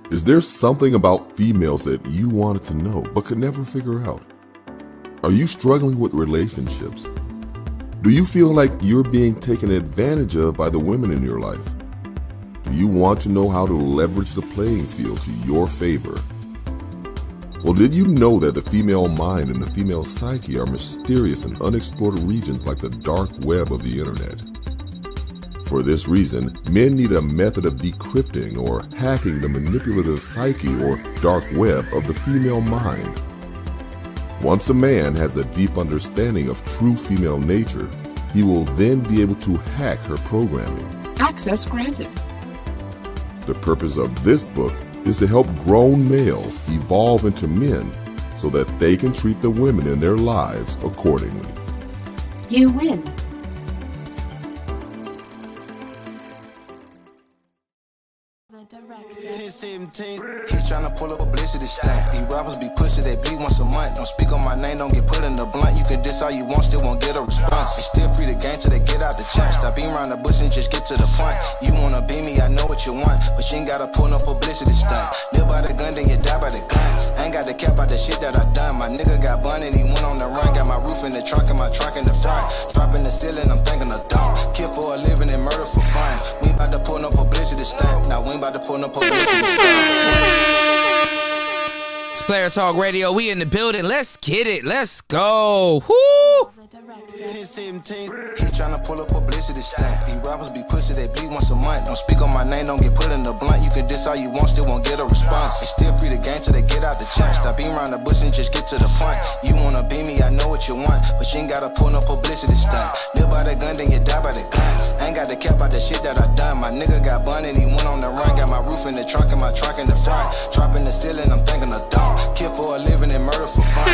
Is there something about females that you wanted to know but could never figure out? Are you struggling with relationships? Do you feel like you're being taken advantage of by the women in your life? Do you want to know how to leverage the playing field to your favor? Well, did you know that the female mind and the female psyche are mysterious and unexplored regions like the dark web of the internet? For this reason, men need a method of decrypting or hacking the manipulative psyche or dark web of the female mind. Once a man has a deep understanding of true female nature, he will then be able to hack her programming. Access granted. The purpose of this book is to help grown males evolve into men so that they can treat the women in their lives accordingly. You win. He's tryna pull up a publicity stunt. These rappers be pussy, they bleed once a month. Don't speak on my name, don't get put in the blunt. You can diss all you want, still won't get a response. They still free the game till they get out the junk. Stop being around the bush and just get to the point. You wanna be me, I know what you want, but you ain't gotta pull no publicity stunt. Live by the gun, then you die by the gun. I ain't got to care about the shit that I done. My nigga got bun and he went on the run. Got my roof in the trunk and my trunk in the front. Dropping the ceiling, I'm thinking of dumb. Kill for a living and murder for fun. We ain't about to pull no publicity stunt. Now we ain't about to pull no publicity stunt. It's Playertalk Radio. We in the building. Let's get it. Let's go. Woo! 10-17. He tryna pull up publicity stunt. These rappers be pussy, they bleed once a month. Don't speak on my name, don't get put in the blunt. You can diss all you want, still won't get a response. They still free the game till they get out the junk. Stop being around the bush and just get to the point. You wanna be me, I know what you want, but you ain't gotta pull no publicity stunt. Live by the gun, then you die by the gun. I ain't got to care about the shit that I done. My nigga got bun and he went on the run. Got my roof in the trunk and my trunk in the front. Dropping the ceiling, I'm thinking of dumb. Kill for a living and murder for fun.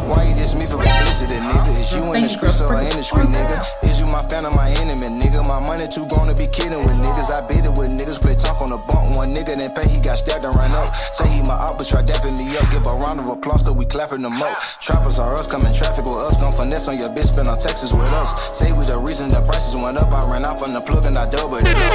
Why you diss me for publicity, nigga? Is you in the script or in the script, nigga? Is you my fan or my enemy, nigga? My money too grown to be kidding with niggas. I beat it with niggas, play talk on the bump. One nigga didn't pay, he got stabbed and ran up. Say he my op, but try dapping me up. Give a round of applause, though we clapping them up. Trappers are us, come in traffic with us. Gon' finesse on your bitch, spin on Texas with us. Say we the reason the prices went up. I ran out from the plug and I doubled it up.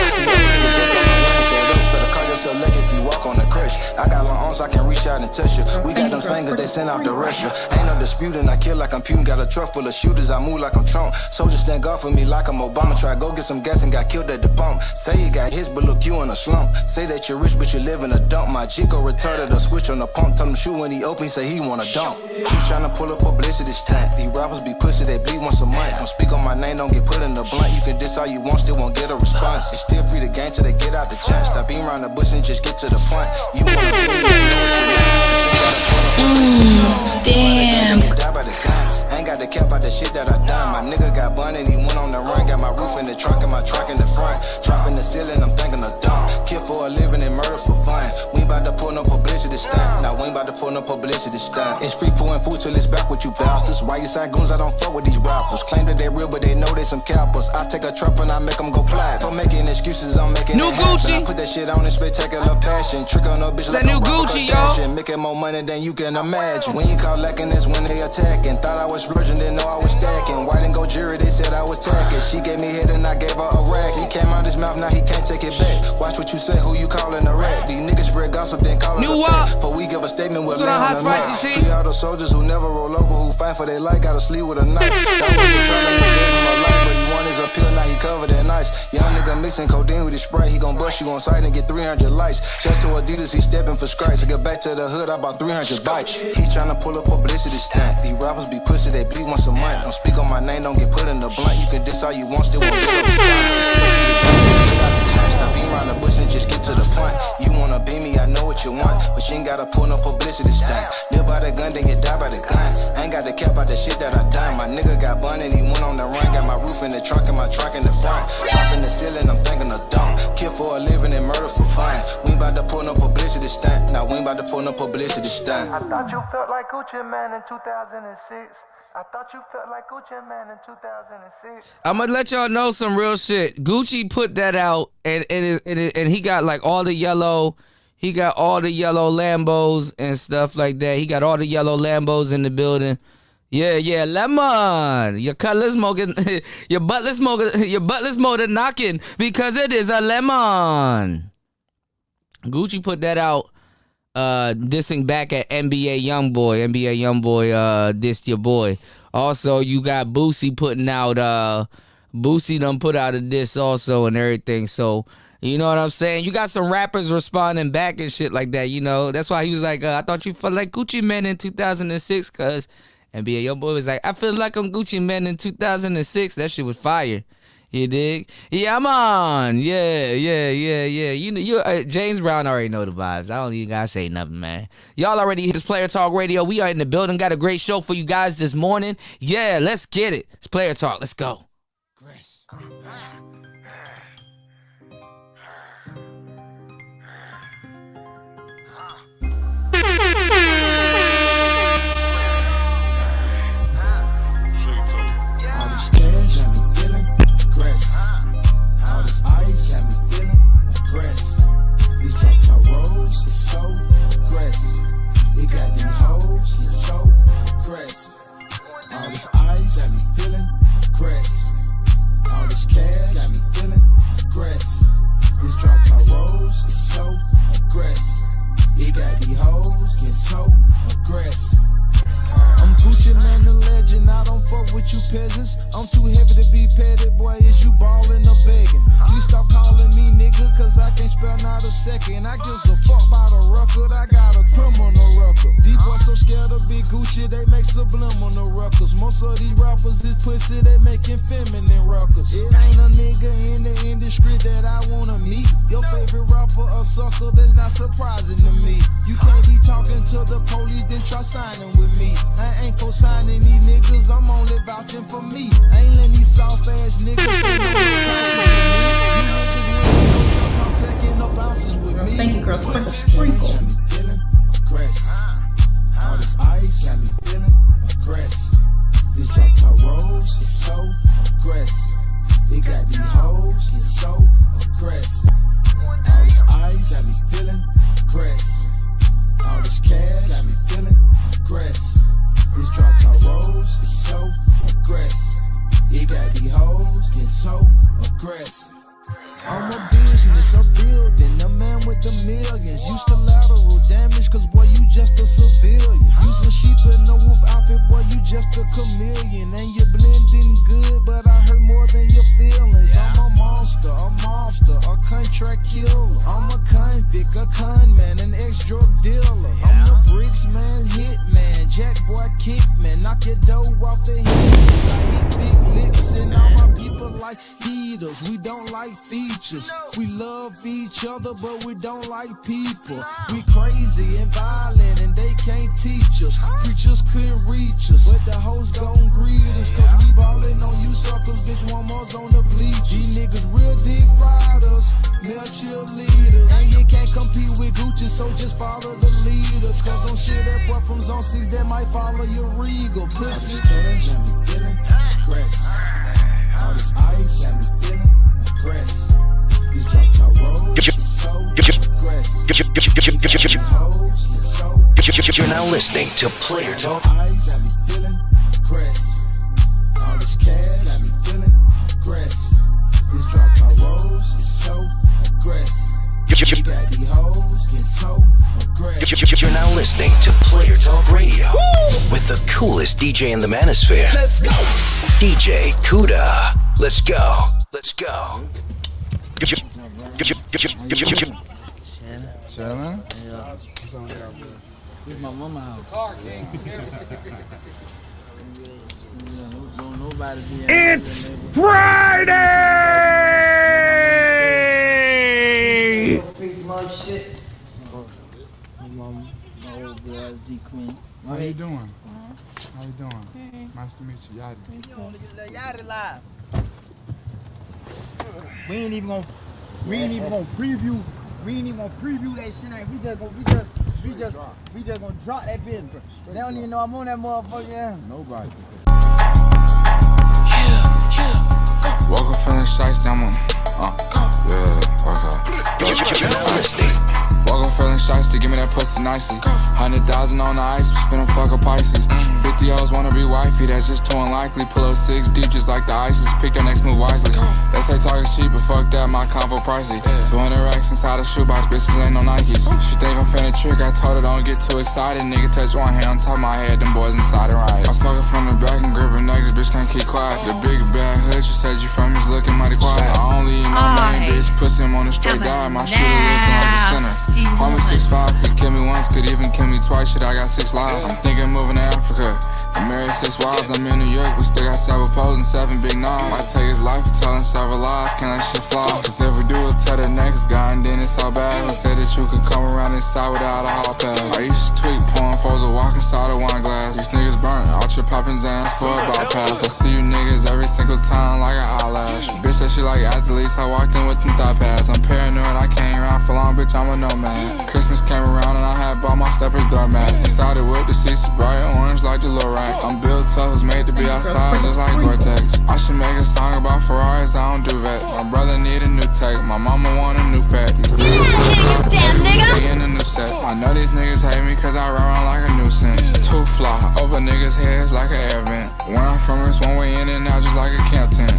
Better call yourself lucky if you walk on the crush. I got long arms, I can reach out and touch you. We got them singers, they send out the Russia. Ain't no disputing, I kill like I'm Putin. Got a truck full of shooters, I move like I'm Trump. Soldiers stand guard for me like I'm Obama. Try go get some gas and got killed at the pump. Say you got hits, but look, you in a slump. Say that you're rich, but you live in a dump. My Chico retarded a switch on the pump. Tell him shoot when he open, say he wanna dump. He tryna pull up publicity stunt. These rappers be pussy, they bleed once a month. Don't speak on my name, don't get put in the blunt. You can diss all you want, still won't get a response. They still free the game till they get out the junk. Stop being around the bush and just get to the point. You wanna be me, I know what you want. Damn. I ain't got to care about the shit that I done. My nigga got bun and he went on the run. Got my roof in the trunk and my trunk in the front. Dropping the ceiling, I'm thinking of dumb. Kill for a living and murder for fun. We ain't about to pull no publicity stunt. Now we ain't about to pull no publicity stunt. It's free pouring food till it's back with you bastards. Why you side goons? I don't fuck with these rappers. Claim that they real, but they know they some cappers. I take a trap and I make them go plat. For making excuses, I'm making new it Gucci. happen. I put that shit on in spectacular fashion. Trick on no bitch That like new a Gucci, Kardashian. Making more money than you can imagine. When you call lacking, that's when they attacking. Thought I was splurging, didn't know I was stacking. White and gold jury, they said I was tacking. She gave me head and I gave her a rack. He came out his mouth, now he can't take it back. Watch what you say, who you calling a rat. These niggas spread gossip, then call it New a what? fact. But we give a statement with What's land on on the Hot map. Spicy, T? Free all those soldiers who never roll over, who fight for their life, gotta sleep with a knife. That was the trying to gave him a life, but he want his appeal, now he covered in ice. Young nigga mixing codeine with his Sprite, he gon' bust you on sight and get 300 lights. Check to Adidas, he stepping for stripes. I get back to the hood, I bought 300 bikes. He tryna pull up publicity stunt. These rappers be pussy, they bleed once a month. Don't speak on my name, don't get put in the blunt. You can diss all you want, still won't get a response. Stop being around the bush and just get to the point. You wanna be me, I know what you want, but you ain't gotta pull no publicity stunt. Live by the gun, then you die by the gun. I ain't got to care about the shit that I done. My nigga got bun and he went on the run. Got my roof in the trunk and my trunk in the front. Dropping the ceiling, I'm thinking of dumb. Kill for a living and murder for fun. We ain't about to pull no publicity stunt. Now we ain't about to pull no publicity stunt. I thought you felt like Gucci Man in 2006. I thought you felt like Gucci Man in 2006. I'm gonna let y'all know some real shit. Gucci put that out, and he got like all the yellow. He got all the yellow Lambos and stuff like that. He got all the yellow Lambos in the building. Yeah, lemon. Your cutlass smoking, your butler smoking knocking because it is a lemon. Gucci put that out, dissing back at NBA Youngboy. NBA Youngboy dissed your boy. Also, you got Boosie putting out, Boosie done put out a diss also and everything. So, you know what I'm saying? You got some rappers responding back and shit like that, you know. That's why he was like, I thought you felt like Gucci Mane in 2006 because NBA Youngboy was like, I feel like I'm Gucci Mane in 2006. That shit was fire. You dig? Yeah, man. Yeah. You know, James Brown already know the vibes. I don't even gotta say nothing, man. Y'all already hit this Player Talk Radio. We are in the building. Got a great show for you guys this morning. Yeah, let's get it. It's Player Talk. Let's go. Chris. All this cash got me feeling aggressive. All this ice got me feeling aggressive. These drop top rolls is so aggressive. It got these hoes is so aggressive. All this ice got me feeling aggressive. All this cash got me feeling aggressive. These drop top rolls is so aggressive. It got these hoes getting so aggressive. I'm Gucci man, the legend. I don't fuck with you peasants. I'm too heavy to be petty, boy. Is you ballin' or begging? Please stop calling me nigga, cause I can't spell not a second. I give a fuck about a record. I got a criminal record. These boys so scared of big Gucci, they make subliminal records. Most of these rappers is pussy, they making feminine records. It ain't a nigga in the industry that I wanna meet. Your favorite rapper a sucker, that's not surprising to me. You can't be talking to the police, then try signing with me. I ain't co-signing these niggas, I'm only vouching for me. I ain't letting these soft ass niggas second up ounces with me. Thank you, girl. It's like a sprinkle. Got me feeling aggressive. All this ice got me feeling aggressive. These drop top rolls is so aggressive. It got these hoes get so aggressive. All this ice got me feeling aggressive. All this cash got me feeling aggressive. These drop top rolls is so aggressive. It got these hoes get so aggressive. I'm a business, a building, a man with the millions. Used to lateral damage, cause boy, you just a civilian. Use a sheep in a wolf outfit, boy, you just a chameleon. And you're blending good, but I hurt more than your feelings. I'm a monster, a contract killer. I'm a convict, a con man, an ex-drug dealer. I'm the bricks man, hit man, jack boy, kick man. Knock your dough off the hinges. I hit big licks and all my people like heaters. We don't like features. We love each other, but we don't like people. We crazy and violent, and they can't teach us. Preachers couldn't reach us, but the hoes gon' greet us. Cause we ballin' on you suckers, bitch, one more's on the bleachers. These niggas real dick riders, male cheerleaders. And you can't compete with Gucci, so just follow the leader. Cause I'm still that boy from Zone 6 that might follow your regal pussy. All this cash got me feeling aggressive. All this ice got me feeling aggressive. These drop top rolls is so aggressive. You're now listening to Player Talk. Eyes got me feeling aggressive. All this cash got me feeling aggressive. These drop top rolls is so aggressive. You got these hoes get so aggressive. You're now listening to Player Talk Radio with the coolest DJ in the manosphere. Let's go, DJ Kuda. Let's go. Let's go. Chillin'? Yeah. This is my mama's house. It's Friday! My old girl, Z Queen. How you doing? How you doing? Nice to meet you, Yachty. Yachty live. We ain't even gonna preview. We ain't even gonna preview that shit. We just gonna drop that bitch, bro. They don't even know I'm on that motherfucker. Yeah. Nobody. Welcome feeling shiesty, I'm on. Yeah, okay. Welcome feeling shiesty, give me that pussy nicely. 100,000 on the ice, spin a fuck a Pisces. 50 O's wanna be wifey, that's just too unlikely. Pull up 6 deep just like the ISIS, pick your next move wisely. They say talk is cheap, but fuck that, my combo pricey. 200 racks inside a shoebox, bitches ain't no Nikes. She think I'm finna trick, I told her don't get too excited. Nigga touch one hand on top of my head, them boys inside the rides. I fuck her from the back and grip her neck, this bitch can't keep quiet. The big bad hood, she said you from is looking mighty quiet. I only eat my main bitch, pussy him on a straight diet. My shit looking like a center. Homie 6'5", could kill me once, could even kill me twice. Shit, I got 6 lives. I'm thinking moving to Africa. I'm married 6 wives, I'm in New York, we still got 7 poles and 7 big knobs. Might take his life for telling several lies, can that shit fly? Cause if we do, we'll tell the next guy and then it's all bad. Who said that you could come around inside without a hall pass? I used to tweak, pouring foes a walk inside a wine glass. These niggas burnt, out your poppin' Zans for a bypass. I see you niggas every single time like an eyelash. Bitch said she like athletes, I walked in with them thigh pads. I'm paranoid, I can't around for long, bitch, I'm a nomad. Christmas came around and I had bought my steppers doormats. Decided with the seats bright orange like the little rack. I'm built tough, was made to be outside just like Gore-Tex. I should make a song about Ferraris, I don't do vets. My brother need a new tech, my mama want a new pet. These niggas they in a new set. I know these niggas hate me cause I ride around like a nuisance. Too fly, over niggas' heads like an air vent. Where I'm from is one way in and out just like a camp tent.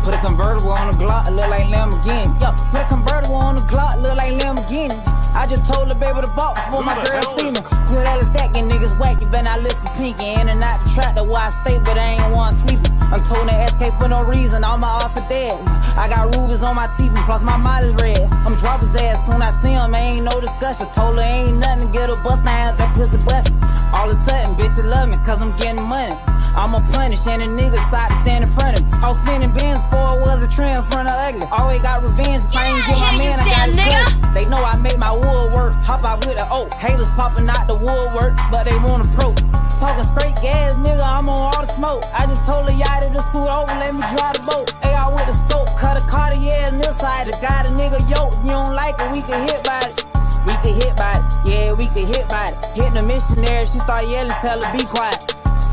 Put a convertible on the Glock, look like Lamborghini. Yo, put a convertible on the Glock, look like Lamborghini. I just told the baby to balk before my girl see me. Put all the stacking niggas whack, you better not listen to Pinky. In and out the trap, that's why I stay, but I ain't one sleepy. I'm told that SK for no reason, all my odds are dead. I got rubies on my teeth, plus my mileage red. I'm drop his ass soon I see him, ain't no discussion. Told her ain't nothing to get a bust down, that pussy bust. All of a sudden, bitches love me, cause I'm getting money. I'ma punish, and the niggas decide to stand in front of me. I was spinning bins before it was a trend in front of ugly. Always got revenge, if I ain't get my man, I got his cut. They know I make my wood work, hop out with the oak. Haters popping out the woodwork, but they want to pro. Talking straight gas, nigga, I'm on all the smoke. I just told the yachty to scoot over, let me drive the boat. AR with the scope, cut a Cartier in this side. Got a nigga yoke, you don't like it, we can hit by it. We can hit by it, yeah, we can hit by it. Hitting the missionary, she start yelling, tell her be quiet.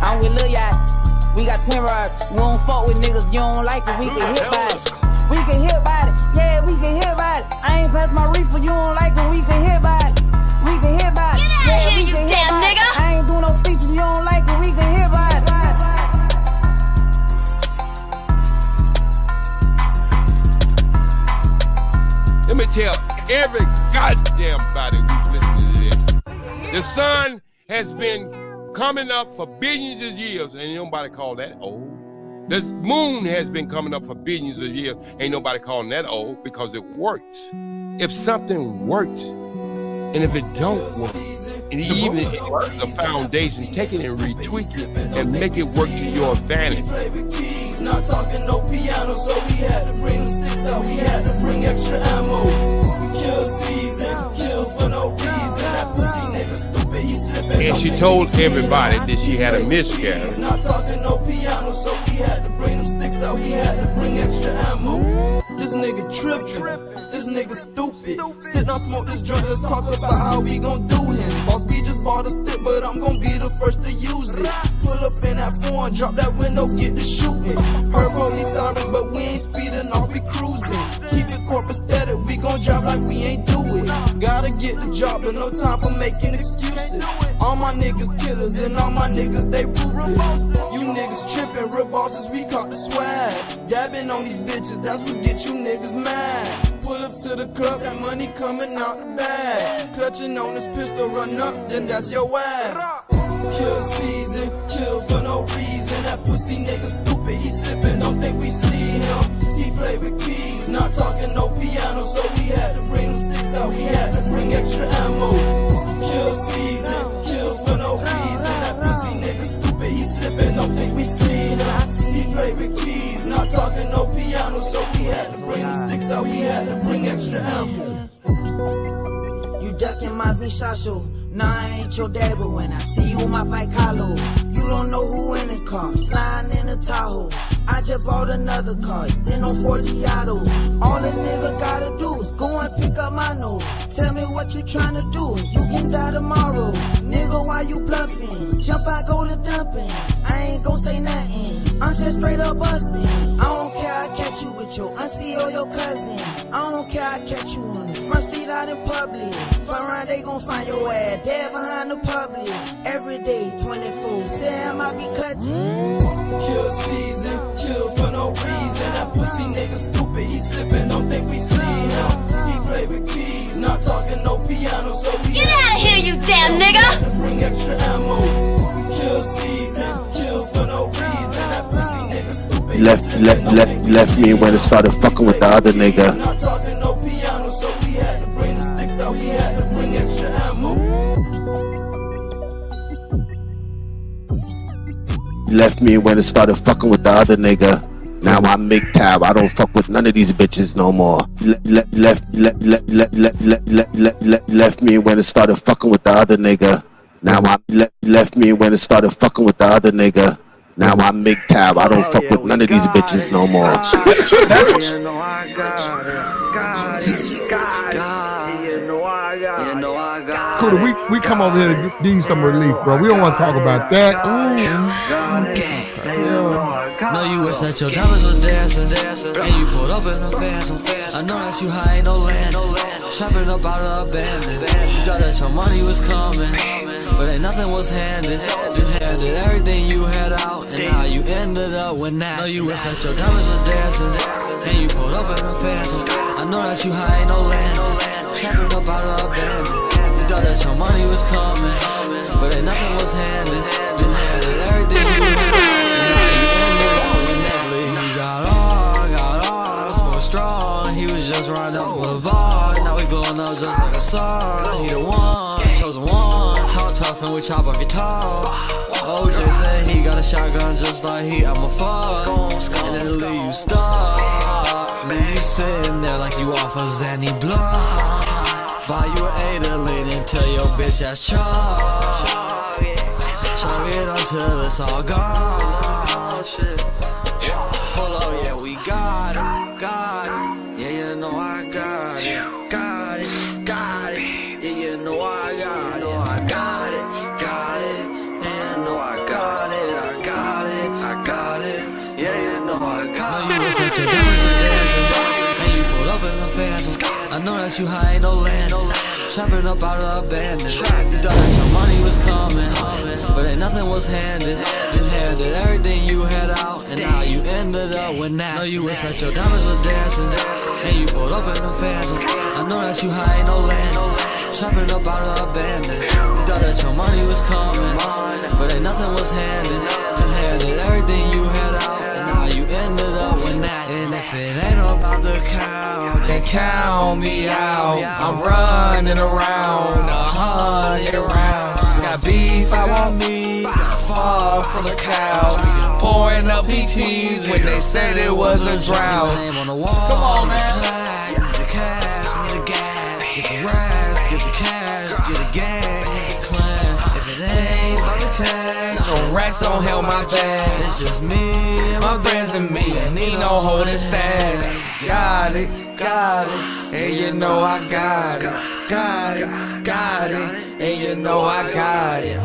I'm with Lil Yacht, we got 10 rods. We don't fuck with niggas, you don't like it, we can hit by it. We can hit by it, yeah, we can hit by it. I ain't pass my reefer, you don't like it, we can hit by it. We can hit by it, yeah, we can hit by it. I ain't do no features, you don't like it, we can hit by it. Let me tell every goddamn body who's listening to this. The sun has been coming up for billions of years, and ain't nobody call that old. The moon has been coming up for billions of years, ain't nobody calling that old, because it works. If something works, and if it don't work, and even if it's a foundation, take it and retweak it and make it work to your advantage. Not talking no piano, so we had to bring them sticks out, we had to bring extra ammo. We kill season, kill for no reason. That pussy nigga stupid, he slipping. And she told everybody that she had a miscarriage. Not talking no piano, so we had to bring them sticks out, we had to bring extra ammo. This nigga tripping, this nigga stupid. Sit down, smoke this joint, let's talk about how we gon' do him. Boss B just bought a stick, but I'm gon' be the first to use it. Pull up in that foreign, drop that window, get to shooting. Heard police sirens, but we ain't speeding off, we cruising. Keep it corporate static, we gon' drive like we ain't do it. Gotta get the job, but no time for making excuses. All my niggas killers, and all my niggas, they ruthless. You niggas tripping, real bosses, we caught the swag. Dabbing on these bitches, that's what get you niggas mad. Pull up to the club, that money coming out the bag. Clutching on this pistol, run up, then that's your ass. Kill season, kill for no reason. That pussy nigga stupid, he slipping, don't think we see him. He play with keys, not talking no piano, so we had to bring them sticks out, we had to bring extra ammo. Kill season, kill for no reason. That pussy nigga stupid, he slipping, don't think we see him. He play with keys, not talking no piano, so we had to bring them sticks out, we had to bring extra ammo. You ducking my Vishasho. Nah, I ain't your daddy, but when I see you on my bike hollow, you don't know who in the car, sliding in the Tahoe. I just bought another car, sitting on 40 auto. All the nigga gotta do is go and pick up my nose. Tell me what you tryna do, you can die tomorrow. Nigga, why you bluffing? Jump out, go to dumping. I ain't gon' say nothing, I'm just straight up busting. I don't care, I catch you with your auntie or your cousin. I don't care, I catch you on the Front seat out in public. Front round, they gon' find your ass. Dead behind the public. Every day, 24. Sam, I be clutching. Kill season, kill for no reason. That pussy nigga stupid, he slipping, don't think we see him. He play with keys, not talking no piano, so we Get out of here, you damn nigga! bring extra ammo. Kill season, kill for no reason. That pussy nigga stupid. Left me when it started fucking with the other nigga. Not talking no piano, so we had to bring them sticks out. He had to bring extra ammo. Left me when it started fucking with the other nigga. Now I make tab. I don't fuck with none of these bitches no more. Left me when it started fucking with the other nigga. Now I left me when it started fucking with the other nigga. Now I make tab. I don't fuck with none of these bitches no more. Kuda, we come over here to give you some relief, bro. We don't want to talk about that. Know you wish that your diamonds was dancing, and you pulled up in a phantom. I know that you high ain't no land, trapping up out of abandoned. You thought that your money was coming, but ain't nothing was handed. You handed everything you had out, and now you ended up with that. Know you wish that your diamonds was dancing, and you pulled up in a phantom. I know that you high ain't no land, trapping up out of abandoned. You thought that your money was coming, but ain't nothing was handed. You handed everything you had out. He was just riding up the boulevard. Now we glowing up just like a sun. He the one, chosen one. Talk tough and we chop off your top. OJ said he got a shotgun just like I'ma fuck. And it'll leave you stuck. Leave you sitting there like you off a Zanny blunt. Buy you an 8 lean until your bitch ass chop. Chop it until it's all gone. Pull up, yeah, we got it. Yeah, you know I got it. Got it. Yeah, you know I got it. I got it. Yeah, you know I got it. I got it. Yeah, you know I got it. Know you wish that your diamonds was dancing, and you pulled up in a phantom. I know that you high ain't no land, trapping up out of abandoned. You thought that your money was coming, but ain't nothing was handed. You handed everything you had out, and now you ended up with that. Know you wish that your diamonds was dancing, and you pulled up in a phantom. I know that you high ain't no land, trapping up out of abandoned. You thought that your money was coming, but ain't nothing was handed. You handed everything you had out, and now you ended up with that. And if it ain't about the count, then count me out. I'm running around 100 rounds. Got beef, I want me. Got a fall from the cow. Pouring up PTs when they said it was a drought. Come on, man. Need the cash, need the gas. Get the rest, get the cash, get the gang, get the clan. If it ain't about the cash, no racks don't help my bag. It's just me and my friends and me, and need no holding stand. Got it. And you know I got it. And you know I got it.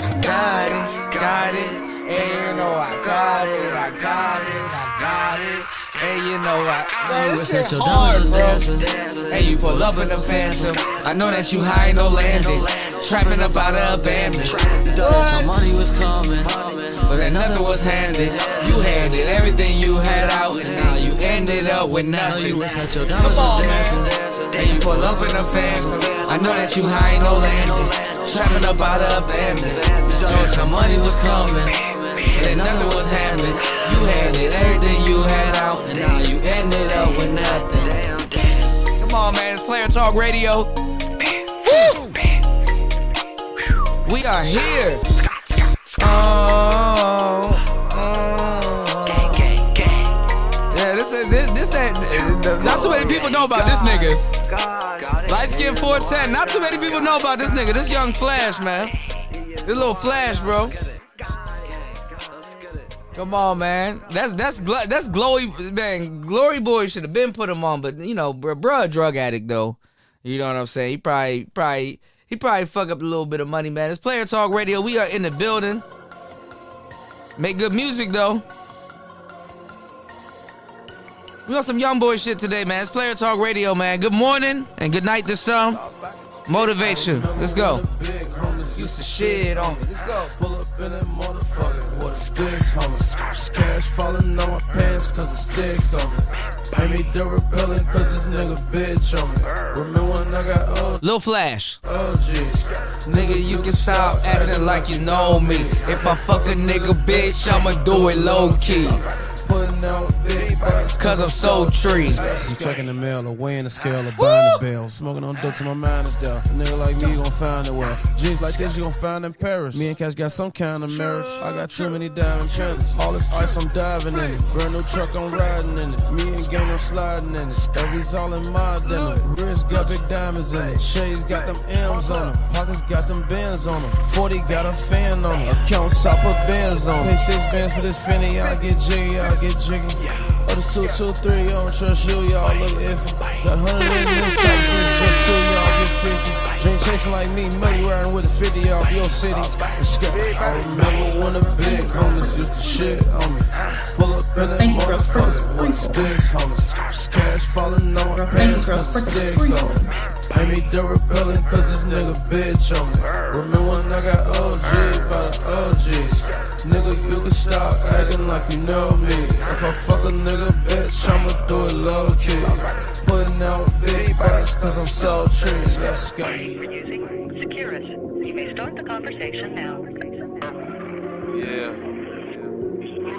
And you know I got it. And you know I wish that your diamonds was dancing, and you pull up in the phantom. I know that you high ain't no landing, trapping up out of abandoned. You thought that your money was coming, but ain't nothing was handed. You handed everything you had out, and now you ended up with nothing. You wish that your diamonds was dancing, and you pull up in the phantom. I know that you high ain't no landing, trapping up out of abandoned. You thought that your money was coming, but ain't nothing was handed. You handed everything you had out, and now you ended up with nothing. Come on, man. It's Player Talk Radio. Woo! We are here. Yeah, this not too many people know about this nigga. Light skin 410. Not too many people know about this nigga. This young Flash, man. This little Flash, bro. Come on, man. That's glowy, man. Glory Boy should have been put him on, but you know, bruh, a drug addict though. You know what I'm saying? He probably fuck up a little bit of money, man. It's Player Talk Radio. We are in the building. Make good music though. We on some young boy shit today, man. It's Player Talk Radio, man. Good morning and good night to some. Motivation. Let's go. Used to shit on me. Let's go. Pull up in that motherfucker with the sticks, homie. Cash falling on my pants cause the sticks on me. Pay me the repellent cause this nigga bitch on me. Remember when I got old? Lil Flash. Oh, jeez. Nigga, you can stop acting like you know me. If I fuck a nigga, bitch, I'ma do it low key. Putting out big bucks cause I'm so tree. I'm checking the mail, or weighing the scale, or buying the bill. Smoking on dope till my mind is down. A nigga like me gon' find it well. Jeans like this you gon' find in Paris. Me and Cash got some kind of marriage. I got too many diamond pennies. All this ice I'm diving in it. Brand new truck I'm riding in it. Me and Game I'm sliding in it. Every's all in my denim. Wrist got big diamonds in it. Shades got them M's on them. Pockets got them bands on them. 40 got a fan on them. Accounts I put bands on them. Pay 6 bands for this Finny, I get jiggy, I get jiggy. Others 2, 2, 3, I don't trust you, y'all look iffy. Got 100 in this chopper, since just 2, y'all get 50. Drink chasing like me, money riding with a 50 off your city. I remember when the big homies used to shit on me. Pull up in that motherfucker with the sticks, homies. Cash falling on my pants cause the sticks on me. Pay me the repellent cause this nigga bitch on me. Remember when I got OG by the OGs. Nigga, you can stop acting like you know me. If I fuck a nigga bitch, I'ma do it low key. Putting out big bucks cause I'm so tree. Let's go. Using Securus. You may start the conversation now. Yeah.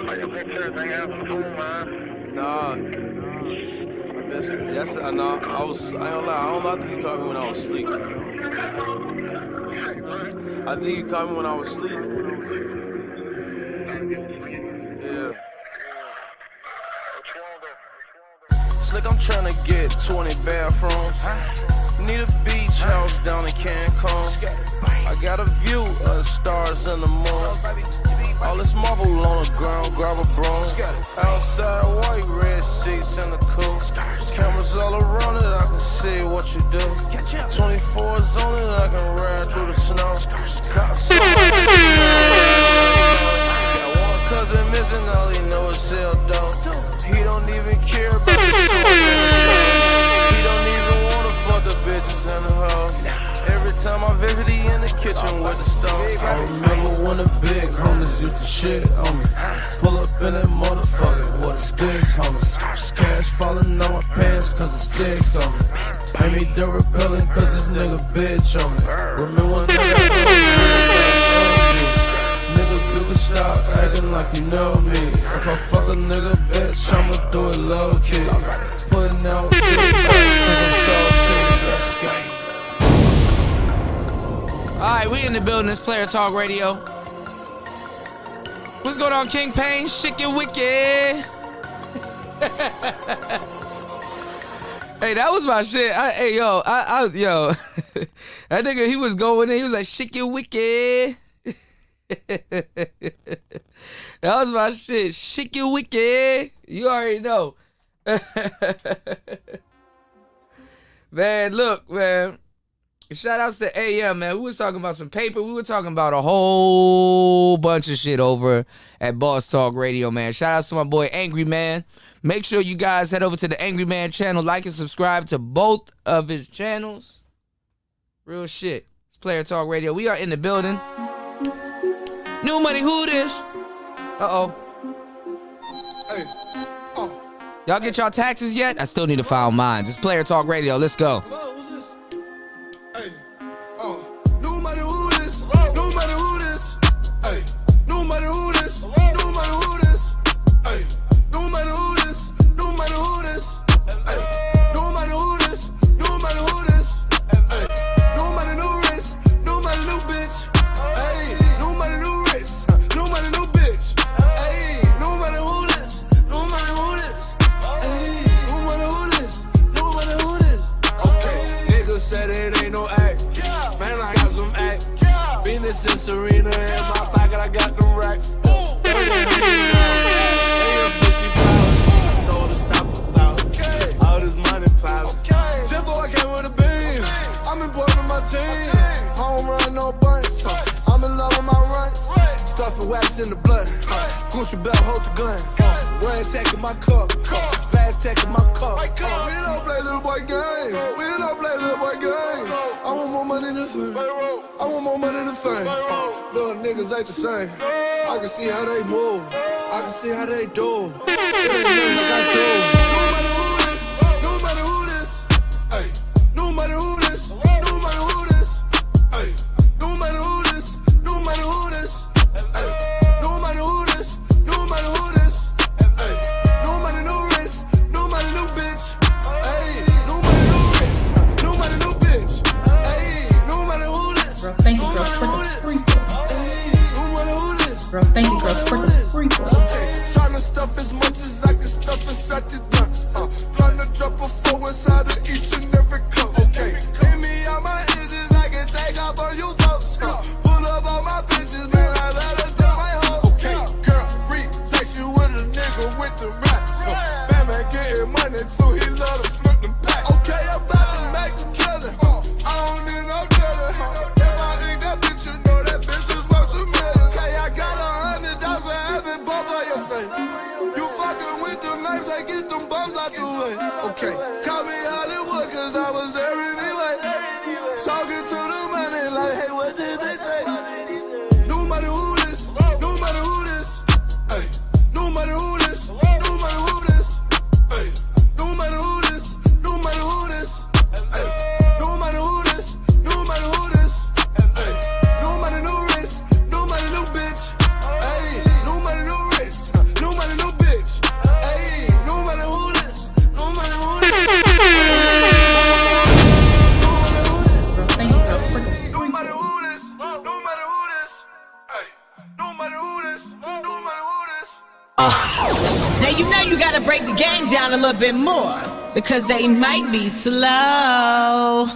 I can fix everything out in the phone, man. Nah. I missed it. Yes, I know. I ain't gonna lie. I don't think you caught me when I was asleep. I think you caught me when I was asleep. Yeah. Slick, I'm tryna get 20 bathrooms. Need a beach house down in Cancun. I got a view of the stars and the moon. All this marble on the ground, grab a broom. Outside, white, red seats in the coupe. Cameras all around it, I can see what you do. 24's on it, I can ride through the snow. Got one cousin missing, all he know is sell dope. He don't even care about the He don't even wanna fuck the bitches in the house. Every time I visit, he in the kitchen with the stove. I remember when the big homies used to shit on me. Pull up in that motherfucker with the sticks, homies. Cash falling on my pants cause the sticks on me. Pay me the repellent cause this nigga bitch on me. Remember when I got nigga, you can stop acting like you know me. If I fuck a nigga bitch, I'ma do it low key. Putting out big bucks cause I'm so cheap. Let's go. Alright, we in the building. It's Player Talk Radio. What's going on, King Payne? Chicken Wicked. Hey, that was my shit. Yo. That nigga, he was going in. He was like, Chicken Wicked. That was my shit. Chicken Wicked. You already know. Man, look, man. Shout outs to AM, man. We was talking about some paper. We were talking about a whole bunch of shit over at Boss Talk Radio, man. Shout outs to my boy Angry Man. Make sure you guys head over to the Angry Man channel. Like and subscribe to both of his channels. Real shit. It's Player Talk Radio. We are in the building. New money, who this? Uh-oh. Hey. Y'all get y'all taxes yet? I still need to file mine. Just Player Talk Radio. Let's go. In the blood, Gucci belt, hold the gun. Run attacking my cup, blast tech in my car. We don't play little boy games. We don't play little boy games. I want more money than fame. I want more money than fame. Little niggas ain't the same. I can see how they move. I can see how they do. It ain't nothing like I do. No matter who this, no matter who this, ay. No matter who this, no matter who this, ay. No matter who this, no matter who this, ay. No matter who this, no matter who this, ay. No matter no risk, no matter no bitch, ay. No matter no risk, no matter no bitch, ay. No matter who this, bro, thank you, bro, for the free. No matter who this, bro, thank you, bro, for the free. Trying to stuff as much as I can stuff inside the gun. Trying to drop a four inside of each and every cup. Okay, leave me out my edges, I can take off on you folks. Pull up on my bitches, man, I let us down my hoe. Okay, girl, relax you with a nigga with the racks. Man getting money too, he love to flip them packs. Okay, I'm about to make a killing. I don't need no killing. If I eat that bitch, you know that bitch is worth a million. Okay, I got $100 for every bump on your face. You fucking with them names, they get them bums out the way. Okay, call me Hollywood, cause I was there anyway. Talking to the money like, hey, what did they say? No matter who this, no matter who this, ay. No matter who this, no matter who this, ay. No matter who this, no matter who this, ay. No matter who this, no matter who this, ay. No matter no risk, no matter no bitch, ay. No matter no risk, no matter no bitch, ay. No matter who this, no matter who this, no matter who this, no matter who this, ay. No matter who this, no matter who this. Now you know you gotta break the game down a little bit more because they might be slow.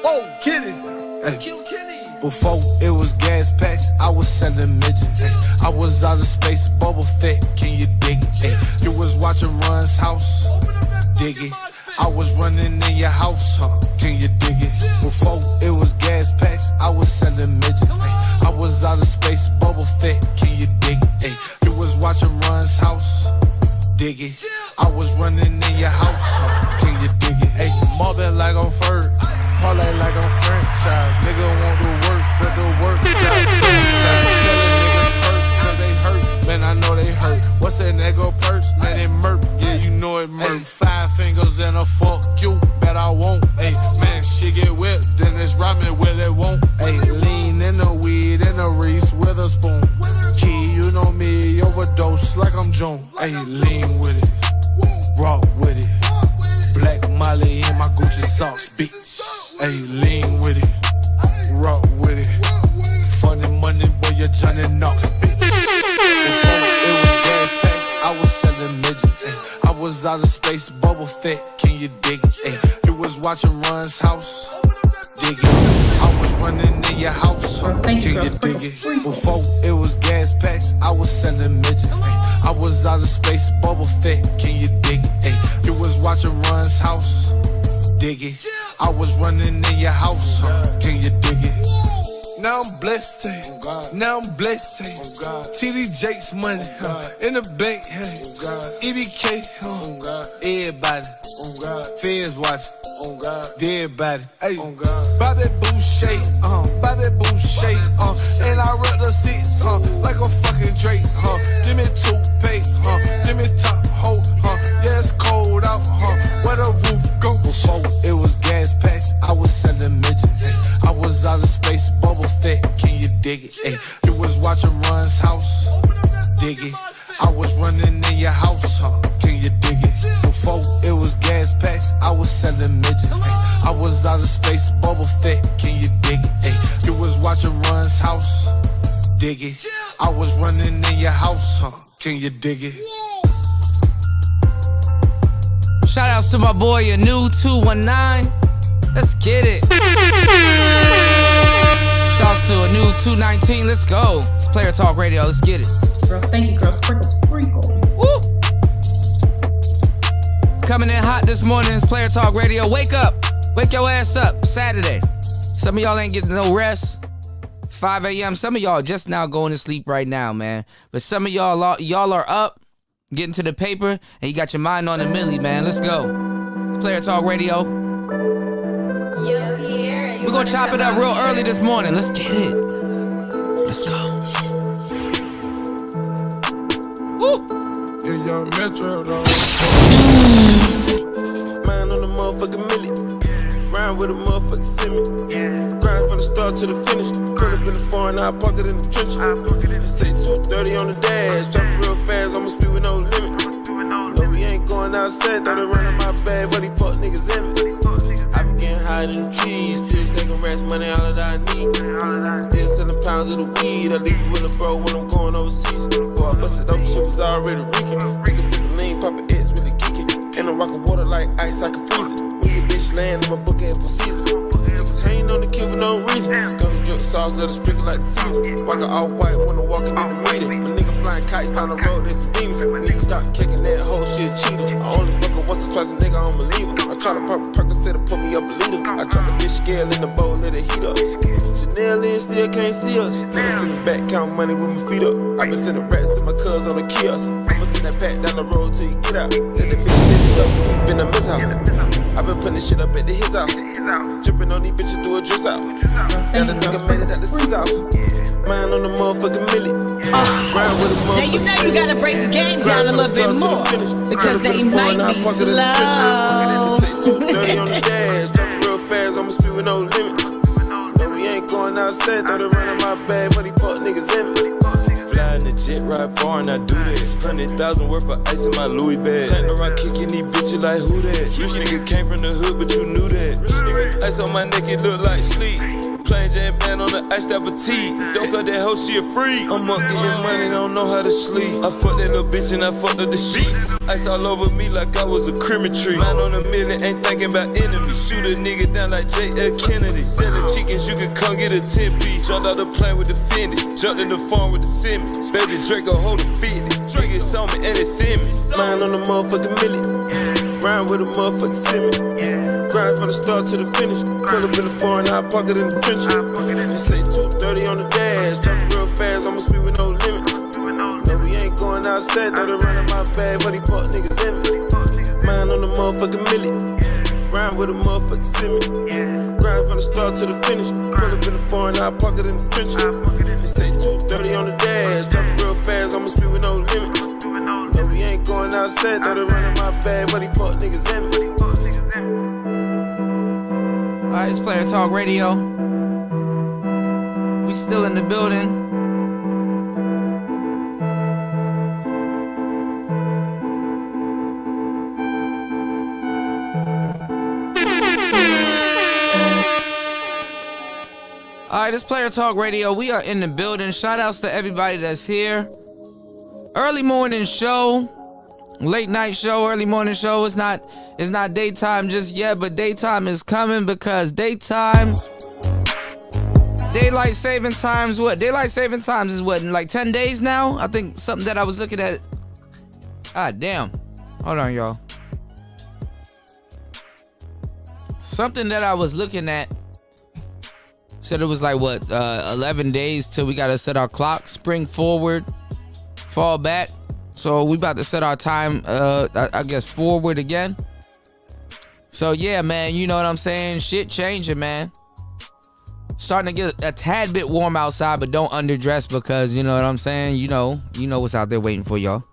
Whoa, kitty. Before it was gas packs, I was selling midgets. I was out of space, bubble fett, can you dig it? You was watching Run's house, dig it. I was running in your house, can you dig it? Before it was gas packs, I was selling midgets. I was out of space, bubble fett, can you dig it? You was watching Run's house, dig it. I was running in your house, can you dig it? Hey, mobbing like I'm Ferg, parlay like I'm franchise. Nigga want to work, but the work got selling niggas hurt, cause they hurt. Man, I know they hurt. What's that nigga purse? Man, it murk. Yeah, you know it murk. 5 fingers and a fuck you, bet I won't. Hey, man, shit get wet, then it's ramen, well it won't. Hey, lean in the weed in the Reese with a spoon. Key, you know me, overdose like I'm June. Hey, lean with it, rock with it. Black Molly in my Gucci socks, bitch. Hey, lean with it, rock with it. Funny money, boy, you're Johnny Knox, bitch. Before it was gas packs, I was selling midget. I was out of space, bubble fett, can you dig it? You was watching Run's house, dig it. I was running in your house, can you dig it? Before it was gas packs, I was selling midget. I was out of space, bubble fett, can you dig it? You was watching Run's house, dig it. I was running in your house, can you dig it? Now I'm blessed, now I'm blessed, TD Jake's money, in the bank, EBK, everybody, feds watching, dead body, hey, Bobby Boucher, Bobby Boucher, and I rep the seats, like a fucking Drake, give me toothpaste, give me top hoe, yeah it's cold out, where the roof go? Before it was gas packs, I was selling midgets, I was out of space, bubble fett, can you dig it? Ay, you was watching Run's house, dig it. I was running in your house, can you dig it? Before it was gas packs, I was selling midgets. I was out of space, bubble fett, can you dig it? Ay, you was watching Run's house, dig it. I was running in your house, can you dig it? Shout outs to my boy, your new 219. Let's get it. Shout outs to a new 219. Let's go. It's Player Talk Radio. Let's get it. Girl, thank you, girl. Sprinkle. Woo! Coming in hot this morning. It's Player Talk Radio. Wake up. Wake your ass up. Saturday. Some of y'all ain't getting no rest. 5 a.m. Some of y'all just now going to sleep right now, man. But some of y'all are up, getting to the paper, and you got your mind on the milli, man. Let's go. It's Player Talk Radio. We're going to chop it up real early this morning. Let's get it. Let's go. Woo! Yeah, young Metro, though. Man on the motherfucking milli. Rhyme with a motherfucking semi. Grind from the start to the finish. Pull up in the foreign, I pocket in the trenches. They say 230 on the dash. Drop real fast, I'ma speed with no limit. No, we ain't going outside. Thought it running my bag, but he fuck niggas in it. I be getting high in the trees. Still stacking rats, money, all that I need. Still selling pounds of the weed. I leave it with a bro when I'm going overseas. Before I busted up, shit was already reeking. Nigga sipping lean, poppin' X, really geeking. And I'm rockin' water like ice, I can freeze it. When your bitch land, I'm a bookend for season. Niggas hanging on the kill for no reason. Gonna drip sauce, let it sprinkle like the season. Rockin' all white when I'm walking in the meeting. A nigga flying kites down the road, they some demons. Niggas start kicking that whole shit cheater. I only fuck her once or twice, a nigga, I don't believe her. I try to pop a Percocet to put me up a leader. I drop a fish scale in the bowl, let it heat up. Chanel in, still can't see us. I'm sitting back, count money with my feet up. I been sending rats to my cuz on the kiosk. I'ma send that pack down the road till you get out. Let that bitch lift up, deep in the miss house. I been putting this shit up at his house. Dripping on these bitches through a drizzle out. Got a nigga made it at the sis house. Mine on the motherfucking milli. Round with a motherfucking. Now you know you gotta break the game down a little bit more because they might be slow. They say 230 on the dash. Drop real fast, I'ma speed with no limit. No, we ain't going outside. Thought it running my bag, but he fuck niggas in it. Fly in the jet, ride far and I do that. 100,000 worth of ice in my Louis bag. Saint Laurent kicking these bitches like who that? Rich nigga came from the hood, but you knew that. Ice on my neck, it look like sleep. Plain Jane band on the ice, that petite. Don't cut that hoe, she a freak. I'm up getting money, don't know how to sleep. I fucked that little bitch and I fucked up the sheets. Ice all over me like I was a crematory. Mine on a million, ain't thinking about enemies. Shoot a nigga down like J.F. Kennedy. Selling chickens, you can come get a 10-piece. Jumped out the plane with the Fendi. Jumped in the farm with the Simmons. Baby Draco hold a 50. Drink it on me and it send me. Mine on the motherfucking milli. Rhyme with a motherfucking semi. Grind from the start to the finish. Pull up in the foreign, I pocket in the trenches. They say 230 on the dash. Drop real fast, I'ma speed with no limit. No, we ain't going outside. Thought it running my bag, but he fuck niggas in it. Mine on the motherfucking milli. Rhyme with a motherfucking semi. Grind from the start to the finish. Pull up in the foreign, I pocket in the trenches. They say 230 on the dash. Drop real fast, I'ma speed with no limit. No, we ain't going outside. Thought it running my bag, but he fuck niggas in it. Alright, it's Player Talk Radio. We still in the building. Alright, it's Player Talk Radio. We are in the building. Shout outs to everybody that's here. Early morning show. Late night show, early morning show. It's not daytime just yet, but daytime is coming because daylight saving times what? Daylight saving times is what, in like 10 days now? I think something that I was looking at. God damn. Hold on, y'all. Something that I was looking at said it was like what, 11 days till we gotta set our clock, spring forward, fall back. So we about to set our time, I guess, forward again. So yeah, man, you know what I'm saying? Shit changing, man. Starting to get a tad bit warm outside, but don't underdress because, you know what I'm saying? You know what's out there waiting for y'all.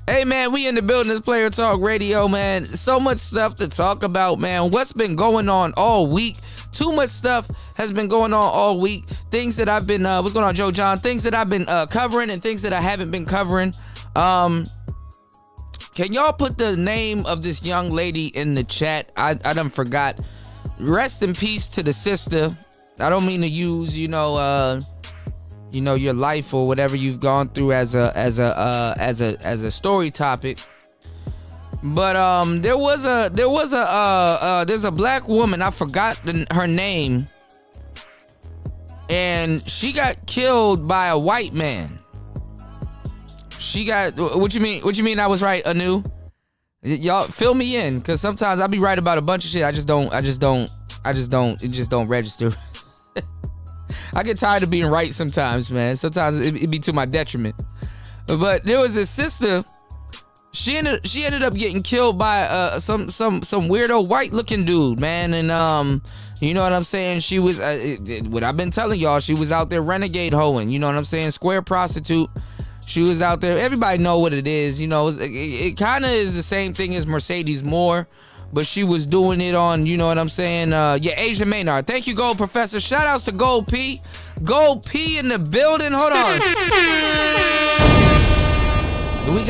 Hey, man, we in the building. This Player Talk Radio, man. So much stuff to talk about, man. What's been going on all week? Too much stuff has been going on all week. Things that I've been, what's going on, Joe John? Things that I've been covering and things that I haven't been covering. Can y'all put the name of this young lady in the chat? I done forgot. Rest in peace to the sister. I don't mean to use, your life or whatever you've gone through as a story topic. But there's a black woman, I forgot her name, and she got killed by a white man. She got, what you mean I was right, Anu? Y'all fill me in, because sometimes I be right about a bunch of shit. It just don't register. I get tired of being right sometimes, man. Sometimes it be to my detriment. But there was this sister. She ended up getting killed by some weirdo white looking dude, man. And you know what I'm saying? She was what I've been telling y'all. She was out there renegade hoeing. You know what I'm saying? Square prostitute. She was out there. Everybody know what it is. You know, it kind of is the same thing as Mercedes Moore, but she was doing it on, you know what I'm saying? Asia Maynard. Thank you, Gold Professor. Shout outs to Gold P. Gold P in the building. Hold on. We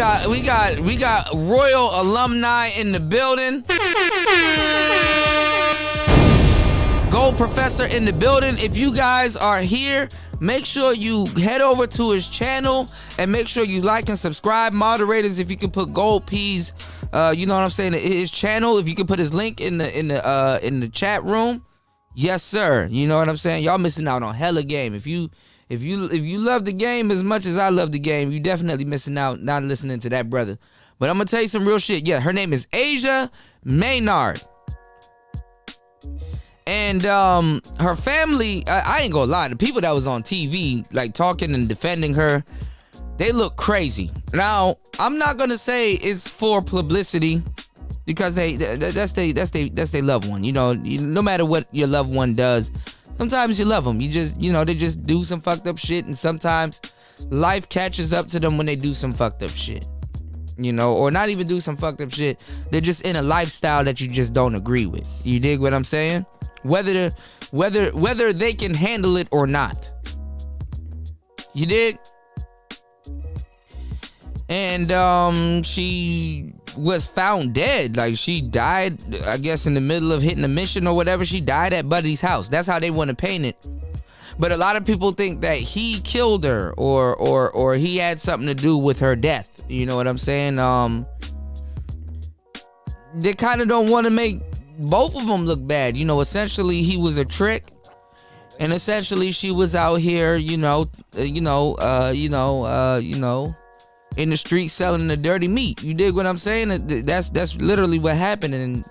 got Royal alumni in the building. Gold Professor in the building. If you guys are here, make sure you head over to his channel and make sure you like and subscribe. Moderators, if you can put Gold P's, you know what I'm saying, his channel. If you can put his link in the chat room, yes sir. You know what I'm saying. Y'all missing out on hella game. If you love the game as much as I love the game, you definitely missing out not listening to that brother. But I'm gonna tell you some real shit. Yeah, her name is Asia Maynard. And her family, I ain't gonna lie, the people that was on TV, like talking and defending her, they look crazy. Now, I'm not gonna say it's for publicity, because that's their loved one. You know, no matter what your loved one does, sometimes you love them. They just do some fucked up shit, and sometimes life catches up to them when they do some fucked up shit. You know, or not even do some fucked up shit. They're just in a lifestyle that you just don't agree with. You dig what I'm saying? Whether they can handle it or not. You dig? And she was found dead. Like, she died, I guess, in the middle of hitting a mission or whatever. She died at Buddy's house. That's how they want to paint it. But a lot of people think that he killed her or he had something to do with her death. You know what I'm saying? They kind of don't want to make both of them look bad. You know, essentially he was a trick, and essentially she was out here, in the street selling the dirty meat. You dig what I'm saying? That's literally what happened. And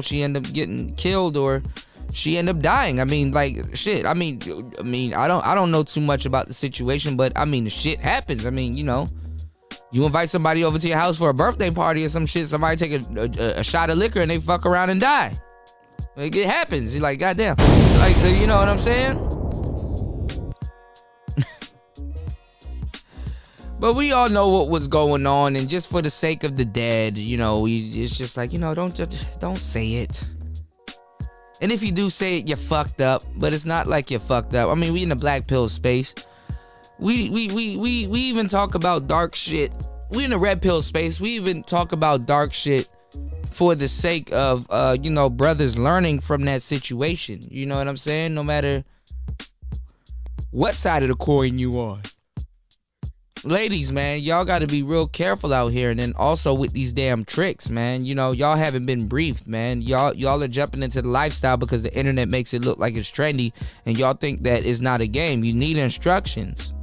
she ended up getting killed, or she ended up dying. I mean, like, shit. I mean, I don't know too much about the situation, but I mean, the shit happens. I mean, you invite somebody over to your house for a birthday party or some shit, somebody take a shot of liquor and they fuck around and die. Like, it happens. You're like, goddamn. Like, you know what I'm saying? But we all know what was going on, and just for the sake of the dead, it's just like, don't say it. And if you do say it, you're fucked up. But it's not like you're fucked up. I mean, we in the black pill space. We even talk about dark shit. We in the red pill space. We even talk about dark shit for the sake of brothers learning from that situation. You know what I'm saying? No matter what side of the coin you on. Ladies, man, y'all got to be real careful out here. And then also with these damn tricks, man, y'all haven't been briefed, man. Y'all are jumping into the lifestyle because the internet makes it look like it's trendy, and y'all think that it's not a game. You need instructions.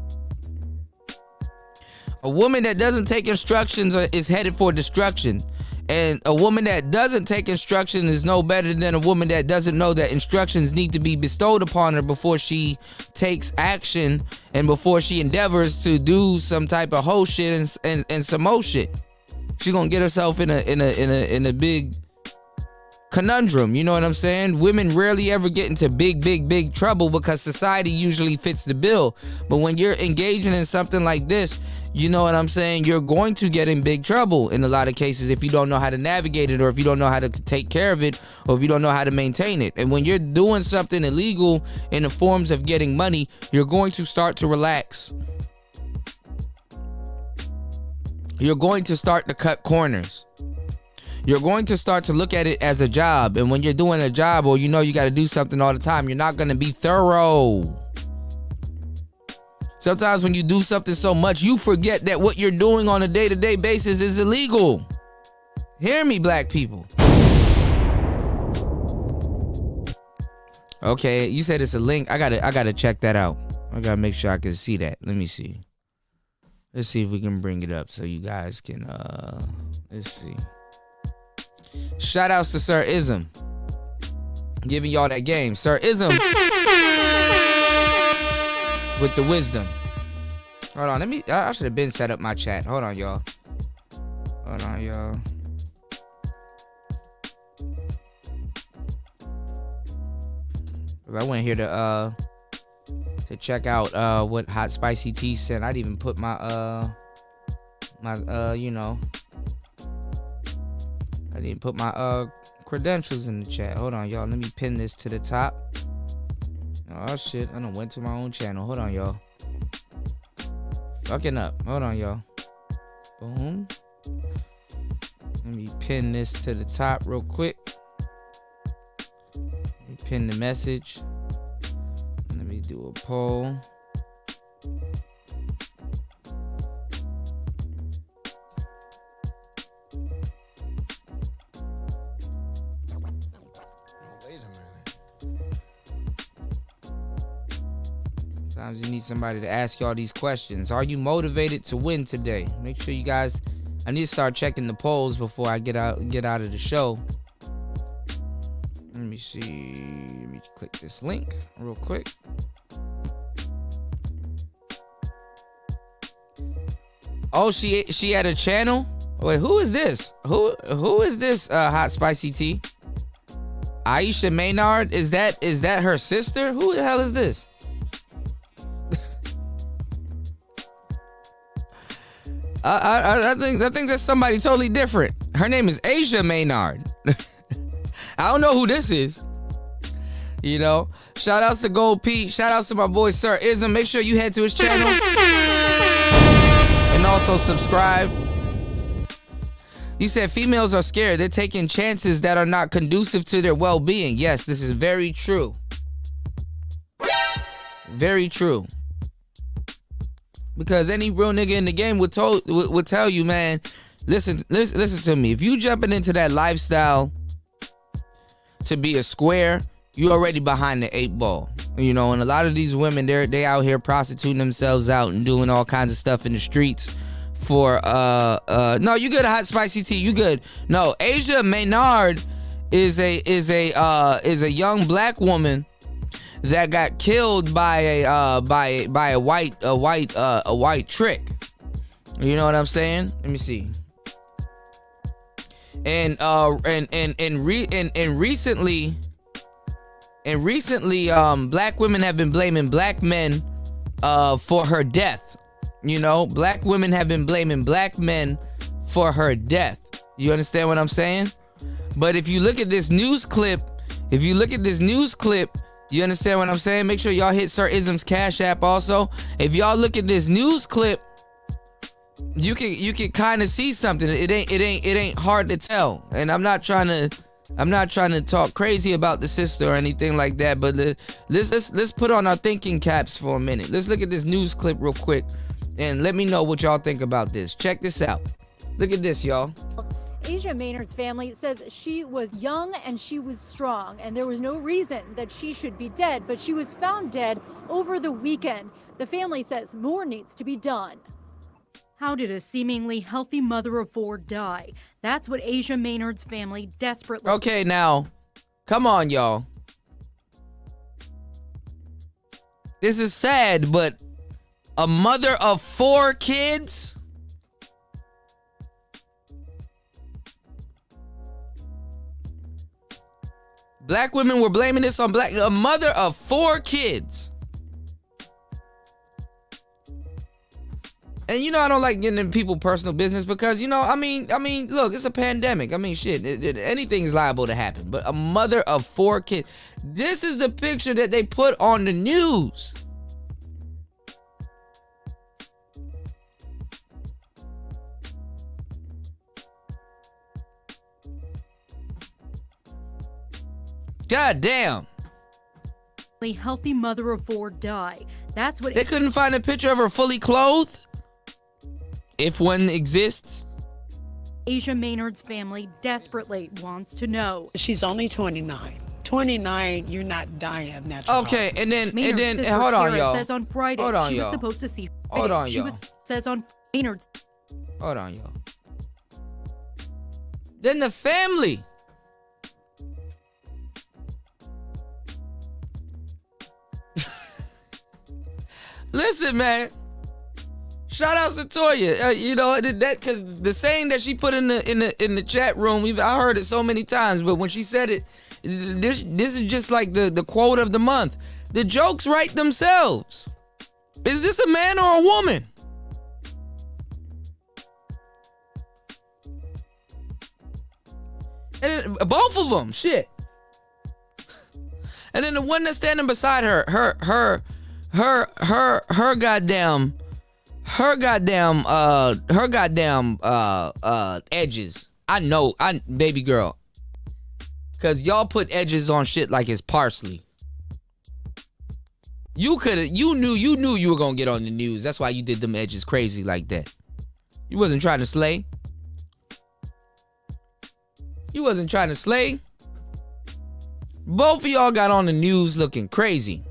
A woman that doesn't take instructions is headed for destruction. And a woman that doesn't take instruction is no better than a woman that doesn't know that instructions need to be bestowed upon her before she takes action and before she endeavors to do some type of whole shit and some more shit. She gonna get herself in a big conundrum. You know what I'm saying? Women rarely ever get into big trouble because society usually fits the bill. But when you're engaging in something like this, you know what I'm saying, you're going to get in big trouble in a lot of cases if you don't know how to navigate it, or if you don't know how to take care of it, or if you don't know how to maintain it. And when you're doing something illegal in the forms of getting money, you're going to start to relax. You're going to start to cut corners. You're going to start to look at it as a job. And when you're doing a job, or you got to do something all the time, you're not going to be thorough. Sometimes when you do something so much, you forget that what you're doing on a day-to-day basis is illegal. Hear me, black people. Okay, you said it's a link. I gotta check that out. I gotta make sure I can see that. Let me see. Let's see if we can bring it up so you guys can let's see. Shout outs to Sir Ism. Giving y'all that game. Sir Ism with the wisdom. Hold on, I should have been set up my chat. Hold on, y'all. Hold on, y'all. I went here to check out what Hot Spicy Tea sent. I didn't even put my you know, I didn't put my credentials in the chat. Hold on, y'all. Let me pin this to the top. Oh shit, I done went to my own channel. Hold on, y'all. Fucking up. Hold on, y'all. Boom. Let me pin this to the top real quick. Let me pin the message. Let me do a poll. Sometimes you need somebody to ask y'all these questions. Are you motivated to win today? Make sure you guys, I need to start checking the polls before I get out of the show. Let me see. Let me click this link real quick. Oh, she had a channel? Wait, who is this? Who is this Hot Spicy Tea? Aisha Maynard? Is that her sister? Who the hell is this? I think that's somebody totally different. Her name is Asia Maynard. I don't know who this is. You know, shout outs to Gold Pete. Shout outs to my boy Sir Ism. Make sure you head to his channel and also subscribe. You said females are scared. They're taking chances that are not conducive to their well-being. Yes, this is very true. Very true. Because any real nigga in the game would tell you, man, listen to me. If you jumping into that lifestyle to be a square, you already behind the 8 ball. You know, and a lot of these women, they out here prostituting themselves out and doing all kinds of stuff in the streets for no, you good, Hot Spicy Tea, you good. No, Asia Maynard is a young black woman that got killed by a white trick. You know what I'm saying? Let me see. And recently, black women have been blaming black men for her death. You know, black women have been blaming black men for her death. You understand what I'm saying? But if you look at this news clip, you understand what I'm saying? Make sure y'all hit Sir Ism's Cash App also. If y'all look at this news clip, you can kind of see something. It ain't hard to tell. And I'm not trying to talk crazy about the sister or anything like that, but let's put on our thinking caps for a minute. Let's look at this news clip real quick and let me know what y'all think about this. Check this out. Look at this, y'all. Asia Maynard's family says she was young and she was strong, and there was no reason that she should be dead, but she was found dead over the weekend. The family says more needs to be done. How did a seemingly healthy mother of 4 die? That's what Asia Maynard's family desperately... Okay, now, come on, y'all. This is sad, but a mother of 4 kids? Black women were blaming this on a mother of 4 kids. And you know, I don't like getting in people's personal business because, you know, I mean, look, it's a pandemic. I mean, shit, anything's liable to happen. But a mother of 4 kids. This is the picture that they put on the news. God damn. A healthy mother of 4 die. That's what... They couldn't find a picture of her fully clothed? If one exists? Asia Maynard's family desperately wants to know. She's only 29. 29, you're not dying of natural Okay, causes. and then Maynard's hold on, Tara y'all. says on Friday Hold on, she was y'all. supposed to see Hold on, she y'all. says on Maynard's... Hold on, y'all. Then the family Listen, man. Shout out to Toya. You know that because the saying that she put in the chat room, I heard it so many times, but when she said it, this is just like the quote of the month. The jokes write themselves. Is this a man or a woman? And both of them, shit. And then the one that's standing beside her goddamn edges. I know, baby girl. Cause y'all put edges on shit like it's parsley. You knew you were gonna get on the news. That's why you did them edges crazy like that. You wasn't trying to slay. You wasn't trying to slay. Both of y'all got on the news looking crazy.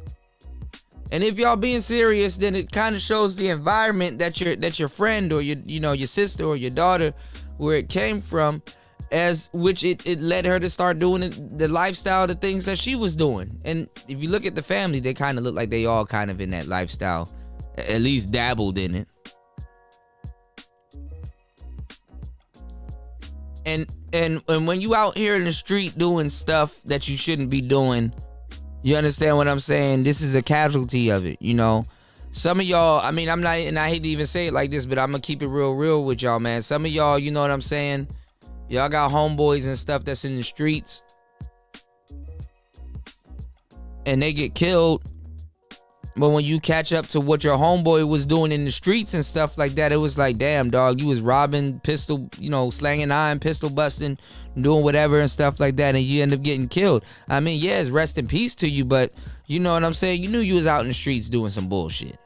And if y'all being serious, then it kind of shows the environment that your friend or your sister or your daughter, where it came from, as which it led her to start doing the lifestyle, the things that she was doing. And if you look at the family, they kind of look like they all kind of in that lifestyle, at least dabbled in it. And when you out here in the street doing stuff that you shouldn't be doing, you understand what I'm saying? This is a casualty of it, you know. Some of y'all, I mean, I'm not, and I hate to even say it like this, but I'm gonna keep it real with y'all, man. Some of y'all, you know what I'm saying? Y'all got homeboys and stuff that's in the streets, and they get killed. But when you catch up to what your homeboy was doing in the streets and stuff like that, it was like, damn, dog, you was robbing, pistol, slanging iron, pistol busting, doing whatever and stuff like that, and you end up getting killed. I mean, yeah, it's rest in peace to you, but you know what I'm saying? You knew you was out in the streets doing some bullshit.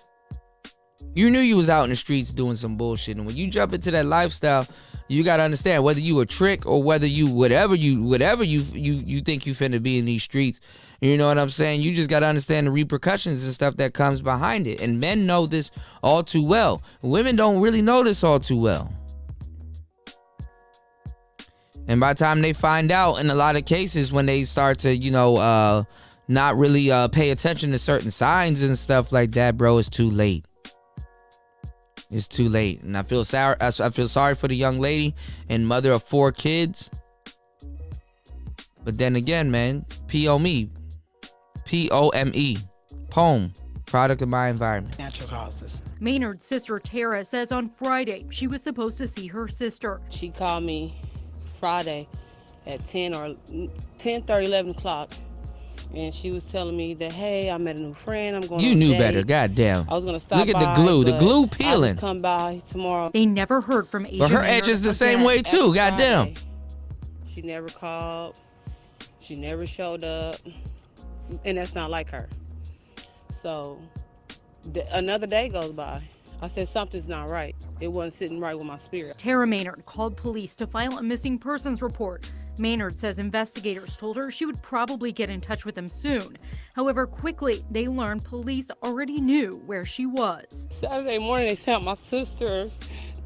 You knew you was out in the streets doing some bullshit, and when you jump into that lifestyle, you gotta understand whether you a trick or whether you whatever you think you finna be in these streets. You know what I'm saying? You just got to understand the repercussions and stuff that comes behind it. And men know this all too well. Women don't really know this all too well. And by the time they find out, in a lot of cases, when they start to, not really pay attention to certain signs and stuff like that, bro, it's too late. It's too late. And I feel sorry for the young lady and mother of 4 kids. But then again, man, P-O-M-E, poem, product of my environment. Natural causes. Maynard's sister Tara says on Friday she was supposed to see her sister. She called me Friday at 10:30, 11 o'clock, and she was telling me that, hey, I met a new friend. I'm going. You knew better, goddamn. I was gonna stop. Look at the glue. The glue peeling. I'll come by tomorrow. They never heard from Asia. But her edge is the same way too. Goddamn. She never called. She never showed up. And that's not like her. So another day goes by. I said something's not right. It wasn't sitting right with my spirit. Tara Maynard called police to file a missing persons report. Maynard says investigators told her she would probably get in touch with them soon. However, quickly they learned police already knew where she was. Saturday morning they found my sister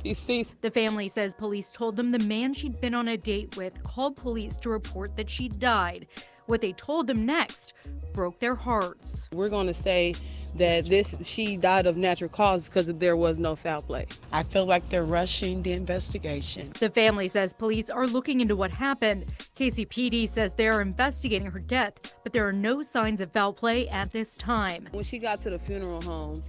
deceased. The family says police told them the man she'd been on a date with called police to report that she died. What they told them next broke their hearts. We're going to say that she died of natural causes because there was no foul play. I feel like they're rushing the investigation. The family says police are looking into what happened. KCPD says they're investigating her death, but there are no signs of foul play at this time. When she got to the funeral home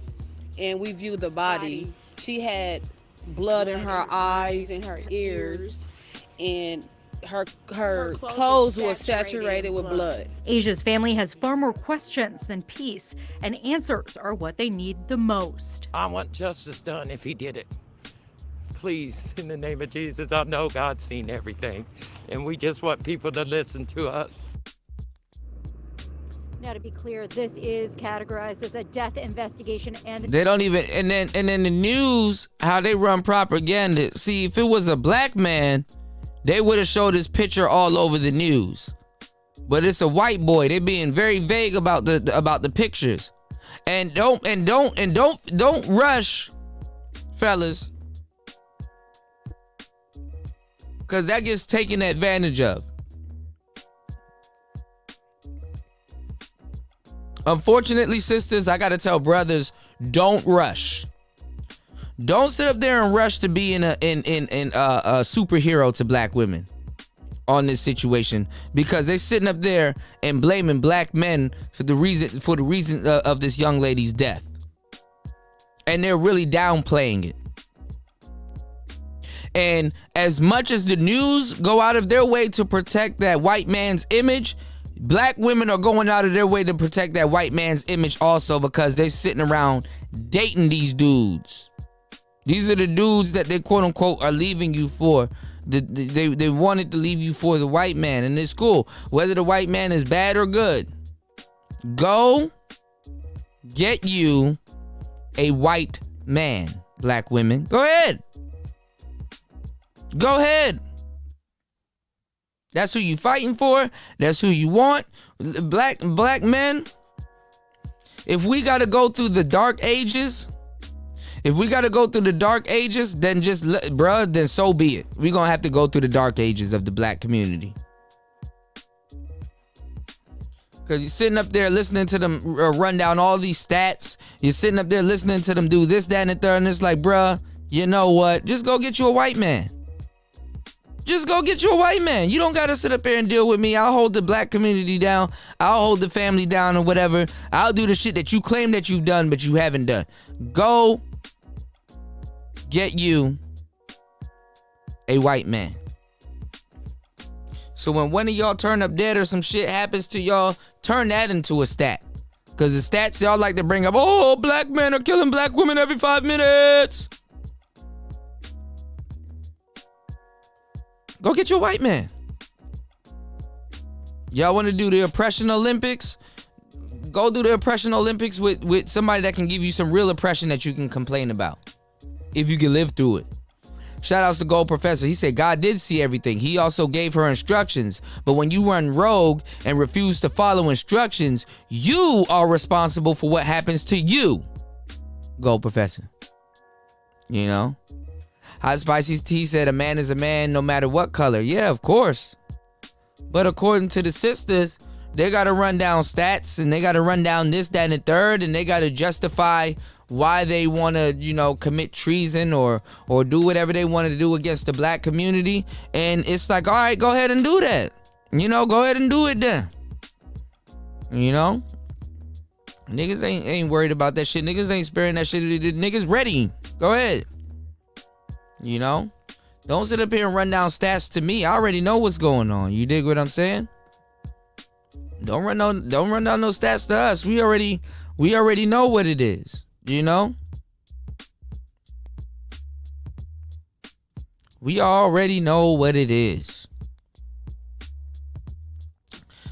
and we viewed the body, she had blood in her eyes and her ears, and her clothes were saturated with blood. Asia's family has far more questions than peace, and answers are what they need the most. I want justice done if he did it. Please, in the name of Jesus, I know God's seen everything, and we just want people to listen to us. Now, to be clear, this is categorized as a death investigation, and they don't even. And then the news, how they run propaganda. See, if it was a black man, they would have showed his picture all over the news. But it's a white boy. They're being very vague about the pictures. And don't rush, fellas, because that gets taken advantage of. Unfortunately, sisters, I gotta tell brothers, Don't rush. Don't sit up there and rush to be a superhero to black women on this situation, because they're sitting up there and blaming black men for the reason of this young lady's death, and they're really downplaying it. And as much as the news go out of their way to protect that white man's image, black women are going out of their way to protect that white man's image also, because they're sitting around dating these dudes. These are the dudes that they quote unquote are leaving you for. They wanted to leave you for the white man, and it's cool. Whether the white man is bad or good, go get you a white man, black women. Go ahead. Go ahead. That's who you fighting for. That's who you want. Black men. If we got to go through the dark ages, then then so be it. We're going to have to go through the dark ages of the black community. Because you're sitting up there listening to them run down all these stats. You're sitting up there listening to them do this, that, and the third. And it's like, bruh, you know what? Just go get you a white man. Just go get you a white man. You don't got to sit up here and deal with me. I'll hold the black community down. I'll hold the family down or whatever. I'll do the shit that you claim that you've done, but you haven't done. Go get you a white man. So when one of y'all turn up dead or some shit happens to y'all, turn that into a stat. Because the stats y'all like to bring up, oh, black men are killing black women every 5 minutes. Go get your white man. Y'all want to do the oppression Olympics? Go do the oppression Olympics with somebody that can give you some real oppression that you can complain about, if you can live through it. Shout outs to Gold Professor. He said God did see everything. He also gave her instructions. But when you run rogue and refuse to follow instructions, you are responsible for what happens to you. Gold Professor. You know? Hot Spicy T said a man is a man no matter what color. Yeah, of course. But according to the sisters, they got to run down stats, and they got to run down this, that, and the third, and they got to justify why they want to, commit treason or do whatever they want to do against the black community. And it's like, all right, go ahead and do that. Go ahead and do it then. Niggas ain't worried about that shit. Niggas ain't sparing that shit. Niggas ready. Go ahead. Don't sit up here and run down stats to me. I already know what's going on. You dig what I'm saying? Don't run down no stats to us. We already know what it is. We already know what it is.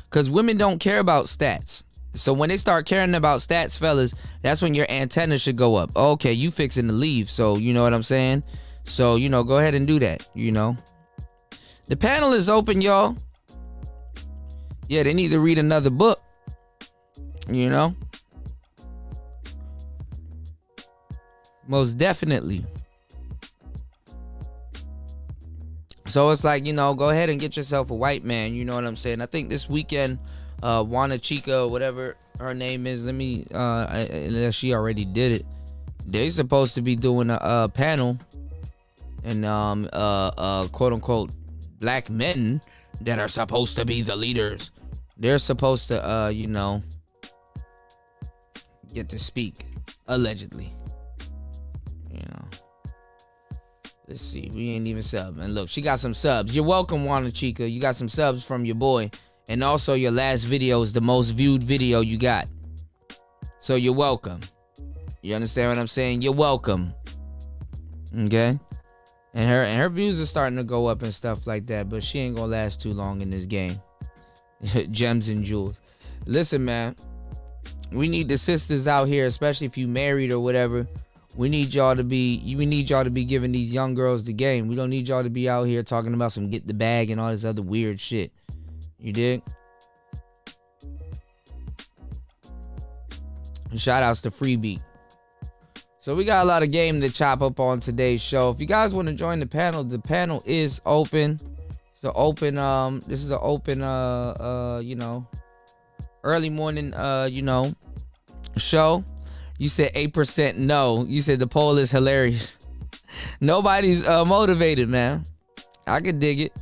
Because women don't care about stats. So when they start caring about stats, fellas, that's when your antenna should go up. Okay, you fixing to leave. So you know what I'm saying? So, go ahead and do that, The panel is open, y'all. Yeah, they need to read another book, Most definitely. So it's like, go ahead and get yourself a white man, you know what I'm saying? I think this weekend, Juana Chica, whatever her name is, unless she already did it, they supposed to be doing a panel. And quote unquote black men that are supposed to be the leaders, they're supposed to get to speak, allegedly. Let's see, we ain't even sub. And look, she got some subs. You're welcome, Juana Chica. You got some subs from your boy. And also your last video is the most viewed video you got. So you're welcome. You understand what I'm saying? You're welcome. Okay? And her views are starting to go up and stuff like that, but she ain't gonna last too long in this game. Gems and jewels. Listen, man, we need the sisters out here, especially if you married or whatever. We need y'all to be giving these young girls the game. We don't need y'all to be out here talking about some get the bag and all this other weird shit. You dig? And shout outs to Freebeat. So we got a lot of game to chop up on today's show. If you guys want to join the panel is open. This is an open early morning show. You said 8% no. You said the poll is hilarious. Nobody's motivated, man. I could dig it.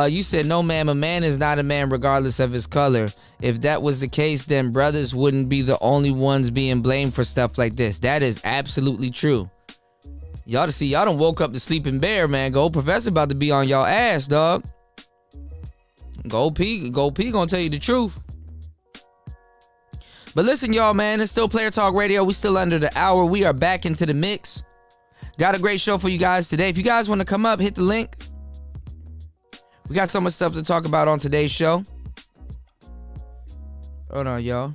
You said no, ma'am. A man is not a man regardless of his color. If that was the case, then brothers wouldn't be the only ones being blamed for stuff like this. That is absolutely true. Y'all done woke up the sleeping bear, man. Gold Professor about to be on y'all ass, dog. Gold P gonna tell you the truth. But listen, y'all, man, it's still Player Talk Radio. We still under the hour. We are back into the mix. Got a great show for you guys today. If you guys want to come up, hit the link. We got so much stuff to talk about on today's show. Hold on, y'all.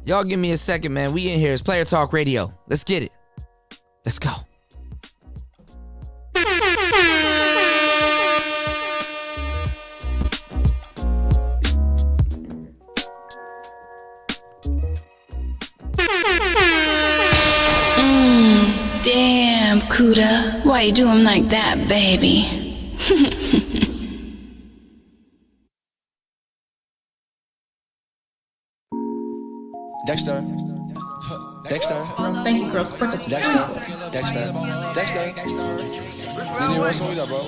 Y'all give me a second, man. We in here. It's Player Talk Radio. Let's get it. Let's go. Damn, Kuda. Why you do him like that, baby? Dexter. Thank you, girl. Sprinkles. Dexter. You need to roll some weed up, bro.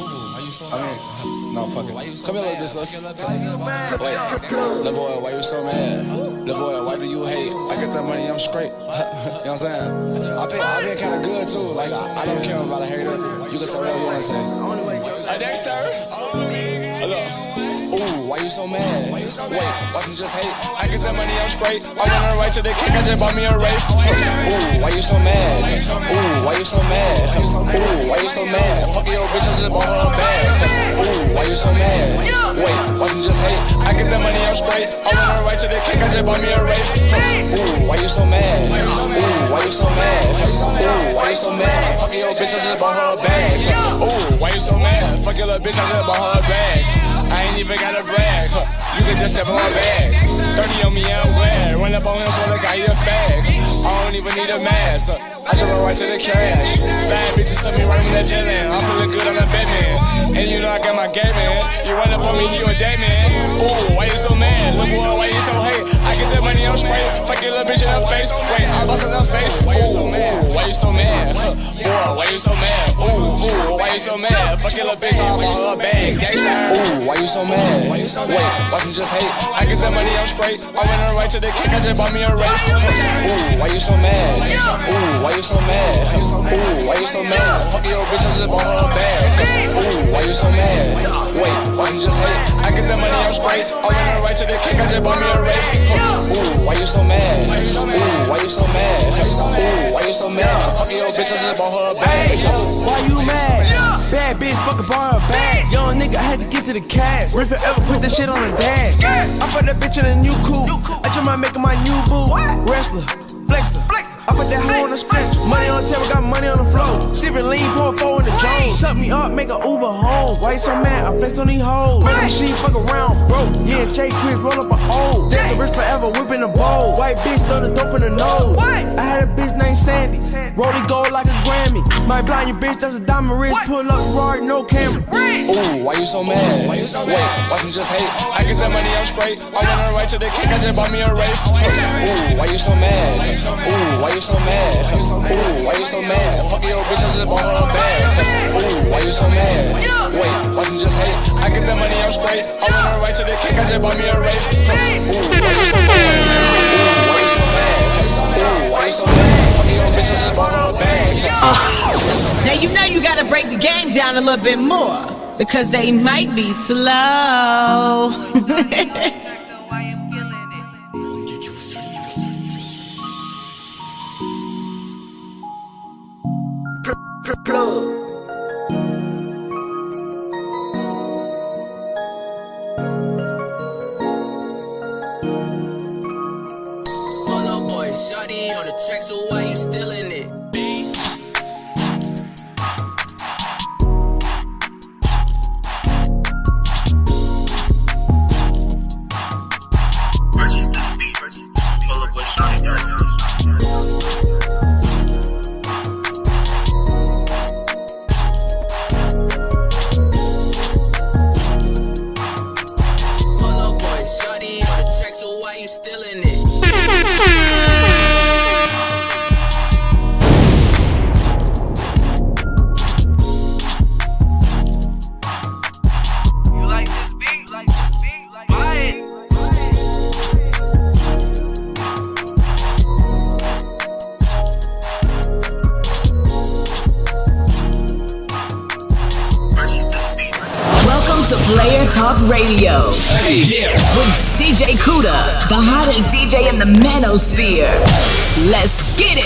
No, fuck it. Come here, little bitch, sis. Wait, little boy, why you so mad? Little boy, why do you hate? I get that money, I'm straight. You know what I'm saying? I've been kind of good, too. Like, I don't care about a hater. You can say whatever you want to say. Dexter. Hello. Ooh, why you so mad? Wait, why you just hate? I get that money, I'm straight. I run right to the kick, I just bought me a race. Ooh, why you so mad? Ooh, why you so mad? Ooh, why you so mad? Fuck your bitch, I just bought her a bag. Ooh, why you so mad? Wait, why you just hate? I get that money, I'm straight. I run right to the kick, I just bought me a race. Ooh, why you so mad? Ooh, why you so mad? Ooh, why you so mad? Fuck your bitch, I just bought her a bag. Ooh, why you so mad? Fuck your little bitch, I just bought her a bag. I ain't even gotta brag, you can just step in my bag. 30 on me, I'm glad. Run up on him, so like I eat a fag. I don't even need a mask, I just run right to the cash. Bad bitches send me right from that jet land. I'm feeling good on the Batman. And you know I got my game, man. You run up on me, you a day, man. Ooh, why you so mad? Look, boy, why you so hate? I get that money, I'm straight. Fuck your little bitch in her face. Wait, I bust in her face. Ooh, why you so mad? Boy, why you so mad? Ooh, why you so mad? Fuck your little bitch, I'm on her bag. Gangsta. Ooh, why you so mad? Wait, why you just hate? I get that money, I'm straight. I went right to the kick, I just bought me a race. Ooh, why you so mad? Ooh, why you so mad? Ooh, why you so mad? Fuck your bitch, I just bought her a bag. Ooh, why you so mad? Wait, why you just hate? I get that money, I'm straight. I went right to the kick, I just bought me a race. Ooh, why you so mad? Ooh, why you so mad? Ooh, why you so mad? Fuck your bitch, I just bought her a bag. Why you mad? Bad bitch, fucking bought her a bag. Young nigga, I had to get to the cash. Rich forever, put that shit on the dash. I put that bitch in a new coupe. I just might make my new boo. Wrestler, flexer. I put that hoe on the stretch. Money on the table, got money on the floor. Sippin' lean, pour 4 in the Jones. Shut me up, make a Uber home. Why you so mad? I flexed on these hoes. Make a machine fuck around, bro. Me and Jay Chris roll up an O. That's a rich forever, whipping a bowl. White bitch, throw the dope in the nose. I had a bitch named Sandy. Rolly gold like a Grammy. Might blind your bitch, that's a diamond wrist. Pull up hard, no camera. Ooh, why you so mad? Wait, why you just hate? I get that money, I'm straight. I went right to the kick, I just bought me a race. Ooh, why you so mad? Ooh, why you so mad? Ooh, why you so mad? Fuck your bitch, I just bought her a bag. Ooh, why you so mad? Wait, why you just hate? I get that money, I'm straight. I went right to the kick, I just bought me a race. Ooh, why you so mad? Ooh, why you so mad? Ooh, why you so mad? Fuck your bitch, I just bought her a bag. Now you know you gotta break the game down a little bit more, because they might be slow. Polo boy, shawty on the track, so why you still in it? Polo boy, shawty on the track, so why you still in it? Talk Radio. With DJ Kuda, the hottest DJ in the manosphere. Let's get it.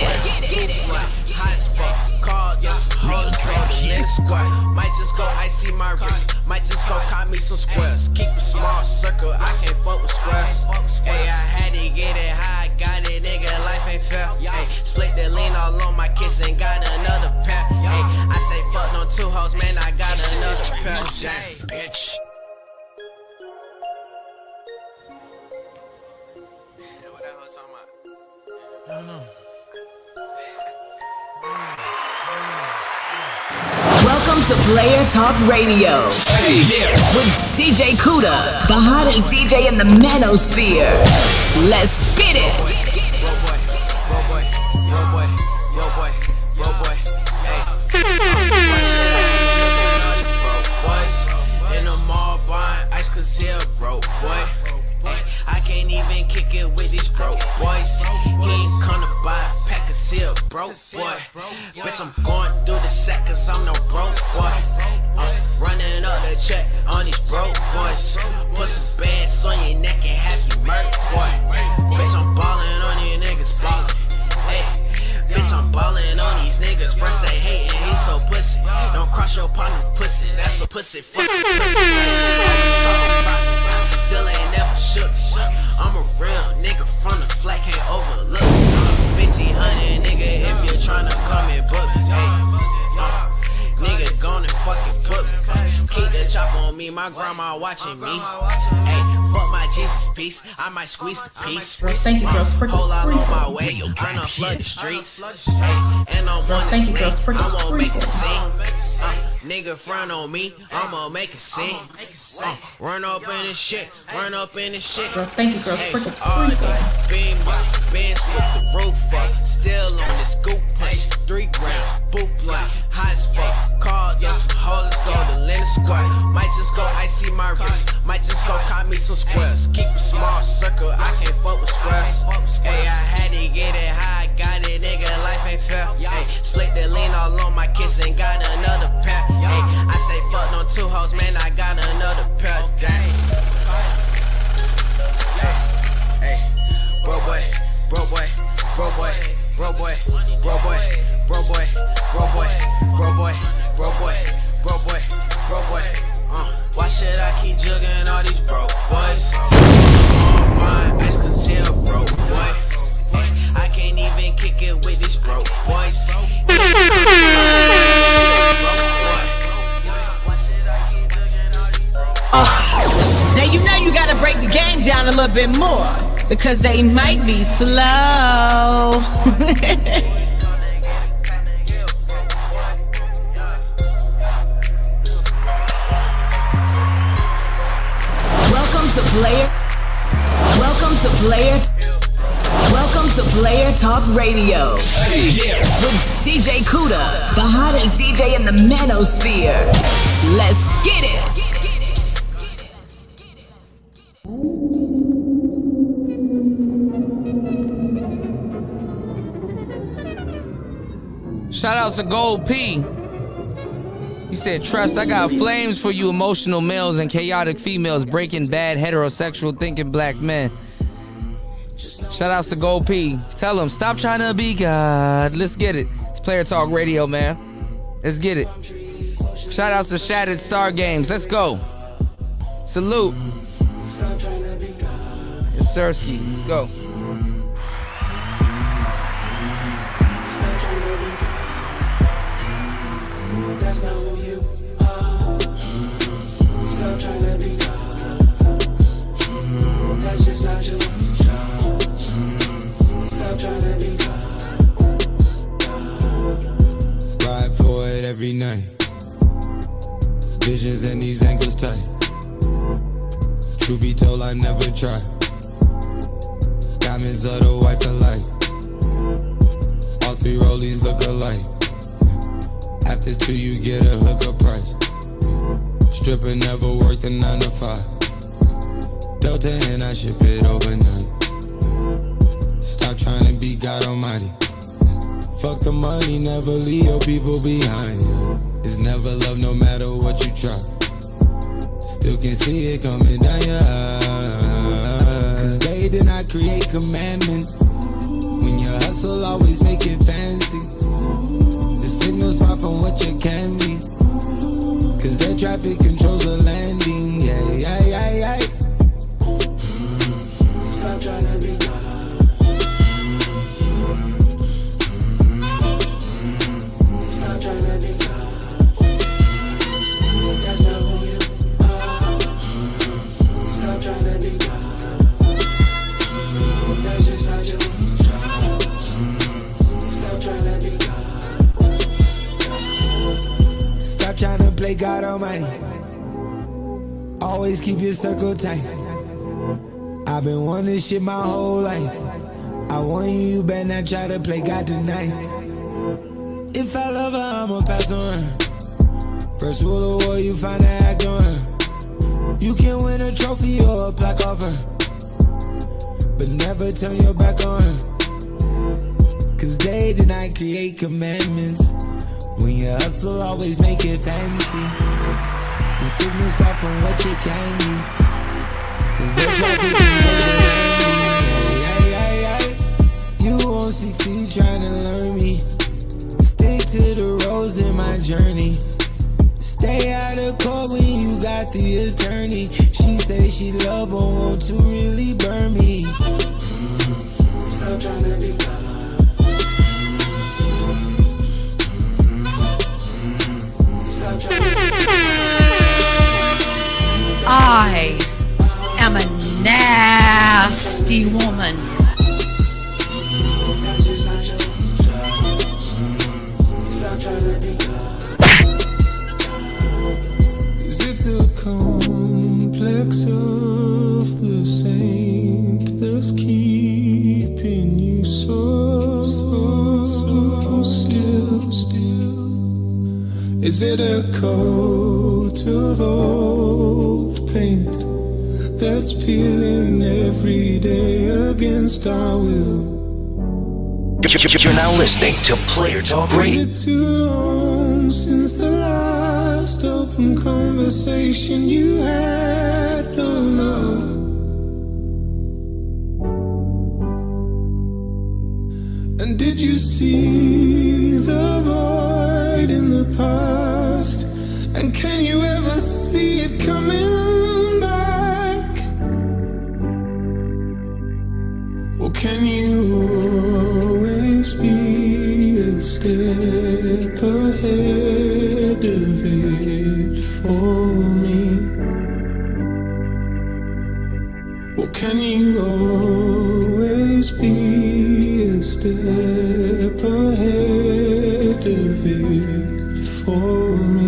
Might just go icy my wrist. Might just go cop me some squares. Keep a small circle, I can't fuck with squares. Hey, I had to get it how I got it, nigga. Life ain't fair. Hey, split the lean all on my kiss and got another pair. Hey, I say fuck on 2 hoes, man. I got another pair. Hey, bitch. What that hoe talking about? I don't know. Welcome to Player Talk Radio. With DJ Kuda, the hottest DJ in the manosphere. Let's get it. In the mall buying ice cause he a broke boy. I can't even kick it with these broke boys. He ain't come to buy a pack of seal, broke boy. Bitch, I'm going through the sack cause I'm no broke boy. Running up the check on these broke boys. Put some bands on your neck and have you murk boy. Bitch, I'm ballin' on these niggas ballin'. Hey, bitch, I'm ballin' on these niggas. Breast they hatin', he's so pussy. Don't cross your partner pussy, that's a pussy. Still ain't never shook. I'm a real nigga from the flat, can't overlook. 1500 nigga if you're tryna come and book. Hey, nigga gone and fucking book. Keep the chop on me, my grandma watching me. Hey, fuck my Jesus piece, I might squeeze the piece. Thank you, girl. Whole lot on my way, tryna flood the streets. Hey, and I'm on this thing, I won't make a scene. Nigga front on me, I'ma make a scene. Run up in this shit, run up in this shit. Thank you, girl. Beam up, Benz with the roof up. Still on this goop punch. 3 grand, boot blunt, hot as fuck. Called up some hoes, go to Lennon Square. Might just go icy my wrist. Might just go cop me some squares. Keep a small circle, I can't fuck with squares. Hey, I had to get it how I got it, nigga. Life ain't fair. Hey, split the lean all on my kiss and got another pair. Hey, I say fuck on 2 hoes, man. I got another pair. Dang. Hey, bro boy, bro boy, bro boy, bro boy, bro boy, bro boy, bro boy, bro boy, bro boy, bro boy, bro boy. Why should I keep jugging all these broke boys? Mine, ice cause he a broke boy. I can't even kick it with these broke boys. Now you know you gotta break the game down a little bit more because they might be slow. Welcome to Player Talk Radio. With DJ Kuda, the hottest DJ in the manosphere. Let's get it. Shout outs to Gold P. He said, trust, I got flames for you emotional males and chaotic females breaking bad heterosexual thinking black men. Shout outs to Gold P. Tell him, stop trying to be God. Let's get it. It's Player Talk Radio, man. Let's get it. Shout outs to Shattered Star Games. Let's go. Salute. Yes, Sirski. Let's go. That's not who you are. Stop trying to be God. That's just not you. Stop trying to be God. Ride for it every night. Visions and these ankles tight. Truth be told, I never tried. Diamonds of the white for life. All 3 rollies look alike. After 2, you get a hookup price. Stripper never worked a 9 to 5. Delta and I ship it overnight. Stop trying to be God Almighty. Fuck the money, never leave your people behind. It's never love no matter what you try. Still can see it coming down your eyes. Cause they did not create commandments. When you hustle, always make it fancy. The signal's far from what you can be. Cause air traffic controls the landing. Yeah, yeah, yeah, yeah. Stop trying to be God. Stop trying to be God. That's not who you are. Stop trying to be God. That's just not you. Stop trying to be God. Stop trying to play God Almighty. Always keep your circle tight. I've been wanting this shit my whole life. I want you, you better not try to play God tonight. If I love her, I'ma pass on her. First rule of war, you find her, act on her. You can win a trophy or a plaque off her, but never turn your back on her. Cause they did not create commandments. When you hustle, always make it fancy. The signals start from what you can be. Cause they're dropping you won't succeed trying to learn me. Stick to the roads in my journey. Stay out of court when you got the attorney. She say she love but want to really burn me. Stop trying to be God. Stop trying to be I am a nasty woman. Is it the complex of the saint that's keeping you so still? Is it a coat of old paint that's peeling every day against our will? You're now listening to Player Talk Radio. Is it too long since the last open conversation you had? Don't know. And did you see the void in the past? And can you ever see it coming back? Or can you always be a step ahead of it for me? Or can you always be a step ahead of it for me?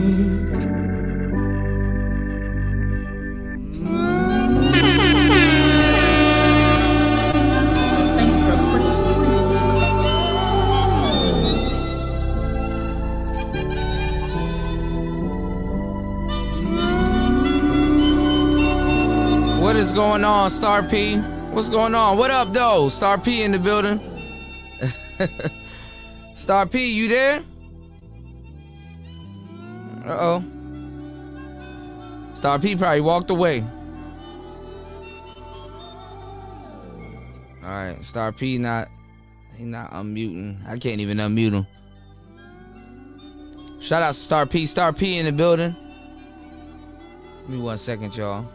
What is going on, Star P? What's going on? What up, though? Star P in the building. Star P, you there? Uh-oh. Star P probably walked away. Alright, Star P he not unmuting. I can't even unmute him. Shout out to Star P. Star P in the building. Give me 1 second, y'all.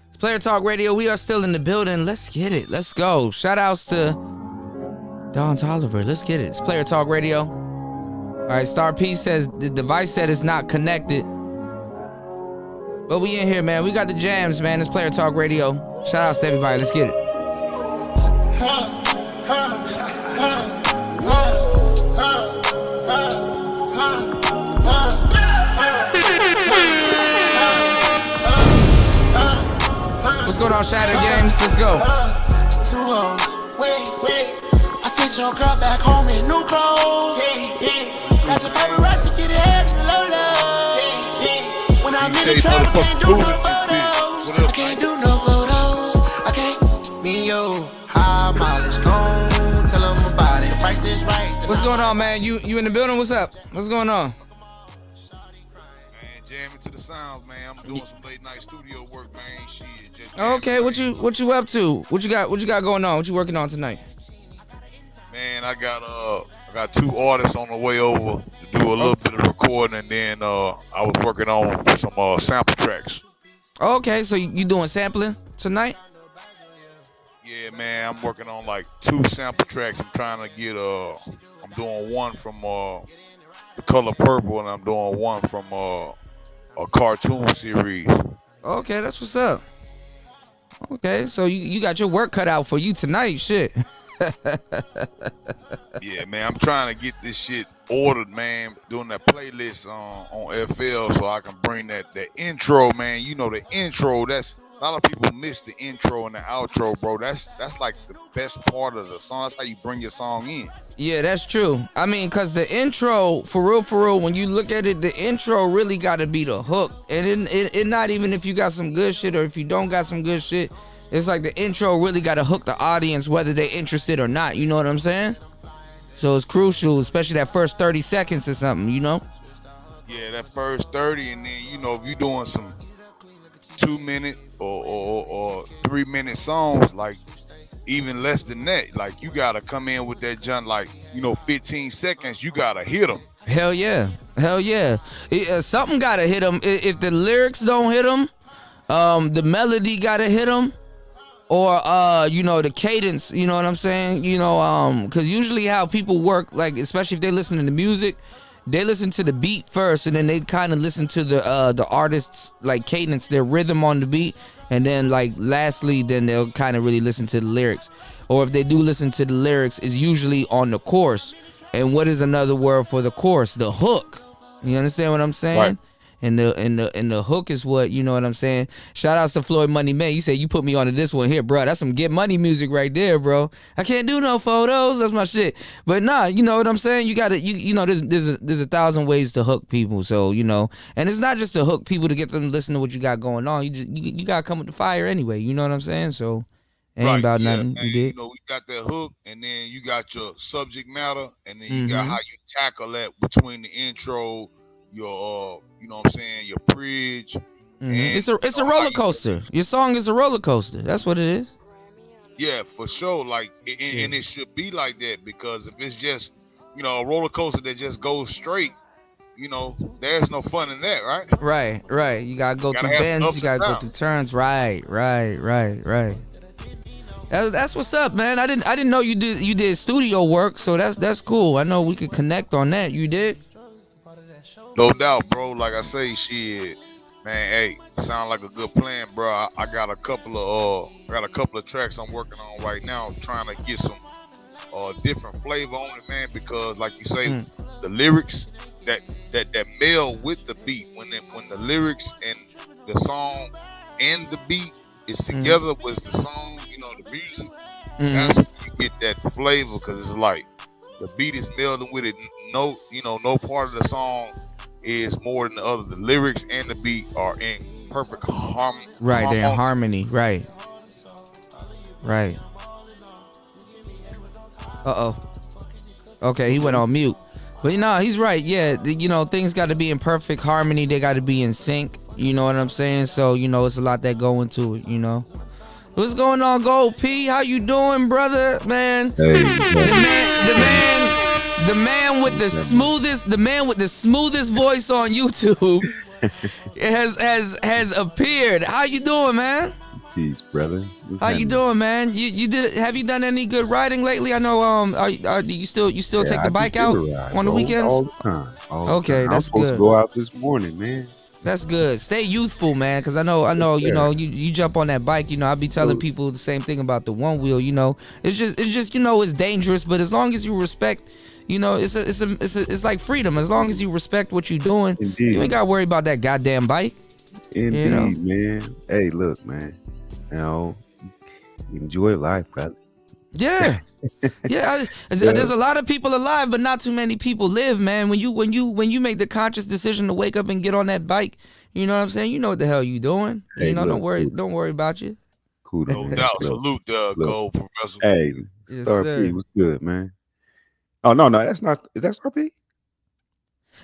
It's Player Talk Radio. We are still in the building. Let's get it. Let's go. Shout outs to Don Tolliver. Let's get it. It's Player Talk Radio. All right, Star P says the device said it's not connected. But we in here, man. We got the jams, man. It's Player Talk Radio. Shout outs to everybody. Let's get it. What's going on, Shattered Games? Let's go. 2 hoes. Wait. I sent your girl back home in new clothes. Yeah. Got your paparazzi, get ahead in the low. When I'm in the trap, I can't do no photos. I can't do no photos. I can't. Me and yo, high mileage, gone. Tell them about it. the price is right. What's going on, man? You in the building? What's up? What's going on? Jamming to the sounds, man. I'm doing some late night studio work, man. Shit, just Okay, what you up to? What you got going on? What you working on tonight? man, I got 2 artists on the way over to do a little bit of recording, and then I was working on some sample tracks. Okay, so you doing sampling tonight? Yeah, man, I'm working on like 2 sample tracks. I'm trying to get I'm doing one from The Color Purple, and I'm doing one from a cartoon series. Okay, that's what's up. Okay, so you got your work cut out for you tonight, shit. Yeah, man, I'm trying to get this shit ordered, man. Doing that playlist on FL so I can bring that intro, man. You know the intro. That's a lot of people miss the intro and the outro, bro. That's like the best part of the song. That's how you bring your song in. Yeah, that's true. I mean, cause the intro, for real, when you look at it, the intro really gotta be the hook. And it not even if you got some good shit or if you don't got some good shit. It's like the intro really gotta hook the audience whether they're interested or not. You know what I'm saying? So it's crucial, especially that first 30 seconds or something, you know? Yeah, that first 30, and then, you know, if you're doing some 2-minute or 3-minute songs, like even less than that, like you gotta come in with that junk, like, you know, 15 seconds, you gotta hit them. Hell yeah. Something gotta hit them. If the lyrics don't hit them, the melody gotta hit them. Or you know, the cadence, you know what I'm saying? You know, because usually how people work, like especially if they listen to the music, they listen to the beat first, and then they kind of listen to the artist's like cadence, their rhythm on the beat, and then like lastly, then they'll kind of really listen to the lyrics. Or if they do listen to the lyrics, it's usually on the chorus. And what is another word for the chorus? The hook. You understand what I'm saying? Right. And the hook is what, you know what I'm saying? Shout outs to Floyd Money Man. You say you put me onto this one here, bro. That's some Get Money music right there, bro. I can't do no photos. That's my shit. But nah, you know what I'm saying? You gotta, you know, there's 1,000 ways to hook people. So, you know, and it's not just to hook people to get them to listen to what you got going on. You gotta come with the fire anyway. You know what I'm saying? So ain't about nothing. Man, you did. You know, we got that hook, and then you got your subject matter, and then you got how you tackle that between the intro, your you know what I'm saying, your bridge. And, it's a roller coaster. Your song is a roller coaster. That's what it is. Yeah, for sure. Like, and it should be like that, because if it's just, you know, a roller coaster that just goes straight, you know, there's no fun in that, right? Right. You gotta go through bends. You gotta go through turns. Right. That's what's up, man. I didn't know you did studio work, so that's cool. I know we could connect on that. You did? No doubt, bro. Like I say, shit, man. Hey, sound like a good plan, bro. I got a couple of tracks I'm working on right now. I'm trying to get some different flavor on it, man. Because, like you say, the lyrics that meld with the beat, when the lyrics and the song and the beat is together with the song, you know, the music. That's when you get that flavor, because it's like the beat is melding with it. No part of the song is more than the other. The lyrics and the beat are in perfect harmony. Right, they're in harmony. Right. Okay, he went on mute. But you know, he's right. Yeah, you know, things got to be in perfect harmony. They got to be in sync. You know what I'm saying? So, you know, it's a lot that go into it, you know. What's going on, Gold P? How you doing, brother? Man. Hey, the man with the smoothest voice on YouTube has appeared. How you doing, man? Peace, brother. How you doing, man? Have you done any good riding lately? I know are you still take the bike out on the weekends? All the time. Okay, that's good. I was supposed to go out this morning, man. That's good. Stay youthful, man, because I know, you know, you jump on that bike, you know, I be telling people the same thing about the one wheel, you know. It's just you know, it's dangerous, but as long as you respect, you know, it's like freedom. As long as you respect what you're doing, you ain't got to worry about that goddamn bike. Indeed, you know? Man. Hey, look, man. You know, enjoy life, brother. Yeah. There's a lot of people alive, but not too many people live, man. When you make the conscious decision to wake up and get on that bike, you know what I'm saying? You know what the hell you doing. Hey, you know, look, don't worry about you. Cool. No doubt. Salute, Gold Professor. Hey, Yes, Star sir. P, what's good, man? Oh no, that's not. Is that Star P?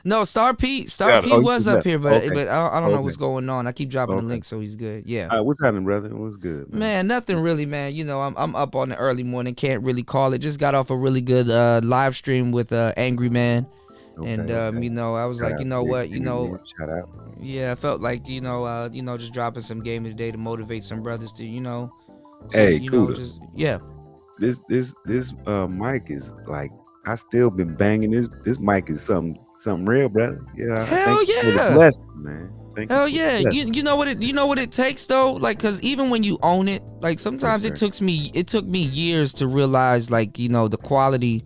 No, Star P Oh, he was just up left. here, Oh, but okay. but I don't know Okay. what's going on. I keep dropping the Okay. link, so he's good. Yeah. All right, what's happening, brother? What's good, Man, nothing really, man. You know, I'm up on the early morning. Can't really call it. Just got off a really good live stream with Angry Man, and okay. you know, I was Shout like, you out know to what, you Angry know, Man. Shout out. yeah, I felt like you know, just dropping some game today to motivate some brothers to, you know, Hey, you know, Kuda. just yeah. This mic is like I still been banging this. This mic is something real, brother. Yeah, I Hell thank you for the yeah. blessing, man. Thank you Hell for the yeah, blessing. you know what it takes though, like, cause even when you own it, like sometimes Yes, sir. it took me years to realize, like, you know, the quality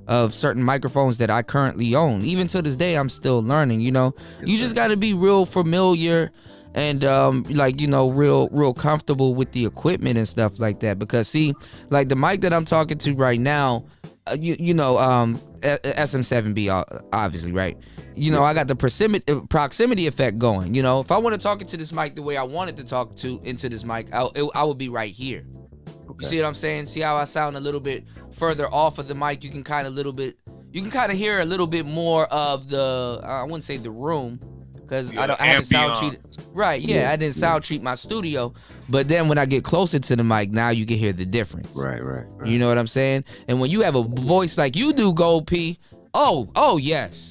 of certain microphones that I currently own. Even to this day, I'm still learning. You know, you just got to be real familiar and like, you know, real comfortable with the equipment and stuff like that. Because see, like the mic that I'm talking to right now, SM7B, obviously, right? You know, Yes, I got the proximity effect going. You know, if I want to talk into this mic the way I wanted to talk to into this mic, I would be right here. You see what I'm saying? See how I sound a little bit further off of the mic? You can kind of hear a little bit more of the, I wouldn't say the room, because I hadn't sound treated. Right, yeah, I didn't sound treat my studio. But then when I get closer to the mic, now you can hear the difference. Right. You know what I'm saying? And when you have a voice like you do, Gold P, oh yes.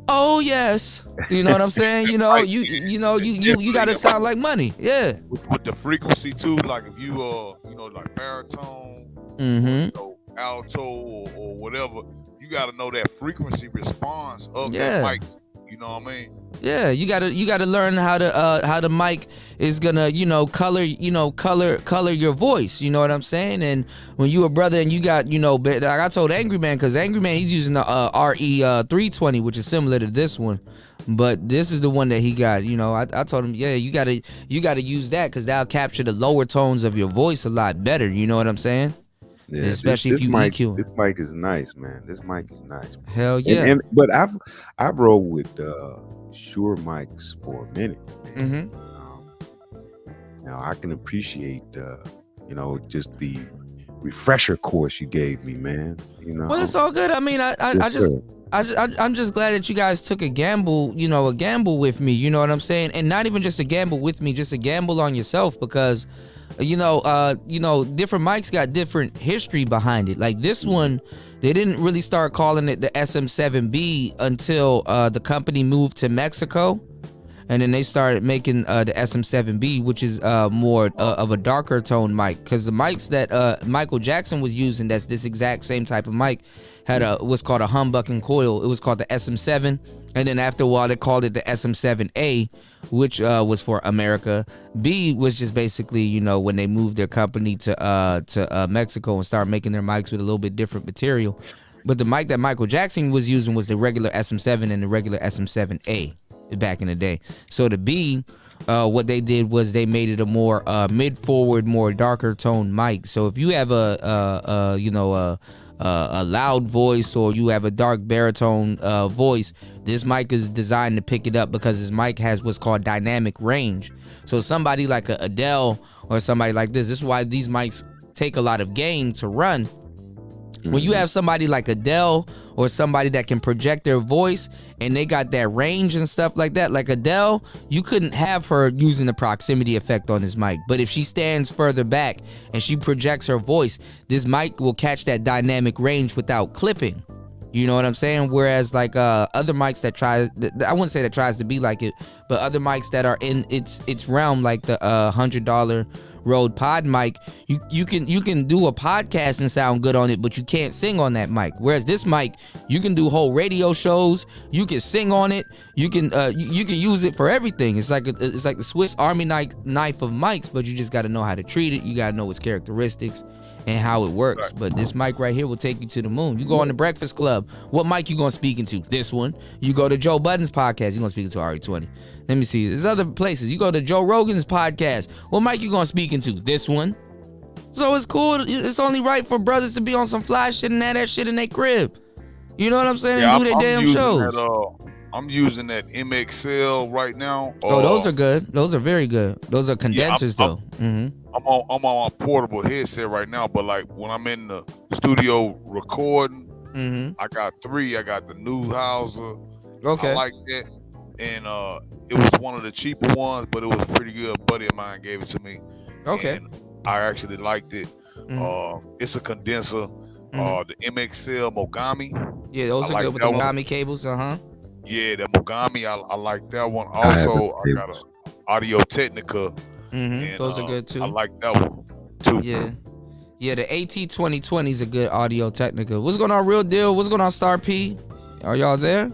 Oh yes, you know what I'm saying. You know, you gotta sound like money, yeah. With the frequency too, like if you like baritone, you know, alto or whatever, you gotta know that frequency response of that mic. You know what I mean? Yeah, you gotta learn how the mic is gonna, you know, color your voice. You know what I'm saying? And when you a brother and you got, you know, like I told Angry Man, because Angry Man, he's using the RE 320, which is similar to this one, but this is the one that he got. You know, I told him, yeah, you gotta use that, because that'll capture the lower tones of your voice a lot better. You know what I'm saying? Yeah, especially if you EQ. This mic is nice, man. This mic is nice. Bro. Hell yeah. But I've rolled with Shure mics for a minute. Man. Now I can appreciate you know, just the refresher course you gave me, man. You know. Well, it's all good. I mean, I'm just glad that you guys took a gamble with me. You know what I'm saying? And not even just a gamble with me, just a gamble on yourself, because different mics got different history behind it. Like this one, they didn't really start calling it the SM7B until the company moved to Mexico, and then they started making the SM7B, which is more of a darker tone mic, because the mics that Michael Jackson was using, that's this exact same type of mic, had what's called a humbucking coil. It was called the SM7, and then after a while they called it the SM7A, which was for America. B was just basically, you know, when they moved their company to Mexico and started making their mics with a little bit different material. But the mic that Michael Jackson was using was the regular SM7 and the regular SM7A back in the day. So the B, what they did was they made it a more mid-forward, more darker tone mic. So if you have a loud voice, or you have a dark baritone voice, this mic is designed to pick it up, because this mic has what's called dynamic range. So somebody like a Adele or somebody like this is why these mics take a lot of gain to run. When you have somebody like Adele, or somebody that can project their voice and they got that range and stuff like that, like Adele, you couldn't have her using the proximity effect on this mic. But if she stands further back and she projects her voice, this mic will catch that dynamic range without clipping. You know what I'm saying? Whereas like other mics that I wouldn't say that tries to be like it, but other mics that are in its realm, like the $100 Rode Pod mic, you can do a podcast and sound good on it, but you can't sing on that mic. Whereas this mic, you can do whole radio shows, you can sing on it, you can use it for everything. It's like the Swiss Army knife of mics, but you just got to know how to treat it. You got to know its characteristics and how it works. But this mic right here will take you to the moon. You go on the Breakfast Club, what mic you gonna speak into? This one. You go to Joe Budden's podcast, you gonna speak into RE20. Let me see, there's other places. You go to Joe Rogan's podcast, what mic you gonna speak into? This one. So it's cool. It's only right for brothers to be on some fly shit and have that shit in their crib. You know what I'm saying? Yeah, and do their damn shows. I'm using that MXL right now. Oh, those are good. Those are very good. Those are condensers though. I'm on my portable headset right now, but like when I'm in the studio recording, I got 3. I got the Newhouser. Okay. I like that. And it was one of the cheaper ones, but it was pretty good. A buddy of mine gave it to me. Okay. And I actually liked it. It's a condenser. The MXL Mogami. Yeah, those are good with the Mogami cables. Yeah, the Mogami, I like that one. Also, I got a Audio Technica. And, those are good too. I like that one too. Yeah, the AT2020 is a good Audio Technica. What's going on, Real Deal? What's going on, Star P? Are y'all there?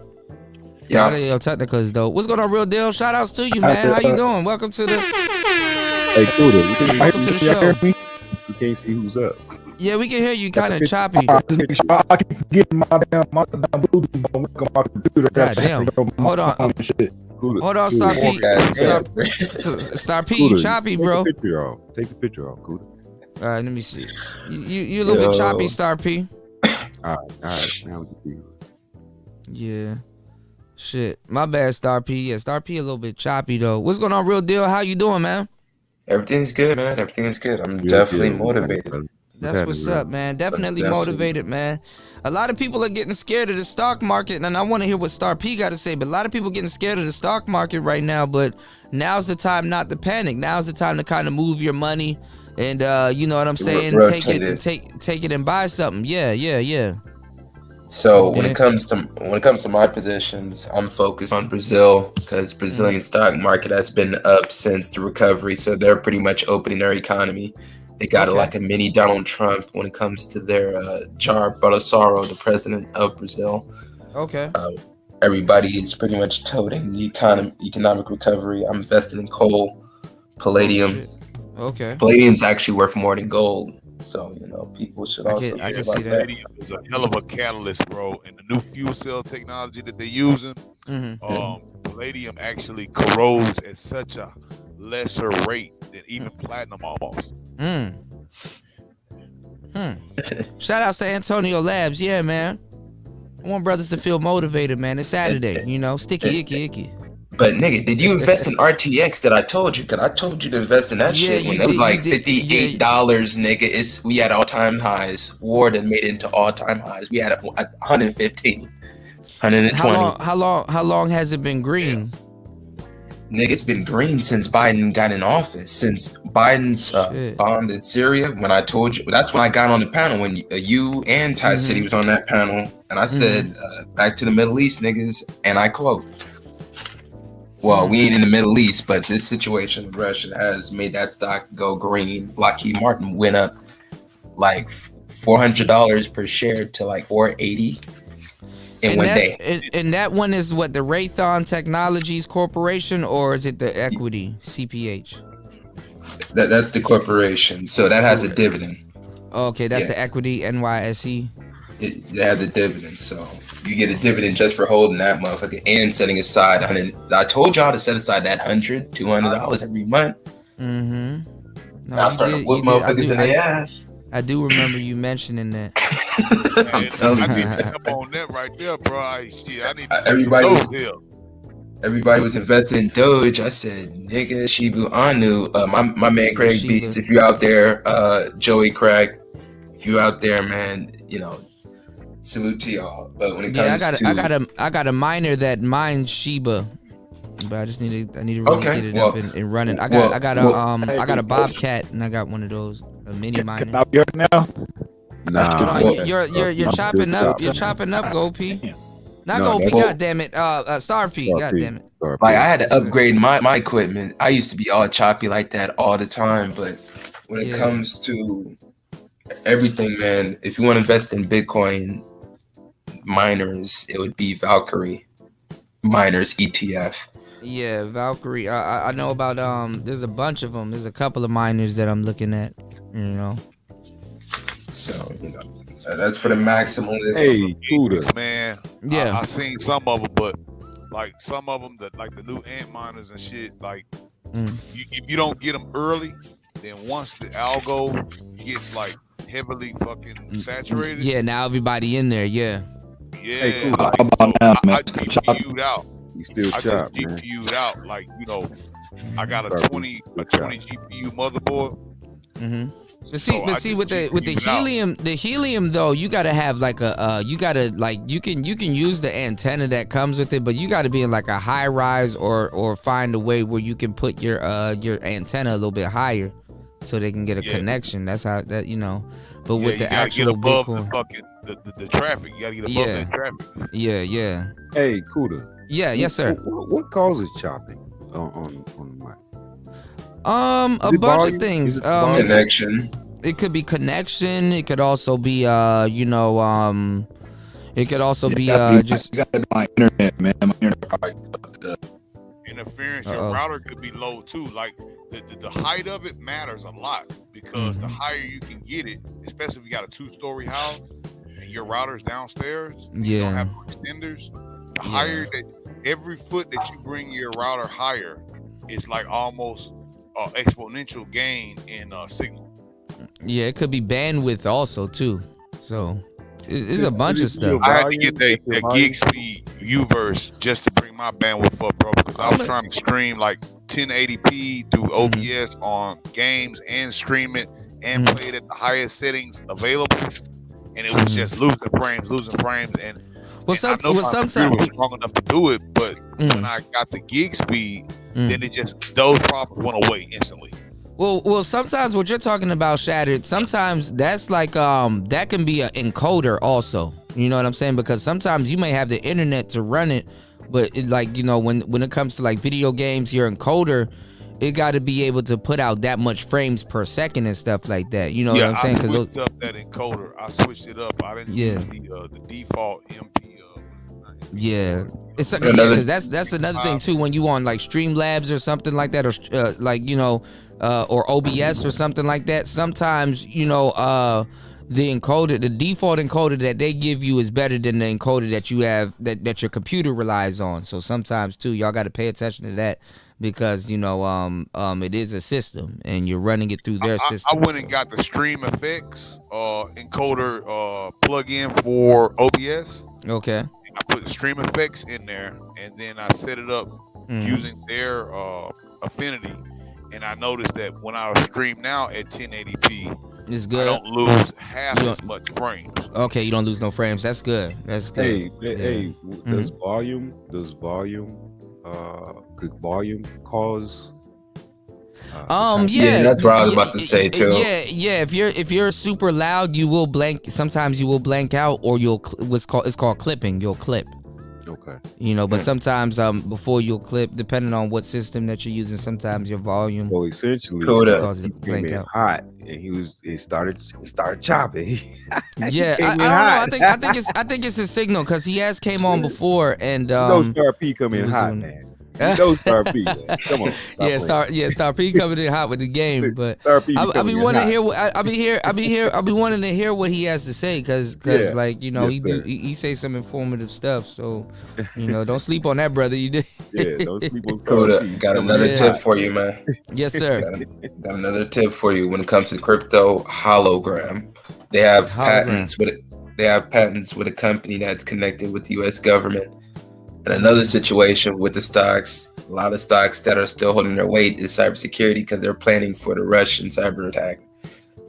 Yeah. Audio Technica is dope. What's going on, Real Deal? Shout outs to you, man. How you doing? Welcome to the welcome to the show. You can't see who's up. Yeah, we can hear you kind of choppy. I keep forgetting my damn Bluetooth on my computer. God damn. Hold on. Hold on, Star P. Star P, you choppy, bro. Take the picture off, Cuda. All right, let me see. You a little bit choppy, Star P. All right. Now we can see. Yeah. Shit. My bad, Star P. Yeah, Star P a little bit choppy, though. What's going on, Real Deal? How you doing, man? Everything's good, man. Everything's good. I'm definitely motivated. That's what's up, man. Definitely motivated, man. A lot of people are getting scared of the stock market, and I want to hear what Star P got to say, but a lot of people getting scared of the stock market right now, but now's the time not to panic. Now's the time to kind of move your money and, you know what I'm saying? Take it and buy something. Yeah. So when it comes to my positions, I'm focused on Brazil because Brazilian stock market has been up since the recovery. So they're pretty much opening their economy. They got like a mini Donald Trump when it comes to their Jair Bolsonaro, the president of Brazil. Okay. Everybody is pretty much toting the economic recovery. I'm invested in coal, palladium. Okay. Palladium's actually worth more than gold. So, you know, people should also I can see that. Palladium is a hell of a catalyst, bro. And the new fuel cell technology that they're using, palladium actually corrodes at such a lesser rate than even platinum almost. Shout outs to Antonio Labs. Yeah, man. I want brothers to feel motivated, man. It's Saturday, you know, sticky, icky. But nigga, did you invest in RTX that I told you? Cause I told you to invest in that shit when it was like $58, nigga. We had all-time highs. Warden made it into all-time highs. We had 115, 120. How long has it been green? Nigga, it's been green since Biden got in office. Since Biden's bombed in Syria. When I told you, that's when I got on the panel. When you and Ty City was on that panel, and I said, "Back to the Middle East, niggas." And I quote. Well, we ain't in the Middle East, but this situation with Russia has made that stock go green. Lockheed Martin went up like $400 per share to like $480 in one day. And that one is what, the Raytheon Technologies Corporation, or is it the equity CPH? That's the corporation, so that has a dividend. Okay, that's the equity NYSE. It has a dividend, so you get a dividend just for holding that motherfucker and setting aside $100. I told y'all to set aside that $100-$200 every month. No, I'm starting to whip motherfuckers in their ass. I do remember you mentioning that. I'm telling you. I'm on that right there, bro. I need to everybody was invested in Doge. I said, nigga, Shibu Anu. My man Craig Beats, if you're out there, Joey Craig, if you're out there, man, you know, salute to y'all. But when it comes I got a miner that mines Shiba, but I need to really get it up and running. I got a Bobcat, and I got one of those, a mini miner. Can I be heard now? Nah. You're chopping up. You're chopping up, Go P. Not Go P. God damn it. Star P. God damn it. Like I had to upgrade my equipment. I used to be all choppy like that all the time, but when it comes to everything, man, if you want to invest in Bitcoin miners, it would be Valkyrie miners ETF. Yeah, Valkyrie. I know about there's a bunch of them. There's a couple of miners that I'm looking at, you know. So, you know, that's for the maximalist. Hey, Cuda, man. Yeah, I seen some of them, but like some of them that like the new ant miners and shit, like if you don't get them early, then once the algo gets like heavily fucking saturated. Yeah, now everybody in there. Yeah. Yeah. How about now, man? I GPU'd out. You still chop, man. GPU'd out. Like, you know, I got a 20 GPU motherboard. But see, with the helium though, you gotta have like you can use the antenna that comes with it, but you gotta be in like a high rise or find a way where you can put your antenna a little bit higher so they can get a connection. That's how that But with the actual Bitcoin, the traffic, you gotta get above that traffic. Yeah. Hey, Kuda. Yeah, yes, sir. What causes chopping on the mic? A bunch of things. Connection. It could be connection. It could also be it could also be just. You gotta be my internet, man. My internet probably fucked up. Interference. Your router could be low too. Like the height of it matters a lot because the higher you can get it, especially if you got a 2-story house and your router's downstairs, you don't have extenders. The higher that every foot that you bring your router higher, it's like almost exponential gain in signal. Yeah, it could be bandwidth also too. So it's a bunch of stuff. I had to get that gig speed U-verse just to bring my bandwidth up, bro, because I was trying to stream like 1080p through OBS on games and stream it and play it at the highest settings available, and it was just losing frames. And I know my computer was strong enough to do it, but when I got the gig speed, then those problems went away instantly. Well, sometimes what you're talking about, Shattered, sometimes that's like that can be an encoder also. You know what I'm saying? Because sometimes you may have the internet to run it, but when it comes to like video games, your encoder, it got to be able to put out that much frames per second and stuff like that. You know what I'm saying? I switched up that encoder. I switched it up. I didn't use the default MP. Yeah, it's because that's another thing too. When you on like Streamlabs or something like that, or or OBS or something like that, sometimes the default encoder that they give you is better than the encoder that you have that your computer relies on. So sometimes too, y'all got to pay attention to that because it is a system and you're running it through their system. I went and got the Stream Effects encoder plug-in for OBS. Okay. I put Stream Effects in there, and then I set it up using their affinity. And I noticed that when I stream now at 1080p, it's good. I don't lose half as much frames. Okay, you don't lose no frames. That's good. That's good. Hey, does volume could volume cause? Yeah, that's what I was about to say too. Yeah. If you're super loud, you will blank. Sometimes you will blank out, or it's called clipping. You'll clip. Okay. But sometimes before you'll clip, depending on what system that you're using, sometimes your volume. Well, essentially, causes it to came blank in out. hot, and it started chopping. Yeah, I don't know. I think it's a signal because he has came on before and Star P come in hot, man. Star P, man. Come on. Star P coming in hot with the game, but I be wanting to hear. I be wanting to hear what he has to say because he say some informative stuff. So don't sleep on that, brother. You did. Yeah, don't sleep on Coda, got another tip for you, man. Yes, sir. Got another tip for you when it comes to crypto hologram. They have patents with it. They have patents with a company that's connected with the U.S. government. And another situation with the stocks, a lot of stocks that are still holding their weight is cybersecurity because they're planning for the Russian cyber attack.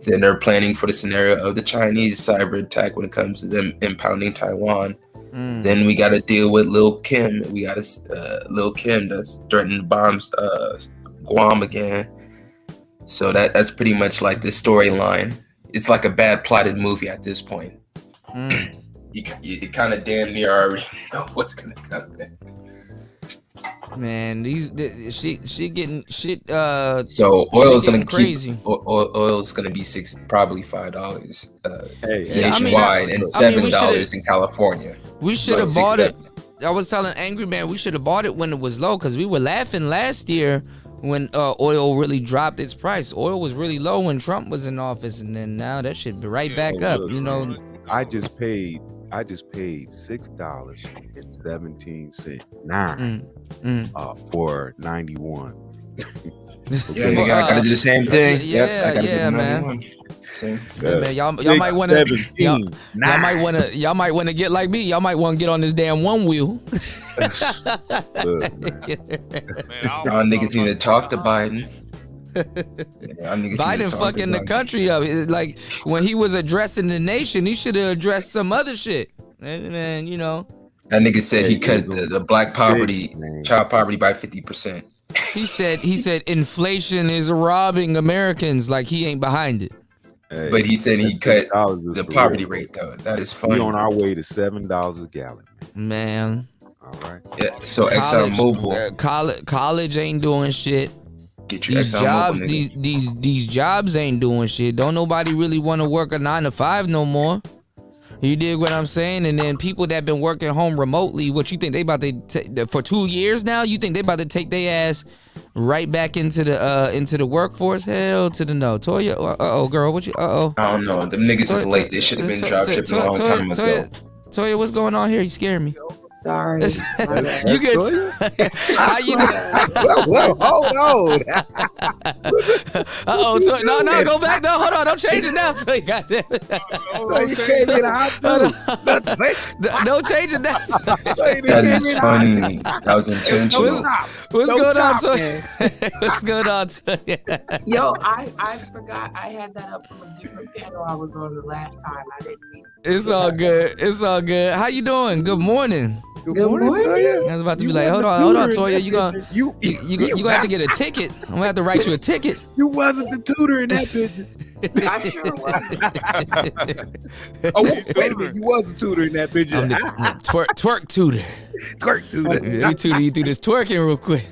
Then they're planning for the scenario of the Chinese cyber attack when it comes to them impounding Taiwan. Then we got to deal with Lil Kim. We got Lil Kim that's threatening to bomb Guam again. So that's pretty much like the storyline. It's like a bad plotted movie at this point. You kind of damn near already know what's gonna come. Man, she getting shit. So oil is gonna crazy. Oil is gonna be probably $5 nationwide and $7 in California. We should have bought it. I was telling Angry Man we should have bought it when it was low because we were laughing last year when oil really dropped its price. Oil was really low when Trump was in office, and then now that should be right back up. I just paid $6.17 for 91. Yeah, nigga, I gotta do the same thing. Yeah, man. Man, y'all might want to. Y'all might want to get like me. Y'all might want to get on this damn one wheel. Y'all niggas need to talk to Biden. Biden fucking the country up. Like when he was addressing the nation, he should have addressed some other shit. And you know, that nigga said he cut the black poverty, child poverty by 50%. He said inflation is robbing Americans. Like he ain't behind it. Hey, but he said he cut the poverty rate though. That is funny. We on our way to $7 a gallon, man. All right. Yeah. So ExxonMobil, college ain't doing shit. Get you these jobs, these jobs ain't doing shit. Don't nobody really want to work a 9 to 5 no more. You dig what I'm saying? And then people that been working home remotely, what you think they about to for 2 years now? You think they about to take their ass right back into the workforce? Hell to the no. Toya, girl, what you? I don't know. Them niggas is late. They should have been drop shipping a long time ago. Toya, what's going on here? You scaring me. Sorry. You get how you well, hold on. No, go back. No, hold on. Don't change it now. So you got that. So you can't get out Don't change it now. That is funny. That was intentional. What's going on, Toya? What's going on, Toya? Yo, I forgot I had that up from a different panel I was on the last time. I didn't. It's all good. It's all good. How you doing? Good morning. Good morning. I was about to be like, hold on, Toya. You gonna have to get a ticket. I'm gonna have to write you a ticket. You wasn't the tutor in that picture. I sure was. Oh, wait a minute. You was a tutor in that picture. I'm the twerk tutor. Twerk tutor. Let me tutor you through this twerking real quick.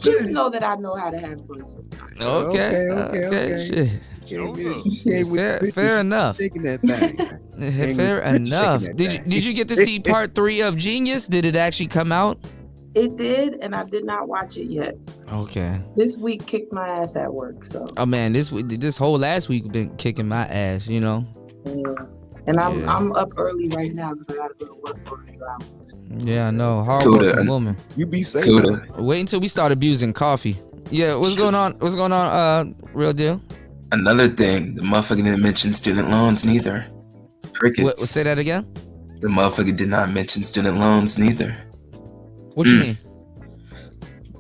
Just know that I know how to have fun sometimes. Okay. Shit. Fair enough. Taking that thing. Fair enough. Did you get to see part 3 of Genius? Did it actually come out? It did, and I did not watch it yet. Okay. This week kicked my ass at work, so. Oh man, this whole last week been kicking my ass, you know. Yeah. And I'm up early right now because I gotta go to work for a few hours. Yeah, I know. Hard working woman. You be safe. Wait until we start abusing coffee. Yeah, what's going on? What's going on? Real deal. Another thing, the motherfucker didn't mention student loans neither. Crickets. Say that again. The motherfucker did not mention student loans neither. What you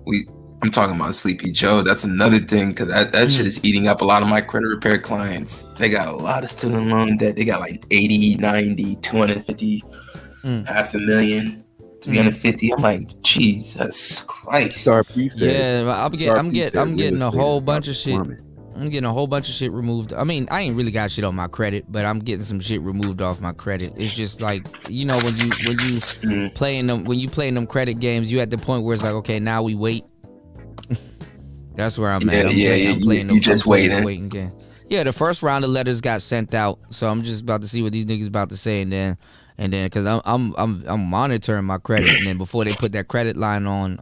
mean? I'm talking about Sleepy Joe. That's another thing, because that shit is eating up a lot of my credit repair clients. They got a lot of student loan debt. They got like 80, 90, 250, $500,000, 350. I'm like, Jesus Christ. Yeah, I'm getting a whole bunch of shit. I'm getting a whole bunch of shit removed. I mean, I ain't really got shit on my credit, but I'm getting some shit removed off my credit. It's just like, you know, when you playing them credit games, you at the point where it's like, okay, now we wait. That's where I'm at. I'm playing you just waiting game. Yeah, the first round of letters got sent out, so I'm just about to see what these niggas about to say, and then because I'm monitoring my credit, and then before they put that credit line on,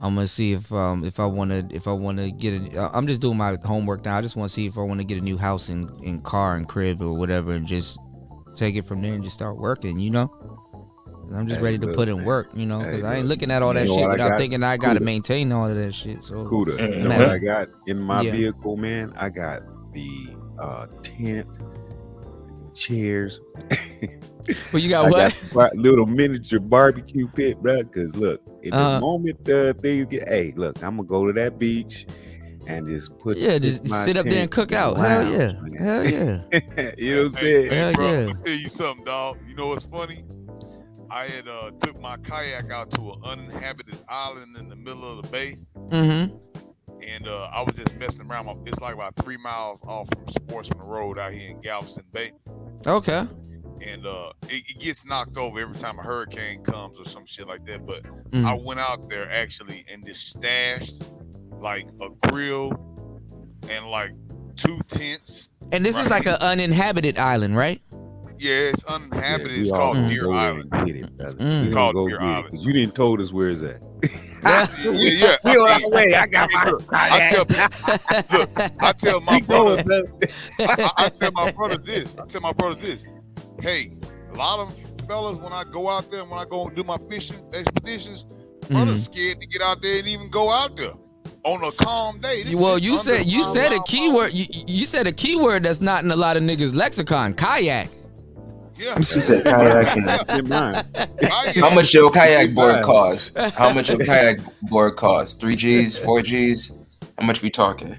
I'm gonna see if I wanna get it. I'm just doing my homework now. I just want to see if I want to get a new house and car and crib or whatever, and just take it from there and just start working. You know, I'm just ready to put in work. You know, because I ain't looking at all that shit without thinking I gotta maintain all of that shit. So, you know what I got in my vehicle, man? I got the tent, chairs. Well, you got what? Got little miniature barbecue pit, bro. Because look, in the moment things get, hey, look, I'm gonna go to that beach and just just sit up there and cook out. Hell yeah, hell yeah. You know what I'm saying? Hey, bro, let me tell you something, dog. You know what's funny? I had took my kayak out to an uninhabited island in the middle of the bay. Mm-hmm. And I was just messing around. It's like about 3 miles off from Sportsman Road out here in Galveston Bay. Okay. And it gets knocked over every time a hurricane comes or some shit like that. But I went out there actually and just stashed like a grill and like 2 tents. And this is like an uninhabited island, right? Yeah, it's uninhabited. It's called Deer Island. It's called Deer Island. Because you didn't told us where it's at. Yeah. We on our way. I got my. I tell my brother. I tell my brother this. Hey, a lot of fellas, when I go out there, when I go and do my fishing expeditions, brothers scared to get out there and even go out there on a calm day. Well, you said a keyword. You said a keyword that's not in a lot of niggas' lexicon. Kayak. Yeah. You said kayaking. How much your kayak board cost? How much your kayak board cost? 3 G's, 4 G's? How much we talking?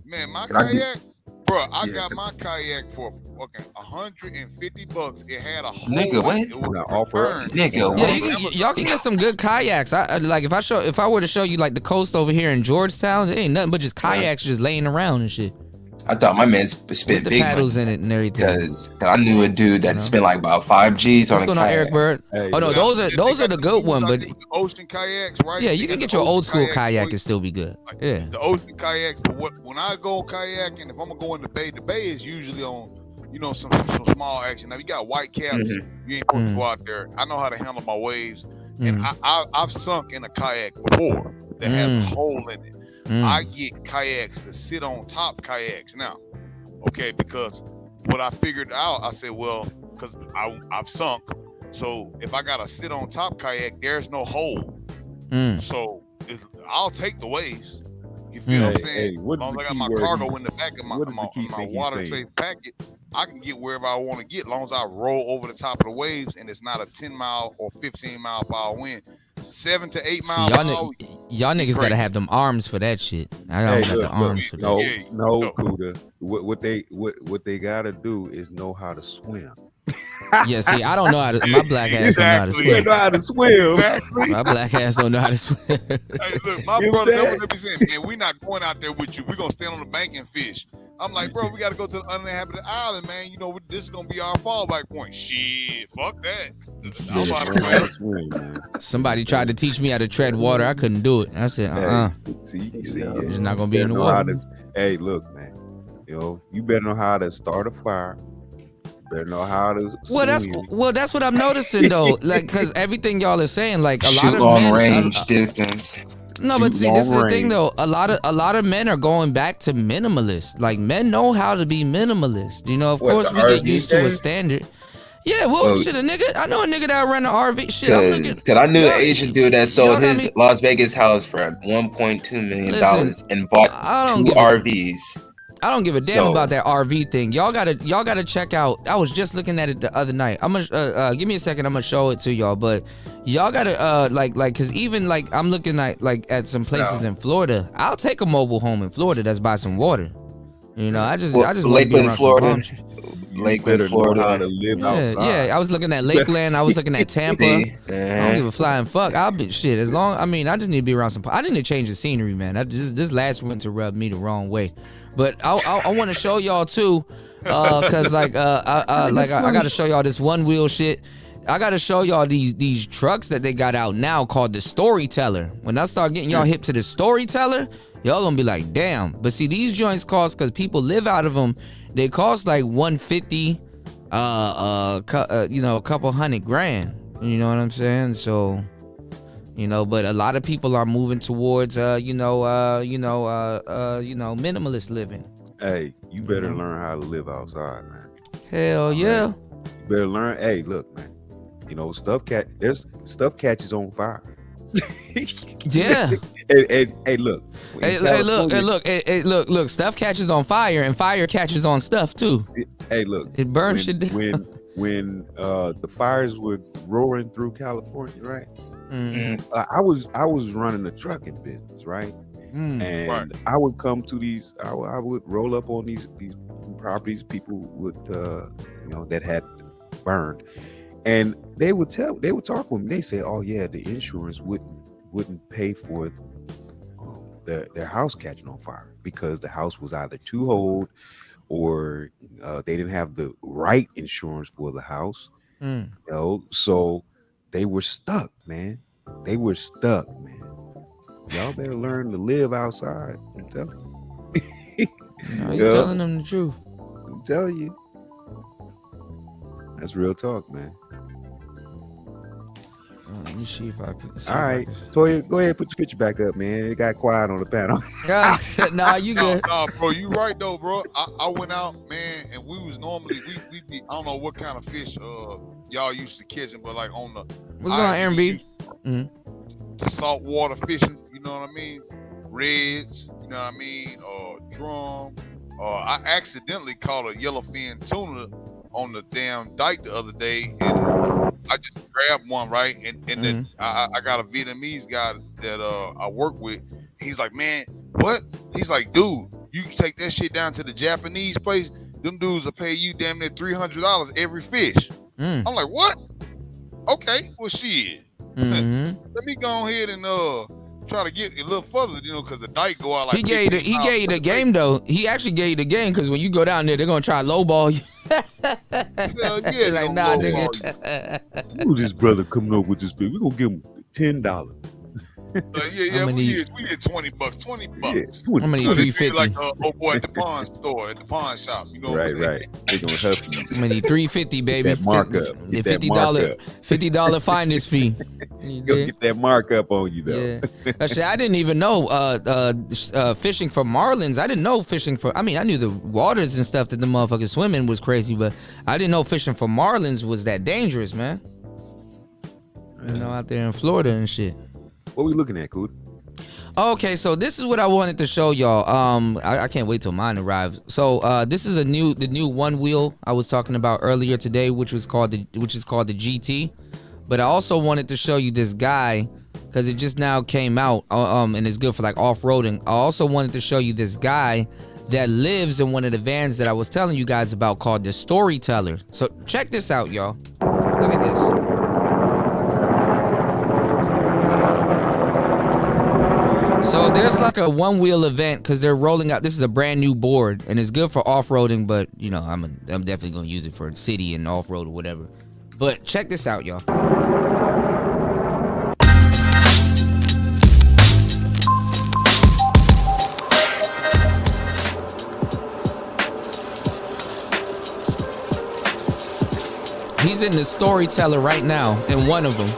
Man, my kayak, bro. I got my kayak for fucking $150. It had a hole. Nigga, what? It was returned. Nigga, Yeah, y'all can get some good kayaks. Like if I were to show you like the coast over here in Georgetown, it ain't nothing but just kayaks just laying around and shit. I thought my man spent the big paddles money in it and everything. Because I knew a dude that spent like about 5 G's on What's a going on, kayak. Eric Bird? Hey, Oh no, those are the good one, but Ocean kayaks, right? yeah, They you can got get the your old ocean school kayak, kayak and still be good. Yeah. The ocean kayaks, but when I go kayaking, if I'm gonna go in the bay is usually on, some small action. Now you got white caps, you ain't supposed to go out there. I know how to handle my waves, and I've sunk in a kayak before that has a hole in it. I get kayaks to sit on top kayaks now, okay? Because what I figured out, I said, well, because I've sunk, so if I gotta sit on top kayak, there's no hole, so I'll take the waves. You feel what I'm saying? As long as I got my cargo in the back of my water safe packet, I can get wherever I want to get. As long as I roll over the top of the waves and it's not a 10 mile or 15 mile per hour wind. 7 to 8 miles per hour. Y'all niggas gotta have them arms for that shit. I don't got the arms for that. No, Kuda. What they gotta do is know how to swim. Yeah, see, I don't know how to. My black ass don't know how to swim. You know how to swim. Exactly. My black ass don't know how to swim. Hey, look, my brother, that's what they be saying. Man, we not going out there with you. We're gonna stand on the bank and fish. I'm like, bro, we gotta go to the uninhabited island, man. This is gonna be our fallback point. Shit, fuck that. I'm about to swim. Somebody tried to teach me how to tread water. I couldn't do it. I said, See, it's not gonna be in the water. Hey, look, man. You better know how to start a fire. Better know how to. That's what I'm noticing though. Like, cause everything y'all are saying, like a lot of long men, range distance. No, but see, this is the thing though. A lot of men are going back to minimalist. Like men know how to be minimalist. Of course we get used to a standard. Yeah, shit, a nigga. I know a nigga that ran an RV. Shit, Cause I knew an Asian dude that sold his Las Vegas house for $1.2 million and bought 2 RVs. I don't give a damn about that RV thing. Y'all gotta check out. I was just looking at it the other night. I'm gonna give me a second. I'm gonna show it to y'all. But y'all gotta like cause even like I'm looking at some places in Florida. I'll take a mobile home in Florida that's by some water. I just Lakeland, Florida. Lakeland, Florida. How to live outside. Yeah, I was looking at Lakeland. I was looking at Tampa. I don't give a flying fuck. I'll be shit as long. I mean, I just need to be around some. I need to change the scenery, man. This last winter rubbed me the wrong way. But I want to show y'all too, cause I gotta show y'all this one wheel shit. I gotta show y'all these trucks that they got out now called the Storyteller. When I start getting y'all hip to the Storyteller, y'all gonna be like, damn. But see, these joints cost, cause people live out of them. They cost like $150, a couple $100,000. You know what I'm saying? So, but a lot of people are moving towards, minimalist living. Hey, you better learn how to live outside, man. Hell yeah. You better learn. Hey, look, man. Stuff catches on fire. Yeah. Hey, look. Look. Stuff catches on fire, and fire catches on stuff too. Hey, look. It burns shit down. When the fires were roaring through California, right? I was running a trucking business, right? And I would come to these. I would roll up on these properties. People would, that had burned, and they would talk with me. They say, "Oh yeah, the insurance wouldn't pay for their house catching on fire because the house was either too old or they didn't have the right insurance for the house." So they were stuck, man. Y'all better learn to live outside. I'm telling you. You're telling them the truth. I'm telling you. That's real talk, man. Let me see if I can. All right, Toya, go ahead, put your picture back up, man. It got quiet on the panel. Nah, you good. No, bro, you right though, bro. I went out, man, and we was normally we be, I don't know what kind of fish y'all used to catching, but like on the what's going on, Aaron B? The saltwater fishing, you know what I mean? Reds, you know what I mean? Drum. I accidentally caught a yellowfin tuna on the damn dike the other day, and I just grabbed one, right? And then I got a Vietnamese guy that I work with. He's like, man, what? He's like, dude, you can take that shit down to the Japanese place. Them dudes will pay you damn near $300 every fish. I'm like, what? Okay, well, shit. Let me go ahead and try to get a little further, because the dike go out like he gave you the game though. He actually gave you the game because when you go down there, they're gonna try to lowball you. Yeah, like, nah, nigga. Who this brother coming up with this thing? We gonna give him $10. Yeah, we get $20. $20. How many? $3.50. Like old boy at the pawn store, at the pawn shop. You know right. They gonna hustle you. How many? $3.50, baby. That markup. The $50 finder's fee. Go get that markup on you though. Yeah. Actually, I didn't even know fishing for marlins. I didn't know fishing for. I mean, I knew the waters and stuff that the motherfuckers swim in was crazy, but I didn't know fishing for marlins was that dangerous, man. Out there in Florida and shit. What we looking at, Coot? Okay, so this is what I wanted to show y'all. I can't wait till mine arrives. So this is the new one wheel I was talking about earlier today, which is called the GT. But I also wanted to show you this guy because it just now came out, and it's good for like off-roading. I also wanted to show you this guy that lives in one of the vans that I was telling you guys about called the Storyteller. So check this out, y'all. Look at this. So there's like a one-wheel event because they're rolling out. This is a brand new board and it's good for off-roading, but I'm definitely gonna use it for city and off-road or whatever. But check this out, y'all. He's in the Storyteller right now in one of them.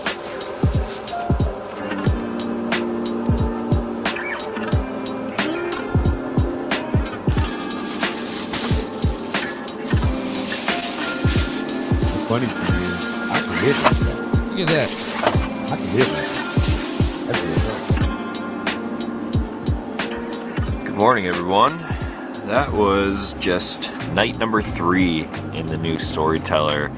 Funny thing is, I can hit myself. Look at that. I can hit myself. Good morning, everyone. That was just night number 3 in the new Storyteller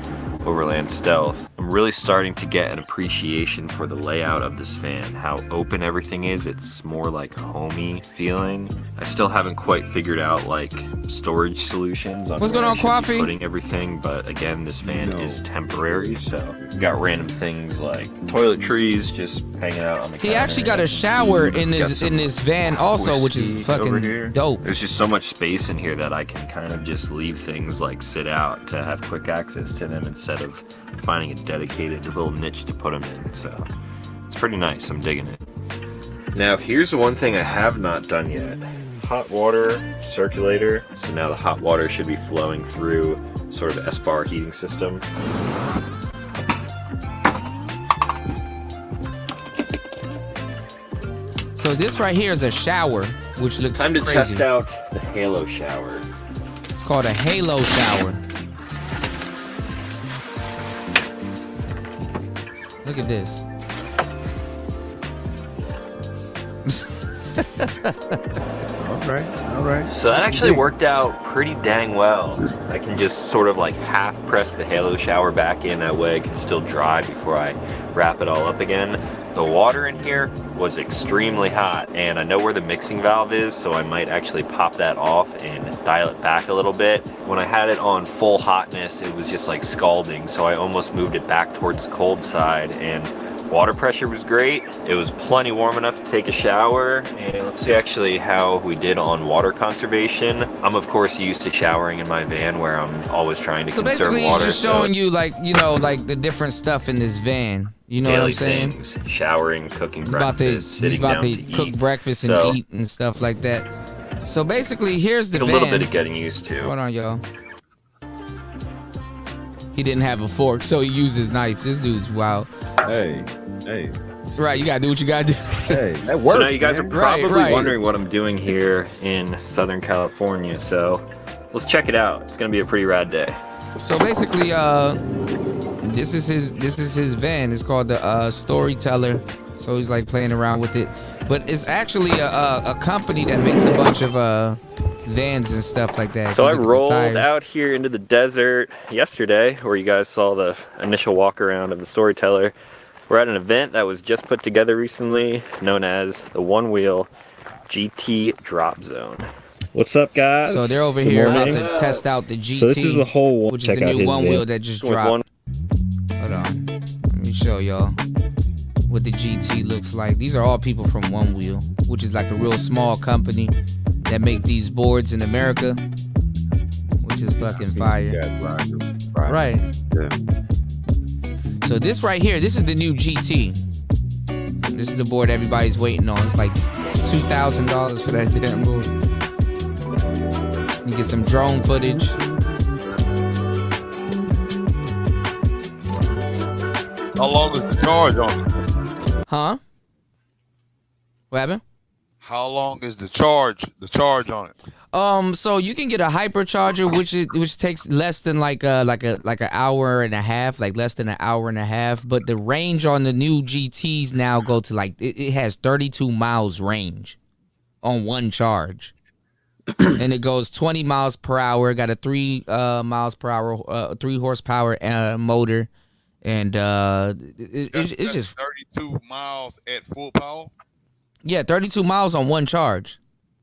Overland Stealth. I'm really starting to get an appreciation for the layout of this van, how open everything is. It's more like homey feeling. I still haven't quite figured out like storage solutions on what's going on, Coffee? Putting everything, but again, this van is temporary, so we got random things like toiletries just hanging out on the counter. He actually got a shower in this van also, which is fucking dope. There's just so much space in here that I can kind of just leave things like sit out to have quick access to them instead of finding a dedicated little niche to put them in. So it's pretty nice. I'm digging it. Now here's one thing I have not done yet. Hot water circulator. So now the hot water should be flowing through sort of S-bar heating system. So this right here is a shower, which looks time to crazy. Test out the Halo shower. It's called a Halo shower. Look at this. All right. So that actually worked out pretty dang well. I can just sort of like half press the Halo shower back in, that way it can still dry before I wrap it all up again. The water in here was extremely hot, and I know where the mixing valve is, so I might actually pop that off and dial it back a little bit. When I had it on full hotness, it was just like scalding, so I almost moved it back towards the cold side, and water pressure was great. It was plenty warm enough to take a shower. And let's see actually how we did on water conservation. I'm of course used to showering in my van where I'm always trying to conserve basically water. he's just showing you like the different stuff in this van. You know what I'm saying? Things, showering, cooking breakfast, He's about to cook breakfast and eat and stuff like that. So basically, here's the van. A little bit of getting used to. Hold on, y'all. He didn't have a fork, so he used his knife. This dude's wild. Hey. That's right, you gotta do what you gotta do. Hey, that works. So now you guys are probably right. wondering what I'm doing here in Southern California. So let's check it out. It's gonna be a pretty rad day. So basically, this is his van. It's called the Storyteller. So he's like playing around with it, but it's actually a company that makes a bunch of vans and stuff like that. So I rolled out here into the desert yesterday, where you guys saw the initial walk around of the Storyteller. We're at an event that was just put together recently, known as the One Wheel GT Drop Zone. What's up, guys? So they're over Good here about morning. to test out the GT. So this is the whole one. Which is Check the out new his one vid. wheel that just dropped. Hold on. Let me show y'all what the GT looks like. These are all people from One Wheel, which is like a real small company that make these boards in America, which is fucking fire. Right. Yeah. So this right here, this is the new GT. This is the board everybody's waiting on. It's like $2,000 for that damn board. You get some drone footage. How long is the charge on it? Huh? What happened? How long is the charge on it? So you can get a hypercharger, which takes less than like an hour and a half, like less than an hour and a half. But the range on the new GTs now go to like it has 32 miles range on one charge, and it goes 20 miles per hour. Got a 3 miles per hour, 3 horsepower motor, and it's just 32 miles at full power. Yeah, 32 miles on one charge,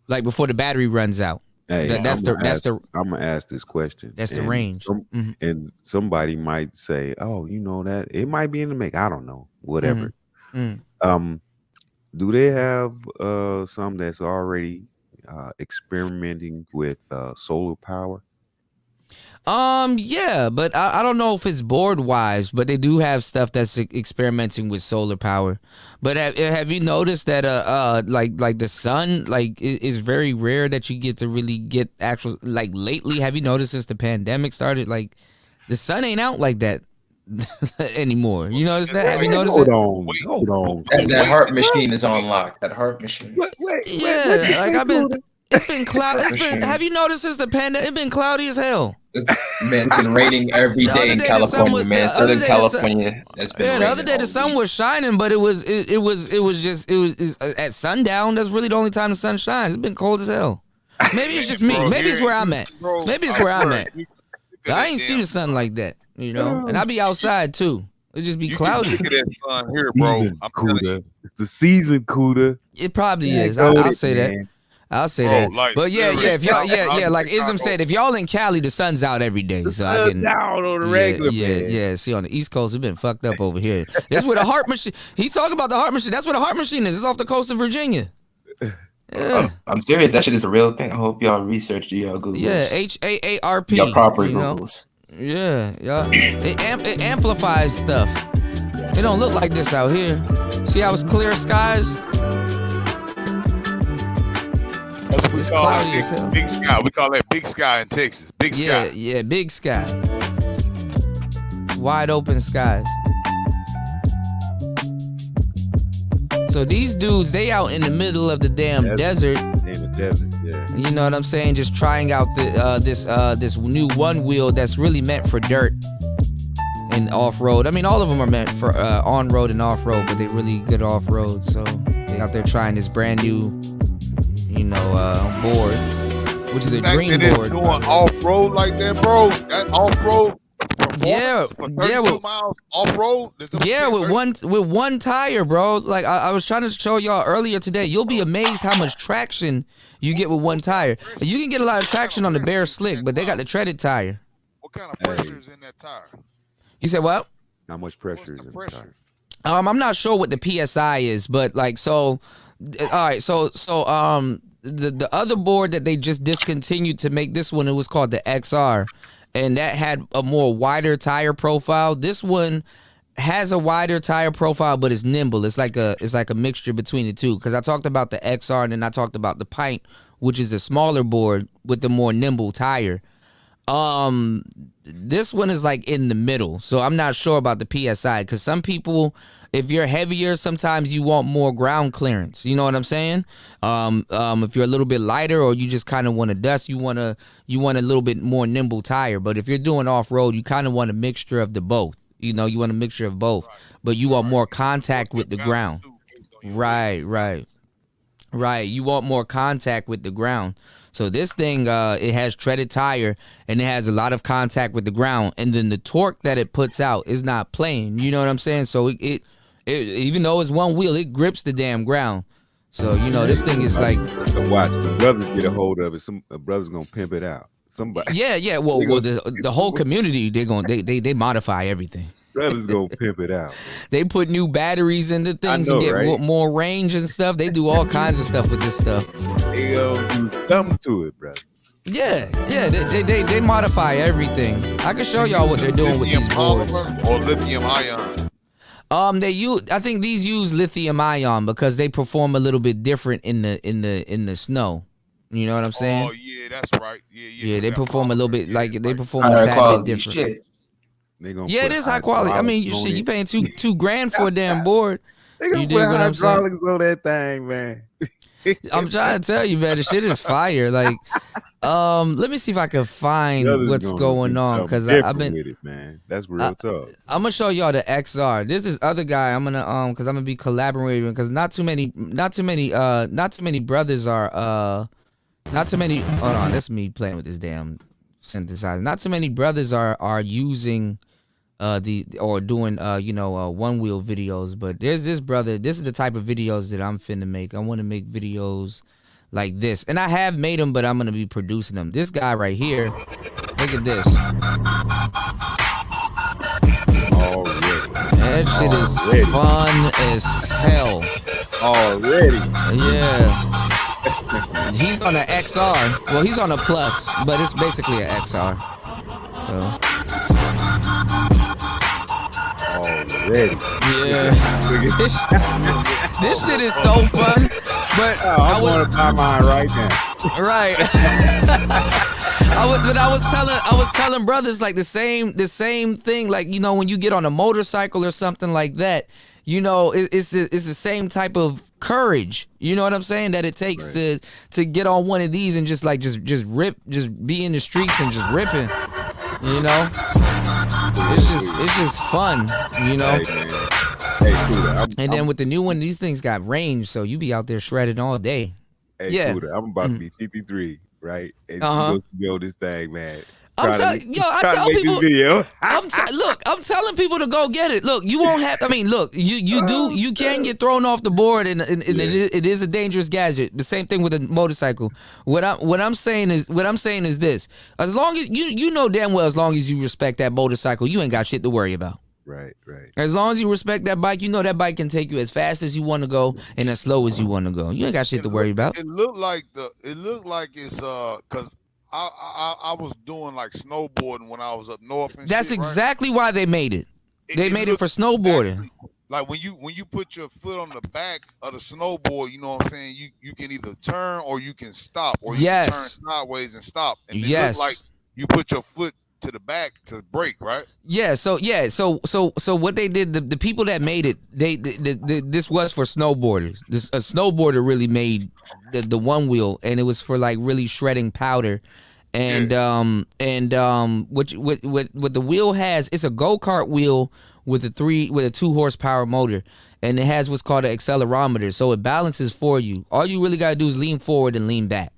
like before the battery runs out. Hey, I'm gonna ask this question. That's the range. And somebody might say, "Oh, you know that it might be in the make." I don't know, whatever. Do they have some that's already experimenting with solar power? Yeah, but I don't know if it's board wise, but they do have stuff that's experimenting with solar power. But have you noticed that like the sun is very rare that you get to really get actual, like lately? Have you noticed since the pandemic started, like the sun ain't out like that anymore? You notice that? Have you noticed that? Hold on. That heart machine is on lock. That heart machine. Yeah, like I've been. It's been cloudy. Have you noticed since the pandemic? It's been cloudy as hell. Man, it's been raining every day in California, man. Southern California, it's been raining. The other day the sun was shining, but it was at sundown. That's really the only time the sun shines. It's been cold as hell. Maybe it's just me. Maybe it's where I'm at. Maybe it's where I'm at. I ain't see the sun like that, you know. And I be outside too. It just be cloudy. Look at that sun here, bro. It's the season, Cuda. It probably is. I'll say that. I'll say that. Like, but if y'all, like Ism said, if y'all in Cali, the sun's out every day. So I can out on the regular. Yeah. See, on the East Coast, it's been fucked up over here. That's where the heart machine. He talked about the heart machine. That's where the heart machine is. It's off the coast of Virginia. Yeah. I'm serious. That shit is a real thing. I hope y'all researched y'all Googles. Yeah, HAARP. Y'all proper you know? Googles. Yeah. It amplifies stuff. It don't look like this out here. See how it's clear skies? We call it big sky. We call that big sky in Texas. Big sky. Yeah, big sky. Wide open skies. So these dudes, they out in the middle of the damn desert. In the desert, yeah. You know what I'm saying? Just trying out this new one wheel that's really meant for dirt and off road. I mean, all of them are meant for on road and off road, but they really good off road. So they out there trying this brand new, board, which is a green board. Doing off road like that, bro. That off road. Yeah, with miles off road. Yeah, with one tire, bro. Like I was trying to show y'all earlier today. You'll be amazed how much traction you get with one tire. You can get a lot of traction on the bare slick, but they got the treaded tire. What kind of pressure is in that tire? You said what? How much pressure is in the tire? I'm not sure what the PSI is, but like so. All right, so the other board that they just discontinued to make this one, it was called the XR, and that had a more wider tire profile. This one has a wider tire profile, but it's nimble. It's like a mixture between the two. Because I talked about the XR and then I talked about the Pint, which is a smaller board with the more nimble tire. This one is like in the middle, so I'm not sure about the PSI, because some people, if you're heavier, sometimes you want more ground clearance. You know what I'm saying? If you're a little bit lighter, or you just kind of want to dust, you want a little bit more nimble tire. But if you're doing off road, you kind of want a mixture of the both. You know, you want a mixture of both, but you want more contact with the ground. Right. You want more contact with the ground. So this thing, it has treaded tire, and it has a lot of contact with the ground, and then the torque that it puts out is not playing. You know what I'm saying? So it even though it's one wheel, it grips the damn ground. So this thing is like. Watch the brothers get a hold of it. Some brothers gonna pimp it out. Somebody. Yeah. Well, the whole community they modify everything. Brothers gonna pimp it out. They put new batteries in the things and get more range and stuff. They do all kinds of stuff with this stuff. They gonna do something to it, brother. Yeah. They modify everything. I can show y'all what they're doing with these boards. Or lithium ion. I think these use lithium ion because they perform a little bit different in the snow. You know what I'm saying? Oh yeah, that's right. Yeah, they perform a little bit like they perform a tad bit different. Shit. Yeah, it is high quality. I mean, you paying two grand for a damn board. They gonna put hydraulics on that thing, man. I'm trying to tell you, man, the shit is fire. Like, let me see if I can find what's going on because I've been with it, man. That's real tough. I'm gonna show y'all the XR. There's this other guy. I'm gonna because I'm gonna be collaborating because not too many brothers are not too many. Hold on, that's me playing with this damn synthesizer. Not too many brothers are using doing one wheel videos, but there's this brother. This is the type of videos that I'm finna make. I want to make videos like this, and I have made them, but I'm gonna be producing them. This guy right here, look at this. That shit is fun as hell. Already. Yeah. He's on an XR. Well, he's on a Plus, but it's basically an XR. So. Already. Yeah. This shit is so fun. But I want to buy mine right now. Right. I was telling brothers like the same thing. Like, when you get on a motorcycle or something like that, it's the same type of courage. You know what I'm saying? That it takes to get on one of these and just rip, just be in the streets and just ripping. It's just fun. And then with the new one, these things got range, so you be out there shredding all day. Hey, yeah. Scooter, I'm about to be 53, right? And you go build this thing, man. I tell people. I'm telling people to go get it. Look, you won't have. I mean, look, you can get thrown off the board, and it is a dangerous gadget. The same thing with a motorcycle. What I'm saying is this: as long as you know damn well, as long as you respect that motorcycle, you ain't got shit to worry about. Right. As long as you respect that bike, that bike can take you as fast as you want to go and as slow as you want to go. You ain't got shit to worry about. It looked like it's because I was doing like snowboarding when I was up north. And that's shit, exactly why they made it. They made it for snowboarding. Exactly, like when you put your foot on the back of the snowboard, you know what I'm saying? You can either turn or you can stop, or you can turn sideways and stop. And it looks like you put your foot to the back to brake, right? Yeah. So what they did, the people that made it, this was for snowboarders. A snowboarder really made the one wheel, and it was for like really shredding powder. And what the wheel has, it's a go-kart wheel with a 2 horsepower motor, and it has what's called an accelerometer, so it balances for you. All you really gotta do is lean forward and lean back.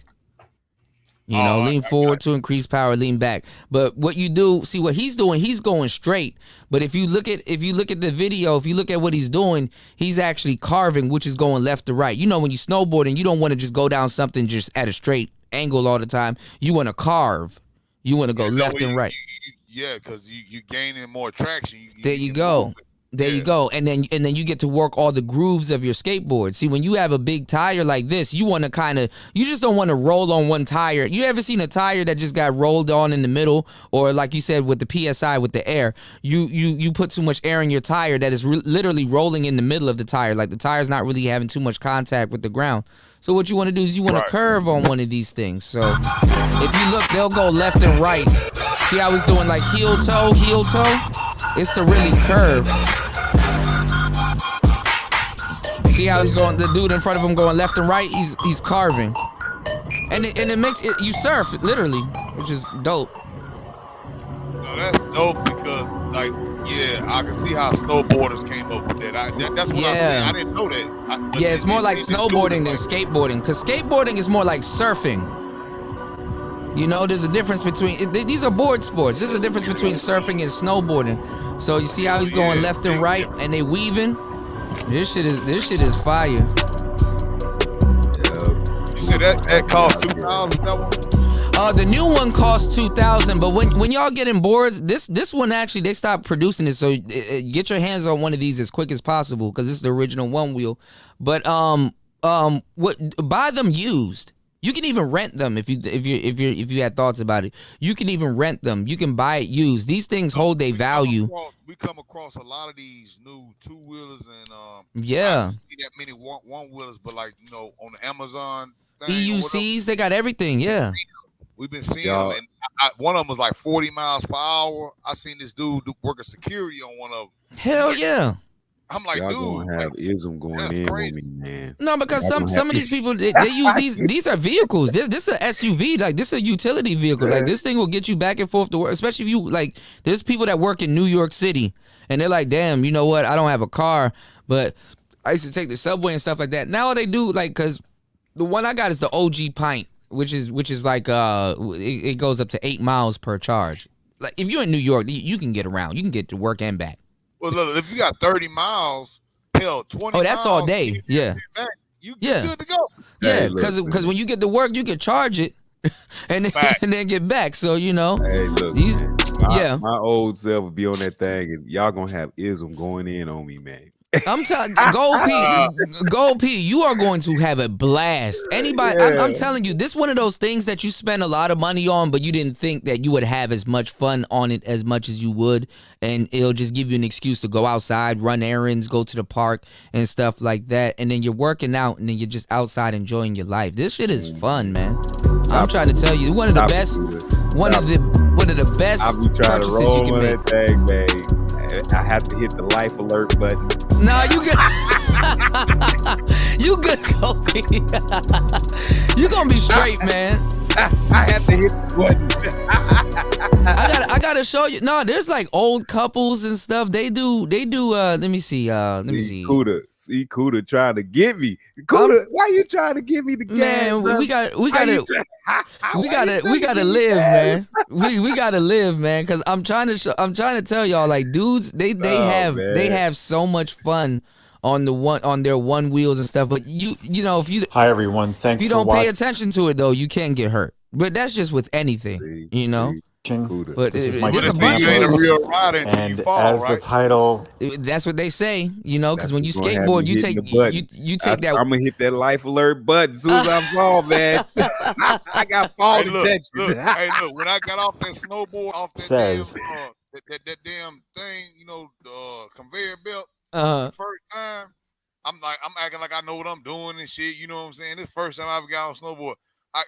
Lean forward to increase power, lean back. But what you do, see what he's doing, he's going straight. But if you look at the video, if you look at what he's doing, he's actually carving, which is going left to right. When you snowboard and you don't want to just go down something just at a straight angle all the time. You want to carve. You want to go left and right. Because you gaining more traction. There you go. There you go. And then you get to work all the grooves of your skateboard. See, when you have a big tire like this, you want to you just don't want to roll on one tire. You ever seen a tire that just got rolled on in the middle? Or like you said, with the PSI, with the air, you put too much air in your tire that is literally rolling in the middle of the tire. Like the tire's not really having too much contact with the ground. So what you want to do is you want to curve on one of these things. So if you look, they'll go left and right. See how it's doing like heel toe? It's to really curve. See how he's going? The dude in front of him going left and right. He's carving, and it makes it. You surf literally, which is dope. No, that's dope because I can see how snowboarders came up with that. That's what I said. I didn't know that. It's more like snowboarding than skateboarding, because skateboarding is more like surfing. There's a difference between these are board sports. There's a difference between surfing and snowboarding. So you see how he's going left and right, and they weaving. This shit is fire. that cost $2,000. That one. The new one costs $2,000, but when y'all getting boards, this one actually they stopped producing it, so get your hands on one of these as quick as possible because this is the original one wheel. But buy them used. You can even rent them if you had thoughts about it. You can even rent them. You can buy it used. These things hold their value. We come across a lot of these new 2-wheelers and yeah. I don't see that many 1-wheelers, but like on the Amazon thing, EUCs, they got everything. Yeah. We've been seeing them, and one of them was like 40 miles per hour. I seen this dude working security on one of them. Hell yeah. I'm like, y'all dude, gonna have ism going in on me, man. No, because some of these people they use these are vehicles. This is an SUV, like this is a utility vehicle. Like this thing will get you back and forth to work, especially if you like. There's people that work in New York City, and they're like, damn, you know what? I don't have a car, but I used to take the subway and stuff like that. Now they do like because the one I got is the OG Pint. Which is like it goes up to 8 miles per charge. Like if you're in New York, you can get around. You can get to work and back. Well, look, if you got 30 miles, hell, 20. Oh, that's miles, all day. Yeah. You good to go. Yeah, because when you get to work, you can charge it and then get back. So Hey, look, my old self would be on that thing, and y'all gonna have ism going in on me, man. I'm telling Gold P, you are going to have a blast. Anybody, I'm telling you, this one of those things that you spend a lot of money on, but you didn't think that you would have as much fun on it as much as you would, and it'll just give you an excuse to go outside, run errands, go to the park, and stuff like that. And then you're working out, and then you're just outside enjoying your life. This shit is fun, man. I'm trying to tell you, one of the best I'll be trying to roll on that thing, man. I have to hit the life alert button. No, you good. You good, Kobe. You gonna be straight, man. I have to hit the button. I gotta show you. No, there's like old couples and stuff. They do. Let me see. Kuda trying to get me. Kuda, why you trying to get me the gas? Man, we gotta live, man. We gotta live, man. Cause I'm trying to tell y'all, like, dudes, they have so much fun on their one wheels and stuff. But you know, if you Hi everyone, thanks if you don't pay attention to it though, you can get hurt. But that's just with anything, you know. But this is my a bunch of and as the title, that's what they say, you know, because when you skateboard, you take that. I'm gonna hit that life alert button as soon as I fall, man. I got fall detection. Look, when I got off that snowboard, off that damn thing, you know, the conveyor belt, the first time, I'm acting like I know what I'm doing and shit. You know what I'm saying? This first time I ever got on snowboard.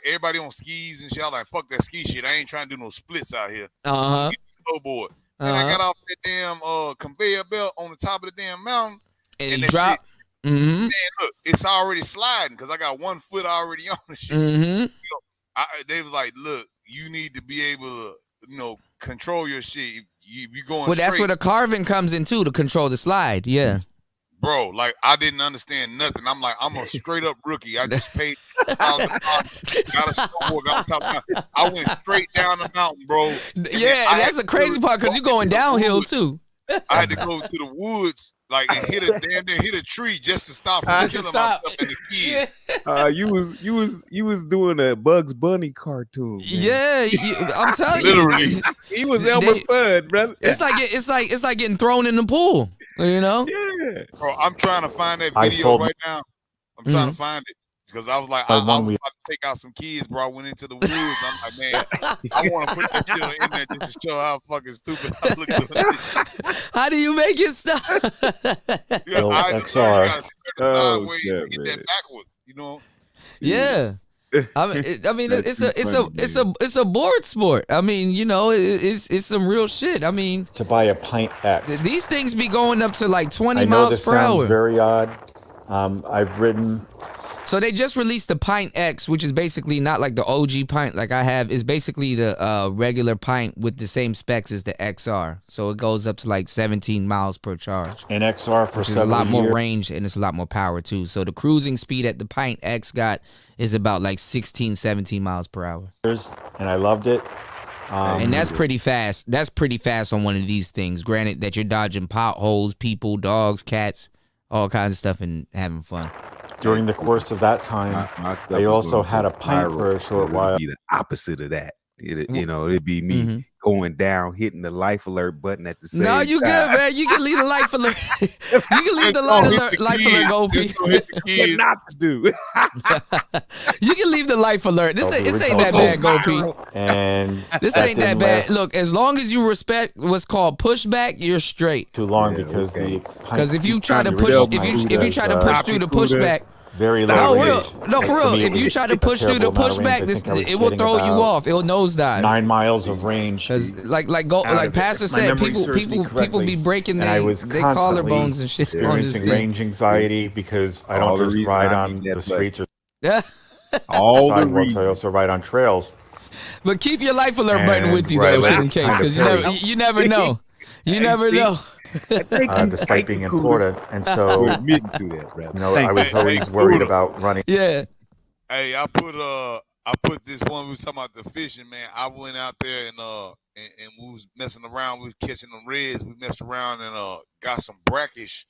Everybody on skis and shit. I was like, fuck that ski shit. I ain't trying to do no splits out here. Get the snowboard. And I got off that damn conveyor belt on the top of the damn mountain. And it dropped. Man, look, it's already sliding because I got 1 foot already on the shit. Mm-hmm. You know, they was like, look, you need to be able to, you know, control your shit. If you going well, that's straight, where the carving comes in too, to control the slide. Yeah. Bro, like I didn't understand nothing. I'm like, I'm a straight up rookie. I just paid got a snowboard on top of the I went straight down the mountain, bro. Yeah, and that's the crazy part because you're going downhill too. I had to go to the woods, like, and hit a tree just to stop from killing myself and the kids. You was doing a Bugs Bunny cartoon. Man. Yeah, I'm telling Literally. you, he was Elmer Fudd, brother. It's like getting thrown in the pool. You know? Yeah. Bro, I'm trying to find that video right now. I'm trying to find it. Because I was like, I was about to take out some kids, bro. I went into the woods. I'm like, man, I want to put that shit on the internet just to show how fucking stupid I look doing this. How do you make it stop? XR. Get that backwards, you know? Yeah. I mean, it's a board sport. I mean, you know, it's some real shit. I mean, to buy a Pint X. These things be going up to like 20 I know miles this per hour. sounds very odd. I've ridden. So they just released the Pint X, which is basically not like the OG Pint like I have. It's basically the regular Pint with the same specs as the XR. So it goes up to like 17 miles per charge. An XR for 7 years. A lot more range and it's a lot more power too. So the cruising speed at the Pint X got is about like 16, 17 miles per hour. And I loved it. And that's pretty fast. That's pretty fast on one of these things. Granted that you're dodging potholes, people, dogs, cats, all kinds of stuff and having fun. during the course of that time, My stuff I is also gonna had go a pint viral, for a so short it'll while. be the opposite of that. It'd be me going down, hitting the life alert button at the same No, you time. good, man. You can leave the life alert. You can leave the life alert go. What not to do? You can leave the life alert. This the ain't original that bad, Go P. And This that ain't that didn't bad. last Look, as long as you respect what's called pushback, you're straight. too long because the Because if you try to the push, original if you try to push through the pushback, very no, low real, range. no, for For real. me, it If you was try to a push through the terrible amount of range. pushback, I think I was it will getting throw you about off. It'll nosedive. 9 miles of range. Like out of it. Pastor If my said, memory serves me people correctly. be breaking And I was they constantly collarbones and shit on this experiencing thing. range anxiety because I All don't the just reason ride I on need that the streets or All the sidewalks. I reason. also ride on trails. But keep your life alert button with you where I though, live, in it's case, kind of because hilly. you never know. You never know. Despite being in Florida, and so We're admitting to that, brother. you know, Thank I was you. always worried about running. Yeah. Hey, I put this one we was talking about the fishing, man. I went out there and we was messing around. We was catching them reds. We messed around and got some brackish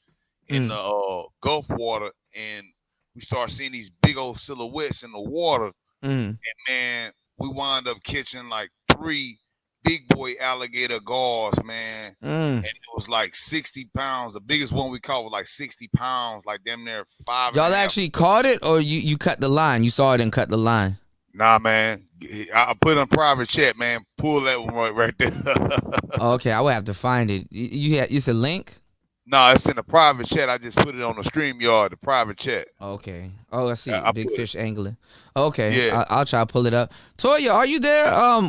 in the Gulf water, and we started seeing these big old silhouettes in the water. And man, we wound up catching like 3 big boy alligator gauze, man. And it was like 60 pounds. The biggest one we caught was like 60 pounds, like damn near 5. Y'all actually caught it, or you cut the line? You saw it and cut the line. Nah, man. I put on private chat, man. Pull that one right there. Okay, I would have to find it. It's a link? No, it's in the private chat. I just put it on the StreamYard, the private chat. Okay. Oh, I see. I Big put fish angling. Okay. Yeah. I'll try to pull it up. Toya, are you there? Are we?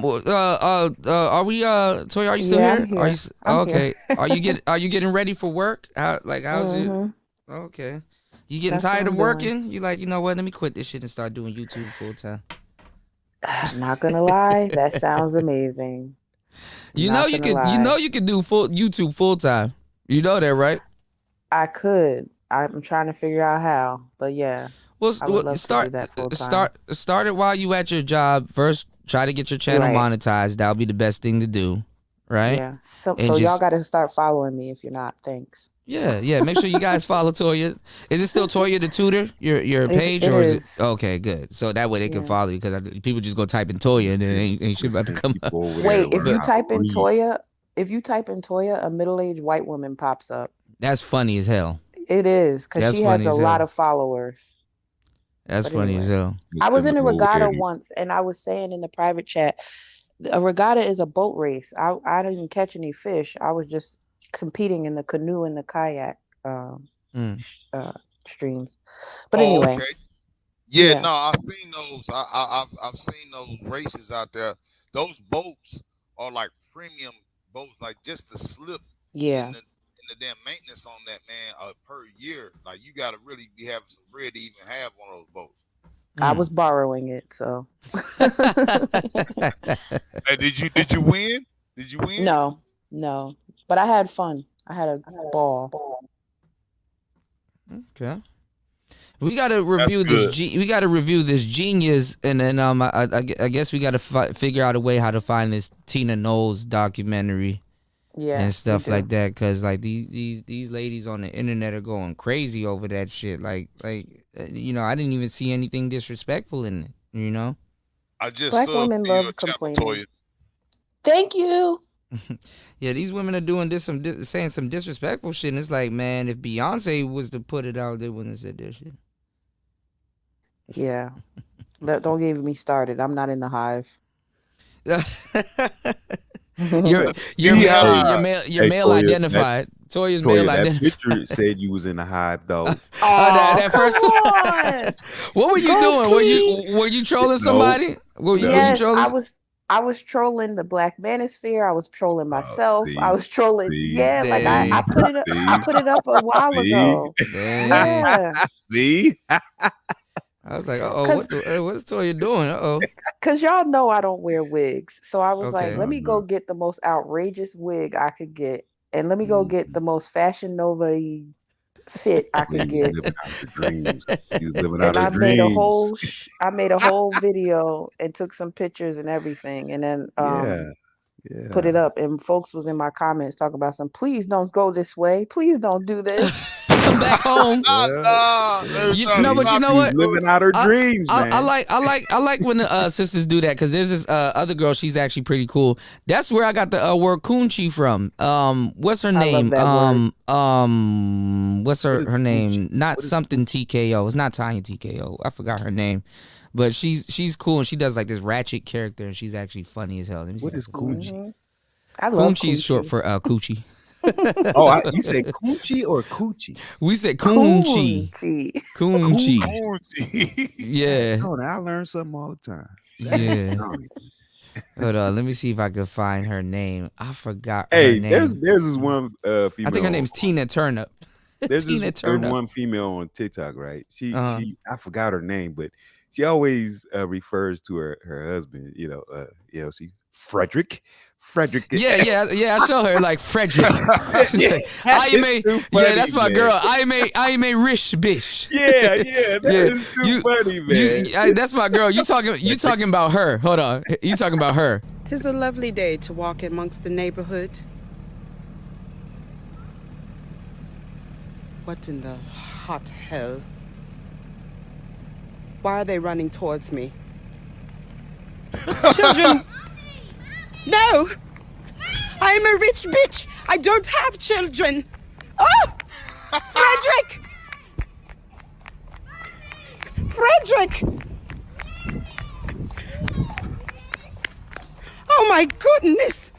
Toya, are you still Yeah, here? I'm here. Are you? I'm Okay. here. Are you getting ready for work? How's it? Okay. You getting That's what tired of I'm working? You like, you know what? Let me quit this shit and start doing YouTube full time. Not gonna lie, that sounds amazing. You Not know you gonna could. lie. You know you could do full YouTube full time. You know that, right? I could. I'm trying to figure out how, but yeah. Well, I would love to do that full time. Start it while you at your job. First, try to get your channel Right. monetized. That'll be the best thing to do, right? Yeah. So And y'all just- got to start following me if you're not. Thanks. Yeah. Make sure you guys follow Toya. Is it still Toya the Tutor? Your page, it or is. is it? Okay, good. So that way they can Yeah. follow you, because people just go type in Toya and then ain't shit about to come up. Wait, if you type in Toya, a middle-aged white woman pops up. That's funny as hell. It is, because That's she has funny a as lot hell. of followers. That's But funny as anyway. hell. I was in a regatta once, and I was saying in the private chat, a regatta is a boat race. I didn't catch any fish. I was just competing in the canoe and the kayak streams. But anyway, Okay. Yeah, no, I've seen those. I've seen those races out there. Those boats are like premium boats, like just the slip. yeah. In the damn maintenance on that, man, per year. Like you got to really be having some bread to even have one of those boats. I was borrowing it, so. Hey, did you win? Did you win? No. But I had fun. I had a ball. Okay. We gotta review this. We gotta review this Genius, and then I guess we gotta figure out a way how to find this Tina Knowles documentary. Yeah, and we stuff do. like that, because like these ladies on the internet are going crazy over that shit. Like you know, I didn't even see anything disrespectful in it. You know, I just Black subbed women to your love channel, complaining. Toya. Thank you. yeah, these women are doing saying some disrespectful shit. And it's like, man, if Beyonce was to put it out, they wouldn't have said that shit. Yeah. Don't get me started. I'm not in the hive. You're male Toya, identified. Toya's Toya, male that identified. picture said you was in the hive, though. That first one. What were you Go doing? Were you trolling somebody? Were you Yes, trolling? I was trolling the Black Manosphere. I was trolling myself. I was trolling. see, Like I put it up. I put it up a while ago. Yeah. See? I was like, what is Toya doing? Cause y'all know I don't wear wigs. So I was like, Okay. let me go get the most outrageous wig I could get. And let me go get the most Fashion Nova fit I could get. Living out the dreams. You living And out I the made dreams. I made a whole video and took some pictures and everything, and then put it up. And folks was in my comments talking about please don't go this way. Please don't do this. come back home. No, but you know what? Living out her dreams, man. I like when the sisters do that because there's this other girl. She's actually pretty cool. That's where I got the word coochie from. What's her name? What's her name? Not something TKO. It's not Tanya TKO. I forgot her name. But she's cool and she does like this ratchet character and she's actually funny as hell. What is coochie? I love Coochie's short for coochie. You say coochie or coochie? We said coochie. Coochie. Yeah. Oh, I learn something all the time. Yeah. Hold on, let me see if I can find her name. I forgot her name. There's this one female. I think her name's Tina Turnip. There's one female on TikTok, right? She I forgot her name, but she always refers to her husband, see Frederick. Yeah. I show her like Frederick. That's my girl. I may rich bitch. Yeah. That is too funny, man. That's my girl. You talking about her? Hold on. You talking about her? 'Tis a lovely day to walk amongst the neighborhood. What in the hot hell? Why are they running towards me? Children! No! I am a rich bitch! I don't have children! Oh! Frederick! Frederick! Oh my goodness!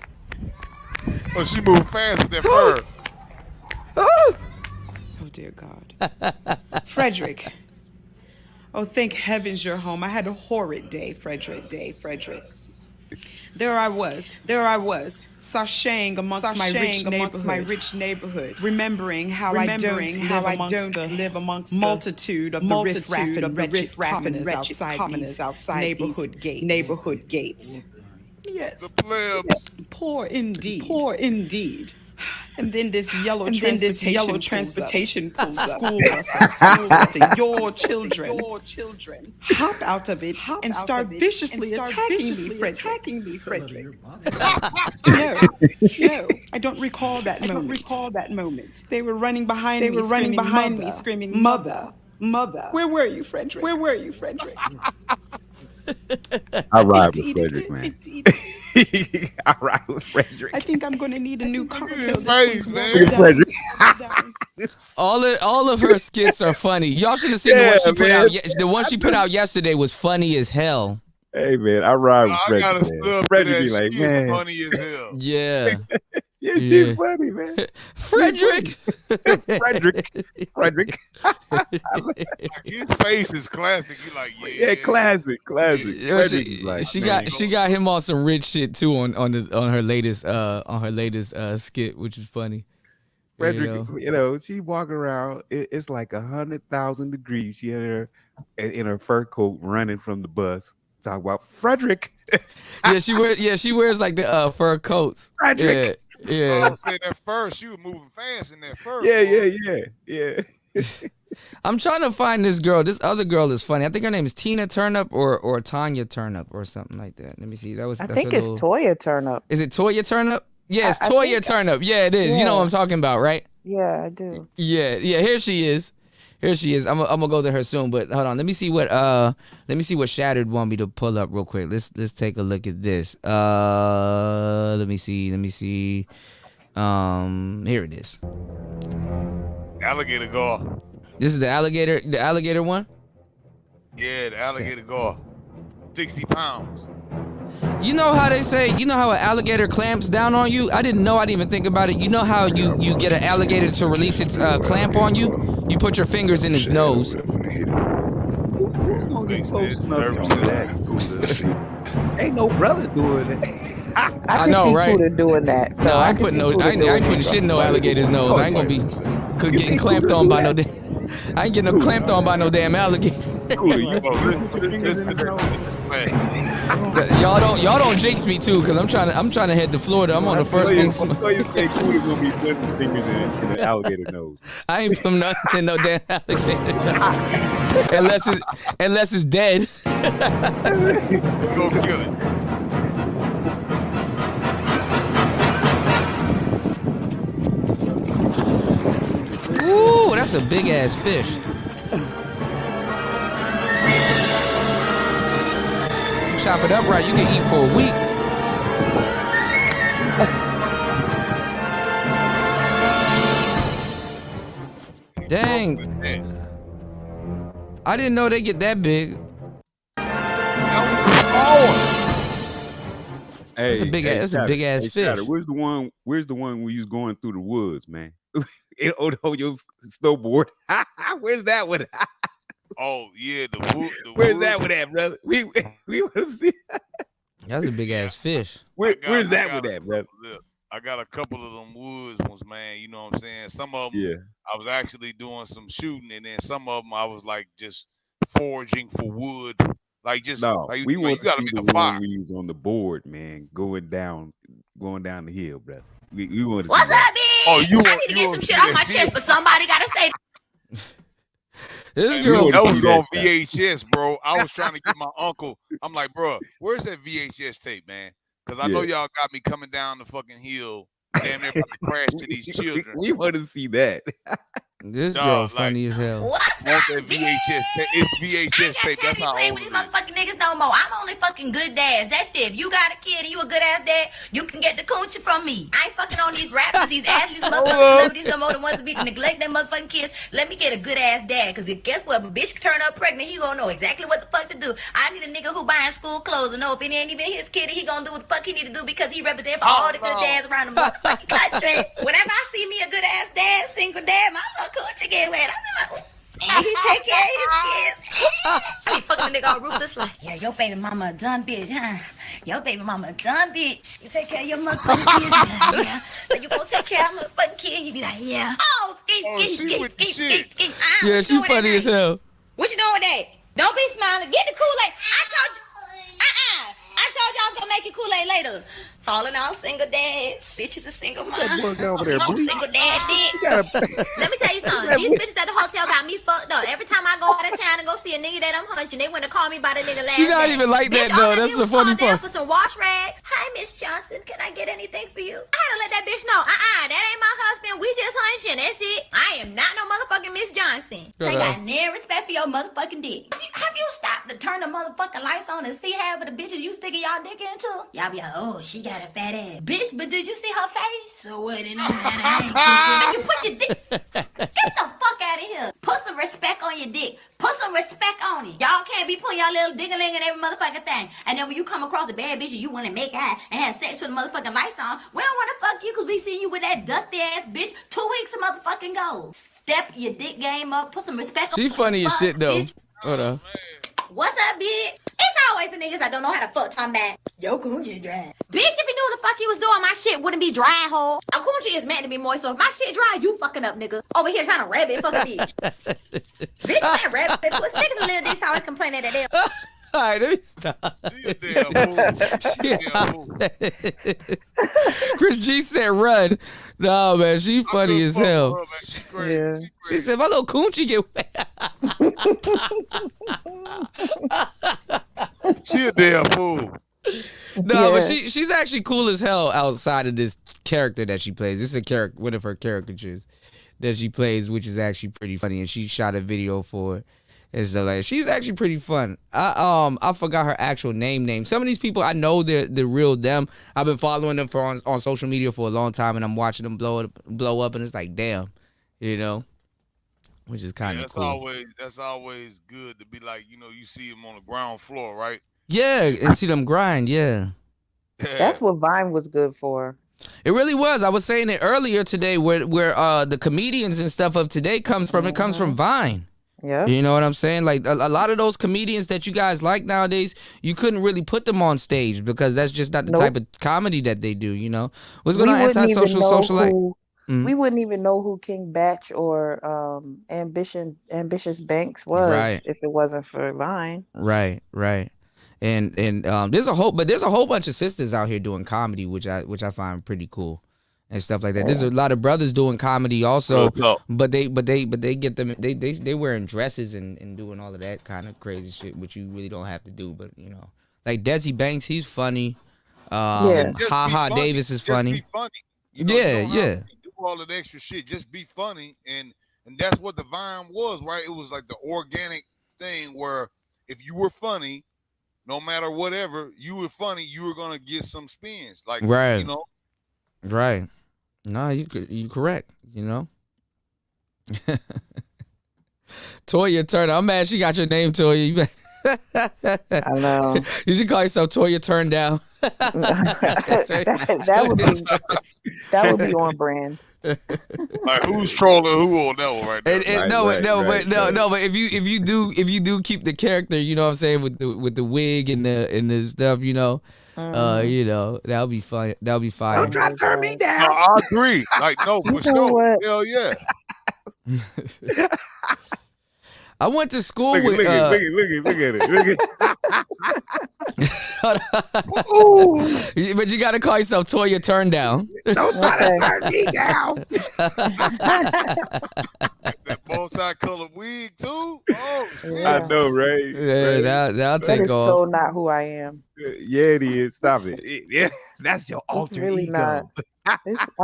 Oh, she moved fast with that fur. Oh dear God. Frederick. Oh, thank heavens you're home. I had a horrid day, Frederick. There I was, sashaying amongst my rich neighborhood, remembering how I don't live amongst multitude of the riff-raff and wretched commoners outside neighborhood gates. Yes. The plebs. Poor indeed. And then this yellow transportation pulls up. School buses, your children hop out of it and start viciously attacking me, Frederick. No, I don't recall that moment. They were running behind me, screaming, "Mother! Where were you, Frederick? I ride with Frederick, man. I ride with Frederick. I think I'm going to need a new cocktail. Frederick. All of her skits are funny. Y'all should have seen the one she put out. The one she put out yesterday was funny as hell. Hey man, I ride with Frederick. I gotta stub Frederick be that. like, She man, is funny as hell. Yeah. She's funny, man. Frederick. Frederick. His face is classic. You like, yeah, classic. She got him on some rich shit too on her latest skit, which is funny. Frederick, she walk around. It's like 100,000 degrees. She in her fur coat, running from the bus. Talk about Frederick. She wears like the fur coats. Frederick. Yeah. That fur, she was moving fast in that fur. Yeah. I'm trying to find this girl. This other girl is funny. I think her name is Tina Turnip or Tanya Turnip or something like that. Let me see. I think it's Toya Turnip. Is it Toya Turnip? Yeah, it's Toya Turnip. Yeah, it is. Yeah. You know what I'm talking about, right? Yeah, I do. Yeah. Here she is. I'm gonna go to her soon, but hold on. Let me see what Shattered want me to pull up real quick. Let's take a look at this. Let me see. Here it is. Alligator gar. This is the alligator one? Yeah, the alligator gar. 60 pounds. You know how they say, how an alligator clamps down on you? I didn't even think about it. You know how you get an alligator to release its clamp on you? You put your fingers in his nose. Ain't no brother doing it. I know, right? Doing that. No, I ain't putting shit in no alligator's nose. I ain't gonna be getting clamped on by no damn. I ain't getting clamped on by no damn alligator. Y'all don't jinx me too, cause I'm trying to head to Florida. I'm on the first thing. You say Cooley's gonna be putting his fingers in the alligator nose. I ain't putting nothing in no damn alligator nose. unless it's dead. Go kill it. Ooh, that's a big ass fish. Chop it up right, you can eat for a week. Dang. I didn't know they get that big. Hey, That's a big ass fish. Shadow, where's the one when you was going through the woods, man? On your snowboard. Where's that one? Oh yeah, the wood. Where's that one at, brother? We want to see. That's a big ass fish. Where's that one at, brother? Look, I got a couple of them woods ones, man. You know what I'm saying? Some of them, I was actually doing some shooting, and then some of them I was like just foraging for wood. Like just we want to see the fire. one we was on the board, man, going down the hill, brother. We want to. What's see that. up, bitch? I need to get some shit off my chest, but somebody gotta say. This girl that was on VHS, bro. I was trying to get my uncle. I'm like, bro, where's that VHS tape, man? Because I know y'all got me coming down the fucking hill, damn near about to crash to these children. We want to see that. This girl funny as hell. Want that VHS tape? It's VHS tape. That's how old with these motherfucking niggas no more. I'm only fucking good dads. That's it. If you got a kid and you a good ass dad, you can get the coochie from me. I ain't fucking on these rappers, these athletes, motherfucking celebrities no more than ones to be neglect their motherfucking kids. Let me get a good ass dad. Cause guess what? If a bitch turn up pregnant, he gonna know exactly what the fuck to do. I need a nigga who buying school clothes and know if it ain't even his kid, he gonna do what the fuck he need to do because he represent for all the good dads around the motherfucking country. Whenever I see me a good ass dad, single dad, my little coochie get wet. I be like, and he take care of his kids. I be fucking a nigga all ruthless like, yeah, your baby mama a dumb bitch, huh? Your baby mama a dumb bitch. You take care of your motherfucking kids, like, yeah. So you gonna take care of my motherfucking kid? You be like, yeah. Oh, ski. Yeah, she funny as hell. What you doing with that? Don't be smiling. Get the Kool-Aid. I told you. I told you I was gonna make you Kool-Aid later. Calling all single dads. Bitches a single mom. Single dad dick. Let me tell you something. These bitches at the hotel got me fucked up. Every time I go out of town and go see a nigga that I'm hunching, they want to call me by the nigga last She not name. even like that, Bitch, though. all I That's did the was funny call down part. for some wash rags. Hi, Miss Johnson. Can I get anything for you? I had to let that bitch know. That ain't my husband. We just hunching. That's it. I am not no motherfucking Miss Johnson. They got no respect for your motherfucking dick. Have you stopped to turn the motherfucking lights on and see half of the bitches you sticking y'all dick into? Y'all be like, oh, she got a fat ass. Bitch, but did you see her face? So what? It ain't you put your dick. Get the fuck out of here. Put some respect on your dick. Put some respect on it. Y'all can't be putting y'all little ding-a-ling in every motherfucking thing. And then when you come across a bad bitch and you want to make out and have sex with the motherfucking lights on, we don't want to fuck you because we seen you with that dusty ass bitch 2 weeks of motherfucking go. Step your dick game up. Put some respect on She funny as shit though. Bitch. Hold on. What's up, bitch? It's always the niggas that don't know how to fuck talking about yo coochie dry. Bitch, if you knew what the fuck you was doing, my shit wouldn't be dry, ho. A coochie is meant to be moist, so if my shit dry, you fucking up, nigga. Over here trying to rabbit fuck a bitch. Bitch, ain't rabbit. What's niggas with little dicks always complaining that they All right, let me stop. Chris G said run. No, man, she funny as hell. Yeah. She said, my little coochie get wet. She a damn fool. No, but she's actually cool as hell outside of this character that she plays. This is a character, one of her caricatures that she plays, which is actually pretty funny. And she shot a video for it. And stuff like that. She's actually pretty fun. I forgot her actual name. Some of these people I know the real them. I've been following them on social media for a long time, and I'm watching them blow up, and it's like, damn, you know, which is kind of cool. That's always good to be like, you know, you see them on the ground floor, right? Yeah, and see them grind. Yeah, that's what Vine was good for. It really was. I was saying it earlier today, where the comedians and stuff of today comes from. It comes from Vine. Yeah. You know what I'm saying? Like a lot of those comedians that you guys like nowadays, you couldn't really put them on stage because that's just not the type of comedy that they do, you know? What's going on, Antisocial Socialite? We wouldn't even know who King Batch or Ambitious Banks was if it wasn't for Vine. Right. And there's a whole bunch of sisters out here doing comedy, which I find pretty cool. And stuff like that. There's a lot of brothers doing comedy also, but they get them they wearing dresses and doing all of that kind of crazy shit, which you really don't have to do. But you know, like Desi Banks, he's funny. Ha Davis is funny. Just be funny. You know, yeah. Do all of the extra shit. Just be funny and And that's what the Vine was, right? It was like the organic thing where if you were funny, no matter whatever, you were funny, you were gonna get some spins. Like, Right. you know. Right. No, you correct, you know. Toya Turner. I'm mad she got your name, Toya. I know. You should call yourself Toya Turn Down. that would be on brand. Like, who's trolling who on that one right now? But if you do keep the character, you know what I'm saying, with the wig and the stuff, you know, you know, that'll be fun. That'll be fire. Don't try to turn me down. No, I agree. Like, no, for sure. Hell yeah. I went to school with. Look at it. But you got to call yourself Toya Turn Down. Don't try to turn me down. That multi-colored wig too. Oh, I know, right? Yeah, that'll take is off. so not who I am. Yeah, it is. Stop it. Yeah, that's your alter It's really ego. not. I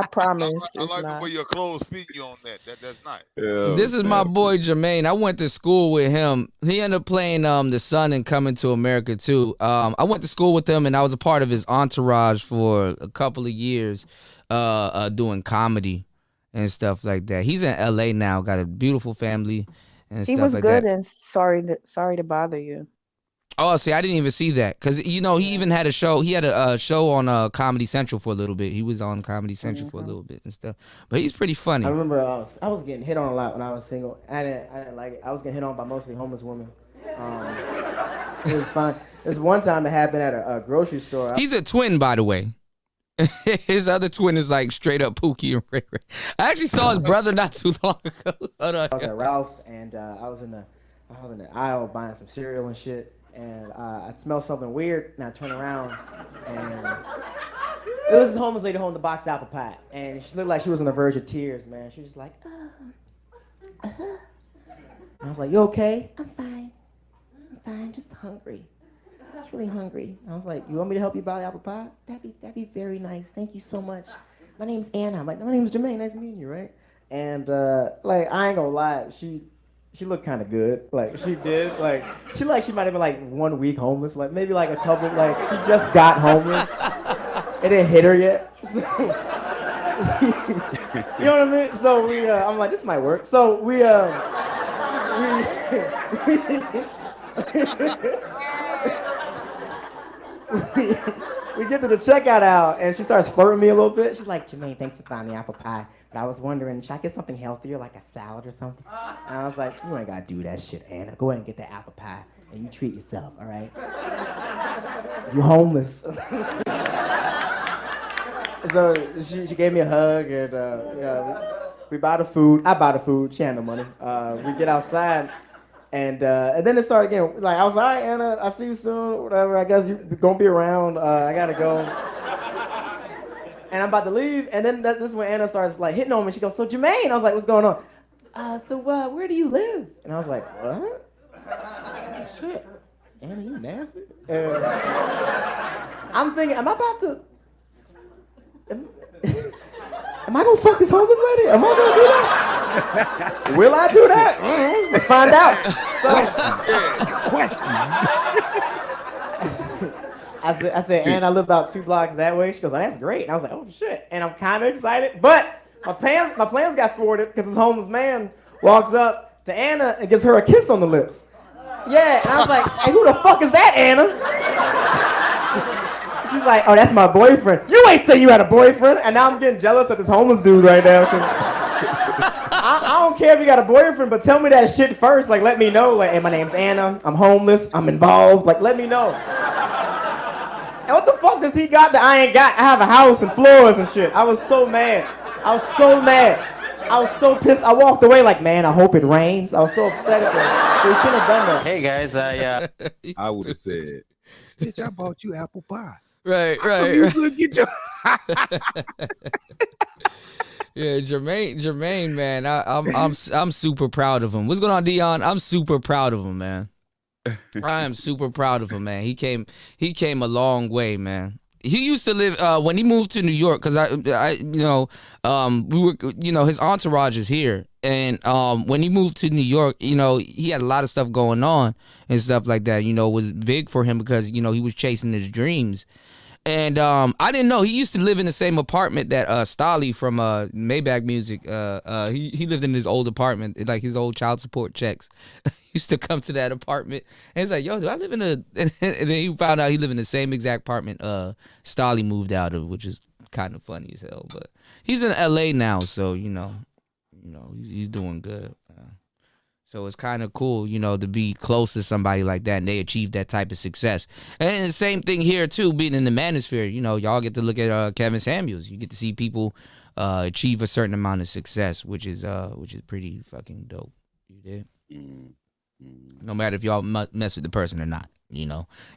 promise. I like not. the way your clothes fit you on that. That's nice. This is my boy Jermaine. I went to school with him. He ended up playing the son in Coming to America too. I went to school with him, and I was a part of his entourage for a couple of years, doing comedy and stuff like that. He's in LA now, got a beautiful family and He stuff was like good that. and sorry to bother you. Oh, see, I didn't even see that because you know he even had a show. He had a show on Comedy Central for a little bit. He was on Comedy Central for a little bit and stuff. But he's pretty funny. I remember I was getting hit on a lot when I was single. I didn't like it. I was getting hit on by mostly homeless women. It was fun. There's one time it happened at a grocery store. He's a twin, by the way. His other twin is like straight up Pookie and Ray Ray. I actually saw his brother not too long ago. Hold on. I was at Ralph's and I was in the aisle buying some cereal and shit. And I smelled something weird, and I turned around, and it was this homeless lady holding the box of apple pie, and she looked like she was on the verge of tears, man. She was like, and I was like, "You okay?" "I'm fine, just hungry. Just really hungry." And I was like, "You want me to help you buy the apple pie?" That'd be very nice. Thank you so much. My name's Anna. I'm like, "My name's Jermaine. Nice meeting you, right?" And like, I ain't gonna lie, she looked kind of good. Like, she did. Like, she might have been like 1 week homeless. Like, maybe like a couple, like, she just got homeless. It didn't hit her yet. So, you know what I mean? So I'm like, this might work. So we get to the checkout aisle, and she starts flirting me a little bit. She's like, "Jermaine, thanks for buying the apple pie. But I was wondering, should I get something healthier, like a salad or something?" And I was like, "You ain't gotta do that shit, Anna. Go ahead and get that apple pie, and you treat yourself, all right? You homeless." So she gave me a hug, and we buy the food. I buy the food. She had no money. We get outside, and then it started again. Like, I was like, "All right, Anna, I'll see you soon. Whatever. I guess you're gonna be around. I gotta go." And I'm about to leave, and then this is when Anna starts like hitting on me. She goes, "So Jermaine," I was like, "What's going on?" So where do you live?" And I was like, "What?" Shit, Anna, you nasty. And I'm thinking, am I about to? Am I gonna fuck this homeless lady? Am I gonna do that? Will I do that? Let's find out. I said, "And I live about 2 blocks that way." She goes, "Oh, that's great." And I was like, "Oh shit!" And I'm kind of excited, but my plans got thwarted because this homeless man walks up to Anna and gives her a kiss on the lips. Yeah, and I was like, "Hey, who the fuck is that, Anna?" She's like, "Oh, that's my boyfriend." "You ain't say you had a boyfriend." And now I'm getting jealous of this homeless dude right now. I don't care if you got a boyfriend, but tell me that shit first. Like, let me know. Like, "Hey, my name's Anna. I'm homeless. I'm involved." Like, let me know. And what the fuck does he got that I ain't got? I have a house and floors and shit. I was so mad. I was so pissed. I walked away like, man, I hope it rains. I was so upset at that. They shouldn't have done that. Hey, guys. I would have said, "Bitch, I bought you apple pie." Right. You could get your Yeah, Jermaine, man, I'm super proud of him. What's going on, Dion? I'm super proud of him, man. I am super proud of him, man. He came a long way, man. he used to live when he moved to New York, because we were, his entourage is here, and when he moved to New York, he had a lot of stuff going on and stuff like that. Was big for him because he was chasing his dreams. And I didn't know he used to live in the same apartment that Stolly from Maybach Music. He lived in his old apartment, like his old child support checks. Used to come to that apartment, and he's like, "Yo, do I live in a?" And then he found out he lived in the same exact apartment Stolly moved out of, which is kind of funny as hell. But he's in LA now, so he's doing good. So it's kind of cool, to be close to somebody like that and they achieve that type of success. And the same thing here, too, being in the manosphere. Y'all get to look at Kevin Samuels. You get to see people achieve a certain amount of success, which is pretty fucking dope. You did? No matter if y'all mess with the person or not,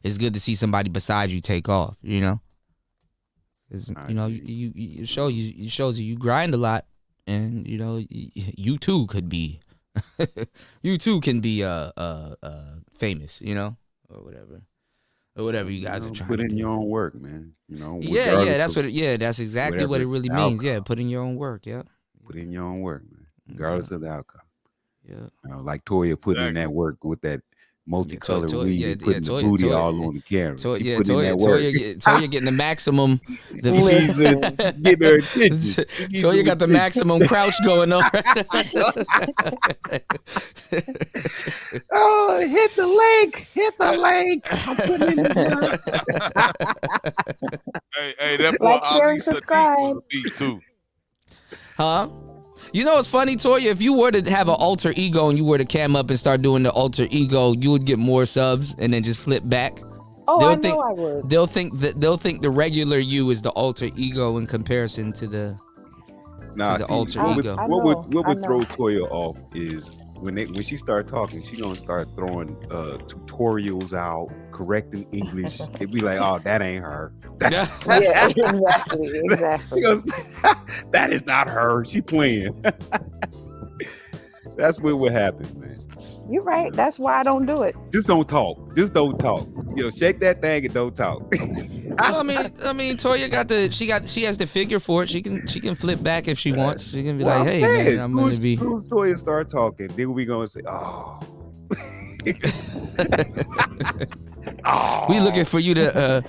It's good to see somebody beside you take off, It's, it shows you grind a lot, and, you too could be. You too can be famous, or whatever you guys are trying to do. Put in your own work, man. That's exactly what it really means. Yeah, put in your own work. Yeah, put in your own work, man, regardless of the outcome. Yeah, like Toya putting in that work with that multicolored weed, putting the booty all on the camera. Toya getting the maximum. She's getting her attention. Toya got the maximum crouch going on. Oh, hit the link! I'm putting in the work. Hey, that boy Like, share, and subscribe. Too. Huh? What's funny, Toya? If you were to have an alter ego and you were to cam up and start doing the alter ego, you would get more subs and then just flip back. Oh, I know I would. They'll think the regular you is the alter ego in comparison to the alter ego. What would throw Toya off is when she started talking, she gonna start throwing tutorials out, correcting English. It'd be like, oh, that ain't her. Yeah, exactly. She goes, that is not her. She playing. That's what would happen, man. You're right. That's why I don't do it. Just don't talk. Shake that thing and don't talk. Well, I mean, Toya she has the figure for it. She can flip back if she wants. She can be like, hey, man, I'm gonna be. Who's Toya start talking? Then we gonna say, oh. We looking for you to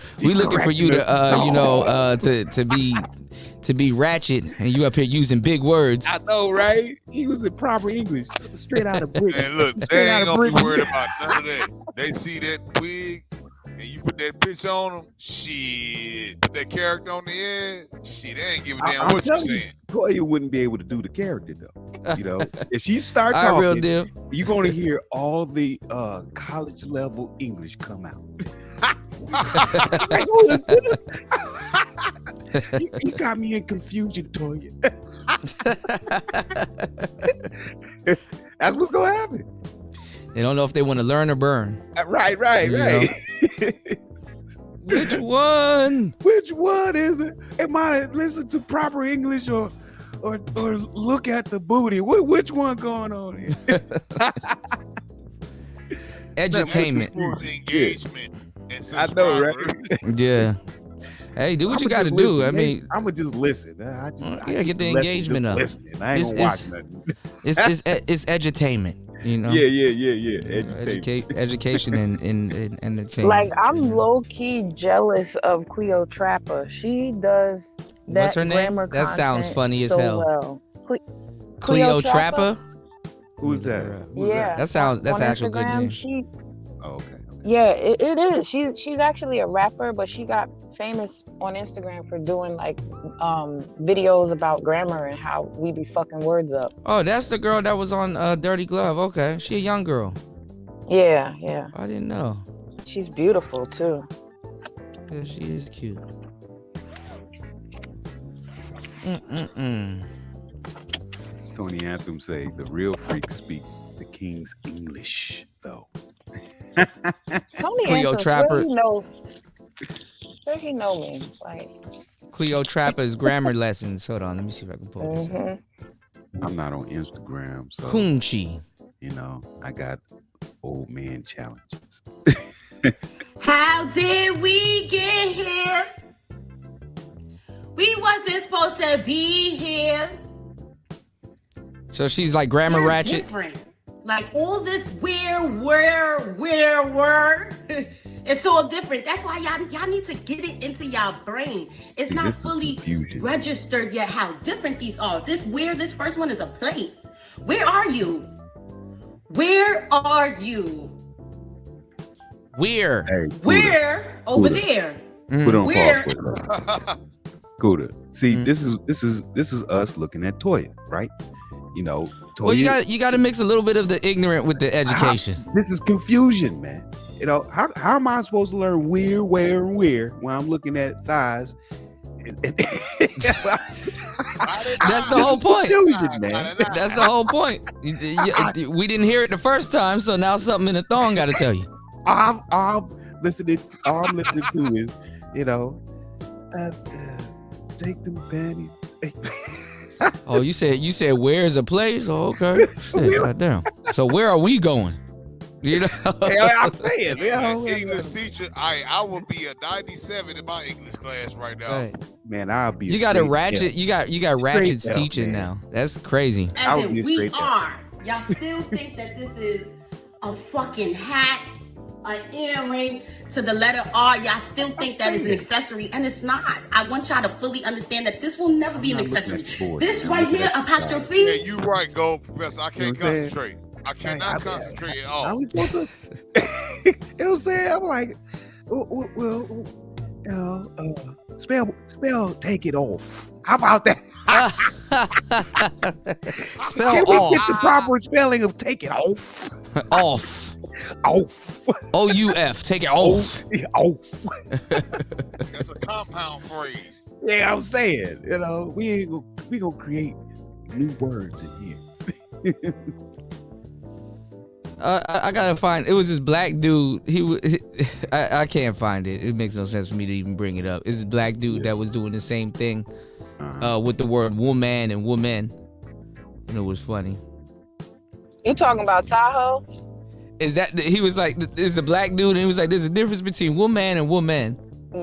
to be ratchet, and you up here using big words. I know, right? He was in proper English, straight out of brick. Man, look, they ain't gonna be worried about none of that. They see that wig, and you put that bitch on them. Shit, put that character on the end. Shit, they ain't give a damn what you're saying. Toya wouldn't be able to do the character though. If she start talking, you're gonna hear all the college level English come out. You got me in confusion, Toya. That's what's gonna happen. They don't know if they want to learn or burn. Right. Which one? Which one is it? Am I listen to proper English or look at the booty? Which one going on here? Edutainment. Engagement. I know, right? Yeah. Hey, do what you got to do. I mean, I'm gonna just listen. Get the engagement up. I ain't gonna watch nothing. It's edutainment. Yeah. Education and entertainment. Like, I'm low key jealous of Cleotrapa. She does that. What's her name? That sounds funny as hell. Well. Cleotrapa? Who's that? That's actually a good name. Okay. Yeah, it is. She's actually a rapper, but she got famous on Instagram for doing like videos about grammar and how we be fucking words up. Oh, that's the girl that was on Dirty Glove. Okay, she a young girl. Yeah. I didn't know. She's beautiful too. Yeah, she is cute. Tony Anthem say the real freaks speak the king's English, though. Tony Cleotrapa. Says he know me. Like Cleotrapa's grammar lessons. Hold on, let me see if I can pull this up. I'm not on Instagram, so Kunchi. I got old man challenges. How did we get here? We wasn't supposed to be here. So she's like grammar We're ratchet. Different. Like all this where. It's all different. That's why y'all need to get it into y'all brain. It's not fully registered yet how different these are. This first one is a place. Where are you? Where are you? Where? Hey, Where? Over Cuda. there. Put on Where? pause for a second. Cuda. See, this is us looking at Toya, right? You know, Toya. Well, you got to mix a little bit of the ignorant with the education. This is confusion, man. You know, how am I supposed to learn where when I'm looking at thighs? That's the whole point. Confusion, man. That's the whole point. We didn't hear it the first time, so now something in the thong got to tell you. All I'm listening to is, you know, take them panties. Oh, you said where's a place? Oh, okay. Shit, goddamn. So where are we going? You know, I'm saying, English teacher, I would be a 97 in my English class right now. Hey. Man, I'll be. You got a ratchet. You got ratchets teaching now. That's crazy. As in we are. Y'all still think that this is a fucking hat, an earring to the letter R. Y'all still think that is an accessory, and it's not. I want y'all to fully understand that this will never be an accessory. This right here, apostrophe. Yeah, you right, go, Professor. I can't concentrate. I cannot concentrate at all. I was supposed to. You know what I'm saying? I'm like, well, spell take it off. How about that? Spell Can we off. get the proper spelling of take it off? Off. Off. O-U-F. Take it off. Off. That's a compound phrase. Yeah, I'm saying, you know, we gonna create new words in here. I gotta find. It was this black dude. I can't find it. It makes no sense for me to even bring it up. It's this black dude that was doing the same thing with the word woman and woman. And it was funny. You talking about Tahoe? Is that he was like? Is the black dude? And he was like, "There's a difference between woman and woman."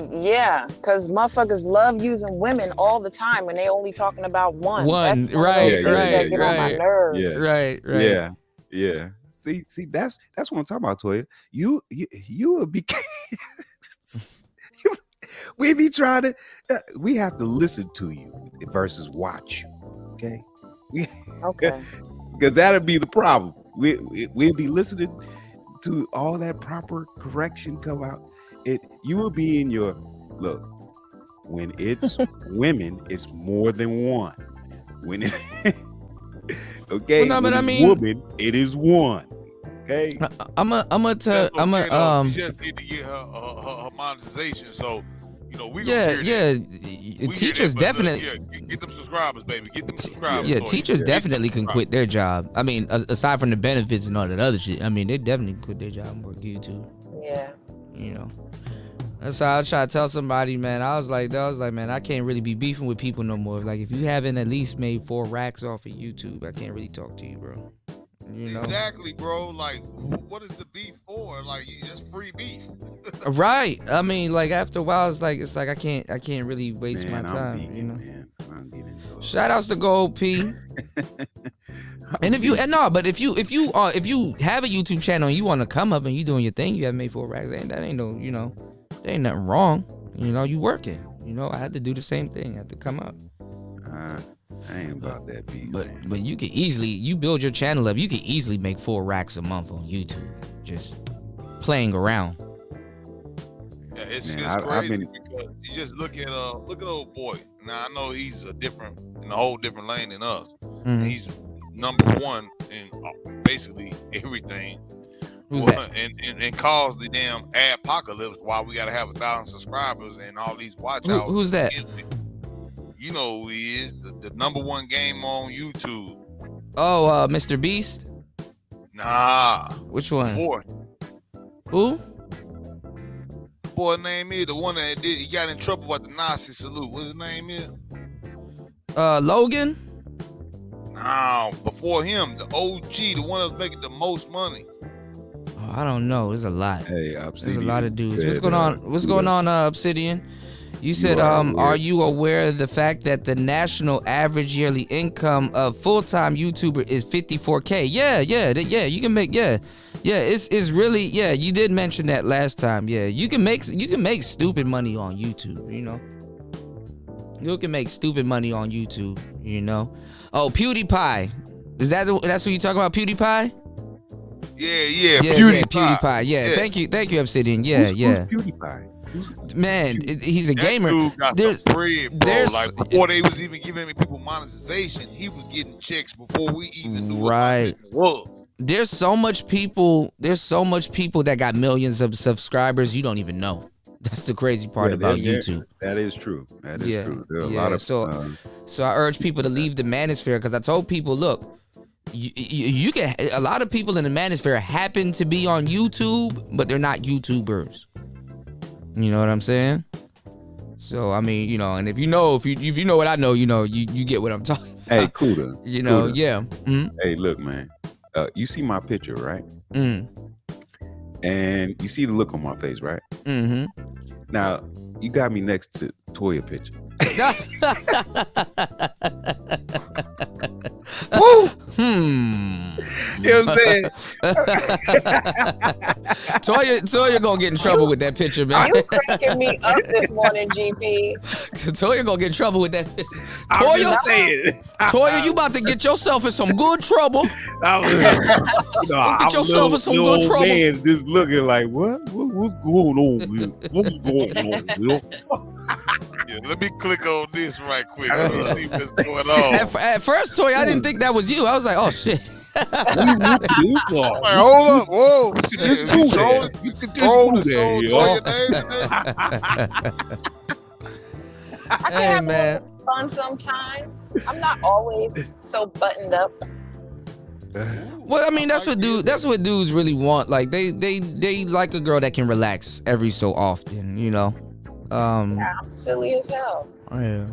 Yeah, because motherfuckers love using women all the time, and they only talking about one. That's right, that get on my nerves. Right. Yeah. See, that's what I'm talking about, Toya. You will be. We be trying to. We have to listen to you versus watch you. Okay. Okay. Because that'll be the problem. We'll be listening to all that proper correction come out. You will be in your look. When it's women, it's more than one. When it okay, well, no, but when I it's mean, woman, it is one. Okay, I'm a You just need to get her monetization. So you know we teachers definitely get them subscribers, baby. Get them subscribers. Yeah, teachers definitely can quit their job. I mean, aside from the benefits and all that other shit. I mean, they definitely can quit their job and work YouTube. Yeah. You know. That's how I try to tell somebody, man. I was like, man, I can't really be beefing with people no more. Like, if you haven't at least made 4 racks off of YouTube, I can't really talk to you, bro. You know? Exactly, bro. Like, what is the beef for? Like, it's free beef. Right. I mean, like after a while, it's like I can't really waste my time. You know. Shout outs to Gold P. And if you have a YouTube channel and you want to come up and you doing your thing, you have made 4 racks. That ain't no, you know. There ain't nothing wrong. You know, you working. You know, I had to do the same thing. I had to come up. I ain't about that beat. But you can easily, build your channel up, you can easily make 4 racks a month on YouTube. Just playing around. Yeah, it's just crazy because you just look at old boy. Now I know he's in a whole different lane than us. Mm-hmm. He's number 1 in basically everything. Who's that? And cause the damn adpocalypse while we gotta have 1,000 subscribers and all these watch outs. Who's that? You know who he is, the number 1 game on YouTube. Oh, Mr. Beast? Nah. Which one? 4. Who? Boy name is the one that he got in trouble with the Nazi salute. What's his name is? Logan? No, before him, the OG, the one that was making the most money. I don't know. There's a lot. Hey, There's a lot of dudes. What's going on? Obsidian? You said, are you aware of the fact that the national average yearly income of full-time YouTuber is $54K? Yeah, you can make, it's really, you did mention that last time. Yeah, you can make stupid money on YouTube, you know. You can make stupid money on YouTube, you know. Oh, PewDiePie. That's who you talking about, PewDiePie? Yeah, PewDiePie. Yeah, thank you, Obsidian. Yeah, Who's PewDiePie? Man, he's a gamer. Dude got some bread, bro. Like before they was even giving people monetization, he was getting checks before we even knew what it was. There's so much people that got millions of subscribers you don't even know. That's the crazy part about YouTube. That is true. That is true. There are a lot of so I urge people to leave the manosphere, because I told people, look, you can. A lot of people in the manosphere happen to be on YouTube, but they're not YouTubers. You know what I'm saying? So I mean, you know, and if you know what I know, you know, you get what I'm talking about. Hey, Kuda. You know, Kuda. yeah. Mm-hmm. Hey, look, man. You see my picture, right? Mm. And you see the look on my face, right? Mm-hmm. Now, you got me next to Toya picture. Woo! You know what I'm saying? Toya gonna get in trouble with that picture, man. You cracking me up this morning, GP. Toya gonna get in trouble with that. I'm just saying. Toya, you about to get yourself in some good trouble. Get yourself in some good trouble. Man, just looking like, what's going on here? What's going on here? Yeah, let me click on this right quick. Let me see what's going on. At first, Toya, I didn't think that was you. I was like, oh shit. Hold up, whoa! You control the show, your name. I can have a little fun sometimes. I'm not always so buttoned up. Well, I mean, that's what dudes really want. Like they like a girl that can relax every so often, you know. Yeah, I'm silly as hell. Yeah.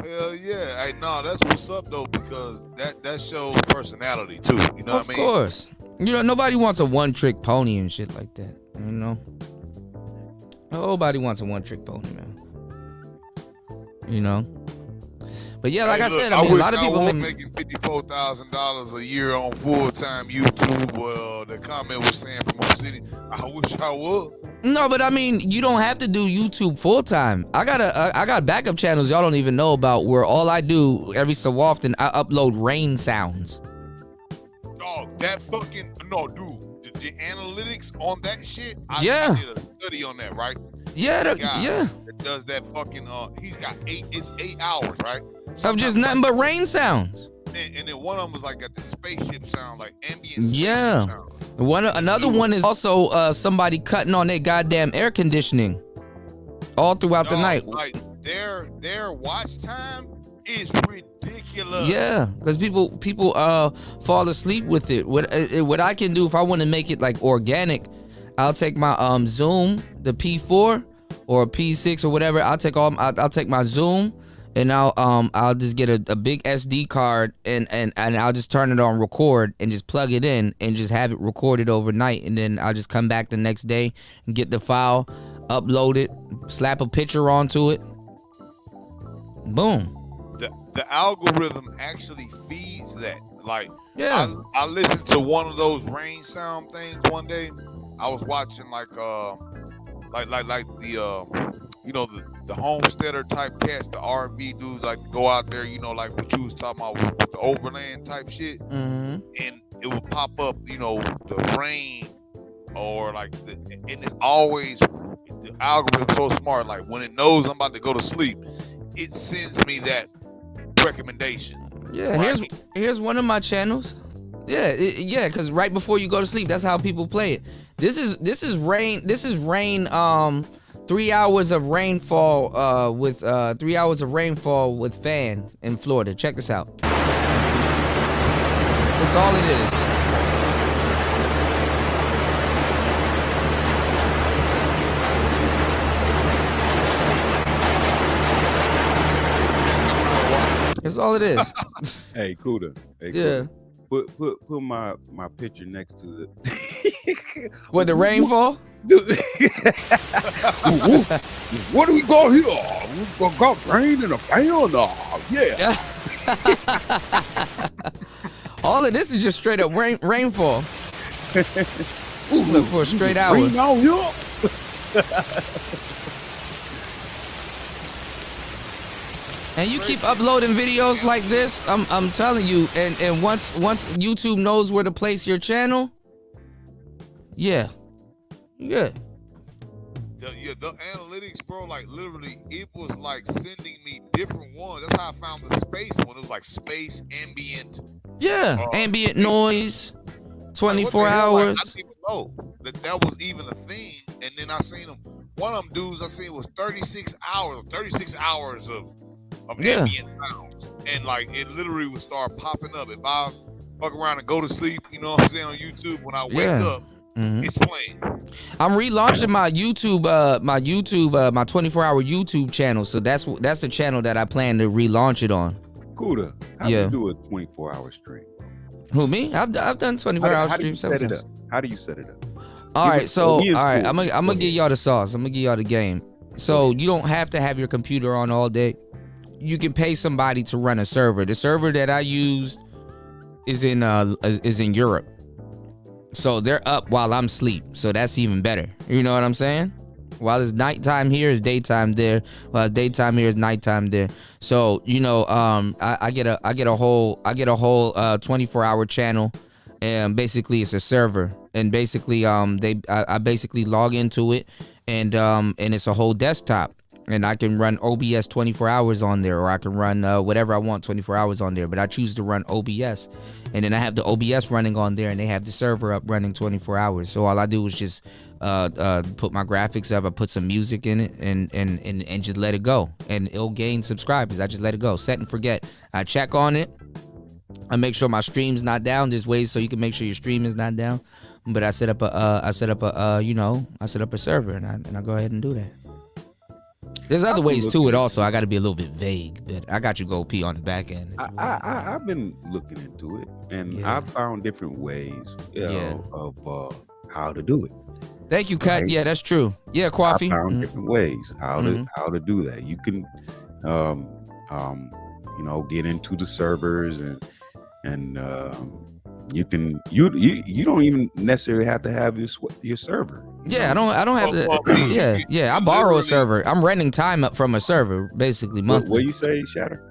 Hell yeah. Hey, no, that's what's up though, because that shows personality too. You know what I mean? Of course. You know, nobody wants a one-trick pony and shit like that. You know? Nobody wants a one-trick pony, man. You know? But yeah, like I said, I mean, a lot of people making $54,000 a year on full-time YouTube. Well, the comment was saying from Oak City, I wish I would. No, but I mean, you don't have to do YouTube full time. I got backup channels y'all don't even know about, where all I do every so often, I upload rain sounds. Dog, that fucking dude. The analytics on that shit. I did a study on that, right? Yeah, that does that fucking. He's got 8 hours, right? Of just nothing but rain sounds. And then one of them was like got the spaceship sound, like ambient spaceship sound. Another one is also somebody cutting on their goddamn air conditioning all throughout the night. Like their watch time is ridiculous. Yeah, because people fall asleep with it. What I can do if I want to make it like organic, I'll take my Zoom, the P4 or P6 or whatever. I'll take my Zoom. And I'll just get a big SD card and I'll just turn it on record and just plug it in and just have it recorded overnight, and then I'll just come back the next day and get the file, upload it, slap a picture onto it. Boom. The algorithm actually feeds that. Like, yeah. I listened to one of those rain sound things one day. I was watching like the the homesteader type cats, the R&B dudes, like go out there, you know, like what you was talking about with the overland type shit. Mm-hmm. And it would pop up, you know, the rain or like and it's always, the algorithm's so smart, like when it knows I'm about to go to sleep, it sends me that recommendation. Yeah, right? Here's one of my channels. Yeah, because right before you go to sleep, that's how people play it. This is rain. 3 hours of rainfall with 3 hours of rainfall with fan in Florida. Check this out. That's all it is. That's all it is. Hey, Kuda. Hey, yeah. Kuda. Put my picture next to the What, the rainfall? What do we got here? We got rain and a fan. Yeah. All of this is just straight up rainfall. Look for a straight hour. Rain out here. And you keep uploading videos like this, I'm telling you, and once YouTube knows where to place your channel, yeah. The analytics, bro, like literally, it was like sending me different ones. That's how I found the space one. It was like space, ambient. Yeah, ambient noise, 24 hours. I didn't even know that was even a thing. And then I seen them. One of them dudes I seen was 36 hours of ambient sounds, and like it literally would start popping up. If I fuck around and go to sleep, you know what I'm saying, on YouTube, when I wake up, it's playing. I'm relaunching my YouTube, my 24-hour YouTube channel. So that's the channel that I plan to relaunch it on. Kuda, how do you do a 24-hour stream? Who, me? I've done 24-hour streams sometimes. How do you set it up? All right, I'm gonna give y'all the sauce. I'm gonna give y'all the game. So you don't have to have your computer on all day. You can pay somebody to run a server. The server that I used is in Europe. So they're up while I'm asleep. So that's even better. You know what I'm saying? While it's nighttime here, it's daytime there. While daytime here is nighttime there. So, you know, I get a whole 24-hour channel, and basically it's a server. And basically I basically log into it, and it's a whole desktop. And I can run OBS 24 hours on there, or I can run whatever I want 24 hours on there. But I choose to run OBS. And then I have the OBS running on there, and they have the server up running 24 hours. So all I do is just put my graphics up. I put some music in it, and just let it go. And it'll gain subscribers. I just let it go. Set and forget. I check on it. I make sure my stream's not down. There's ways so you can make sure your stream is not down. But I set up a server, and I go ahead and do that. There's other ways to it also. I got to be a little bit vague, but I got you go P on the back end. I've been looking into it, and I found different ways of how to do it. Thank you, Cut. Right? Yeah, that's true. Yeah, Coffee. I found different ways how to do that. You can, get into the servers and you can you don't even necessarily have to have your server. Yeah, I don't have to. Yeah. I borrow a server. I'm renting time up from a server, basically monthly. What you say, Shatter?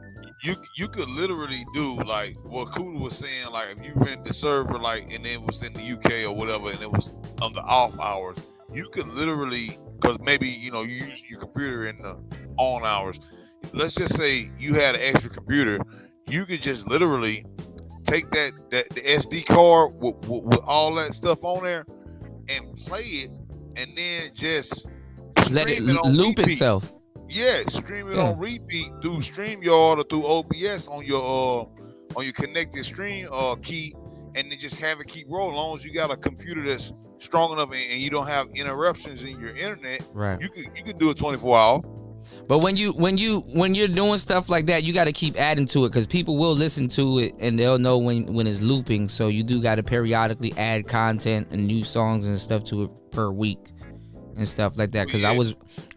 You could literally do like what Kuda was saying. Like if you rent the server, like, and it was in the UK or whatever, and it was on the off hours, you could literally, because maybe you use your computer in the on hours. Let's just say you had an extra computer, you could just literally take the SD card with all that stuff on there and play it, and then just let it loop itself. Yeah, stream it on repeat through StreamYard or through OBS on your connected stream key, and then just have it keep rolling. As long as you got a computer that's strong enough and you don't have interruptions in your internet, right? You could do it 24 hours. But when you're doing stuff like that, you got to keep adding to it, because people will listen to it and they'll know when it's looping. So you do got to periodically add content and new songs and stuff to it per week and stuff like that. Because I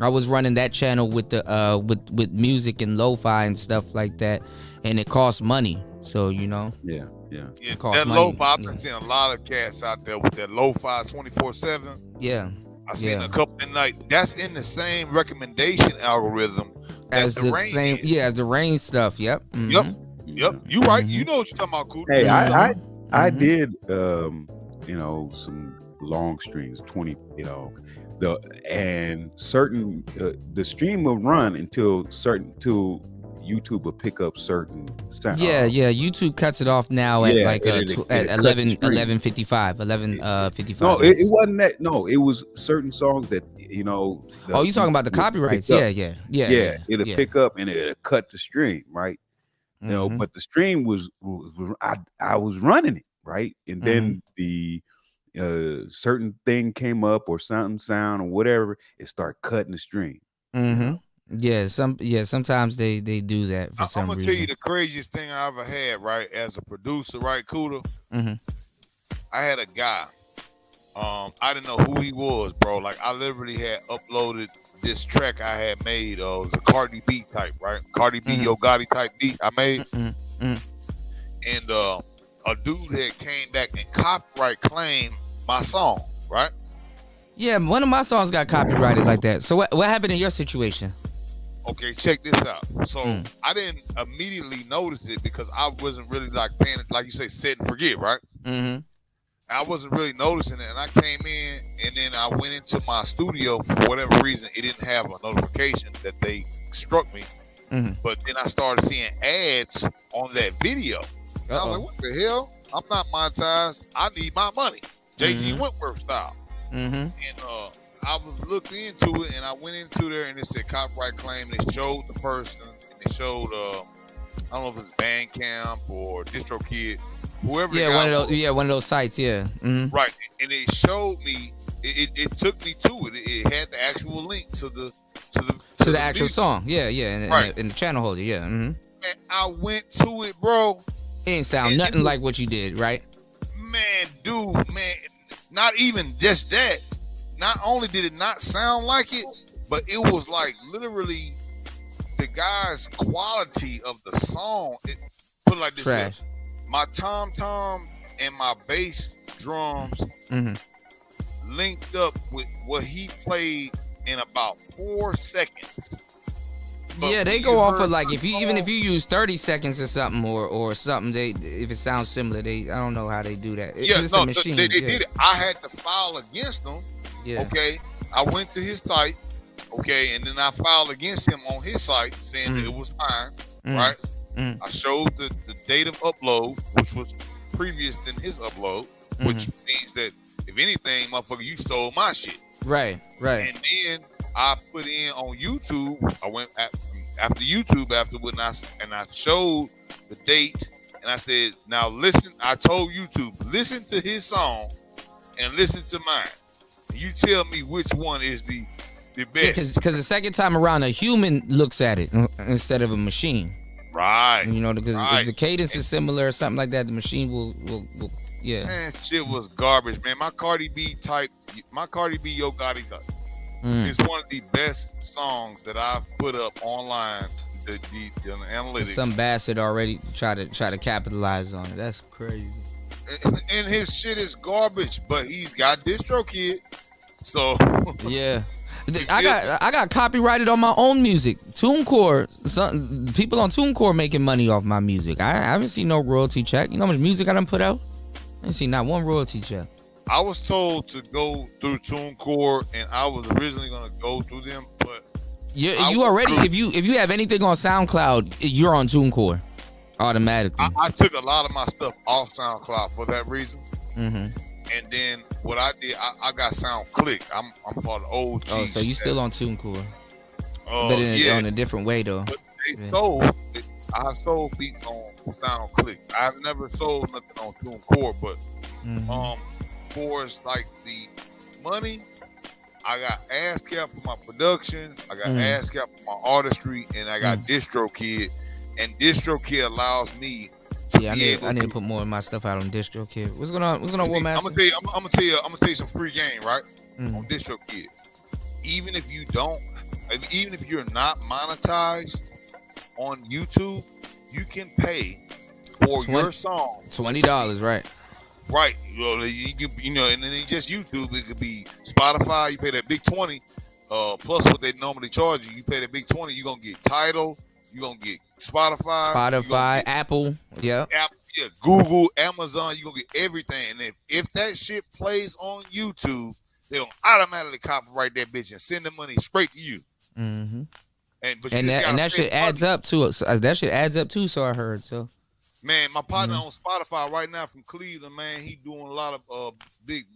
was running that channel with the with music and lo-fi and stuff like that, and it costs money. So yeah. It costs money. Lo-fi, I've been seeing a lot of cats out there with that lo-fi 24/7. Yeah. I seen a couple, and like that's in the same recommendation algorithm as the same, as the rain stuff. Yep. Mm-hmm. Yep. You right. You know what you're talking about, Kuda. Hey, I did some long streams, 20, and certain the stream will run until YouTube will pick up certain sound. Yeah. YouTube cuts it off now at like at 11:55. No, it wasn't that. No, it was certain songs that you talking about the copyrights? Yeah. It'll pick up and it'll cut the stream, right? But the stream was I was running it, right, and then the certain thing came up or something sound or whatever, it started cutting the stream. Mm-hmm. Sometimes they do that for some reason. I'm gonna tell you the craziest thing I ever had, right? As a producer, right, Kuda? Mm-hmm. I had a guy I didn't know who he was, bro. Like I literally had uploaded this track I had made. It was a Cardi B type, right? Cardi B, Yo Gotti type beat I made. And a dude had came back and copyright claimed my song, right? Yeah, one of my songs got copyrighted like that. So what happened in your situation? Okay, check this out. So I didn't immediately notice it because I wasn't really like paying it, like you say, set and forget, right? Mm-hmm. I wasn't really noticing it, and I came in, and then I went into my studio for whatever reason. It didn't have a notification that they struck me, but then I started seeing ads on that video. And I was like, "What the hell? I'm not monetized. I need my money." JG Wentworth style. And I was looking into it, and I went into there, and it said copyright claim. And it showed the person, and it showed I don't know if it's Bandcamp or DistroKid, whoever. Yeah, one of those sites. Yeah. Right, and it showed me. It took me to it. It had the actual link to the actual video. song. Yeah, in the channel holder. Yeah. And I went to it, bro. It ain't sound nothing like what you did, right? Man, not even just that. Not only did it not sound like it, but it was like literally the guy's quality of the song. Put it like this: trash. My tom and my bass drums linked up with what he played in about 4 seconds. But yeah, they go off of like if you use 30 seconds or something or something, if it sounds similar, I don't know how they do that. It's a machine. They did it. I had to file against them. Yeah. Okay. I went to his site. Okay, and then I filed against him on his site saying that it was fine. Right. I showed the date of upload, which was previous than his upload, which means that if anything, motherfucker, you stole my shit. Right. And then I put in on YouTube. I went after YouTube afterward, and I showed the date, and I said, "Now listen." I told YouTube, "Listen to his song, and listen to mine. And you tell me which one is the best." Because the second time around, a human looks at it instead of a machine. Right. You know, because if the cadence is similar or something like that, the machine will yeah. Man, shit was garbage, man. My Cardi B Yo Gotti type. It's one of the best songs that I've put up online. The analytics. Some bastard already try to capitalize on it. That's crazy. And his shit is garbage, but he's got DistroKid. So yeah. I got copyrighted on my own music. TuneCore, people on TuneCore making money off my music. I haven't seen no royalty check. You know how much music I done put out? I ain't seen not one royalty check. I was told to go through TuneCore, and I was originally gonna go through them, but you already if you have anything on SoundCloud, you're on TuneCore automatically. I took a lot of my stuff off SoundCloud for that reason. And then what I did, I got SoundClick. I'm part of the old. Oh, so you still on TuneCore? But in a different way though. But I have sold beats on SoundClick. I've never sold nothing on TuneCore, but for like the money, I got ASCAP for my production. I got ASCAP for my artistry, and I got DistroKid. And DistroKid allows me. I need to put more of my stuff out on DistroKid. What's going on, War Master? I'm gonna tell you some free game, right? On DistroKid. Even if you're not monetized on YouTube, you can pay for your song $20, right? Right. And then it's just YouTube. It could be Spotify. You pay that big 20, plus what they normally charge you. You pay that big 20, you're gonna get Tidal. You're gonna get Spotify, Apple, Google, Amazon. You're gonna get everything. And if that shit plays on YouTube, they're gonna automatically copyright that bitch and send the money straight to you. And that shit adds up too. That shit adds up too. So I heard. So man, my partner on Spotify right now from Cleveland, man, he doing a lot of big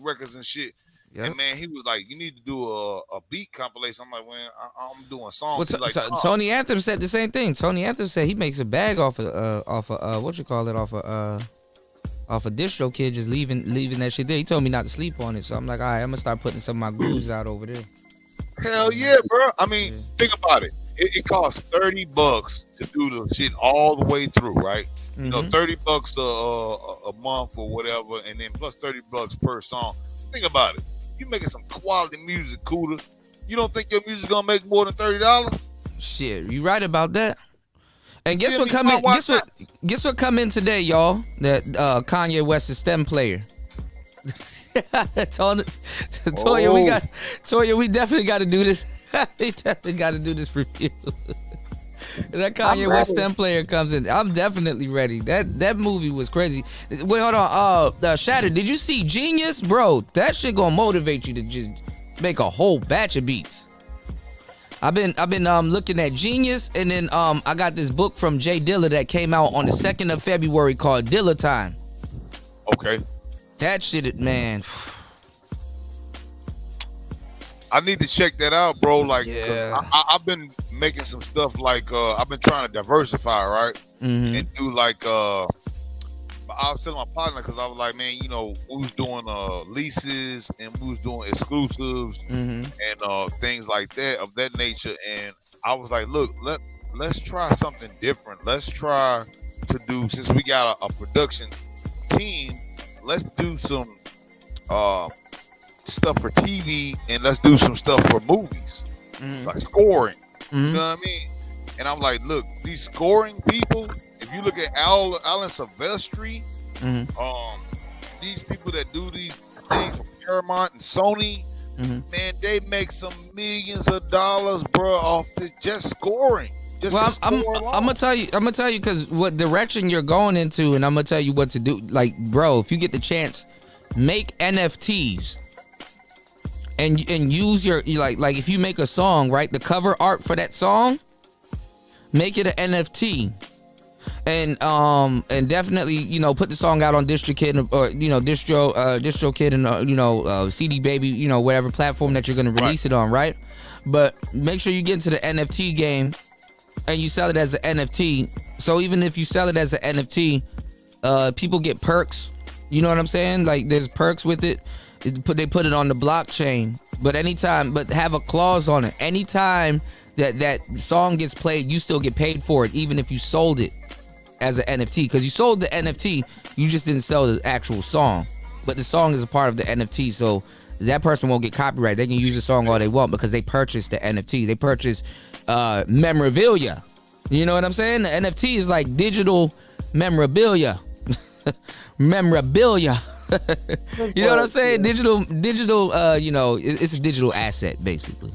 records and shit. Yep. And man, he was like, "You need to do a beat compilation." I'm like, "Man, I'm doing songs." Well, like, Tony Anthem said the same thing. Tony Anthem said he makes a bag off of DistroKid, just leaving that shit there. He told me not to sleep on it, so I'm like, all right, I'm gonna start putting some of my grooves out over there. Hell yeah, bro! I mean, think about it. It costs $30 to do the shit all the way through, right? You know, $30 a month or whatever, and then plus $30 per song. Think about it. You making some quality music, Cooler. You don't think your music gonna make more than $30? Shit, you right about that. And guess feel what me? come in? Why Guess what come in today, y'all? That Kanye West is STEM player. Toya, we definitely got to do this. We definitely got to do this review. That Kanye West STEM player comes in. I'm definitely ready. That movie was crazy. Wait, hold on. Shatter, did you see Genius, bro? That shit gonna motivate you to just make a whole batch of beats. I've been looking at Genius, and then I got this book from Jay Dilla that came out on the 2nd of February called Dilla Time. Okay. That shit, man. I need to check that out, bro. Like, Yeah. I've been making some stuff like I've been trying to diversify, right? Mm-hmm. And do like I was telling my partner because I was like, man, we was doing leases and we was doing exclusives and things like that of that nature. And I was like, look, let's try something different. Let's try to do, since we got a production team, let's do some stuff for TV and let's do some stuff for movies, like scoring. You know what I mean? And I'm like, look, these scoring people, if you look at Alan Silvestri, these people that do these things for Paramount and Sony, man, they make some millions of dollars, bro, off just scoring. I'm gonna tell you because what direction you're going into, and I'm gonna tell you what to do. Like, bro, if you get the chance, make NFTs. And use your like if you make a song, right, the cover art for that song, make it an NFT, and definitely put the song out on DistroKid or DistroKid and CD Baby, whatever platform that you're gonna release it on, right? But make sure you get into the NFT game and you sell it as an NFT. So even if you sell it as an NFT, people get perks. You know what I'm saying? Like there's perks with it. They put it on the blockchain, but have a clause on it. Anytime that song gets played, you still get paid for it, even if you sold it as an NFT. Because you sold the NFT, you just didn't sell the actual song. But the song is a part of the NFT, so that person won't get copyright. They can use the song all they want because they purchased the NFT. They purchased memorabilia. You know what I'm saying? The NFT is like digital memorabilia. Memorabilia. You know what I'm saying? Digital, it's a digital asset basically.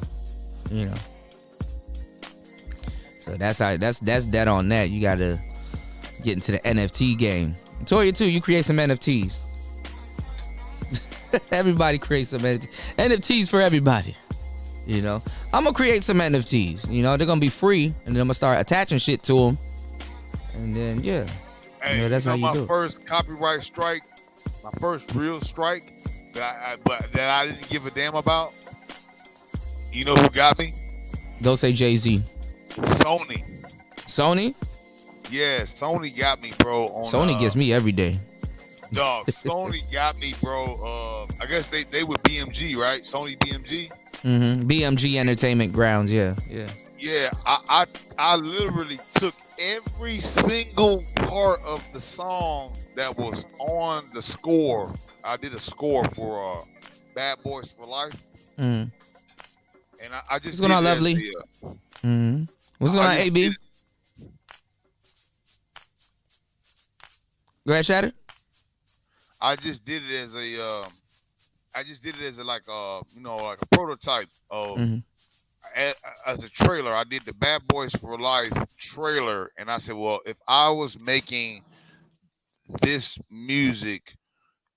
So that's that on that. You gotta get into the NFT game. Toya too, you create some NFTs. Everybody creates some NFTs. NFTs for everybody. I'm gonna create some NFTs. They're gonna be free, and then I'm gonna start attaching shit to them, and then hey, that's how you my do it. first copyright strike. My first real strike that I didn't give a damn about. You know who got me? Don't say Jay-Z. Sony? Yeah, Sony got me, bro. Sony gets me every day. Dog, Sony got me, bro. I guess they were BMG, right? Sony BMG? BMG Entertainment Grounds, yeah. Yeah, I literally took every single part of the song that was on the score. I did a score for Bad Boys for Life. And I just What's going on, Lovely? What's going on, AB? Go ahead, Shatter. I just did it as like a prototype of as a trailer. I did the Bad Boys for Life trailer, and I said, well, if I was making this music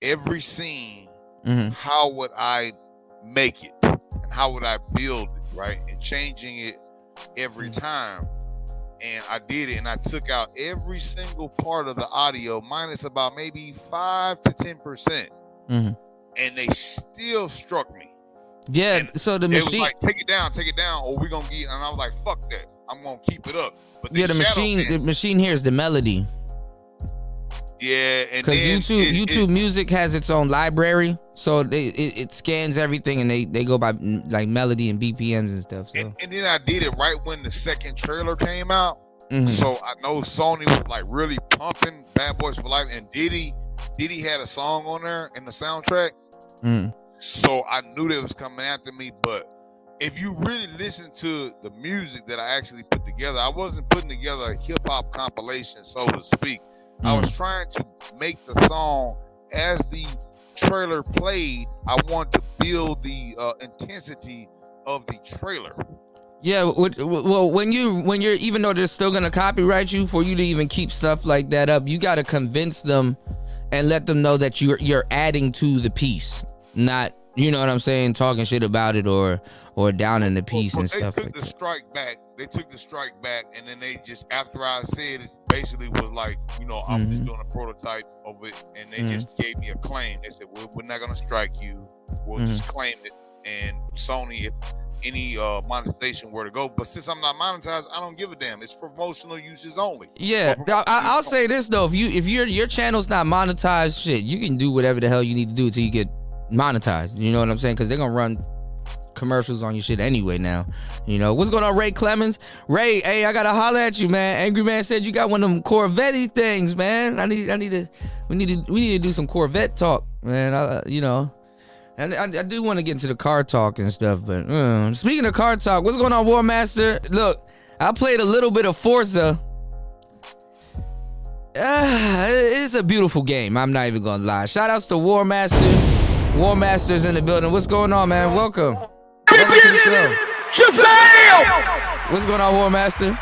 every scene, how would I make it, and how would I build it, right, and changing it every time. And I did it, and I took out every single part of the audio, minus about maybe 5 to 10%, and they still struck me. Yeah, and so the machine was like, take it down, or we're gonna get. And I was like, fuck that, I'm gonna keep it up. But the machine hears the melody. Yeah, and because YouTube Music has its own library, so it scans everything, and they go by like melody and BPMs and stuff. So. And then I did it right when the second trailer came out, so I know Sony was like really pumping Bad Boys for Life, and Diddy had a song on there in the soundtrack. So I knew they was coming after me, but if you really listen to the music that I actually put together, I wasn't putting together a hip hop compilation, so to speak. I was trying to make the song as the trailer played. I wanted to build the intensity of the trailer. Yeah, well, when you're even though they're still gonna copyright you, for you to even keep stuff like that up, you gotta convince them and let them know that you're adding to the piece, not, you know what I'm saying, talking shit about it or down in the piece and stuff like that. They took the strike back, and then they just, after I said it, basically was like, you know, I'm just doing a prototype of it, and they just gave me a claim. They said, well, we're not gonna strike you. We'll just claim it. And Sony, if any monetization were to go, but since I'm not monetized, I don't give a damn. It's promotional uses only. Yeah, I'll say this though: if your channel's not monetized, shit, you can do whatever the hell you need to do till you get monetized. You know what I'm saying? Because they're gonna run commercials on your shit anyway now. You know what's going on, Ray Clemens? Ray, hey, I gotta holler at you, man. Angry Man said you got one of them Corvette things, man. We need to do some Corvette talk, man. You know. And I do want to get into the car talk and stuff, but speaking of car talk, what's going on, War Master? Look, I played a little bit of Forza. It's a beautiful game. I'm not even gonna lie. Shout outs to War Master. War Master's in the building. What's going on, man? Welcome. Welcome to the show. Shazam! What's going on, War Master?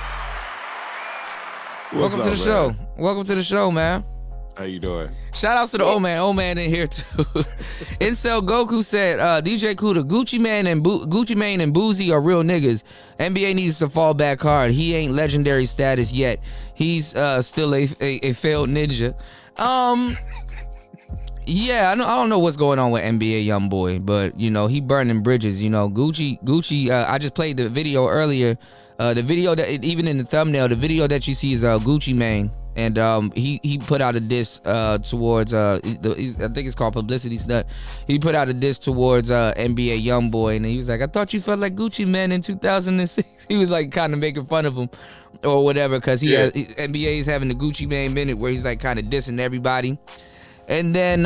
Welcome to the show. Welcome to the show, man. How you doing? Shout outs to the old man in here too. Incel Goku said, DJ Kuda, Gucci Mane and Boozy are real niggas. NBA needs to fall back hard. He ain't legendary status yet. He's still a failed ninja. Yeah, I don't know what's going on with NBA YoungBoy, but you know, he burning bridges. You know, Gucci. I just played the video earlier. The video that, even in the thumbnail, the video that you see is Gucci Mane, and he put out a diss towards I think it's called Publicity Stunt. He put out a diss towards NBA YoungBoy, and he was like, I thought you felt like Gucci Mane in 2006. He was like kind of making fun of him or whatever, because NBA is having the Gucci Mane minute where he's like kind of dissing everybody. And then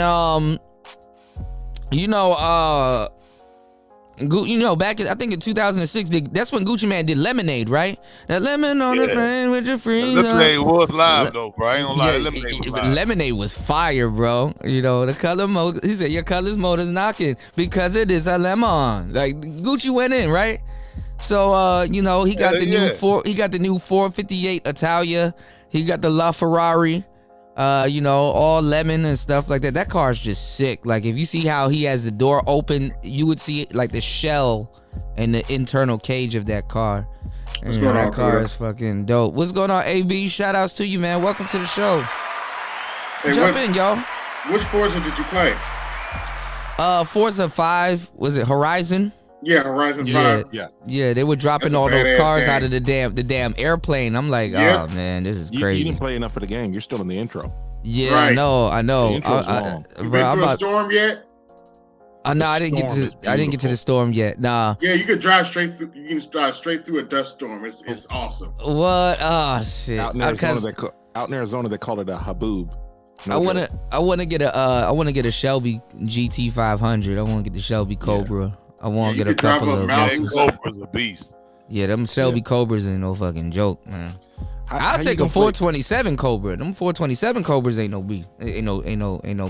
back I think in 2006, that's when Gucci Mane did Lemonade, right? That lemon on the plane with your freeze. Lemonade was live though, bro. I ain't gonna lie, Lemonade was live. Lemonade was fire, bro. You know, the color mode. He said your color's motor's knocking because it is a lemon. Like Gucci went in, right? So he got the new 458 Italia. He got the LaFerrari. All lemon and stuff like that. That car is just sick. Like if you see how he has the door open, you would see like the shell and the internal cage of that car. And that car is fucking dope. What's going on, AB? Shout outs to you, man. Welcome to the show. Hey, Jump in, y'all. Which Forza did you play? Forza 5. Was it Horizon? Yeah, Horizon 5. Yeah, they were dropping all those cars out of the damn airplane. I'm like, oh man, this is crazy. You didn't play enough of the game. You're still in the intro. Yeah, right. I know. You been through a storm yet? No, I didn't get to the storm yet. Nah. Yeah, you could drive straight through. You can drive straight through a dust storm. It's awesome. What? Oh shit! Out in Arizona, they call it a haboob. I wanna get a Shelby GT 500. I want to get the Shelby Cobra. Yeah. I want to get a couple of Cobra's a beast. Yeah, them Shelby Cobras ain't no fucking joke, man. I'll take a 427 Cobra. Them 427 Cobras ain't no beast. Ain't no.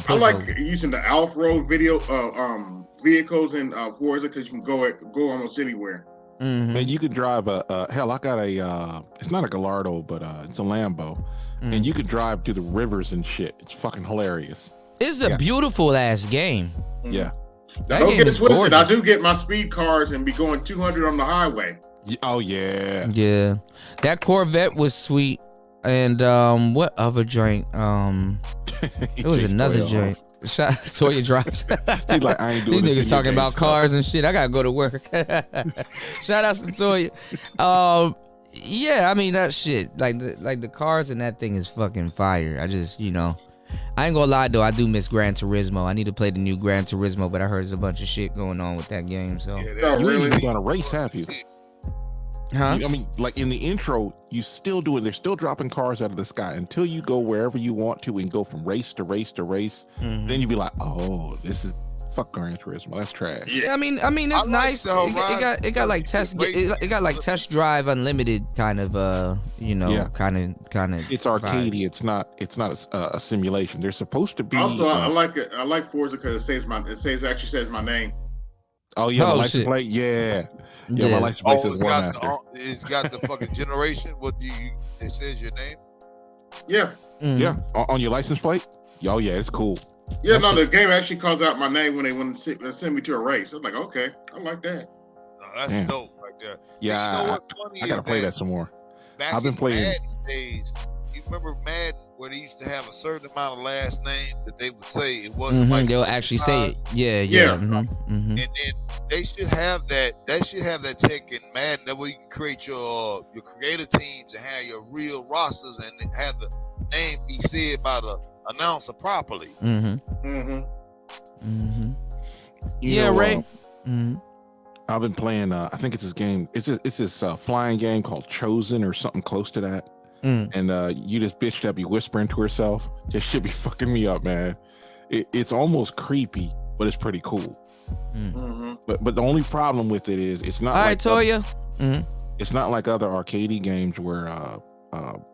I like using the off-road vehicles in Forza because you can go almost anywhere. Mm-hmm. And you could drive hell. I got it's not a Gallardo, but it's a Lambo, and you could drive to the rivers and shit. It's fucking hilarious. It's a beautiful ass game. Yeah. Don't get it twisted. I do get my speed cars and be going 200 on the highway. Oh yeah. Yeah, that Corvette was sweet. And what other joint? It was another joint. Toya dropped. He's like, I ain't doing these niggas talking about cars and shit. I gotta go to work. Shout out to Toya. Yeah, I mean that shit. Like the cars in that thing is fucking fire. I just I ain't gonna lie though, I do miss Gran Turismo. I need to play the new Gran Turismo, but I heard there's a bunch of shit going on with that game. So you ain't got a race, have you? Huh? I mean, like in the intro, you still doing. They're still dropping cars out of the sky until you go wherever you want to and go from race to race to race. Mm-hmm. Then you be like, oh, this is Fuck Gran Turismo. That's trash. Yeah, I mean, it's nice. It got like test drive unlimited kind of kind of. It's arcadey. It's not a simulation. They're supposed to be. Also, I like it. I like Forza because it actually says my name. Oh yeah, the license plate. Yeah. My license plate says War Master. It's got the fucking generation. It says your name. Yeah. Yeah. On your license plate. Oh yeah, it's cool. Yeah, the game actually calls out my name when they want to send me to a race. I was like, okay, I like that. No, that's dope right there. Yeah, you know what's funny I gotta play that some more. I've been playing Madden days. You remember Madden where they used to have a certain amount of last names that they would say it wasn't like they'll actually say it. Yeah. And then they should have that. They should have that tech in Madden. That way you can create your creative teams and have your real rosters and have the name be said by the announcer properly. Ray. I've been playing. I think it's this game. It's this flying game called Chosen or something close to that. And you this bitch that be whispering to herself. This shit be fucking me up, man. It's almost creepy, but it's pretty cool. But the only problem with it is it's not. Toya. It's not like other arcade games where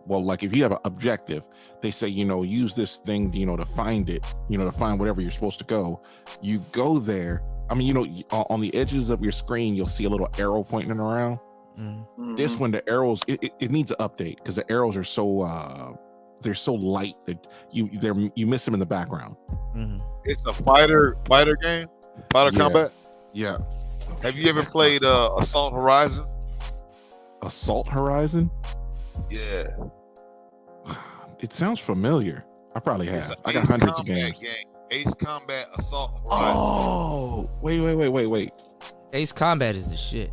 like if you have an objective, they say, use this thing, to find it, to find whatever you're supposed to go. You go there. I mean, on the edges of your screen, you'll see a little arrow pointing around. This one, the arrows, it needs an update because the arrows are so they're so light that you miss them in the background. It's a fighter game, combat. Yeah. Have you ever played Assault Horizon? Assault Horizon? Yeah. It sounds familiar. I probably have. I got hundreds of games. Ace Combat Assault Horizon. Oh, wait. Ace Combat is the shit.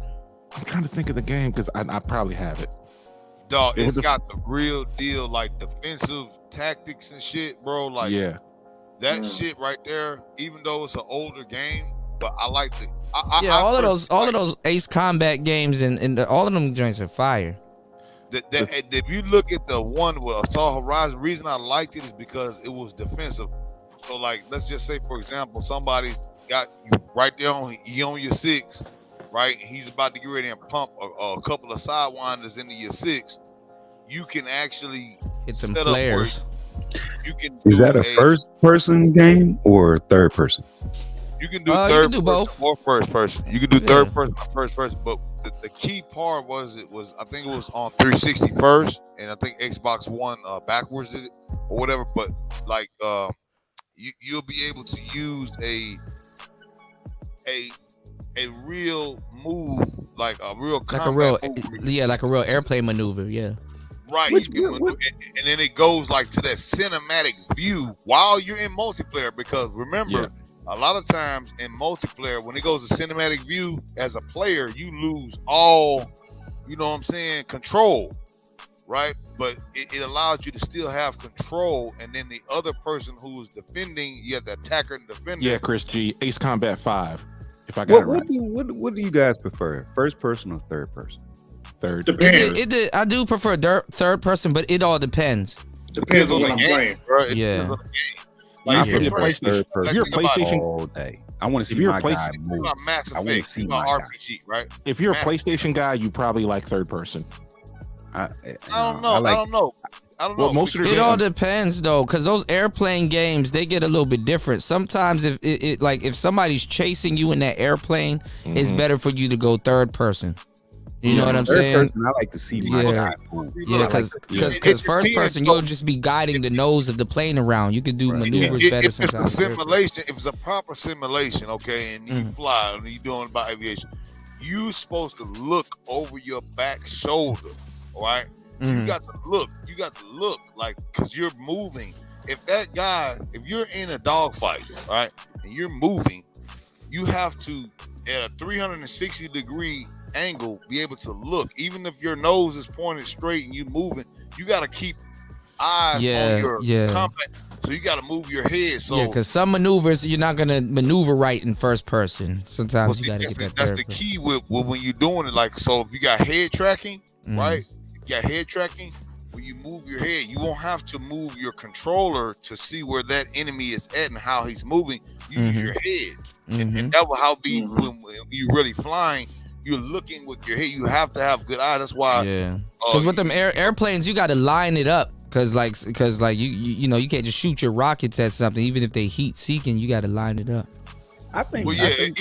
I'm trying to think of the game because I probably have it. Dog, it's got the real deal, like defensive tactics and shit, bro. Like, that shit right there. Even though it's an older game, but I like the. All of those Ace Combat games and all of them joints are fire. If you look at the one with Assault Horizon, the reason I liked it is because it was defensive. So, like, let's just say, for example, somebody's got you right there on your 6, right? And he's about to get ready and pump a couple of sidewinders into your 6. You can actually hit some flares. Is that a first-person game or third person? You can do third person both. Or first person. You can do third person or first person, but the key part was I think it was on 360 first, and I think Xbox One backwards did it or whatever. But like you'll be able to use a real move, like a real combat move. Like a real airplane maneuver, yeah. Right, and then it goes like to that cinematic view while you're in multiplayer. Because remember, a lot of times in multiplayer, when it goes to cinematic view, as a player, you lose all, control, right? But it allows you to still have control, and then the other person who's defending, you have the attacker and defender. Yeah, Chris G, Ace Combat 5. If I got it right. What do you guys prefer, first person or third person? Third. Depends. I do prefer third person, but it all depends. Depends on what I'm playing. Right? Yeah. Like if you're a PlayStation all day, I want to see my guy move. I want to see my RPG, right? If you're a PlayStation guy, you probably like third person. I don't know. Well, most of it all depends though, because those airplane games, they get a little bit different. Sometimes if somebody's chasing you in that airplane, it's better for you to go third person. You know what I'm saying? Third person, I like to see my guy move. Yeah, because first person, you'll just be guiding the nose of the plane around. You can do maneuvers better sometimes. It's a simulation. If it's a proper simulation, okay, and you fly and you're doing about aviation, you're supposed to look over your back shoulder, all right? You got to look like, because you're moving. If you're in a dogfight, right, and you're moving, you have to, at a 360-degree angle, be able to look. Even if your nose is pointed straight and you moving, you got to keep eyes on your combat. So you got to move your head. So because some maneuvers you're not gonna maneuver right in first person. Sometimes you got to get that. That's the key with when you're doing it. Like, so if you got head tracking, right? You got head tracking. when you move your head, you won't have to move your controller to see where that enemy is at and how he's moving. You use your head, and that will how be when you really flying. You're looking with your head. You have to have good eyes. That's why. Yeah. Because with them airplanes, you got to line it up. Because you know, you can't just shoot your rockets at something, even if they heat seeking. You got to line it up. I think. Well, even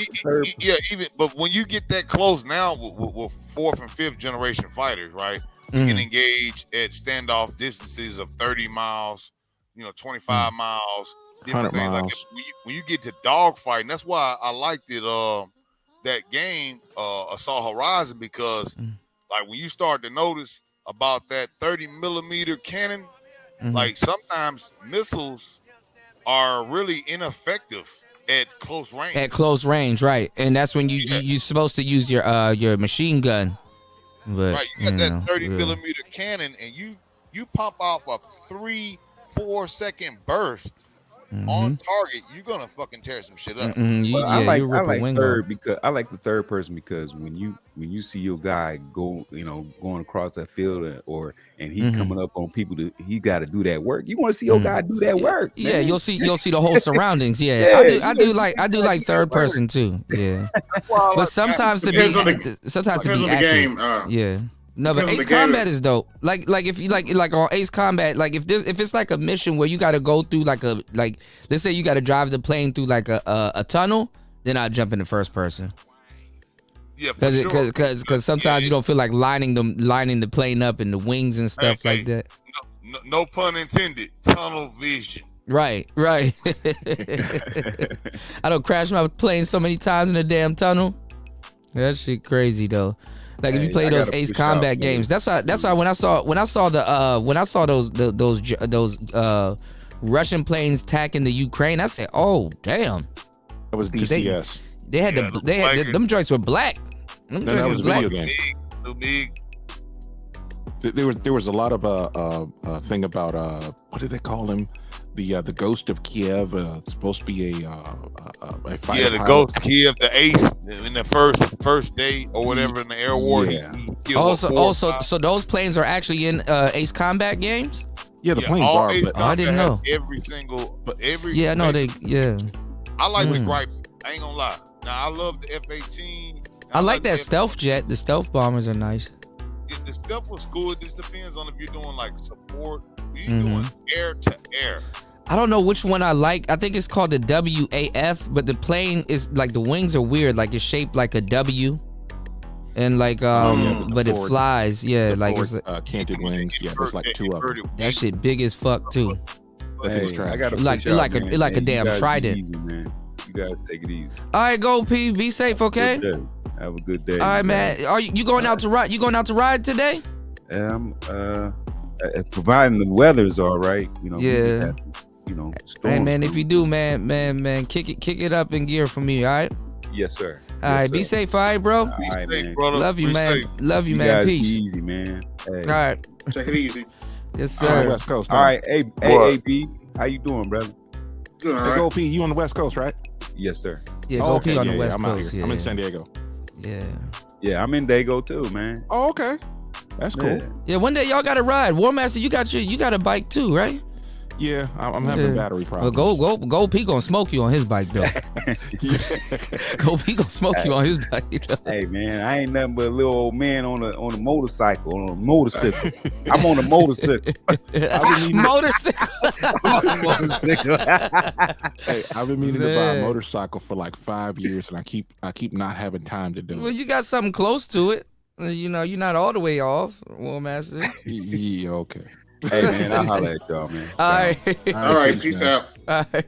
but when you get that close now with fourth and fifth generation fighters, right? You can engage at standoff distances of 30 miles, 25 miles, different 100 things miles. like that. When you get to dogfighting, that's why I liked it. That game, Assault Horizon, because like when you start to notice about that 30 millimeter cannon, like sometimes missiles are really ineffective at close range. At close range, right? And that's when you're supposed to use your machine gun. But, right, you got that 30 millimeter cannon, and you pump off a 3-4 second burst on target, you're gonna fucking tear some shit up. I like third because I like the third person because when you see your guy go, going across that field and he coming up on people, he got to do that work. You want to see your guy do that work. Yeah, man. you'll see the whole surroundings. Yeah, I do like third person too. Yeah, but sometimes to be accurate. Yeah. No, but Ace Combat is dope. Like if you like on Ace Combat, like if it's like a mission where you got to go through let's say you got to drive the plane through like a tunnel, then I'll jump into first person. Yeah, because sometimes you don't feel like lining the plane up and the wings and stuff like that. No pun intended. Tunnel vision. Right. I don't crash my plane so many times in the damn tunnel. That shit crazy though. Like if you play those Ace Combat games, that's why when I saw those Russian planes attacking the Ukraine, I said, "Oh damn!" That was DCS. They had them joints were black. That was a video game. There was a lot of thing about what did they call him? The Ghost of Kiev. It's supposed to be a fighter. Yeah, the Ghost of Kiev, the Ace in the first day or whatever in the air war. Yeah. So those planes are actually in Ace Combat games. Yeah, the planes are. Ace But Combat I didn't know. Every. Yeah, no, they. Yeah. I like the gripe. I ain't gonna lie. Now I love the F-18. I like that stealth jet. The stealth bombers are nice. The stealth was cool. It just depends on if you're doing like support. You're doing air to air. I don't know which one I like. I think it's called the WAF, but the plane is like the wings are weird. Like it's shaped like a W, and like but it flies. Yeah, like it's canted wings. Yeah, there's like two of them. That shit big as fuck too. I gotta like a damn trident. Easy, man. You gotta take it easy. All right, go P. Be safe, okay? Have a good day. All right, man. Are you going out to ride? You going out to ride today? Providing the weather's all right, Yeah. Hey man, if you do, man, kick it up in gear for me, all right? Yes, sir. All right, be safe, all right, bro. All right, man. Brother. Love you, man. Safe. Love you, You man. guys Peace. be easy, man. Hey. All right. Take it easy. Yes, All right, sir. West Coast. All right, hey, AB, how you doing, brother? Doing all Hey, right. Go P, you on the West Coast, right? Yes, sir. Yeah, Oh, go okay, P on the yeah, West I'm out Coast. here. Yeah. I'm in San Diego. Yeah. Yeah, I'm in Dago too, man. Oh, okay. That's cool. Yeah. Yeah, one day y'all gotta ride. War Master, you got a bike too, right? Yeah, I'm having battery problems. Well, go P gonna smoke you on his bike though. Go P gonna smoke you on his bike. Though. Hey man, I ain't nothing but a little old man on a motorcycle, on a motorcycle. I'm on a motorcycle. Motorcycle. Hey, I've been meaning to buy a motorcycle for like 5 years, and I keep not having time to do it. Well, you got something close to it. You're not all the way off, War Master. Yeah, okay. Hey man, I'll holler at y'all, man. All right. All right, peace out. All right.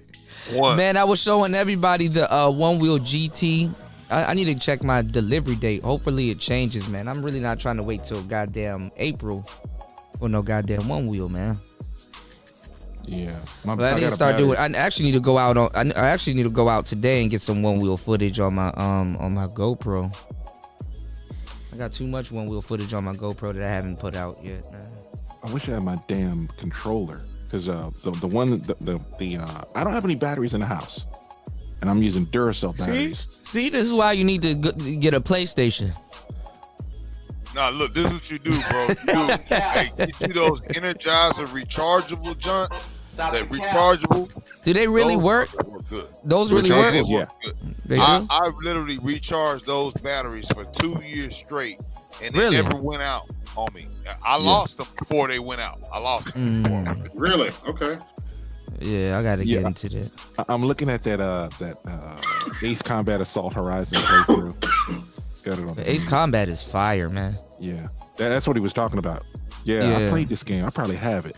Man, I was showing everybody the One Wheel GT. I need to check my delivery date. Hopefully it changes, man. I'm really not trying to wait till goddamn April for no goddamn One Wheel, man. Yeah. But I need to start doing. I actually need to go out on. I actually need to go out today and get some One Wheel footage on my GoPro. I got too much One Wheel footage on my GoPro that I haven't put out yet, man. I wish I had my damn controller, because I don't have any batteries in the house, and I'm using Duracell batteries. See, this is why you need to get a PlayStation. Nah, look, this is what you do, bro. Hey, get you those Energizer rechargeable junk. That rechargeable. Do they really work? Good. Those really work? They Yeah. good. They do? I've literally recharged those batteries for 2 years straight, and they Really? never went out on me. I lost them before they went out. I lost them. Really? Okay. Yeah, I gotta get into that. I'm looking at that Ace Combat Assault Horizon playthrough. Got it on The Ace Combat is fire, man. Yeah, that's what he was talking about. Yeah, I played this game. I probably have it.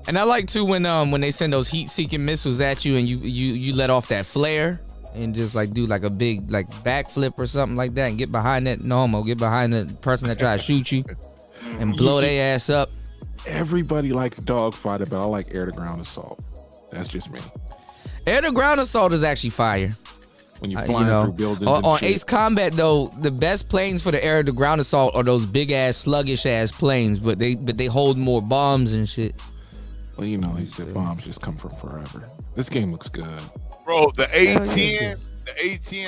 And I like too when they send those heat-seeking missiles at you and you let off that flare and just like do like a big like backflip or something like that and get behind that get behind the person that try to shoot you and blow their ass up. Everybody likes dogfighting, but I like air-to-ground assault. That's just me. Air-to-ground assault is actually fire. When you're flying through buildings on and shit. Ace Combat though, the best planes for the air-to-ground assault are those big-ass, sluggish-ass planes, but they hold more bombs and shit. Well, you know, he said bombs just come from forever. This game looks good. Bro, the A10,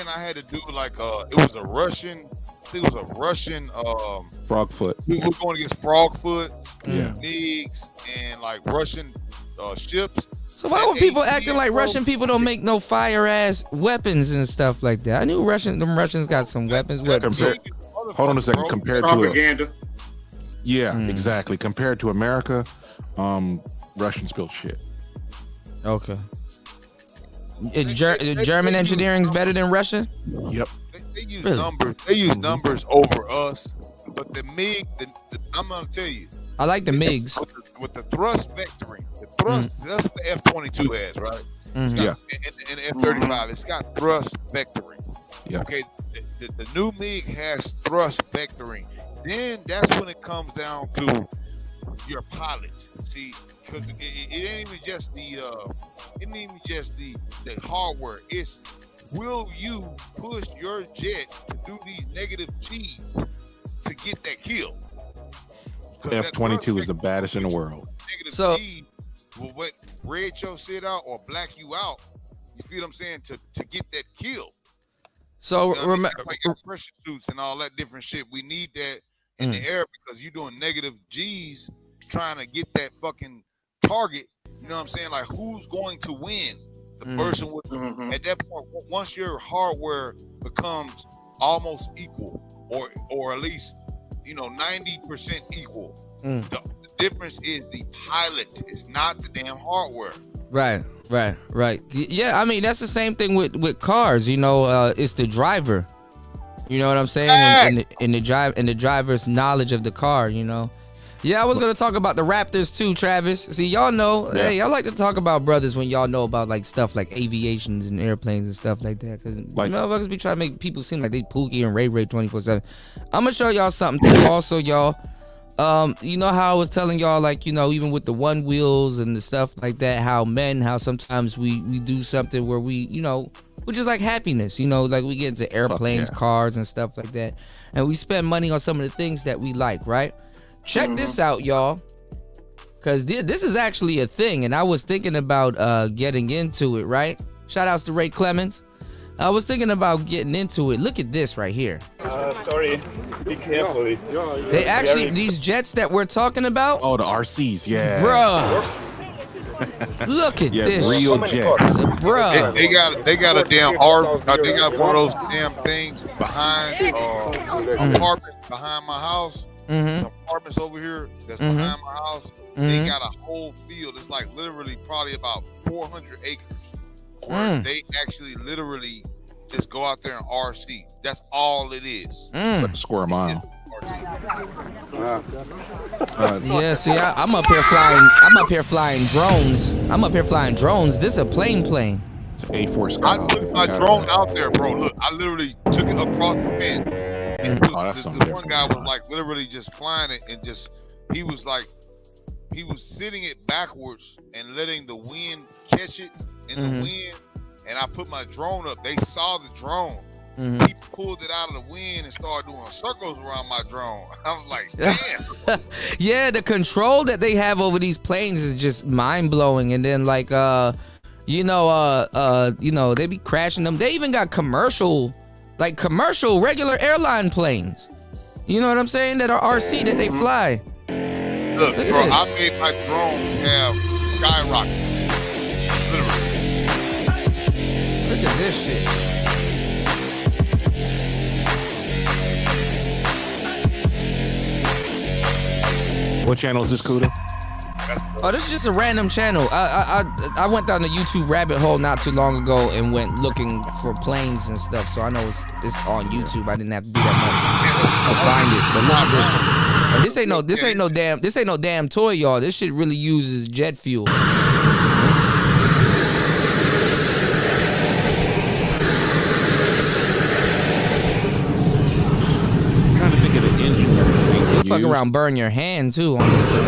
I had to do like it was a Russian. I think it was a Russian Frogfoot. We were going against Frogfoot, Yeah. MiGs, and like Russian ships. So why were people acting like Russian people don't make no fire-ass weapons and stuff like that? I knew them Russians got some weapons. Hold on a second. Compared Propaganda. Exactly. Compared to America, Russians built shit. Okay. German engineering's better than Russian? Yep. They use numbers. They use numbers over us. But the MiG, I'm gonna tell you. I like the MiGs. With the thrust vectoring, that's what the F-22 has, right? It's got, and the F-35, it's got thrust vectoring. Yeah. Okay, the new MiG has thrust vectoring. Then that's when it comes down to your pilot. See, because it ain't even just the hardware. It's will you push your jet to do these negative G's to get that kill? F-22 is the baddest in the world. So G will what red your shit out or black you out. You feel what I'm saying? To get that kill. So remember, like your pressure suits and all that different shit. We need that in the air because you're doing negative G's trying to get that fucking target. You know what I'm saying? Like who's going to win? The person with at that point, once your hardware becomes almost equal, or at least 90% equal. The difference is the pilot. It's not the damn hardware. Right. Yeah, I mean that's the same thing with cars. It's the driver. You know what I'm saying? And the driver's knowledge of the car. Yeah, I was gonna talk about the Raptors too, Travis. See, y'all know. Yeah. Hey, I like to talk about brothers when y'all know about like stuff like aviations and airplanes and stuff like that. Because motherfuckers be trying to make people seem like they Pookie and Ray 24/7. I'm gonna show y'all something too. Also, y'all. You know how I was telling y'all, like, even with the one wheels and the stuff like that, how sometimes we do something where we just like happiness, like we get into airplanes, cars and stuff like that. And we spend money on some of the things that we like, right? Check this out, y'all. Because this is actually a thing. And I was thinking about getting into it, right? Shout outs to Ray Clemens. I was thinking about getting into it. Look at this right here. Sorry. Be careful. They actually, these jets that we're talking about. Oh, the RCs, yeah. Bruh. Look at this. Real jets. Bruh. They got a damn they got one of those damn things behind apartments behind my house. Some apartments over here that's behind my house. They got a whole field. It's like literally probably about 400 acres. Where they actually literally just go out there and RC. That's all it is. Like a square mile. Yeah, see, I'm up here flying. I'm up here flying drones. This is a plane. It's an A4 I took my drone out there, bro. Look, I literally took it across the fence. And this one guy was like literally just flying it and he was sitting it backwards and letting the wind catch it in the wind. And I put my drone up. They saw the drone. He pulled it out of the wind and started doing circles around my drone. I was like, damn. Yeah, the control that they have over these planes is just mind blowing. And then like they be crashing them. They even got commercial regular airline planes. You know what I'm saying? That are RC that they fly. Look, Look at bro, this. I made my drone have skyrocket. Literally. Look at this shit. What channel is this, Kuda? Oh, this is just a random channel. I went down the YouTube rabbit hole not too long ago and went looking for planes and stuff. So I know it's on YouTube. I didn't have to do that much to find it. But look at this. And this ain't no damn toy, y'all. This shit really uses jet fuel. Trying to think of the engine. You'll fuck around, burn your hand too on this thing.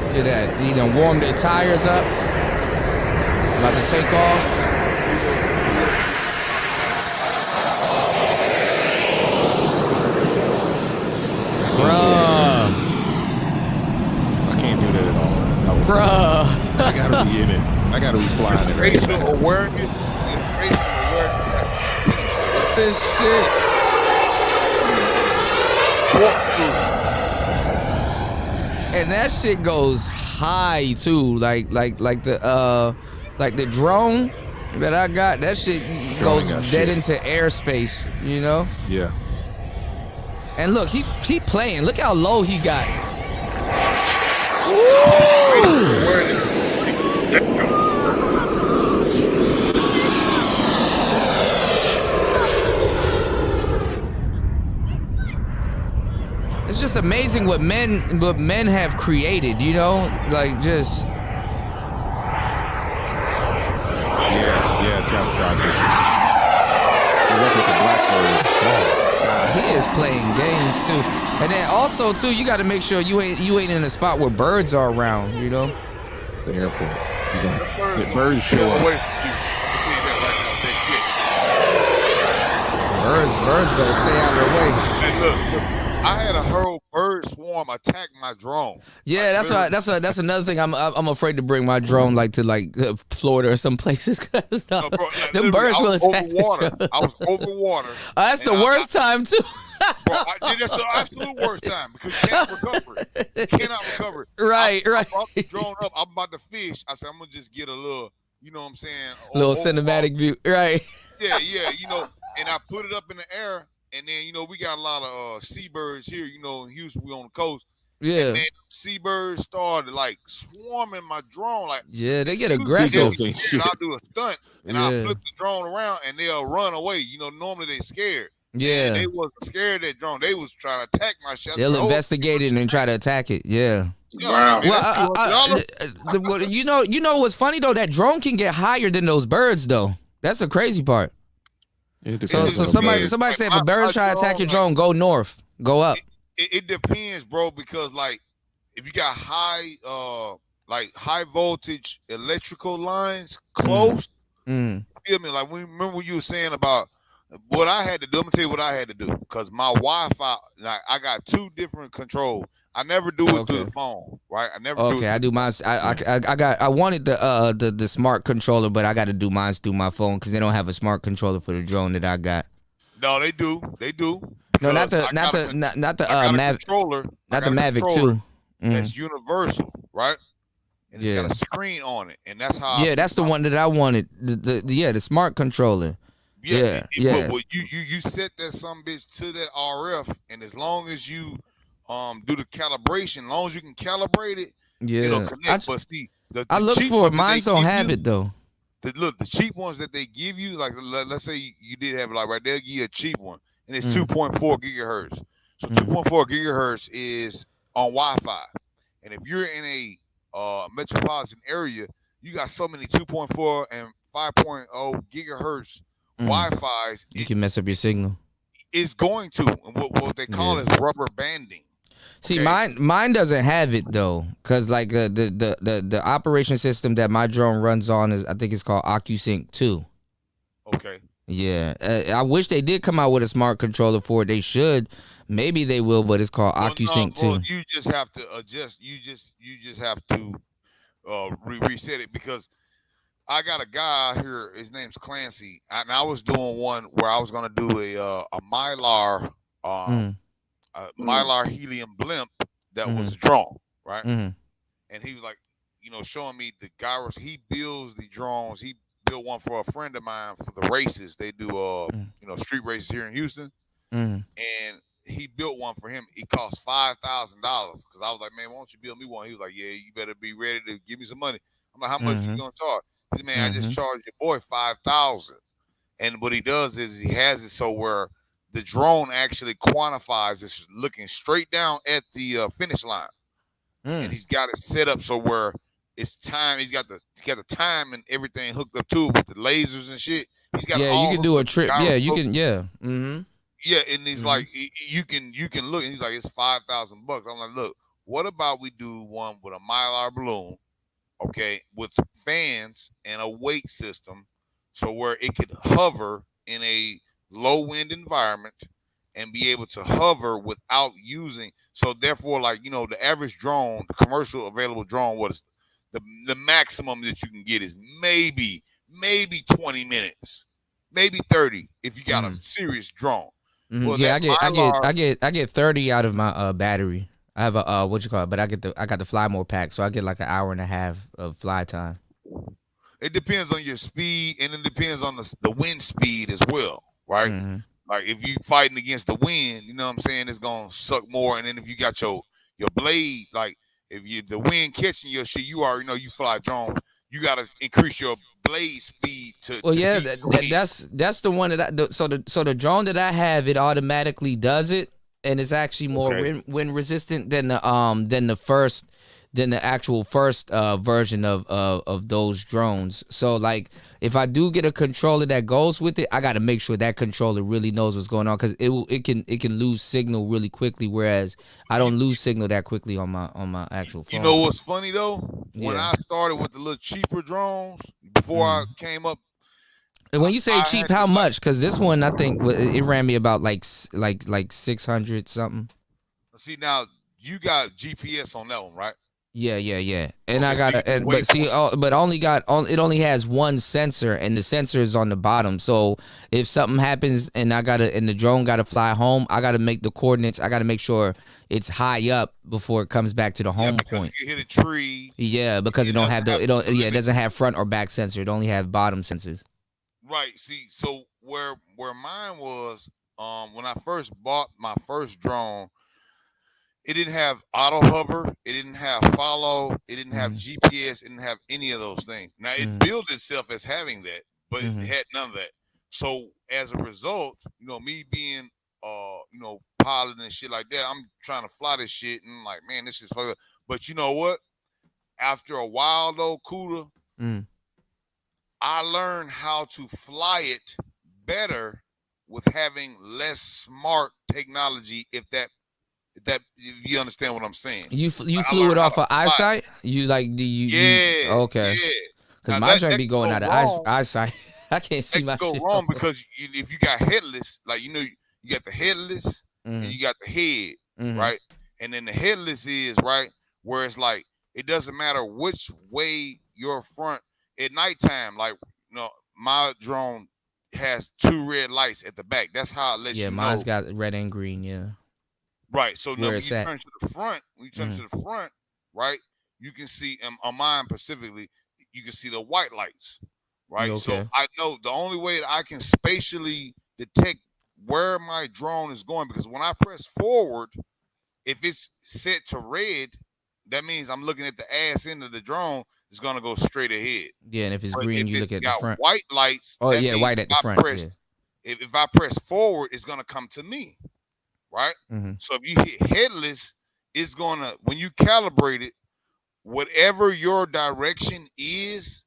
Look at that. They done warm their tires up. About to take off. Bruh. I can't do that at all. Bruh. I gotta be in it. I gotta be flying it. Spatial awareness. Spatial awareness. This shit. And that shit goes high too, like the drone that I got. That shit goes dead into airspace, you know. Yeah. And look, he playing. Look how low he got. It's just amazing what men have created, you know, like just. Yeah, Jeff Rogers. Look at the Blackbird. He is playing games too, and then also too, you got to make sure you ain't in a spot where birds are around, you know. The airport. The birds show up. Birds better stay out of the way. Hey, look, I had a whole bird swarm attack my drone. Yeah, that's another thing. I'm afraid to bring my drone to Florida or some places because them birds will attack. I was over water. That's the worst time too. Bro, that's the absolute worst time because you can't recover it. You cannot recover it. Right. I brought the drone up. I'm about to fish. I said I'm gonna just get a little, you know what I'm saying? Little cinematic view, right? Yeah, you know, and I put it up in the air. And then, you know, we got a lot of seabirds here, you know, in Houston, we on the coast. Yeah. And then seabirds started like swarming my drone. Like, yeah, they get aggressive. And I'll do a stunt and I'll flip the drone around and they'll run away. You know, normally they scared. Yeah. And they wasn't scared of that drone. They was trying to attack my shot. They'll investigate it and try to attack it. Yeah. Wow. Well, you know what's funny though? That drone can get higher than those birds though. That's the crazy part. So somebody said if a bird try to attack your drone, go north, go up. It depends, bro, because like if you got high voltage electrical lines close, you feel me? Like remember what you were saying about what I had to do. I'm gonna tell you what I had to do because my Wi-Fi, like I got two different controls. I never do it through the phone, right? I never. Okay, I do mine. I wanted the smart controller, but I got to do mine through my phone because they don't have a smart controller for the drone that I got. No, they do. No, not the Mavic controller. Not the Mavic 2. That's universal, right? And it's got a screen on it, and that's how. Yeah, that's the one that I wanted. The smart controller. Yeah. But you set that some bitch to that RF, and as long as you do the calibration, as long as you can calibrate it, it'll connect. But see, I look for it. Mine don't have it though. The cheap ones that they give you, like let's say you did have it, like right there, give you a cheap one, and it's 2.4 gigahertz. So 2.4 gigahertz is on Wi-Fi, and if you're in a metropolitan area, you got so many 2.4 and 5.0 gigahertz Wi-Fi's. You can mess up your signal. It's going to, and what they call is rubber banding. See, mine doesn't have it though, cause like the operation system that my drone runs on is, I think it's called OcuSync 2. Okay. Yeah, I wish they did come out with a smart controller for it. They should. Maybe they will, but it's called OcuSync bro, too. you just have to adjust. You just have to reset it because I got a guy here. His name's Clancy, and I was doing one where I was gonna do a Mylar Mylar helium blimp that was drawn, right? And he was like, showing me the gyros. He builds the drones. He built one for a friend of mine for the races. They do street races here in Houston, and he built one for him. It cost $5,000 because I was like, man, why don't you build me one? He was like, yeah, you better be ready to give me some money. I'm like, how much you gonna charge? He said, man, I just charged your boy $5,000. And what he does is he has it so where the drone actually quantifies. It's looking straight down at the finish line, and he's got it set up so where it's time. He's got the time and everything hooked up to it with the lasers and shit. He's got it all you can do a hooked up. trip. Yeah, you can. Yeah. Yeah, and he's like, you can look, and he's like, it's $5,000. I'm like, look, what about we do one with a Mylar balloon, okay, with fans and a weight system, so where it could hover in a low wind environment and be able to hover without using. So therefore, like the average drone, the commercial available drone, what is the maximum that you can get is maybe 20 minutes, maybe 30 if you got a serious drone. Well, yeah, I get 30 out of my battery. I have a what you call it, but I got the Fly More pack, so I get like an hour and a half of fly time. It depends on your speed, and it depends on the wind speed as well, right? Like if you fighting against the wind, you know what I'm saying, it's gonna suck more. And then if you got your blade, like if the wind catching your shit, you already know you fly drones. You gotta increase your blade speed to. Well, yeah, that's the one that so the drone that I have, it automatically does it, and it's actually more wind resistant than the actual first version of those drones. So like if I do get a controller that goes with it, I got to make sure that controller really knows what's going on because it can lose signal really quickly, whereas I don't lose signal that quickly on my actual phone. You know what's funny though? When I started with the little cheaper drones before I came up. And when you say cheap, how much? Because this one, I think it ran me about like 600 something. See, now you got GPS on that one, right? Yeah. And I got but it only has one sensor, and the sensor is on the bottom. So if something happens and the drone gotta fly home, I gotta make the coordinates. I gotta make sure it's high up before it comes back to the home point. You hit a tree. Yeah, because it doesn't have front or back sensor. It only has bottom sensors. Right. See, so where mine was, when I first bought my first drone, it didn't have auto hover, it didn't have follow, it didn't have GPS, it didn't have any of those things. Now it billed itself as having that, but it had none of that. So as a result, me being pilot and shit like that, I'm trying to fly this shit and I'm like, man, this is fucked up. But you know what? After a while though, Kuda, I learned how to fly it better with having less smart technology. If you understand what I'm saying, you flew it off of eyesight. You okay? Yeah. Because my joint be going out of eyesight. I can't see my go shit. wrong because if you got headless, like you got the headless and you got the head, right? And then the headless is right where it's like it doesn't matter which way your front. At nighttime, like my drone has 2 red lights at the back. That's how it lets you know. Yeah, mine's got red and green. Yeah. Right. So now when you turn to the front, right, you can see on mine specifically, you can see the white lights. Right. Okay. So I know the only way that I can spatially detect where my drone is going, because when I press forward, if it's set to red, that means I'm looking at the ass end of the drone. It's gonna go straight ahead. Yeah, and if it's green, you look at the front. White lights. Oh yeah, white at the front. If I press forward, it's gonna come to me, right? So if you hit headless, it's gonna, when you calibrate it, whatever your direction is,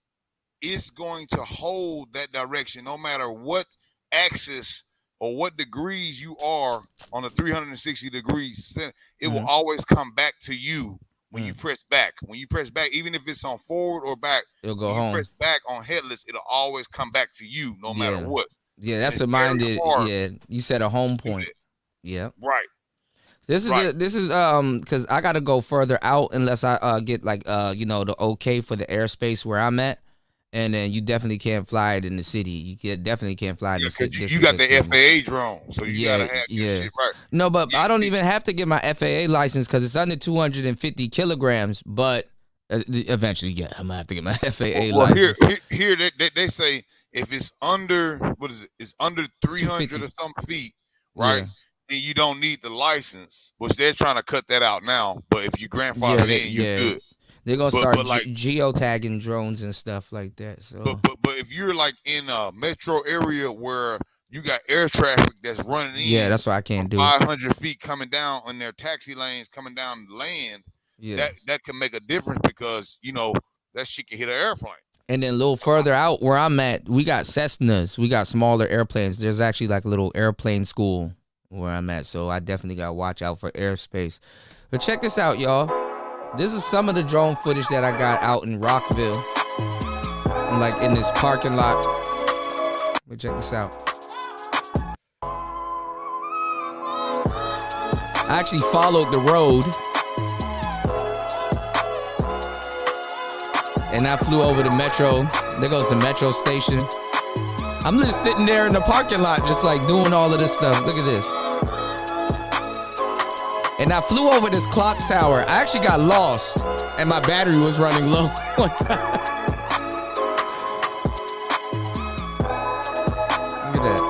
it's going to hold that direction no matter what axis or what degrees you are on the 360 degrees. It will always come back to you. When you press back, even if it's on forward or back, it'll go home. You press back on headless, it'll always come back to you, no matter what. Yeah, that's what mine did. Yeah, you said a home point. Yeah. Right. This is because I gotta go further out unless I get like the okay for the airspace where I'm at, and then you definitely can't fly it in the city. Definitely can't fly it in the city. You got the FAA drone, so you gotta have your shit right. No, but I don't even have to get my FAA license because it's under 250 kilograms. But eventually, yeah, I'm gonna have to get my FAA license. Here they say if it's under it's under 300 or some feet, right? Yeah. Then you don't need the license, which they're trying to cut that out now. But if you grandfather in, you're good. They're gonna start geotagging drones and stuff like that. So, but if you're like in a metro area where you got air traffic that's running in, that's what I can't do. 500 feet coming down on their taxi lanes coming down the land. Yeah, that can make a difference because that shit can hit an airplane. And then a little further out where I'm at, we got Cessnas. We got smaller airplanes. There's actually like a little airplane school where I'm at, so I definitely gotta watch out for airspace. But check this out, y'all. This is some of the drone footage that I got out in Rockville. I'm like in this parking lot. But check this out. I actually followed the road. And I flew over the metro. There goes the metro station. I'm just sitting there in the parking lot, just like doing all of this stuff. Look at this. And I flew over this clock tower. I actually got lost, and my battery was running low one time. Look at that.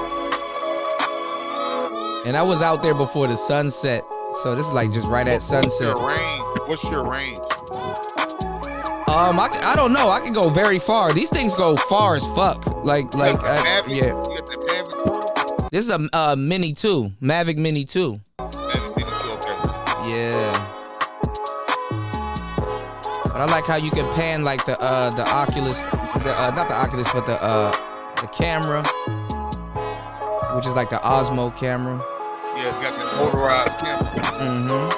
And I was out there before the sunset, so this is like just right at sunset. What's your range? I don't know. I can go very far. These things go far as fuck. Yeah. This is a Mini 2, Mavic Mini 2. Yeah. But I like how you can pan like the Oculus, not the Oculus, but the camera, which is like the Osmo camera. Yeah, it's got the motorized camera. Mm-hmm.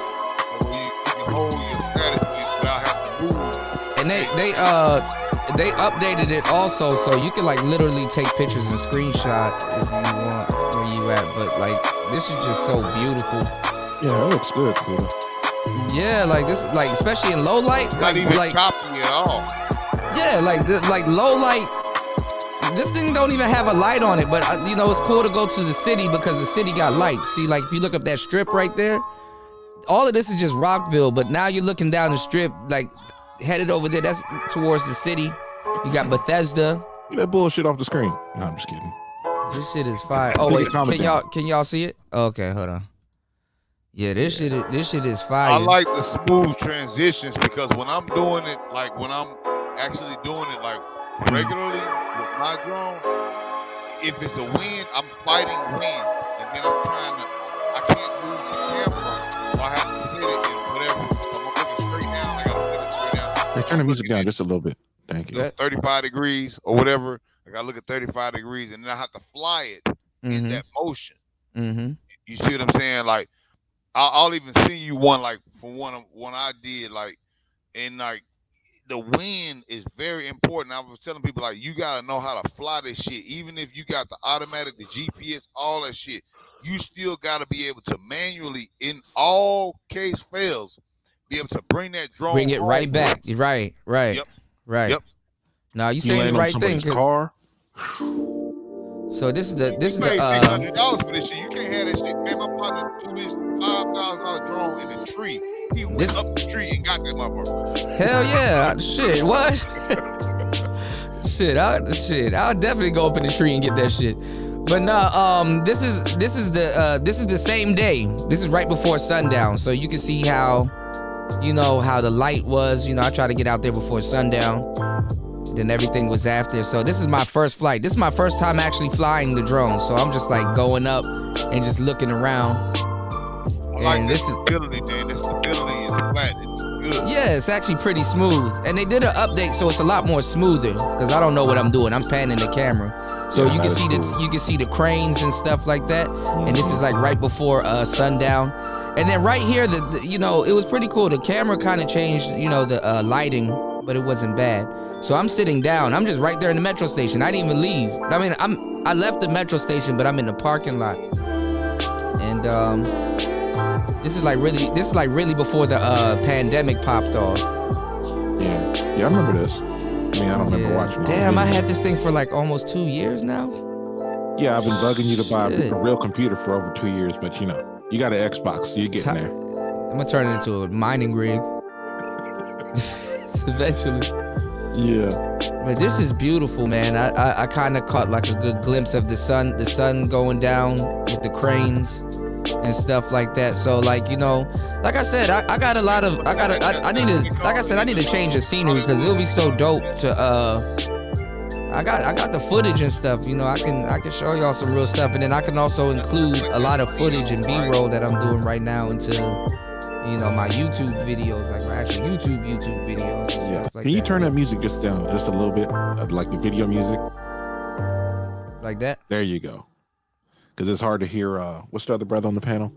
You can hold your status without having to move. And they updated it also, so you can like literally take pictures and screenshot if you want where you at. But like this is just so beautiful. Yeah, it looks good, cool. Yeah, like this, like especially in low light, not even choppy at all. Yeah, like low light. This thing don't even have a light on it, but it's cool to go to the city because the city got lights. See, like if you look up that strip right there, all of this is just Rockville, but now you're looking down the strip, like headed over there. That's towards the city. You got Bethesda. Get that bullshit off the screen. No, I'm just kidding. This shit is fire. Oh wait, can y'all see it? Okay, hold on. Yeah, this shit is fire. I like the smooth transitions because when I'm doing it, like when I'm actually doing it like regularly with my drone, if it's the wind, I'm fighting wind, and then I can't move the camera, so I have to sit it and whatever. If I'm looking straight down, I gotta sit it straight down. Let's turn the music down just a little bit. Thank you. 35 degrees or whatever. I gotta look at 35 degrees, and then I have to fly it in that motion. Mm-hmm. You see what I'm saying? Like, I'll even see you one like for one I did like, and like the wind is very important. I was telling people like you gotta know how to fly this shit. Even if you got the automatic, the GPS, all that shit, you still gotta be able to manually, in all case fails, be able to bring that drone, bring it right back. Right. Yep. Right. Yep. Now you saying the right thing. Car. So this is the $600 for this shit. You can't have that shit. Man, my partner threw this $5,000 drone in the tree. He went up the tree and got that motherfucker. Hell yeah! Shit, what? I'll definitely go up in the tree and get that shit. But no, this is the same day. This is right before sundown, so you can see how, how the light was. I try to get out there before sundown. Then everything was after. So this is my first flight. This is my first time actually flying the drone. So I'm just like going up and just looking around. I like the stability, man. The stability is flat. It's good. Yeah, it's actually pretty smooth. And they did an update, so it's a lot more smoother. Because I don't know what I'm doing. I'm panning the camera. So you can see the cranes and stuff like that. And this is like right before sundown. And then right here, it was pretty cool. The camera kind of changed, the lighting, but it wasn't bad. So I'm sitting down. I'm just right there in the metro station. I didn't even leave. I mean, I left the metro station, but I'm in the parking lot. And this is like really before the pandemic popped off. Yeah, I remember this. I mean, I don't remember watching. Damn, I had this thing for like almost 2 years now. Yeah, I've been bugging you to buy a real computer for over 2 years, but you got an Xbox, so you're getting there. I'm gonna turn it into a mining rig eventually. Yeah. But this is beautiful, man. I kind of caught like a good glimpse of the sun going down with the cranes and stuff like that. So like, like I said, I need to change the scenery because it'll be so dope to I got the footage and stuff, I can show y'all some real stuff, and then I can also include a lot of footage and B-roll that I'm doing right now into my YouTube videos, like my actual YouTube videos and stuff like that. Can you turn that music just down just a little bit, like the video music? Like that? There you go. Because it's hard to hear. What's the other brother on the panel?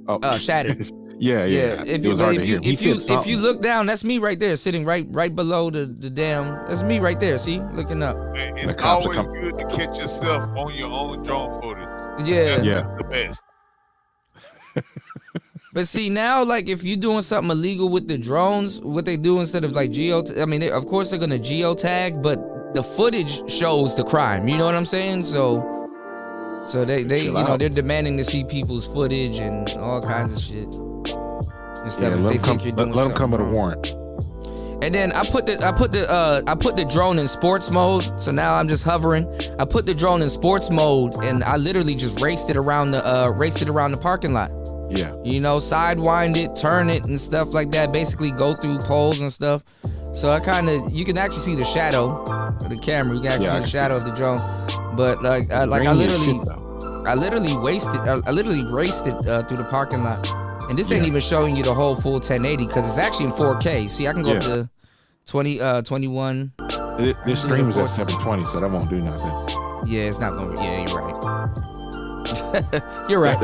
Oh, Shattered. yeah. If you look down, that's me right there, sitting right below the dam. That's me right there. See, looking up. Man, it's always good to catch yourself on your own drone footage. Yeah, that's the best. But see now, like if you're doing something illegal with the drones, what they do instead of like of course they're gonna geotag, but the footage shows the crime. You know what I'm saying? So they they're demanding to see people's footage and all kinds of shit and stuff if they think you're doing let them come with a wrong. warrant. And then I put the drone in sports mode. So now I'm just hovering. I put the drone in sports mode, and I literally just raced it around the parking lot. Yeah. Sidewind it, turn it, and stuff like that. Basically, go through poles and stuff. So you can actually see the shadow of the camera. You can actually see the shadow of the drone. But I literally raced it through the parking lot. And this ain't even showing you the whole full 1080 because it's actually in 4K. See, I can go up to 21. This stream is at 720, so that won't do nothing. Yeah, it's not gonna. Yeah, you're right. You're right.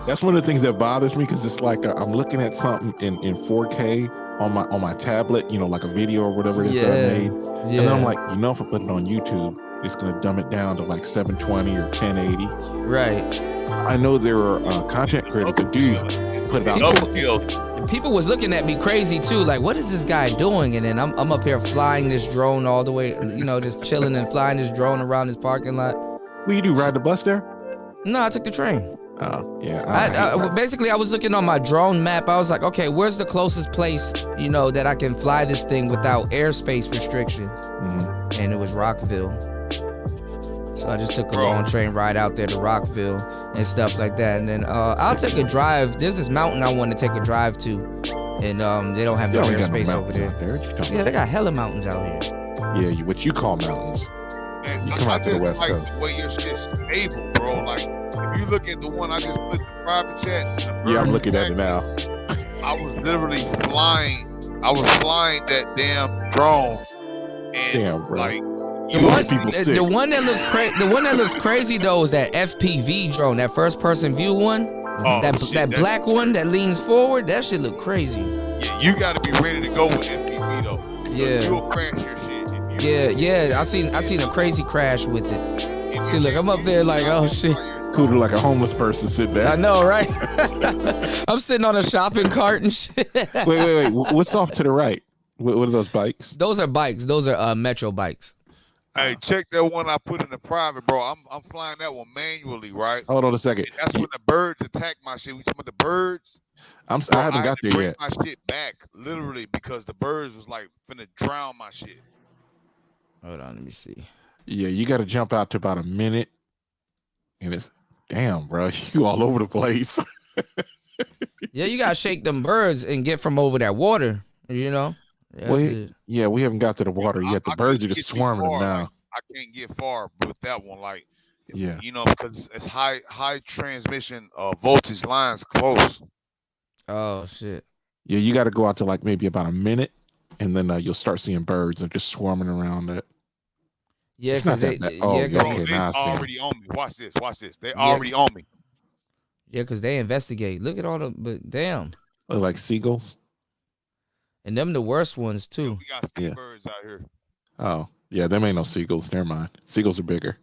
That's one of the things that bothers me because it's like I'm looking at something in 4K on my tablet, like a video or whatever it is that I made, and then I'm like, if I put it on YouTube, it's gonna dumb it down to like 720 or 1080. Right. I know there are content creators that do put it out. People was looking at me crazy too, like, what is this guy doing? And then I'm up here flying this drone all the way, just chilling and flying this drone around this parking lot. What you do? Ride the bus there? No, I took the train. Oh, yeah. I was looking on my drone map. I was like, okay, where's the closest place, that I can fly this thing without airspace restrictions? Mm-hmm. And it was Rockville. So I just took a long train ride out there to Rockville and stuff like that. And then I'll take a drive. There's this mountain I want to take a drive to. And they don't have no airspace over there. Yeah, they got hella mountains out here. Yeah, what you call mountains. And you come out to the West Coast. The way your shit's stable, bro. Like, if you look at the one I just put in the private chat. Yeah, I'm looking at it now. I was literally flying. I was flying that damn drone. And damn, bro. Like, the one that looks crazy though is that FPV drone, that first person view one. That black one that leans forward, that shit look crazy. Yeah, you gotta be ready to go with FPV though. Yeah. You'll crash your shit. Yeah. I seen a crazy crash with it. See, look, I'm up there like, oh shit. Cool, like a homeless person sitting there. I know, right? I'm sitting on a shopping cart and shit. Wait. What's off to the right? What are those bikes? Those are bikes. Those are Metro bikes. Hey, check that one I put in the private, bro. I'm flying that one manually, right? Hold on a second. And that's when the birds attack my shit. We talking about the birds? I haven't got there yet. I had to bring my shit back, literally, because the birds was like finna drown my shit. Hold on, let me see. Yeah, you got to jump out to about a minute, and it's damn, bro, you all over the place. Yeah, you gotta shake them birds and get from over that water. Yeah, we haven't got to the water yet. The birds are just swarming them now. Like, I can't get far with that one, like, yeah, because it's high transmission voltage lines close. Oh shit. Yeah, you got to go out to like maybe about a minute, and then you'll start seeing birds and just swarming around it. Yeah, because they already on me. Watch this. They already on me. Yeah, because they investigate. Look at all the, but damn. Like seagulls. And them the worst ones too. We got seabirds out here. Oh, yeah, them ain't no seagulls. Never mind. Seagulls are bigger.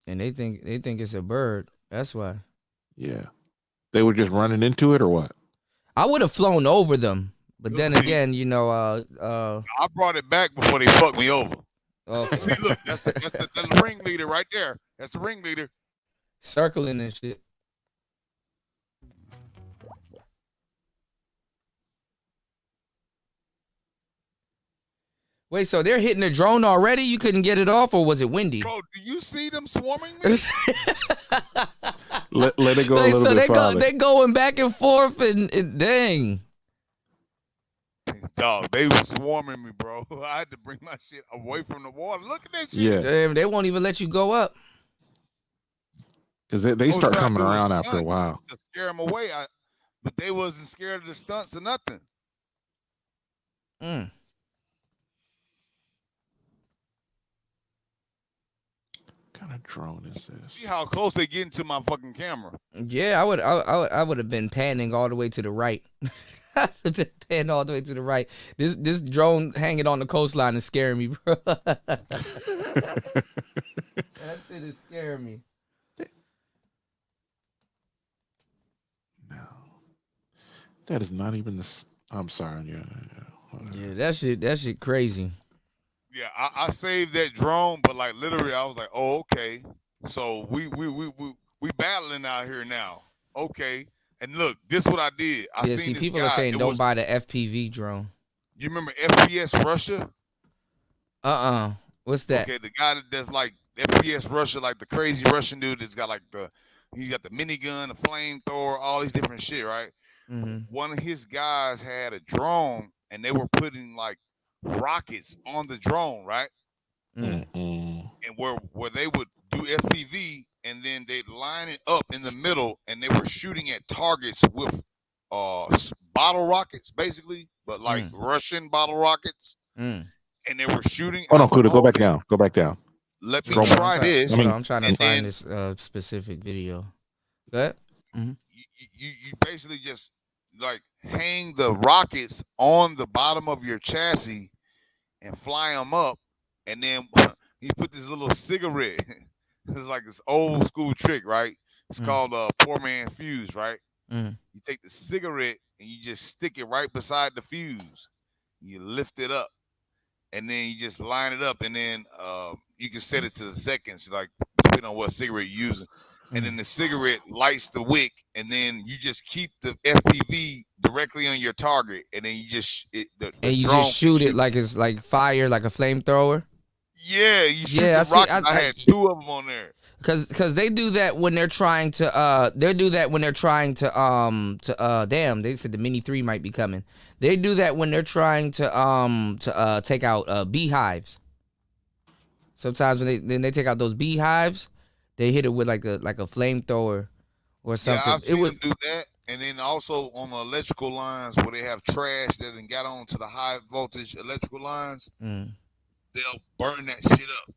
And they think it's a bird. That's why. Yeah. They were just running into it or what? I would have flown over them. But then again, you know, I brought it back before they fucked me over. Okay. See, look, that's the ringleader right there. That's the ringleader. Circling and shit. Wait, so they're hitting the drone already? You couldn't get it off, or was it windy? Bro, do you see them swarming me? Let it go a little bit farther. They're going back and forth, and dang. Dog, they were swarming me, bro. I had to bring my shit away from the water. Look at that shit. Yeah. Damn, they won't even let you go up. Because they start coming around after a while. To scare them away, but they wasn't scared of the stunts or nothing. Mm. What kind of drone is this? See how close they getting to my fucking camera. Yeah, I would have been panning all the way to the right. I've been panning all the way to the right. This drone hanging on the coastline is scaring me, bro. That shit is scaring me. That is not even the. I'm sorry. Yeah, that shit crazy. Yeah, I saved that drone, but like literally, I was like, oh, okay. So we battling out here now. Okay. And look, this is what I did. I seen see, this people guy. are saying don't buy the FPV drone. You remember FPS Russia? What's that? Okay, the guy that's like FPS Russia, like the crazy Russian dude that's got like he got the minigun, the flamethrower, all these different shit, right? Mm-hmm. One of his guys had a drone, and they were putting like rockets on the drone, right? Mm-hmm. And where they would do FPV, and then they'd line it up in the middle, and they were shooting at targets with bottle rockets, basically, but like Russian bottle rockets. And they were shooting. Hold on, Kuda, go back down. Go back down. Let me try this. I'm trying to find this specific video. Go ahead. Mm-hmm. You basically just like hang the rockets on the bottom of your chassis and fly them up, and then you put this little cigarette. It's like this old school trick, right? It's called poor man fuse, right? You take the cigarette and you just stick it right beside the fuse. You lift it up, and then you just line it up, and then you can set it to the seconds, like depending on what cigarette you're using. And then the cigarette lights the wick, and then you just keep the FPV directly on your target, and then you just you just shoot it like it's like fire, like a flamethrower. Yeah, you shoot the rocket. I had two of them on there. Cause they do that when they're trying to damn, they said the Mini 3 might be coming. They do that when they're trying to take out beehives. Sometimes when they take out those beehives, they hit it with like a flamethrower or something. Yeah, I've seen them do that. And then also on the electrical lines where they have trash that then got on to the high voltage electrical lines, they'll burn that shit up.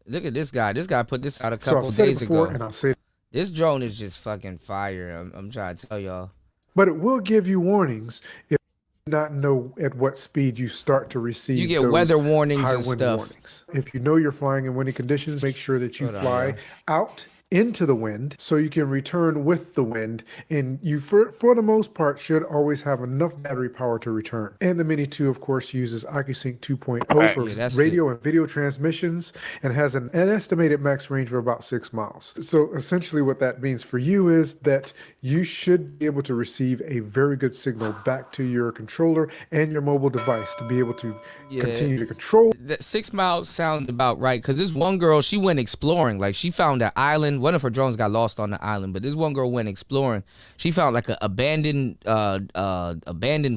Look at this guy. This guy put this out a couple days ago. And I'll say this drone is just fucking fire. I'm trying to tell y'all. But it will give you warnings if you do not know at what speed you start to receive. You get weather warnings high and wind stuff. warnings. If you know you're flying in windy conditions, make sure that you fly out into the wind so you can return with the wind, and you for the most part should always have enough battery power to return. And the Mini 2 of course uses AccuSync 2.0 for radio and video transmissions, and has an estimated max range of about 6 miles. So essentially what that means for you is that you should be able to receive a very good signal back to your controller and your mobile device to be able to continue to control. That 6 miles sound about right, because this one girl, she went exploring. Like, she found an island. One of her drones got lost on the island, but this one girl went exploring. She found like an abandoned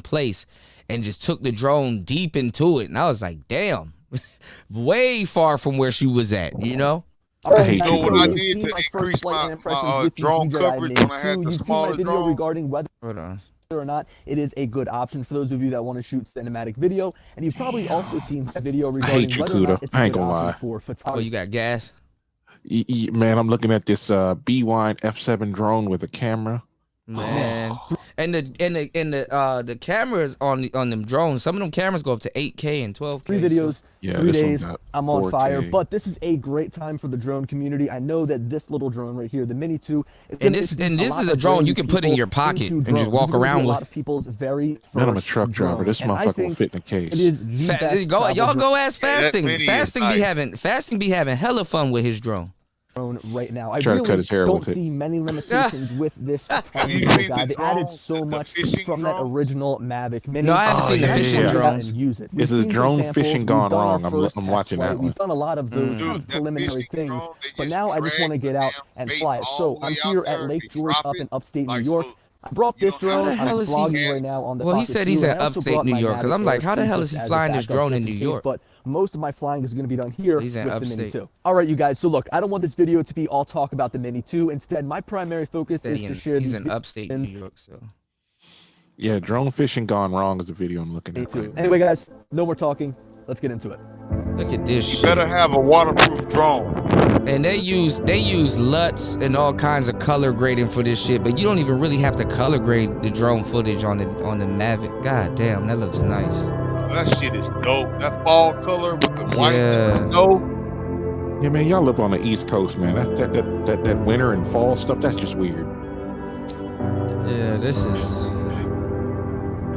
place and just took the drone deep into it. And I was like, damn, way far from where she was at, you know? I hate you know what I did to my increase my with the drone DJ coverage I when I had the You've seen my smaller video drone? regarding whether Hold on. or not it is a good option for those of you that want to shoot cinematic video, and you've probably also seen my video regarding whether or not it's a I ain't good gonna option lie. for photography. Oh, you got gas? Man, I'm looking at this B-Wine F7 drone with a camera. Man, And the cameras on them drones, some of them cameras go up to 8K and 12K. 3 videos, Yeah, 3 this one days, got I'm on 4K. fire. But this is a great time for the drone community. I know that this little drone right here, the Mini 2, and this is a drone you can put in your pocket and just walk around with. A lot of people's very first Man, I'm a truck driver. This drone. And I motherfucker will think fit in a case. It is the best Y'all go ask Fasting. Mini is Fasting be having hella fun with his drone. Right now, I Try to really cut his hair don't with it. see many limitations with this tiny you little seen guy. the They added drones, so the much fishing from that drone? original Mavic Mini. No, I haven't seen the fishing drones. And use it. Is We've the seen drone some samples. fishing We've gone done our wrong? I'm first I'm test watching flight. that one. We've done a lot of those kind of that preliminary fishing things, drone, they but just now I just drag want to the get out damn and bait fly it. all So the I'm way out here there, at Lake they George drop up it in upstate like New York. so- I brought this you don't drone. have I'm hell is he- vlogging right now on the Well, he Pocket said 2, he's and at I also upstate brought New my York, 'cause I'm Mavic like, Air how the 2 hell is just he as a flying this backup drone just in New case, York? But most of my flying is going to be done here He's in with the Mini upstate. 2. All right, you guys. So look, I don't want this video to be all talk about the Mini 2. Instead, my primary focus is to share He's the in upstate New York, so. Yeah, drone fishing gone wrong is the video I'm looking Mini at. 2. Right now. Anyway, guys, no more talking. Let's get into it. Look at this You shit. better have a waterproof drone. And they use LUTs and all kinds of color grading for this shit, but you don't even really have to color grade the drone footage on the Mavic. God damn, that looks nice. That shit is dope. That fall color with the white and the snow. Yeah, man, y'all live on the East Coast, man. That winter and fall stuff, that's just weird. Yeah, this is.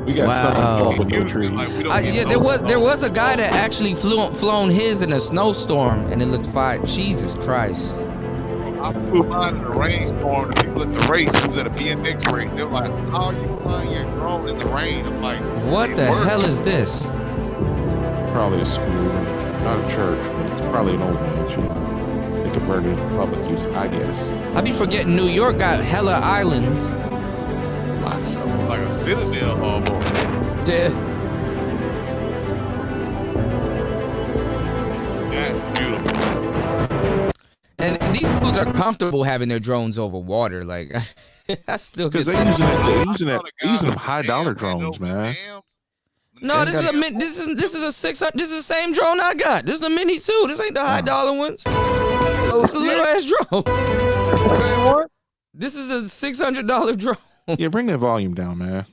We got sun and fall with no trees. Yeah, there was a guy that actually flown his in a snowstorm, and it looked fine. Jesus Christ. I flew mine in a rainstorm. The people at the race, it was at a BMX race. They're like, "How are you flying your drone in the rain?" I'm like, What the hell is this? Probably a school, not a church, but it's probably an old mansion. They converted it to public use, I guess. I be forgetting New York got hella islands. Lots of them. like a citadel almost. Yeah. That's beautiful. And these dudes are comfortable having their drones over water. Like, I still Because get they're using them $high drones, man. No, this is a 600. This is the same drone I got. This is the Mini 2. This ain't the $high ones. This is a little ass drone. This is a $600 drone. Yeah, bring that volume down, man.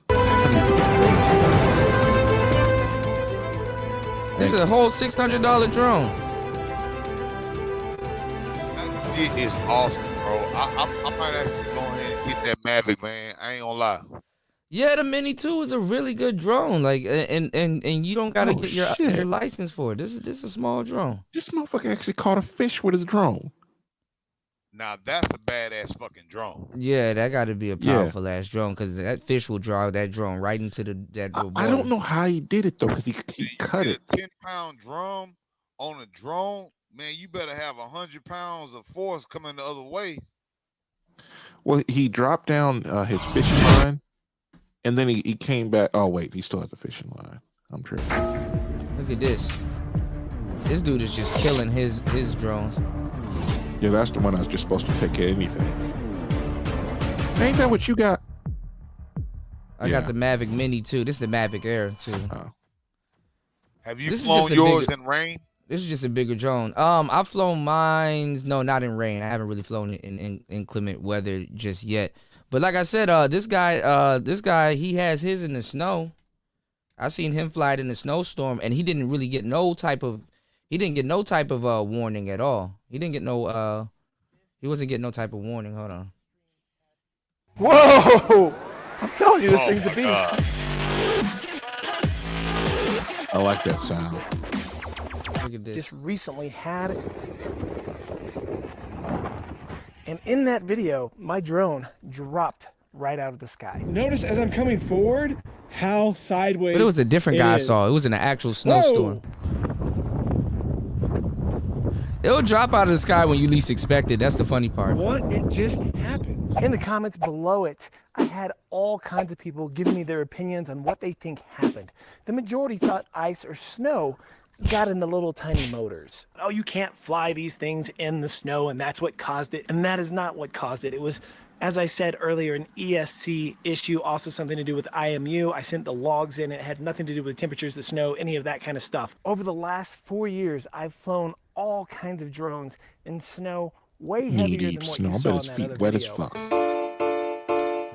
This is a whole $600 drone. It is awesome, bro. I might actually go ahead and get that Mavic, man. I ain't gonna lie. Yeah, the Mini 2 is a really good drone. Like, and you don't gotta get your license for it. This is a small drone. This motherfucker actually caught a fish with his drone. Now that's a badass fucking drone. Yeah, that got to be a powerful ass drone, because that fish will draw that drone right into that. I don't know how he did it though, because he cut it. A 10-pound drum on a drone, man. You better have 100 pounds of force coming the other way. Well, he dropped down his fishing line, and then he came back. Oh wait, he still has a fishing line. I'm tripping. Look at this. This dude is just killing his drones. Yeah, that's the one I was just supposed to pick anything. Ain't that what you got? I got the Mavic Mini too. This is the Mavic Air too. Have you flown yours in rain? This is just a bigger drone. I've flown mine. No, not in rain. I haven't really flown it in inclement weather just yet. But like I said, this guy, he has his in the snow. I seen him fly it in the snowstorm, and he didn't really get no type of. He didn't get no type of warning at all. He didn't get no. He wasn't getting no type of warning. Hold on. Whoa! I'm telling you, this thing's a beast. I like that sound. Look at this. Just recently had, and in that video, my drone dropped right out of the sky. Notice as I'm coming forward, how sideways. But it was a different guy I saw. It was in an actual snowstorm. It'll drop out of the sky when you least expect it. That's the funny part. What? It just happened. In the comments below it, I had all kinds of people giving me their opinions on what they think happened. The majority thought ice or snow got in the little tiny motors. Oh, you can't fly these things in the snow, and that's what caused it. And that is not what caused it. It was, as I said earlier, an ESC issue, also something to do with IMU. I sent the logs in. It had nothing to do with temperatures, the snow, any of that kind of stuff. Over the last 4 years, I've flown all kinds of drones in snow way heavier than what you saw in that other video. Wet as fuck.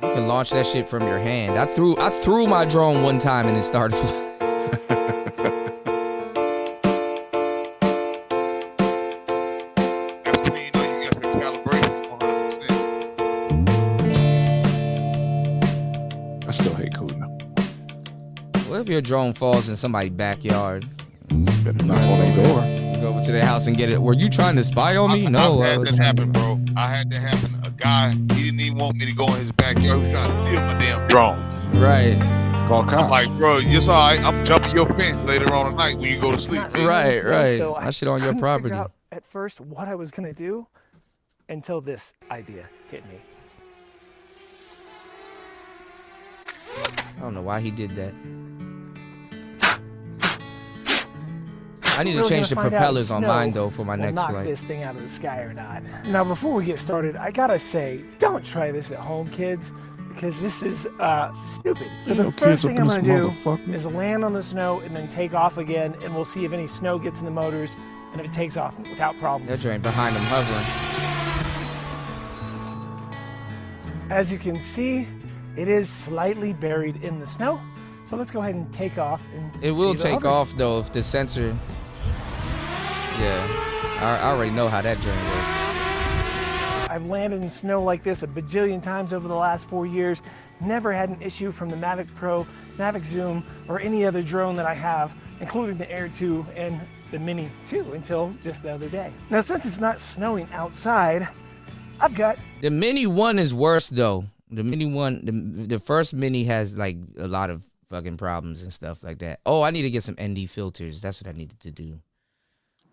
You can launch that shit from your hand. I threw my drone one time and it started flying. That's when you know you got the calibration 100%. I still hate Kuna. What if your drone falls in somebody's backyard? Better knock on their door. You go over to their house and get it. Were you trying to spy on me? No. I had that happen, bro. I had that happen. A guy, he didn't even want me to go in his backyard. He was trying to steal my damn drone. Right. Call cops. I'm like, bro, it's all right. I'm jumping your fence later on tonight when you go to sleep. Right. So That shit on your couldn't property. figure out at first what I was gonna do until this idea hit me. I don't know why he did that. I need to We're change the gonna find out propellers if on snow mine though for my will next knock flight. this thing out of the sky or not. Now, before we get started, I gotta say, don't try this at home, kids, because this is stupid. So the No first kids thing up I'm in gonna this do motherfucker. is land on the snow and then take off again, and we'll see if any snow gets in the motors and if it takes off without problem. That joint behind him hovering. As you can see, it is slightly buried in the snow. So let's go ahead and take off. And It will see if it take hovers. off though if the sensor. Yeah, I already know how that joint works. I've landed in snow like this a bajillion times over the last 4 years. Never had an issue from the Mavic Pro, Mavic Zoom, or any other drone that I have, including the Air 2 and the Mini 2 until just the other day. Now, since it's not snowing outside, I've got The Mini 1 is worse though. The Mini 1, the first Mini has like a lot of fucking problems and stuff like that. Oh, I need to get some ND filters. That's what I needed to do.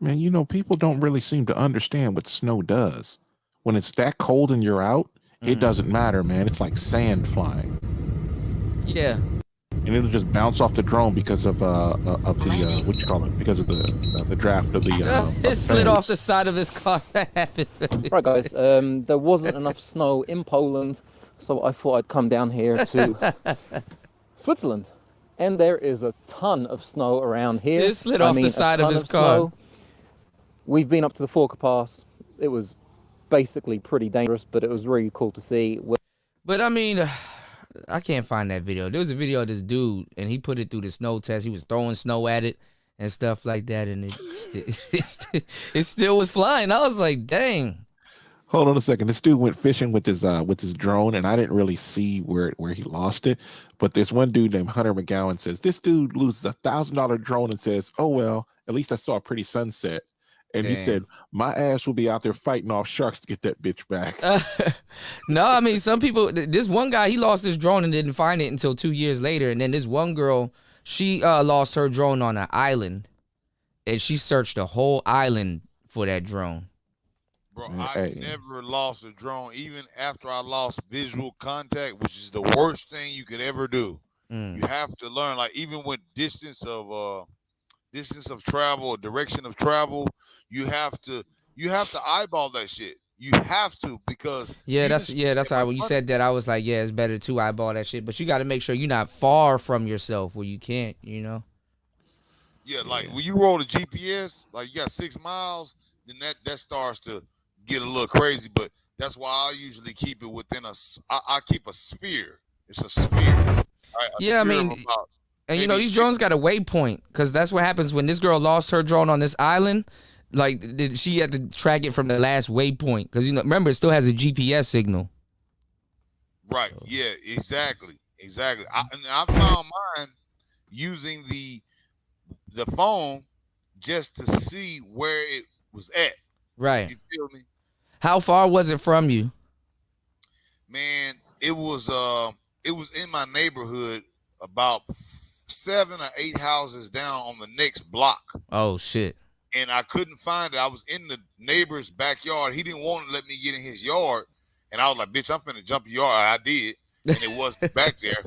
Man, you know, people don't really seem to understand what snow does. When it's that cold and you're out, it doesn't matter, man. It's like sand flying. Yeah. And it'll just bounce off the drone because of the what you call it? Because of the draft of the It slid off the side of his car. That happened. Right, guys. There wasn't enough snow in Poland, so I thought I'd come down here to Switzerland. And there is a ton of snow around here. It slid off the side of his car. Snow. We've been up to the Forker Pass. It was basically pretty dangerous, but it was really cool to see. But I mean, I can't find that video. There was a video of this dude, and he put it through the snow test. He was throwing snow at it and stuff like that, and it still was flying. I was like, dang. Hold on a second. This dude went fishing with his drone, and I didn't really see where he lost it. But this one dude named Hunter McGowan says this dude loses $1,000 drone and says, "Oh well, at least I saw a pretty sunset." And he said, "My ass will be out there fighting off sharks to get that bitch back." No, I mean, some people, this one guy, he lost his drone and didn't find it until 2 years later. And then this one girl, she lost her drone on an island, and she searched the whole island for that drone. Bro, I never lost a drone, even after I lost visual contact, which is the worst thing you could ever do. You have to learn, like, even with distance of travel or direction of travel, you have to eyeball that shit. You have to, because that's why when you said that, I was like, yeah, it's better to eyeball that shit. But you got to make sure you're not far from yourself where you can't, you know. Yeah, like when you roll the GPS, like you got 6 miles, then that starts to get a little crazy. But that's why I usually keep it within I keep a sphere. It's a sphere. Right? Yeah, I mean, and you know, these drones got a waypoint, because that's what happens when this girl lost her drone on this island. Like, she had to track it from the last waypoint, because, you know, remember, it still has a GPS signal. Right. Yeah, exactly. I found mine using the phone just to see where it was at. Right. You feel me? How far was it from you? Man, it was in my neighborhood, about 7 or 8 houses down on the next block. Oh shit. And I couldn't find it. I was in the neighbor's backyard. He didn't want to let me get in his yard. And I was like, bitch, I'm finna jump your yard. I did. And it wasn't back there.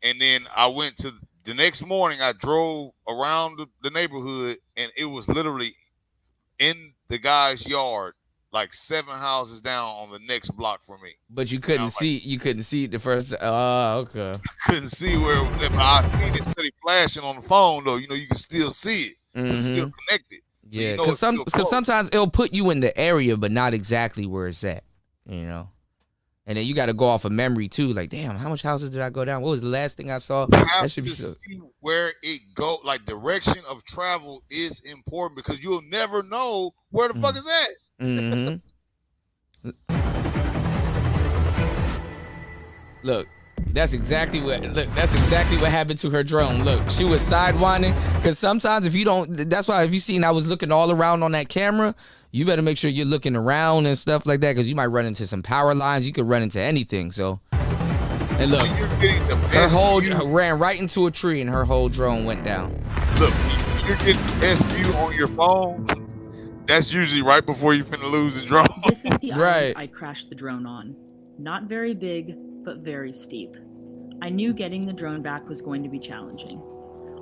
And then I went to the next morning, I drove around the neighborhood, and it was literally in the guy's yard, like 7 houses down on the next block from me. But you couldn't see it the first. Oh, okay. Couldn't see where it was at, but I seen it steady flashing on the phone, though. You know, you can still see it. It's still connected. So Yeah, you know because sometimes it'll put you in the area, but not exactly where it's at. You know. And then you got to go off of memory too. Like, damn, how much houses did I go down? What was the last thing I saw? You have That should be to so. see where it go. Like direction of travel is important because you'll never know where the fuck is at. Mm-hmm. Look, that's exactly what happened to her drone. Look, she was sidewinding because sometimes if you don't, that's why if you seen I was looking all around on that camera, you better make sure you're looking around and stuff like that because you might run into some power lines. You could run into anything. So, and look, her whole ran right into a tree and her whole drone went down. Look, you're getting the best view on your phone. That's usually right before you finna lose the drone. This is the Right. island I crashed the drone on. Not very big, but very steep. I knew getting the drone back was going to be challenging.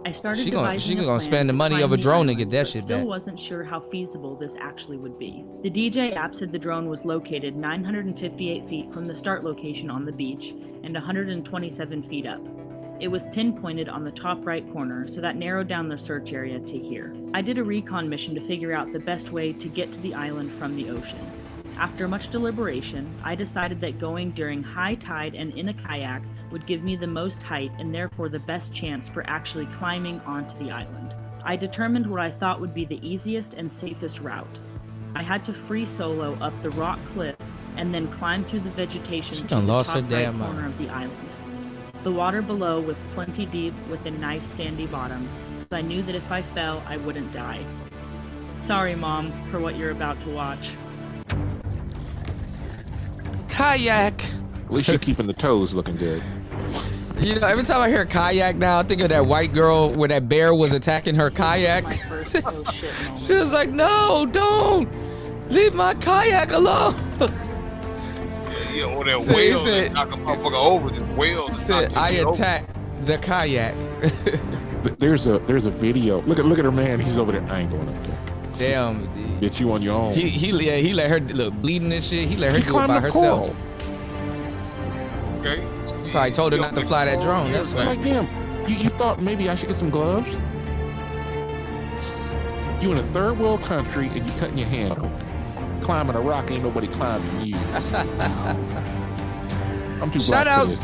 I started She devising gonna a plan spend the to money climb of a the drone to island, get that but shit still back. wasn't sure how feasible this actually would be. The DJ app said the drone was located 958 feet from the start location on the beach and 127 feet up. It was pinpointed on the top right corner, so that narrowed down the search area to here. I did a recon mission to figure out the best way to get to the island from the ocean. After much deliberation, I decided that going during high tide and in a kayak would give me the most height and therefore the best chance for actually climbing onto the island. I determined what I thought would be the easiest and safest route. I had to free solo up the rock cliff and then climb through the vegetation to the done lost top her right damn corner mind. of the island. The water below was plenty deep with a nice sandy bottom, so I knew that if I fell, I wouldn't die. Sorry, Mom, for what you're about to watch. Kayak. At least you're keeping the toes looking good. You know, every time I hear kayak now, I think of that white girl where that bear was attacking her kayak. She was like, no, don't. Leave my kayak alone. Yeah, or that So he whale said- that knock a motherfucker over. The whale that Said, knock I you over. attacked the kayak. There's a video. Look at her man. He's over there. I ain't going up there. Damn. Bitch, you on your own. He let her look bleeding and shit. He let her She do it by climbed the herself. pole. Okay. He probably told her not to fly that drone. That's I'm why. like, damn, you thought maybe I should get some gloves? You in a third world country and you cutting your hand open. Climbing a rock, ain't nobody climbing you. I'm too black for this.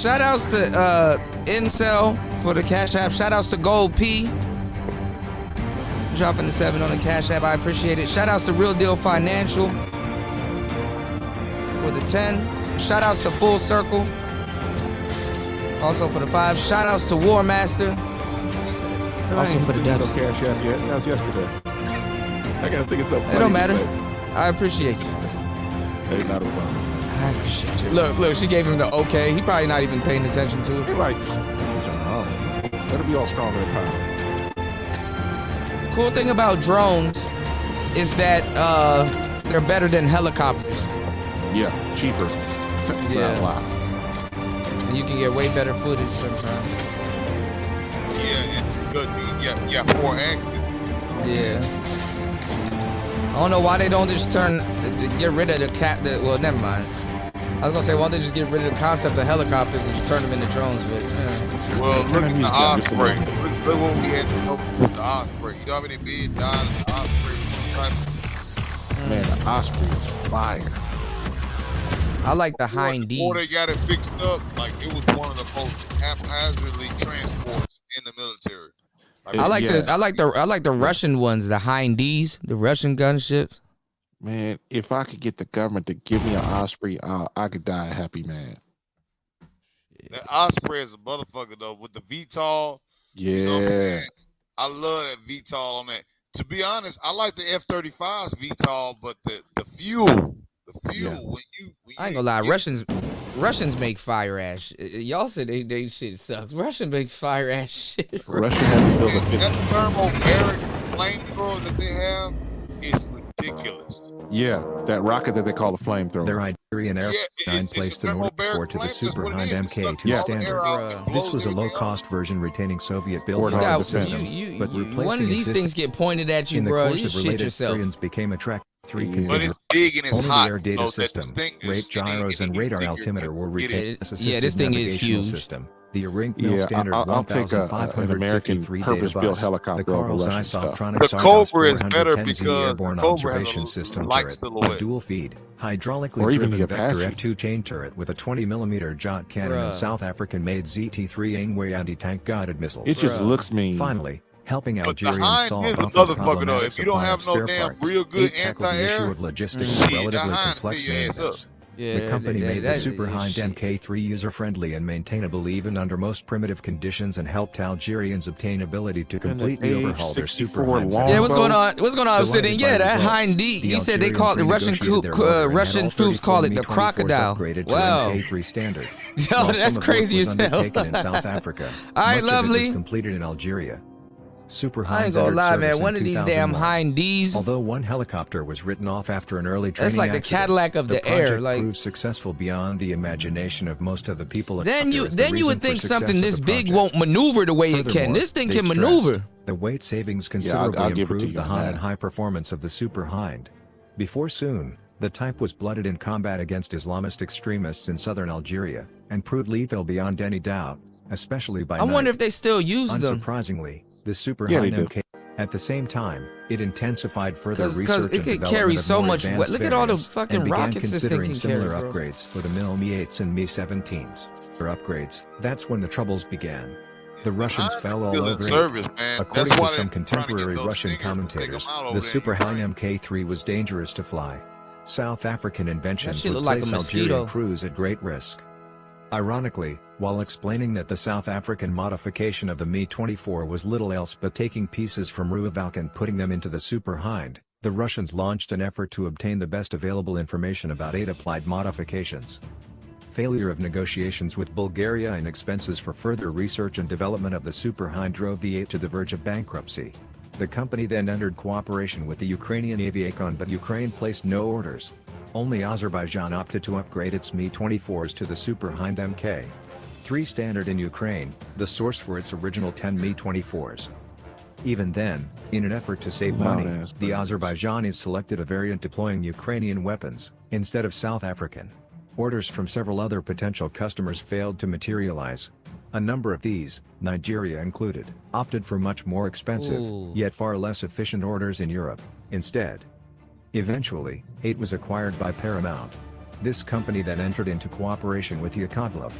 Shout outs to Incel for the Cash App. Shout outs to Gold P. Dropping the 7 on the Cash App. I appreciate it. Shout outs to Real Deal Financial for the 10. Shout outs to Full Circle. Also for the 5. Shout outs to War Master. Also for the dubs. Cash App yet. That was yesterday. I gotta think of something. It don't matter. I appreciate you. Hey, not a problem. I appreciate you. Look, she gave him the okay. He probably not even paying attention to it. Hey, like, better be all strong and power. Cool thing about drones is that they're better than helicopters. Yeah, cheaper. Yeah. A lot. And you can get way better footage sometimes. Yeah, and good. Yeah, 4 active. Yeah. I don't know why they don't just get rid of the well, never mind. I was gonna say, why don't they just get rid of the concept of helicopters and just turn them into drones? But Well, look at the Osprey. Look what we had to go with the Osprey. You know how many men died in the Osprey? Man, the Osprey is fire. I like the hind Before D's. they got it fixed up, like it was one of the most haphazardly transports in the military. I like the Russian ones, the hind D's, the Russian gunships. Man, if I could get the government to give me an Osprey, I could die a happy man. That Osprey is a motherfucker though with the VTOL. Yeah. You know what I'm saying? I love that VTOL on that. To be honest, I like the F-35's VTOL, but the fuel, when you I ain't gonna lie, Russians make fire ass. Y'all said they shit sucks. Russian make fire ass shit. Russia had to build a that thermobaric flamethrower that they have is ridiculous. Yeah, that rocket that they call a flamethrower. Their Iberian Air 9 placed an order for to the Super Hind MK2 standard. This was a low-cost version retaining Soviet-built rocket systems, but replacing one of these existing things get pointed at you, in the bro. course You of shit related yourself. experience became a Track 3 But configured. it's big and it's Only hot. the air data so system, that this thing rate is gyros, and radar altimeter were retained as Yeah, this thing is navigational huge. system. The Ringmill Yeah, Standard I'll take an American 1553 purpose-built Databus, the helicopter over Carl Russian Zeiss stuff. Optronics The Cobra is better RS-410Z because airborne the Cobra has observation a system light turret, a silhouette. dual-feed, hydraulically Or even driven the Vector Apache. F2 chain turret with a 20mm Jot cannon and Bruh. South African-made ZT-3 Ingwe anti-tank guided missiles. It just looks mean. Finally, helping But the Algerians Hind solve is often another fucker though. problematic If you don't supply have of no spare damn parts, real good 8 tackled the issue anti-air, of logistics shit, and that relatively Hind complex tear your ass up. maintenance. Yeah, The company made the that Super is Hind shit. MK3 user-friendly and maintainable even under most primitive conditions and helped Algerians obtain ability to completely overhaul their Super Hinds. Yeah, what's going on? What's going on, Obsidian? Yeah, that results, Hind D. the You said they Algerians call it the Russian renegotiated their motor and had Russian all troops call 34 it the Mi-24s crocodile. upgraded to Wow. MK3 standard. Yo, While that's some of work crazy was as hell. undertaken in South Africa. All right, Much of it lovely. was completed in Algeria. Super I Hinds ain't gonna entered lie, service man. in One of these damn 2001. Hind Ds. Although one helicopter was written off after an early training That's like the accident, Cadillac of the air, project like- proved successful beyond the imagination of most of the people. At Then you Docker as the then you would reason for think success something of this the big project. won't maneuver the way it can. Furthermore, This thing they can stressed maneuver. The weight savings I'll considerably give it to improved you the on height that. and high performance of the Super Hind. Before soon, the type was blooded in combat against Islamist extremists in southern Algeria, and proved lethal beyond any doubt, especially by I wonder night. if they still use them. Unsurprisingly, the Super Yeah, they Hind do. MK. At the same time, it intensified further Because research it and could development carry of so more much advanced weight. Look at all the variants, fucking and began rockets this thing considering can similar carry, bro. upgrades for the Mi-8s and Mi-17s. For upgrades, that's when the troubles began. The Russians fell all still in over service, it. man. According That's to why some they're trying to contemporary get those Russian stingers to take 'em commentators, out over the there in Super Hind Ukraine. MK3 was dangerous to fly. South African inventions shit would look like a place mosquito. Algerian crews at great risk. Ironically, while explaining that the South African modification of the Mi-24 was little else but taking pieces from Ruavalk and putting them into the Super Hind, the Russians launched an effort to obtain the best available information about 8 applied modifications. Failure of negotiations with Bulgaria and expenses for further research and development of the Super Hind drove the 8 to the verge of bankruptcy. The company then entered cooperation with the Ukrainian Aviacon, but Ukraine placed no orders. Only Azerbaijan opted to upgrade its Mi-24s to the Super Hind MK3 standard in Ukraine, the source for its original 10 Mi-24s. Even then, in an effort to save money, Loud-ass the birds. Azerbaijanis selected a variant deploying Ukrainian weapons, instead of South African. Orders from several other potential customers failed to materialize. A number of these, Nigeria included, opted for much more expensive, Ooh. yet far less efficient orders in Europe, instead. Eventually, 8 was acquired by Paramount. This company then entered into cooperation with Yakovlev.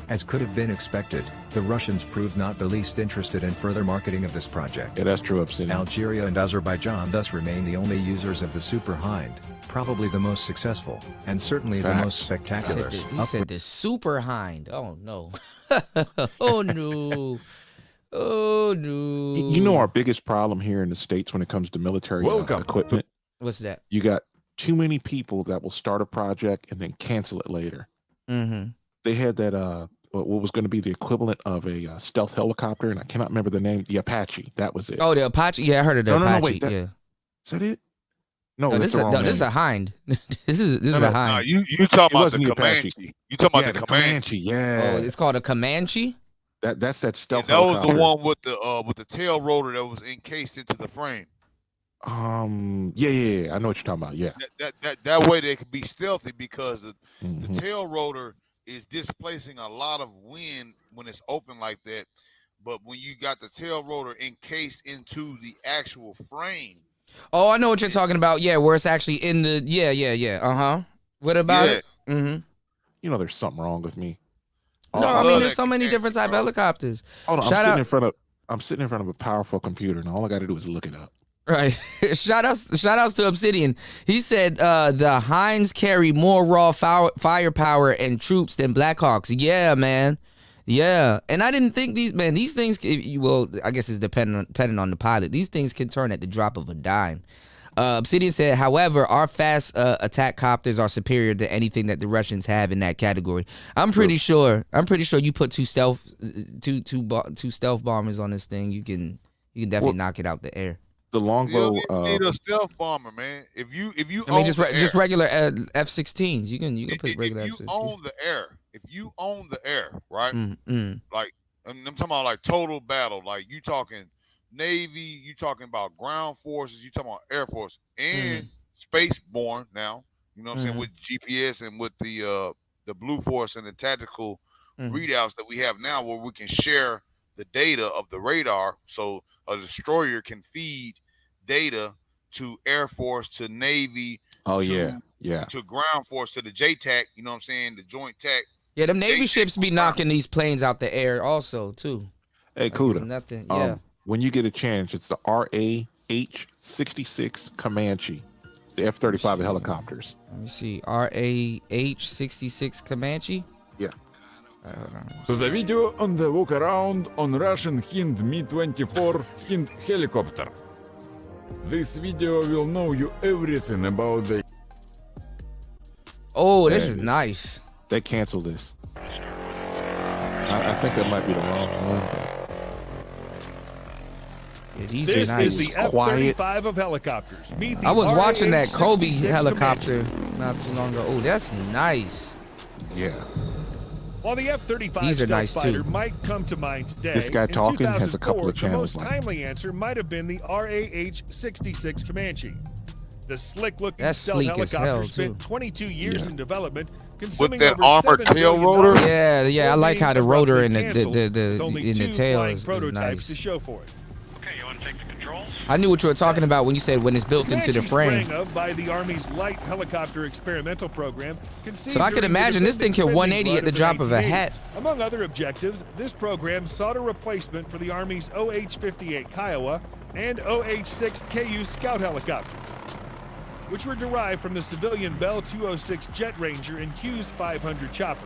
As could have been expected, the Russians proved not the least interested in further marketing of this project. Yeah, that's true, Obsidian. Algeria and Azerbaijan thus remain the only users of the Super Hind, probably the most successful, and certainly the most spectacular. He said the Super Hind. Oh no. Oh no. Oh no. You know our biggest problem here in the States when it comes to military equipment? What's that? You got too many people that will start a project and then cancel it later. Mm-hmm. They had that what was going to be the equivalent of a stealth helicopter, and I cannot remember the name. The Apache. That was it. Oh, the Apache. Yeah, I heard of the No, Apache. wait, yeah. Is that it? No, No, that's this the is wrong no, this is name. a Hind. this is No, a no, Hind. You talking It about the wasn't the Apache. Comanche? You talking Yeah, about the the Comanche? Yeah. Oh, it's called a Comanche. That's that stealth That was helicopter. the one with the tail rotor that was encased into the frame. Yeah. I know what you're talking about. Yeah. That way they could be stealthy because the Mhm. tail rotor is displacing a lot of wind when it's open like that. But when you got the tail rotor encased into the actual frame, Oh, I know what you're talking about. Yeah, where it's actually in the. Yeah. Uh-huh. What about it? Mm-hmm. You know, there's something wrong with me. No, I mean, there's so many different type of helicopters. Hold on, Shout I'm out. sitting in front of a powerful computer, and all I got to do is look it up. Right. Shout outs to Obsidian. He said the Hinds carry more raw firepower and troops than Blackhawks. Yeah, man. Yeah. And I didn't think these things, well, I guess it's dependent on the pilot. These things can turn at the drop of a dime. Obsidian said, however, our fast attack copters are superior to anything that the Russians have in that category. I'm pretty sure you put two stealth bombers on this thing, you can definitely knock it out the air. The you longbow. don't even need a stealth bomber, man. If you I mean, own the just air, regular F-16s. You can put regular if you F-16s. own the air, right? Mm-mm. Like I'm talking about like total battle. Like you talking Navy, you talking about ground forces, you talking about Air Force and spaceborne now. You know what I'm saying, with GPS and with the Blue Force and the tactical readouts that we have now, where we can share the data of the radar, so a destroyer can feed data to Air Force, to Navy, to ground force, to the JTAC. You know what I'm saying? The Joint TAC. Yeah, them Navy ships be knocking these planes out the air also too. Hey, Kuda. Nothing. Yeah. When you get a chance, it's the RAH-66 Comanche. It's the F-35 helicopters. Let me see. RAH-66 Comanche. Yeah. The video on the walk around on Russian Hind Mi-24 Hind helicopter. This video will know you everything about the... Oh, this is nice. They canceled this. I think that might be the wrong one. Yeah, these This are nice. is the F-35 of helicopters. Meet the I was watching that Kobe RAH-66 helicopter not too long ago. Oh, that's nice. Yeah. While the F-35 These are stealth nice, fighter too. might come to mind today, This guy in talking has a couple of 2004, channels the most like timely answer might have been the RAH-66 Comanche. The slick-looking That's stealth sleek as helicopter hell, spent too. 22 years in development, With consuming that over armored $7 tail billion rotor? Yeah, I like how the rotor in canceled, the with only in the 2 tail flying is prototypes nice. to show for it. I knew what you were talking about when you said when it's built into the frame. Sprang of by the Army's Light Helicopter Experimental Program. So I could imagine this thing can 180 at the drop of a hat. Among other objectives, this program sought a replacement for the Army's OH-58 Kiowa and OH-6 KU Scout helicopters, which were derived from the civilian Bell 206 Jet Ranger and Hughes 500 choppers.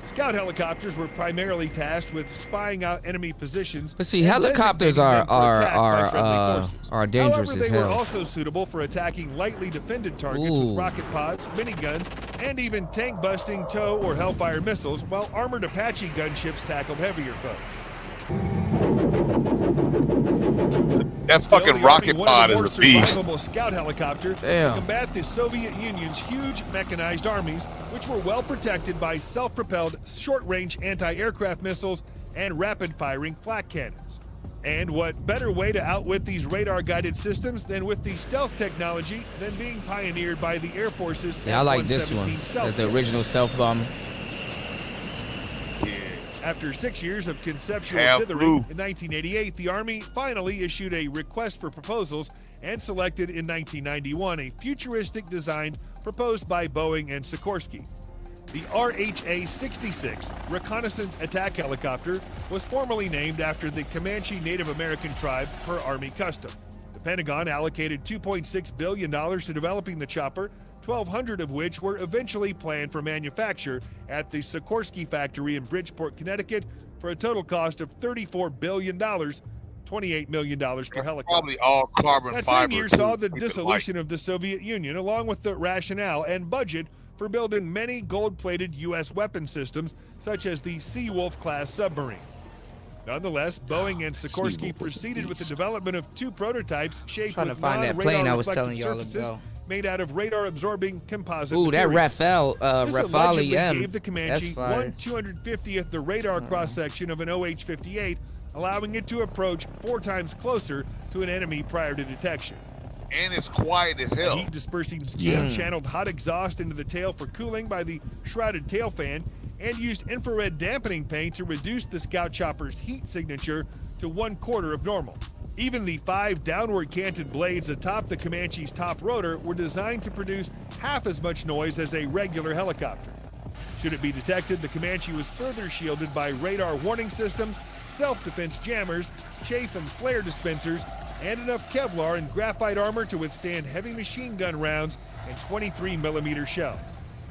Scout helicopters were primarily tasked with spying out enemy positions. But see, and helicopters designating them for attack by friendly forces. are dangerous However, as they were hell. also suitable for attacking lightly defended targets Ooh. with rocket pods, miniguns, and even tank-busting TOW or Hellfire missiles, while armored Apache gunships tackled heavier foes. That fucking rocket pod is a beast. Survivable scout helicopter Damn. to combat the Soviet Union's huge mechanized armies, which were well protected by self-propelled short-range anti-aircraft missiles and rapid-firing flak cannons. And what better way to outwit these radar-guided systems than with the stealth technology than being pioneered by the Air Force's Yeah, I like this one. F-117 stealth That's the jet. original stealth bomber. After 6 years of conceptual Half dithering, blue. in 1988, the Army finally issued a request for proposals and selected in 1991 a futuristic design proposed by Boeing and Sikorsky. The RHA-66 Reconnaissance Attack Helicopter was formally named after the Comanche Native American tribe per Army custom. The Pentagon allocated $2.6 billion to developing the chopper, 1,200 of which were eventually planned for manufacture at the Sikorsky factory in Bridgeport, Connecticut, for a total cost of $34 billion, $28 million per helicopter. Probably all carbon That fiber. same year too. saw the Keep it dissolution of the Soviet Union, along with the rationale and budget for building many gold-plated U.S. weapon systems, such as the Seawolf-class submarine. Nonetheless, Boeing and Sikorsky proceeded with the development of 2 prototypes shaped Trying to with find that plane I was non-radar telling y'all reflective surfaces about. made out of radar-absorbing composite Ooh, that material. Rafale, This Rafale allegedly M. gave the Comanche That's fire. 1/250th the radar cross-section of an OH-58, allowing it to approach 4 times closer to an enemy prior to detection. And it's quiet as hell. Heat dispersing scheme channeled hot exhaust into the tail for cooling by the shrouded tail fan and used infrared dampening paint to reduce the Scout Chopper's heat signature to 1/4 of normal. Even the 5 downward canted blades atop the Comanche's top rotor were designed to produce half as much noise as a regular helicopter. Should it be detected, the Comanche was further shielded by radar warning systems, self-defense jammers, chaff and flare dispensers, and enough Kevlar and graphite armor to withstand heavy machine gun rounds and 23mm shells.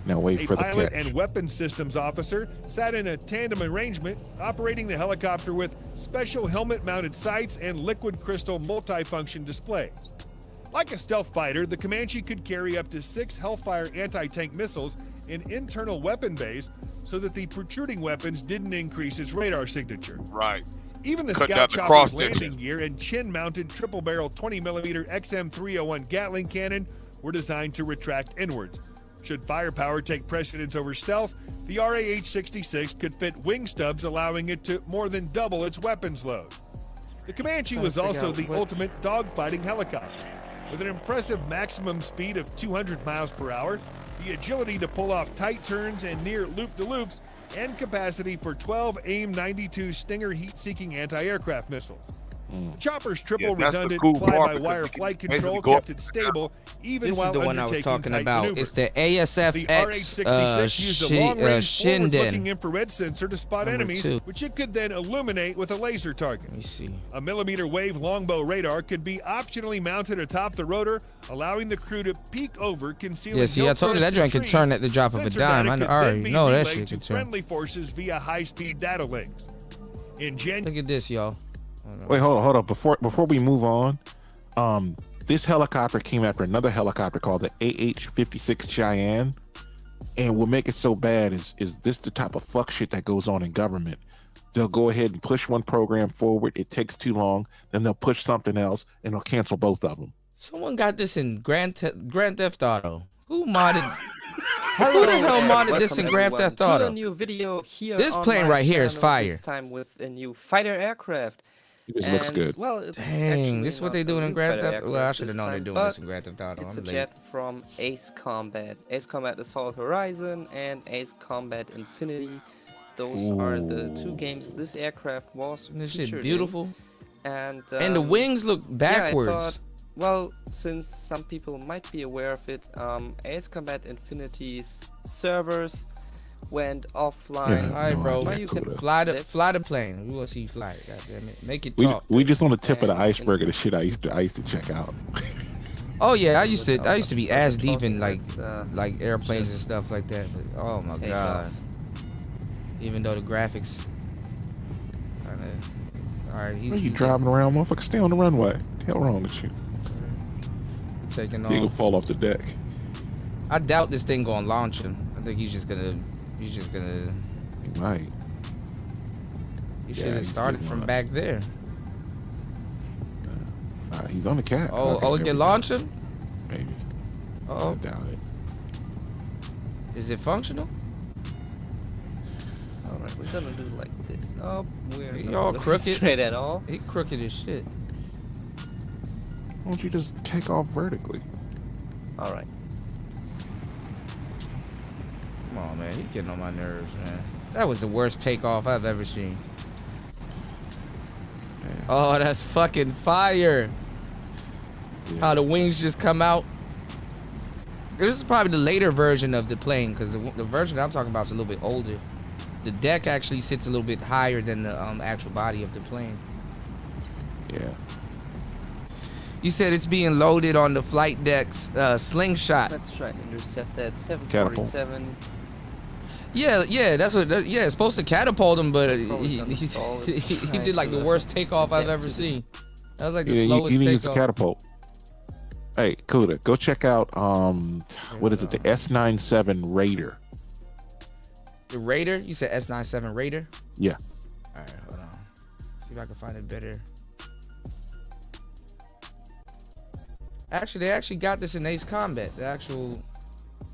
Now wait A for the pilot catch. and weapons systems officer sat in a tandem arrangement, operating the helicopter with special helmet-mounted sights and liquid crystal multifunction displays. Like a stealth fighter, the Comanche could carry up to 6 Hellfire anti-tank missiles in internal weapon bays so that the protruding weapons didn't increase its radar signature. Right. Even the Cut Scout down the Chopper's cross-section. landing gear and chin-mounted triple-barrel 20mm XM301 Gatling cannon were designed to retract inwards. Should firepower take precedence over stealth, the RAH-66 could fit wing stubs, allowing it to more than double its weapons load. The Comanche was also the ultimate dogfighting helicopter. With an impressive maximum speed of 200 miles per hour, the agility to pull off tight turns and near loop-de-loops, and capacity for 12 AIM-92 Stinger heat-seeking anti-aircraft missiles. The chopper's triple that's the redundant cool part, fly-by-wire because you flight can basically control go kept it stable even This while is the one I was undertaking talking tight about. maneuvers. It's the The ASFX RH-66 used a long-range forward-looking Shinden. infrared sensor to spot Number enemies, 2. which it could then illuminate with a laser target. Let me see. A millimeter-wave longbow radar could be optionally mounted atop the rotor, allowing the crew to peek over, concealing Yeah, see, I told you that joint could turn at the drop of a Sensor dime. data could I already then be know that relayed shit to could turn. friendly forces via high-speed data links. In Look at this, y'all. Wait, hold on. Before we move on, this helicopter came after another helicopter called the AH-56 Cheyenne, and what make it so bad is this the type of fuck shit that goes on in government. They'll go ahead and push one program forward. It takes too long, then they'll push something else, and they'll cancel both of them. Someone got this in Grand Theft Auto. Who modded? Who the hell modded this in Grand Theft To Auto? a new video here This on plane my right here is channel, fire. This time with a new fighter aircraft. It just looks good. Well, it's Dang, this is what they doing in Grand Theft. Well, I should have known they're doing this in Grand Grand Theft Auto. It's I'm a late. jet from Ace Combat. Ace Combat Assault Horizon and Ace Combat Infinity. Those are the two games this aircraft was This shit featured beautiful. in. And And the wings look backwards. Yeah, I thought, well, since some people might be aware of it, Ace Combat Infinity's servers went offline. All right, bro. Well, you can Fly the plane. We want to see you fly it. God damn it. Make it We talk. we just on the tip of the iceberg of the shit I used to check out. Oh yeah, I used to be ass deep in like airplanes and stuff like that. But, oh my take god. off. Even though the graphics. All right, What are you driving around, motherfucker? Stay on the runway. The hell wrong with you? taking He gonna off. fall off the deck. I doubt this thing gonna launch him. I think he's just gonna. He might. He should have started from back there. He's on the cap. Oh, it can launch him? Maybe. Oh, I doubt it. Is it functional? Alright, we're gonna do like this. Oh, we're He not all looking crooked. straight at all. He crooked as shit. Why don't you just take off vertically? Alright. Come on, man. He getting on my nerves, man. That was the worst takeoff I've ever seen. Oh, that's fucking fire. Yeah. How the wings just come out. This is probably the later version of the plane, because the version I'm talking about is a little bit older. The deck actually sits a little bit higher than the actual body of the plane. Yeah. You said it's being loaded on the flight deck's slingshot. Let's try to intercept that 747. Yeah, that's what. Yeah, it's supposed to catapult him, but he Right, did like the worst takeoff I've ever seen. That was like the Yeah, slowest you need to use takeoff. the catapult. Hey, Kuda, go check out what is it? The S97 Raider. The Raider? You said S97 Raider? Yeah. All right, hold on. See if I can find it better. Actually, they actually got this in Ace Combat, the actual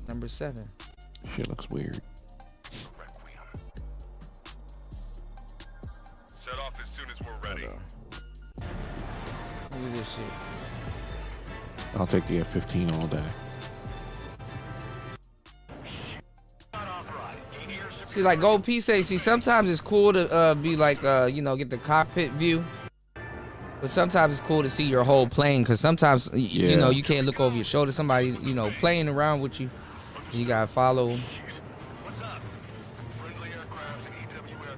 number 7. Shit looks weird. Set off as soon as we're ready. Look at this shit. I'll take the F-15 all day. See, like Gold P say, see, sometimes it's cool to be like, you know, get the cockpit view. But sometimes it's cool to see your whole plane, because sometimes, you know, you can't look over your shoulder. Somebody, you know, playing around with you. You got to follow them.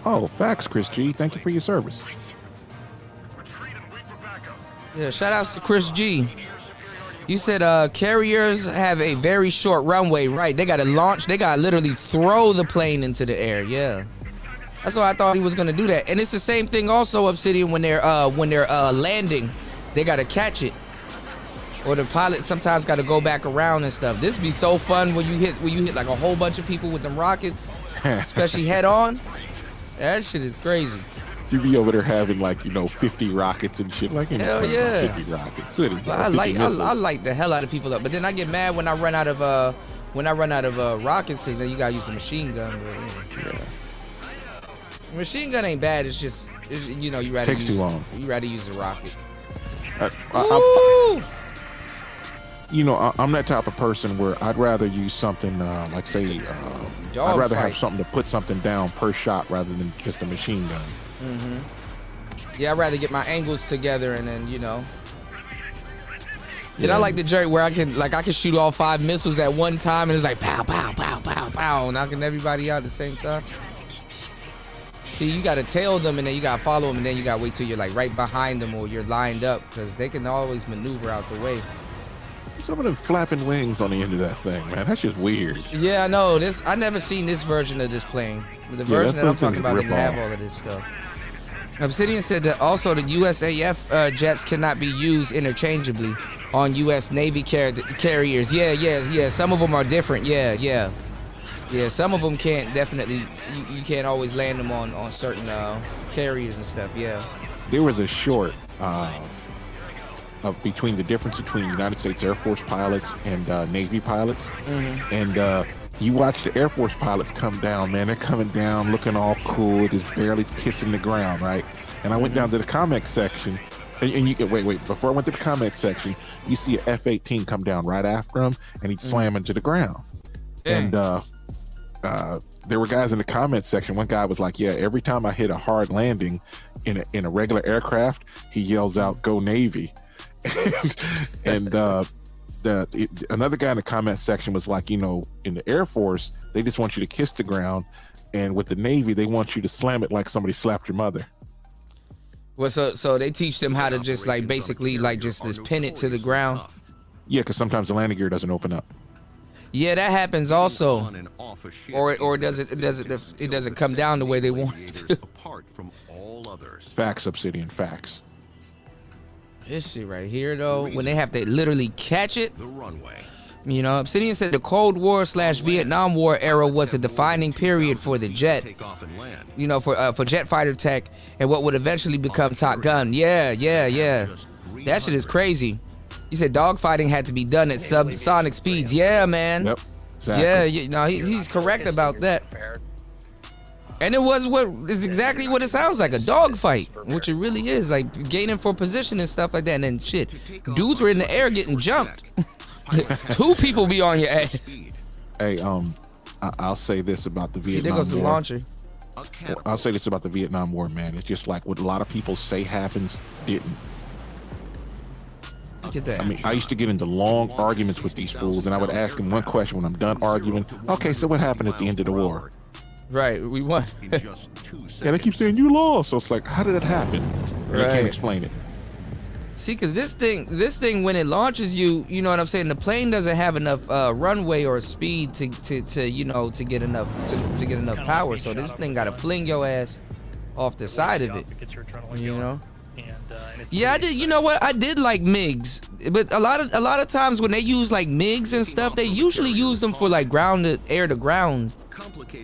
Oh, facts, Chris G. Thank you for your service. Yeah, shout outs to Chris G. You said carriers have a very short runway, right? They got to launch. They got to literally throw the plane into the air. Yeah. That's why I thought he was going to do that. And it's the same thing also, Obsidian, when they're landing. They got to catch it. Or the pilot sometimes got to go back around and stuff. This be so fun when you hit like a whole bunch of people with them rockets, especially head on. That shit is crazy. You be over there having like, you know, 50 rockets and shit. Like, hell yeah. 50 rockets. What is that? I 50 missiles. light the hell out of people up, but then I get mad when I run out of rockets, because then you gotta use the machine gun. But, yeah. The machine gun ain't bad. It's just you know, you rather Takes too long. You rather use the rocket. You know, I'm that type of person where I'd rather use something like, say, I'd rather have something to put something down per shot rather than just a machine gun. Yeah, I'd rather get my angles together and then, you know. And I like the jerk where I can shoot all 5 missiles at one time and it's like pow, pow, pow, pow, pow, knocking everybody out at the same time. See, you got to tail them and then you got to follow them and then you got to wait till you're like right behind them or you're lined up because they can always maneuver out the way. Some of them flapping wings on the end of that thing, man. That's just weird. Yeah, I know. I never seen this version of this plane. The version that I'm talking about didn't have all of this stuff. Obsidian said that also the USAF jets cannot be used interchangeably on U.S. Navy carriers. Yeah. Some of them are different. Yeah. Some of them can't definitely. You can't always land them on certain carriers and stuff. Yeah. There was a short between the difference between United States Air Force pilots and Navy pilots, and you watch the Air Force pilots come down, man. They're coming down looking all cool, just barely kissing the ground, right? And I went down to the comment section, and you can wait. Before I went to the comment section, you see an F-18 come down right after him, and he'd slam into the ground. And there were guys in the comment section. One guy was like, "Yeah, every time I hit a hard landing in a regular aircraft, he yells out, 'Go Navy!'" and another guy in the comment section was like, you know, in the Air Force, they just want you to kiss the ground, and with the Navy, they want you to slam it like somebody slapped your mother. Well, so they teach them how to just like basically like just pin it to the ground. Yeah, because sometimes the landing gear doesn't open up. Yeah, that happens also. Or does it doesn't come down the way they want it to. Facts, Obsidian, facts. This shit right here, though, when they have to literally catch it. You know, Obsidian said the Cold War / Vietnam War era was a defining period for the jet. You know, for jet fighter tech and what would eventually become Top Gun. Yeah. That shit is crazy. He said dogfighting had to be done at subsonic speeds. Yeah, man. Yep. Exactly. Yeah. No, he's correct about that. And it was what is exactly what it sounds like, a dogfight, which it really is, like gaining for position and stuff like that. And then shit, dudes were in the air getting jumped. 2 people be on your ass. Hey, I'll say this about the Vietnam There goes the War. launcher. I'll say this about the Vietnam War, man. It's just like what a lot of people say happens, didn't. Look at that. I mean, I used to get into long arguments with these fools, and I would ask them one question when I'm done arguing. Okay, so what happened at the end of the war? Right, we won. Yeah, they keep saying you lost. So it's like, how did it happen? And you can't explain it. See, because this thing, when it launches you know what I'm saying? The plane doesn't have enough runway or speed to get enough power. So this thing got to fling your ass off the side of it. You know? Yeah, I did. You know what? I did like MiGs, but a lot of times when they use like MiGs and stuff, they usually use them for like air to ground.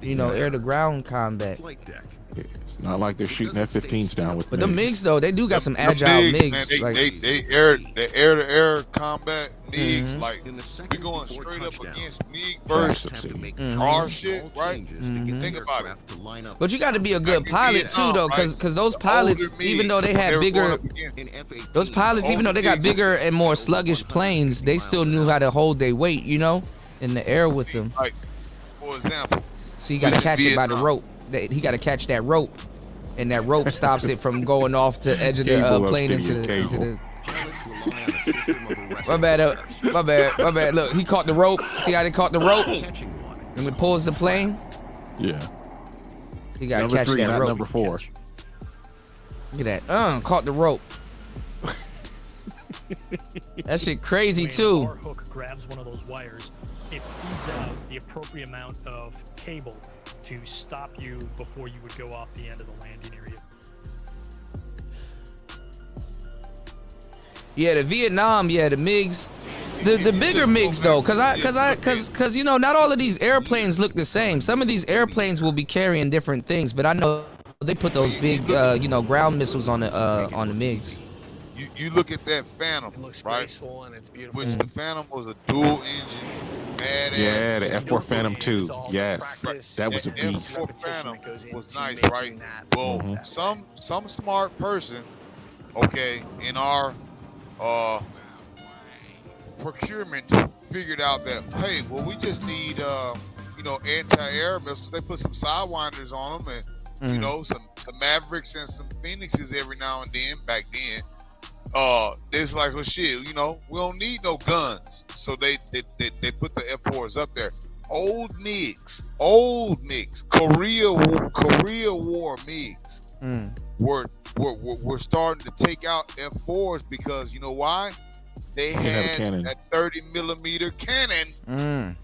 You know, air to ground combat. It's not like they're shooting F-15s down with. But the MiGs though, they do got some agile MiGs. Man, they air to air combat MiGs. Like we going straight up against MiG versus our shit, right? Think about it. But you got to be a good pilot too, though, because those pilots, even though they had bigger, those pilots, even though they got bigger and more sluggish planes, they still knew how to hold their weight, you know, in the air with them. Like, for example, so you got to catch it by the rope. He got to catch that rope, and that rope stops it from going off the edge of the plane into the. My bad. Look, he caught the rope. See how they caught the rope? And it pulls the plane. Yeah. You gotta catch that rope. Number 4. Look at that. Caught the rope. That shit crazy too. Our hook grabs one of those wires. It feeds out the appropriate amount of cable to stop you before you would go off the end of the landing area. Yeah, the Vietnam, the MiGs, the bigger MiGs though, cause you know, not all of these airplanes look the same. Some of these airplanes will be carrying different things, but I know they put those big, ground missiles on the MiGs. You look at that Phantom, right? Which the Phantom was a dual engine, badass. Yeah, the F4 Phantom 2. Yes, that was a beast. F4 Phantom was nice, right? Well, some smart person, okay, in our procurement figured out that, hey, well, we just need, anti-air missiles. They put some Sidewinders on them and, some Mavericks and some Phoenixes every now and then back then. It's like, well, shit, we don't need no guns. So they put the F4s up there. Old MiGs, Korea War MiGs were starting to take out F4s because you know why? They had that 30 millimeter cannon, and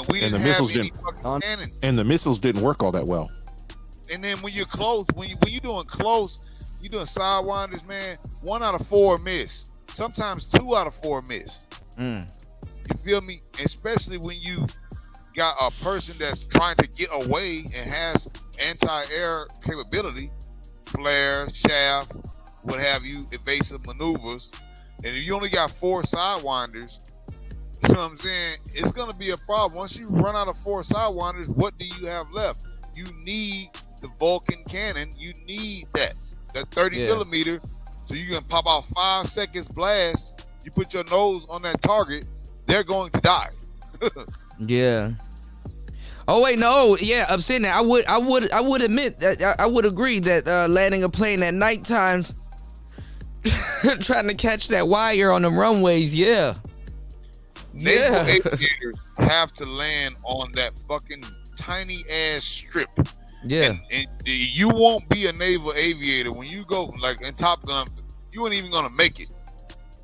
we didn't have any fucking cannon. And the missiles didn't work all that well. And then when you're close, when you're doing close, you're doing Sidewinders, man. 1 out of 4 miss. Sometimes 2 out of 4 miss. You feel me? Especially when you got a person that's trying to get away and has anti-air capability, flare, shaft, what have you, evasive maneuvers. And if you only got 4 Sidewinders, you know what I'm saying? It's going to be a problem. Once you run out of 4 Sidewinders, what do you have left? You need the Vulcan cannon. You need that 30 millimeter, so you can pop out 5 seconds blast. You put your nose on that target, they're going to die. Yeah. Oh wait, no, yeah, I'm saying that I would admit that I would agree that landing a plane at nighttime, trying to catch that wire on the runways, yeah. Naval aviators have to land on that fucking tiny ass strip. Yeah. And you won't be a naval aviator when you go, like in Top Gun, you ain't even gonna make it.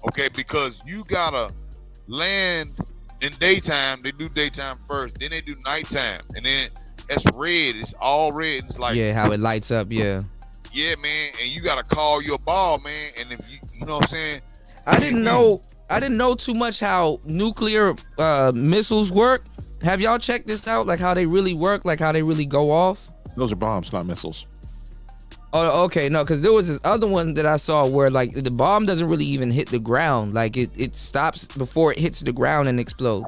Okay, because you gotta land in daytime. They do daytime first, then they do nighttime, and then it's red. It's all red. It's like, yeah, how it lights up, yeah. Yeah, man, and you gotta call your ball, man. And if you know what I'm saying, I didn't know too much how nuclear missiles work. Have y'all checked this out? Like how they really work, like how they really go off? Those are bombs, not missiles. Oh, okay, no, because there was this other one that I saw where like the bomb doesn't really even hit the ground. Like it stops before it hits the ground and explodes.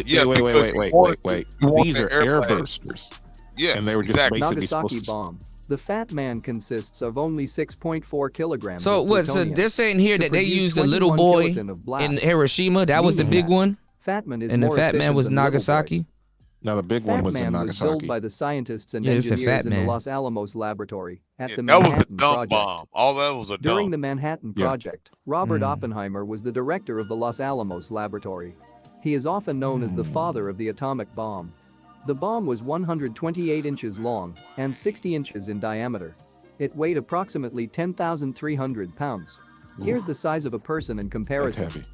Yeah, wait. These are air bursters. Yeah, and they were just basically Nagasaki bomb. The Fat Man consists of only 6.4 kilograms. So of what? So plutonium. they're saying here To that they produce used the little 21 boy kiloton of blast. in Hiroshima. That was the Meaning big one. Fatman is And the more Fat Man efficient was than Little Boy. Nagasaki. Now the big one Fat was in Man was built Nagasaki. by the scientists and Yeah, it's the engineers Fat in the Man. Los Alamos laboratory at the that was a Manhattan dumb Project. bomb. All that was a During dumb. the Manhattan Project, Robert Oppenheimer was the director of the Los Alamos laboratory. He is often known as the father of the atomic bomb. The bomb was 128 inches long and 60 inches in diameter. It weighed approximately 10,300 pounds. Here's the size of a person in comparison.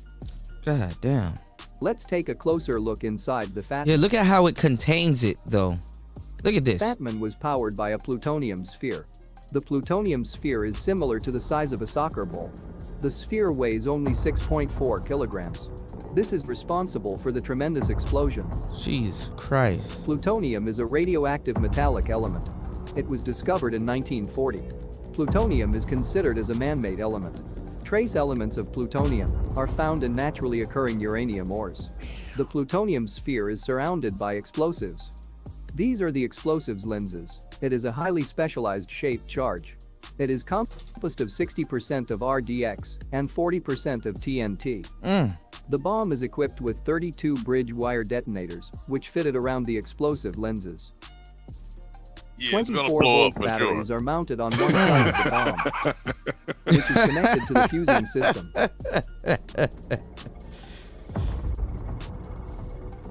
God damn. Let's take a closer look inside the Fatman. Yeah, look at how it contains it though. Look at this. Fatman was powered by a plutonium sphere. The plutonium sphere is similar to the size of a soccer ball. The sphere weighs only 6.4 kilograms. This is responsible for the tremendous explosion. Jesus Christ. Plutonium is a radioactive metallic element. It was discovered in 1940. Plutonium is considered as a man-made element. Trace elements of plutonium are found in naturally occurring uranium ores. The plutonium sphere is surrounded by explosives. These are the explosives lenses. It is a highly specialized shaped charge. It is composed of 60% of RDX and 40% of TNT. The bomb is equipped with 32 bridge wire detonators, which fitted around the explosive lenses. Yeah, it's gonna 24 blow volt up for batteries sure. are mounted on one side of the bomb, which is connected to the fusing system.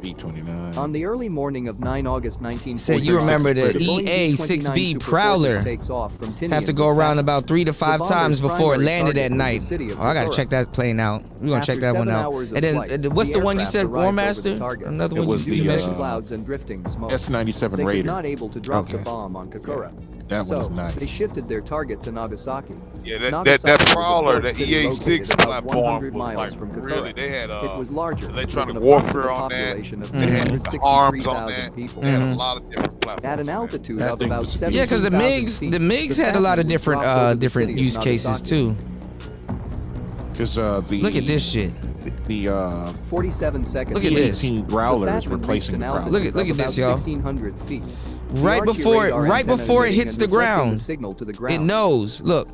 B-29. On the early morning of 9 August 1946, Said you remember the Boeing EA-6B B-29 Prowler takes off from have to Tinian go around Manhattan. about 3 to 5 The times bomber's before it primary landed target at was the night. city of Oh, I gotta Detroit. check that plane out. We're gonna check After that one 7 out. hours of And then flight, what's the one you aircraft said, arrived War over Master? the target. Another It one was you the, mentioned? Clouds and drifting smoke. S-97 They Raider. were not able to drop the Okay. bomb on Kokura. That so one is nice. they shifted their target to Nagasaki. Yeah, that Nagasaki was a Prowler, port that city EA-6 located about platform 100 was miles like from Kokura. really, they had it was larger, electronic with an warfare approximate on that. population of They had arms on 263,000 that. people. They had a lot of different platforms. At an altitude That of thing about was- 17,000 Yeah, because the MiGs had a lot of different different use cases too. Because the Look at this shit. The 47 seconds. Look at this. 18 Growler is The Fatman replacing reached the an Prowler. altitude Look at of this, about y'all. 1,600 feet. The Right Archie before radar right antenna before it emitting hits and the reflecting ground, signal to the it ground. knows. Look.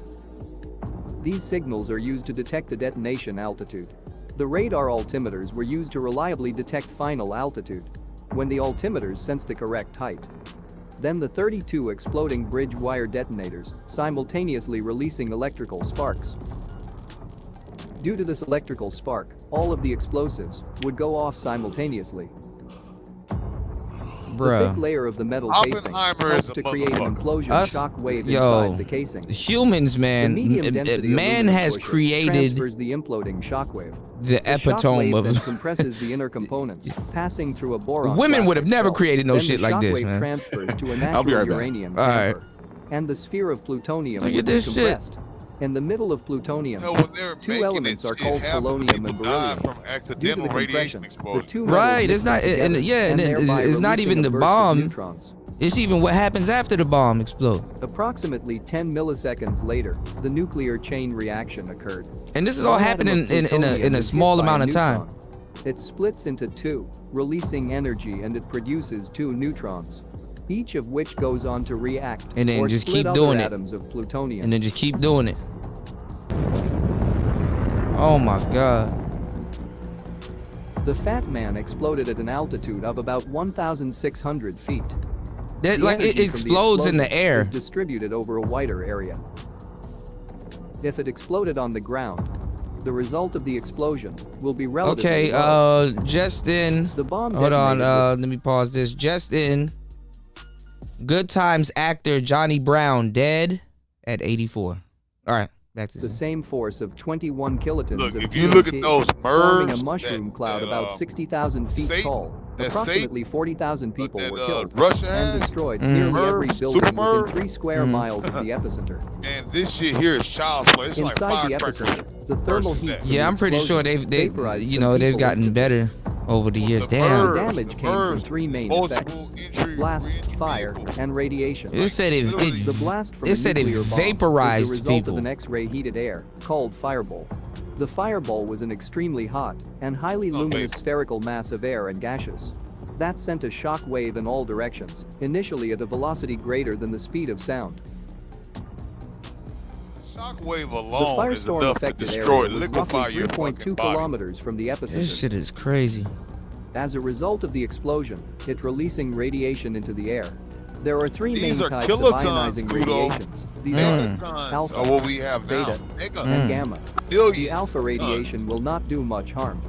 These signals are used to detect the detonation altitude. The radar altimeters were used to reliably detect final altitude when the altimeters sense the correct height. Then the 32 exploding bridge wire detonators, simultaneously releasing electrical sparks. Due to this electrical spark, all of the explosives would go off simultaneously. The thick layer of the metal casing Oppenheimer helps is a to create an motherfucker. implosion shock wave yo, inside the casing. humans, man, The medium density man aluminum has pusher created transfers the imploding shockwave. the epitome shockwave of then compresses the inner components, passing through a boron. women would have plastic never shell. created no Then shit the like this, shockwave man. transfers to a I'll be natural right back. uranium All right. chamber, and the sphere of plutonium Look would at be this shit. compressed. In the middle of plutonium, Hell, when they're two making elements it, are shit, called half of the polonium and people die beryllium. from Due to accidental the radiation compression, the exposure. two metals Right, mix it's not, together, and yeah, and thereby it's not releasing even a the burst of bomb. neutrons. It's even what happens after the bomb explodes. Approximately 10 milliseconds later, the nuclear chain reaction occurred. And this is all One happening atom of in a plutonium is hit small by a amount of time. neutron. It splits into two, releasing energy, and it produces two neutrons, each of which goes on to react And then or just split keep other doing it. atoms of plutonium. And then just keep doing it. Oh my God. The Fat Man exploded at an altitude of about 1,600 feet. That, The like, it energy from explodes in the explosion air. is distributed over a wider area. If it exploded on the ground, the result of the explosion will be relatively Okay, low. just in. The bomb Hold on, detonated let me pause this. Just in. Good Times actor Johnny Brown dead at 84. All right, back to the same force of 21 kilotons Look, of if you look at TNT, those forming a MERVs mushroom cloud about 60,000 feet Satan- tall. that Approximately 40,000 people that, were killed Russia and has, destroyed Mm. nearly every MERVs, building super within MERV. 3 square miles of the epicenter. And this shit here is child's play. It's Inside like the firecrackers. epicenter, the thermal versus heat that. from Yeah, the I'm pretty sure explosion they vaporized you some know, they've people gotten instantly. better over the years. The Damn. damage came from 3 main effects: blast, fire, and radiation. It said The blast from a it nuclear bomb vaporized was the result people. of an X-ray heated air called fireball. The fireball was an extremely hot and highly luminous spherical mass of air and gaseous that sent a shock wave in all directions, initially at a velocity greater than the speed of sound. Shockwave The alone is firestorm enough to affected destroy, area was liquefy roughly your 3.2 fucking body. kilometers from the epicenter. This shit is crazy. As a result of the explosion, it releasing radiation into the air. There are 3 These main are types of kilotons, ionizing Kudo. radiations. These Megatons are alpha, are what we have now. beta, Nigga. and gamma. Billions The alpha of radiation will not do much harm.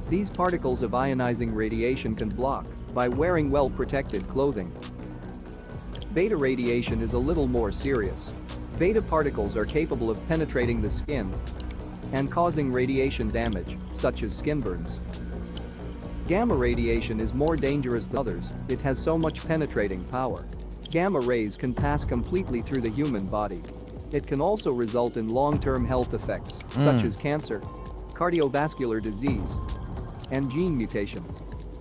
These particles of ionizing radiation can block by wearing well-protected clothing. Beta radiation is a little more serious. Beta particles are capable of penetrating the skin and causing radiation damage, such as skin burns. Gamma radiation is more dangerous than others. It has so much penetrating power. Gamma rays can pass completely through the human body. It can also result in long-term health effects, such as cancer, cardiovascular disease, and gene mutation.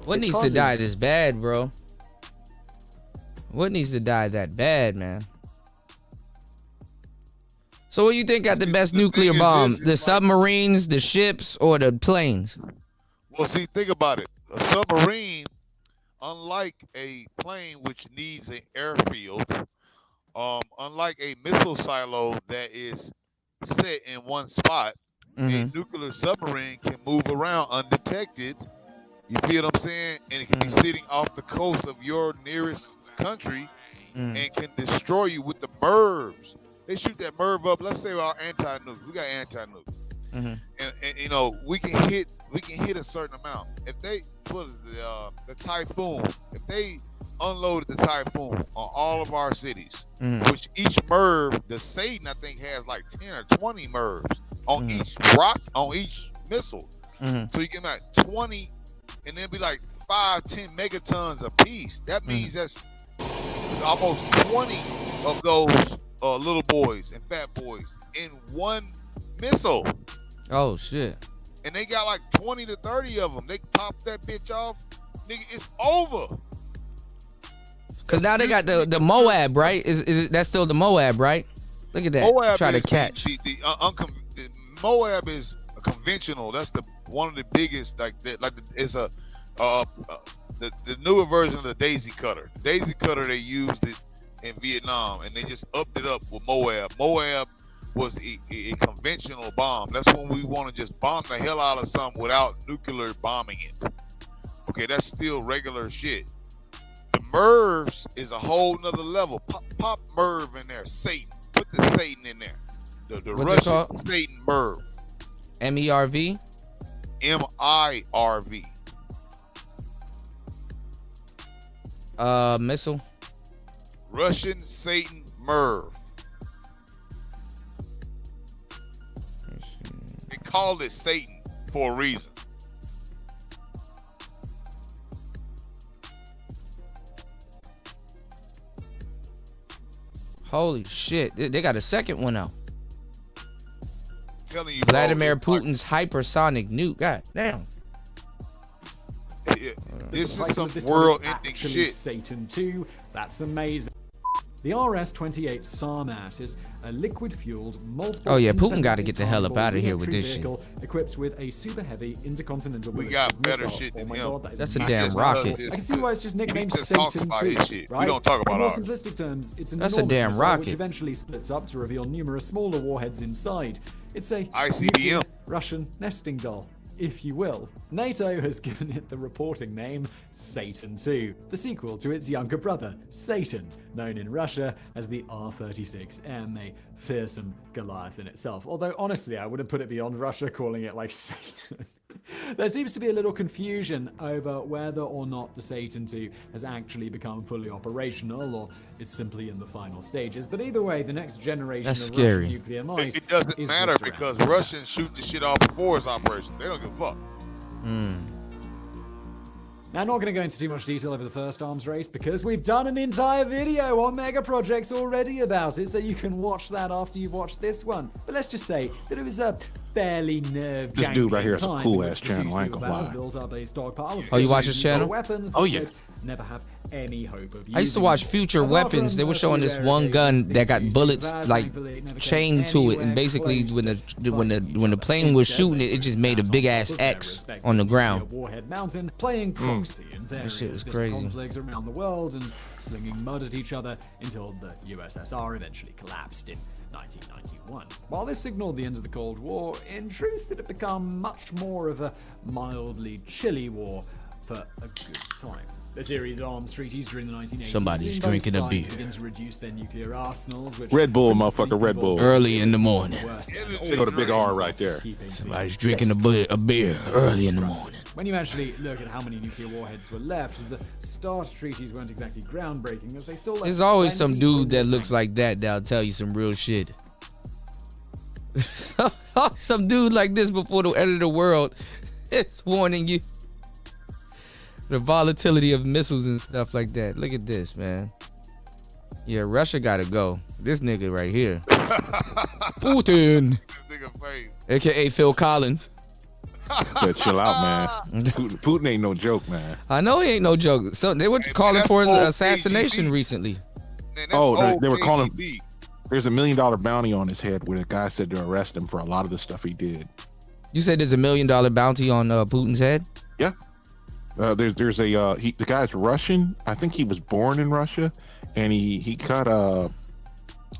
What It needs to causes- die this bad, bro? What needs to die that bad, man? So what do you think got the best nuclear bomb? The submarines, the ships, or the planes? Well, see, think about it. A submarine, unlike a plane which needs an airfield, unlike a missile silo that is set in one spot, a nuclear submarine can move around undetected. You feel what I'm saying? And it can be sitting off the coast of your nearest country and can destroy you with the MERVs. They shoot that MERV up. Let's say our anti-nuke. We got anti-nuke. And you know, we can hit a certain amount. If they put the Typhoon, if they unloaded the Typhoon on all of our cities, which each MERV, the Satan I think has like 10 or 20 MERVs on each rock, on each missile. So you get like 20, and then be like 5-10 megatons a piece. That means that's almost 20 of those little boys and fat boys in one missile. Oh shit! And they got like 20 to 30 of them. They pop that bitch off, nigga. It's over. Cause now they got the Moab, right? Is that's still the Moab, right? Look at that. Moab Try to is catch. the Moab is a conventional. That's one of the biggest. It's a the newer version of the Daisy Cutter. Daisy Cutter, they used it in Vietnam, and they just upped it up with Moab. Moab was a conventional bomb. That's when we want to just bomb the hell out of something without nuclear bombing it. Okay, that's still regular shit. The MERVs is a whole nother level. Pop MERV in there. Satan. Put the Satan in there. The What's it Russian called? Satan MERV. MERV? MIRV. Missile. Russian Satan MERV. They called it Satan for a reason. Holy shit. They got a second one out. Telling you, Vladimir Putin's hypersonic nuke. God damn. This is some This world-ending actually shit. Satan 2. That's amazing. The RS-28 Sarmat is a liquid-fueled, multiple. Oh, yeah, Putin gotta get the hell up outta here with this shit. vehicle equipped with a super heavy intercontinental. We got better missile. shit than Oh my him. God, that is That's a massive. damn rocket. I can see why it's just nicknamed just talk Satan about 2. his shit. We Right? don't talk about In more ours. simplistic terms, it's an That's a enormous damn missile rocket. which eventually splits up to reveal numerous smaller warheads inside. It's a ICBM. nuclear Russian nesting doll, if you will. NATO has given it the reporting name Satan 2, the sequel to its younger brother, Satan, known in Russia as the R-36M, a fearsome Goliath in itself. Although, honestly, I wouldn't put it beyond Russia calling it like Satan. There seems to be a little confusion over whether or not the Satan 2 has actually become fully operational, or it's simply in the final stages. But either way, the next generation That's of scary. Russian nuclear mice It doesn't is matter just around because the corner. Russians shoot the shit off before it's operation. They don't give a fuck. Now, I'm not going to go into too much detail over the first arms race because we've done an entire video on Mega Projects already about it, so you can watch that after you've watched this one. But let's just say that it was a fairly nerve-jangling This dude right here is a time cool in ass which the channel, I ain't two gonna superpowers lie. built up a stockpile of Oh, you watch his super channel? weapons Oh, that yeah. they'd never have any hope of I used to using. watch Future And Weapons. often, They were a showing few this rare one gun occasions, that got these bullets superpowers, like thankfully, never came chained to it, and anywhere basically close when to the plane was shooting it, it just made a big ass X on the ground. Warhead Mountain, playing proxy in That various shit was different crazy. conflicts around the world and slinging mud at each other until the USSR eventually collapsed in 1991. While this signaled the end of the Cold War, in truth it had become much more of a mildly chilly war for a good time. The series of arms treaties during the 1980s Somebody's seen both drinking a sides beer. begin to reduce their nuclear arsenals, which Red Bull, principally motherfucker, Red Bull. Early in the morning. They go to big R right there. Somebody's drinking a beer early in the morning. When you actually look at how many nuclear warheads were left, the START treaties weren't exactly groundbreaking, as they still left There's always some plenty dude of that looks like that'll tell you some real shit. Some dude like this before the end of the world is warning you. The volatility of missiles and stuff like that. Look at this, man. Yeah, Russia gotta go. This nigga right here. Putin. This nigga face. AKA Phil Collins. Better chill out, man. Putin ain't no joke, man. I know he ain't no joke. So they were calling that's for his old assassination KGB. recently. Man, that's Oh, they old were calling. KGB. There's $1 million bounty on his head where the guy said to arrest him for a lot of the stuff he did. You said there's $1 million bounty on Putin's head? Yeah. There's the guy's Russian. I think he was born in Russia, and he got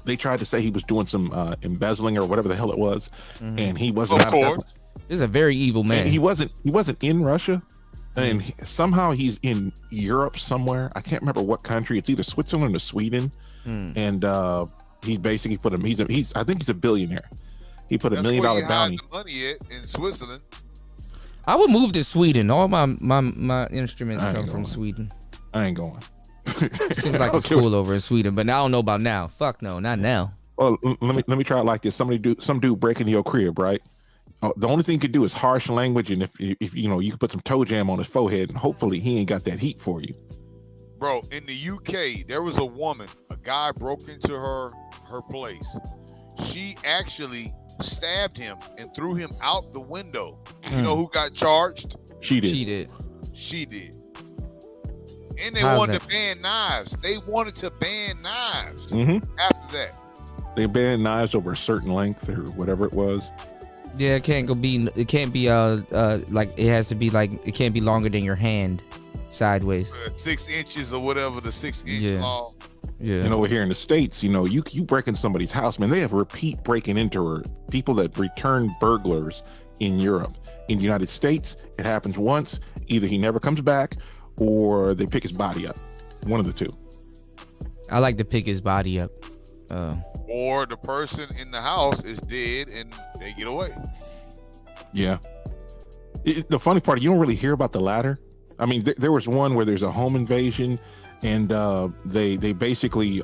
they tried to say he was doing some embezzling or whatever the hell it was, and he wasn't. Of course. This is a very evil man. And he wasn't in Russia, and somehow he's in Europe somewhere. I can't remember what country. It's either Switzerland or Sweden, and he basically put him. I think he's a billionaire. He put $1 million bounty. The money at in Switzerland. I would move to Sweden. All my instruments come from Sweden. I ain't going. Seems like it's cool over in Sweden, but I don't know about now. Fuck no, not now. Well, let me try it like this. Some dude break into your crib, right? The only thing you could do is harsh language, and if you know, you could put some toe jam on his forehead, and hopefully he ain't got that heat for you. Bro, in the UK, there was a woman. A guy broke into her place. She actually stabbed him and threw him out the window. You know who got charged? She did. She did. And they How's wanted that? to ban knives. They wanted to ban knives Mhm. after that. They banned knives over a certain length or whatever it was. Yeah, it can't be like it has to be like it can't be longer than your hand sideways. 6 inches or whatever the 6 inch law. Yeah. You know, here in the States, you know, you break in somebody's house, man, they have repeat breaking into people that return burglars in Europe. In the United States, it happens once. Either he never comes back or they pick his body up. One of the two. I like to pick his body up. Or the person in the house is dead and they get away. Yeah. The funny part, you don't really hear about the latter. I mean, there was one where there's a home invasion, and they basically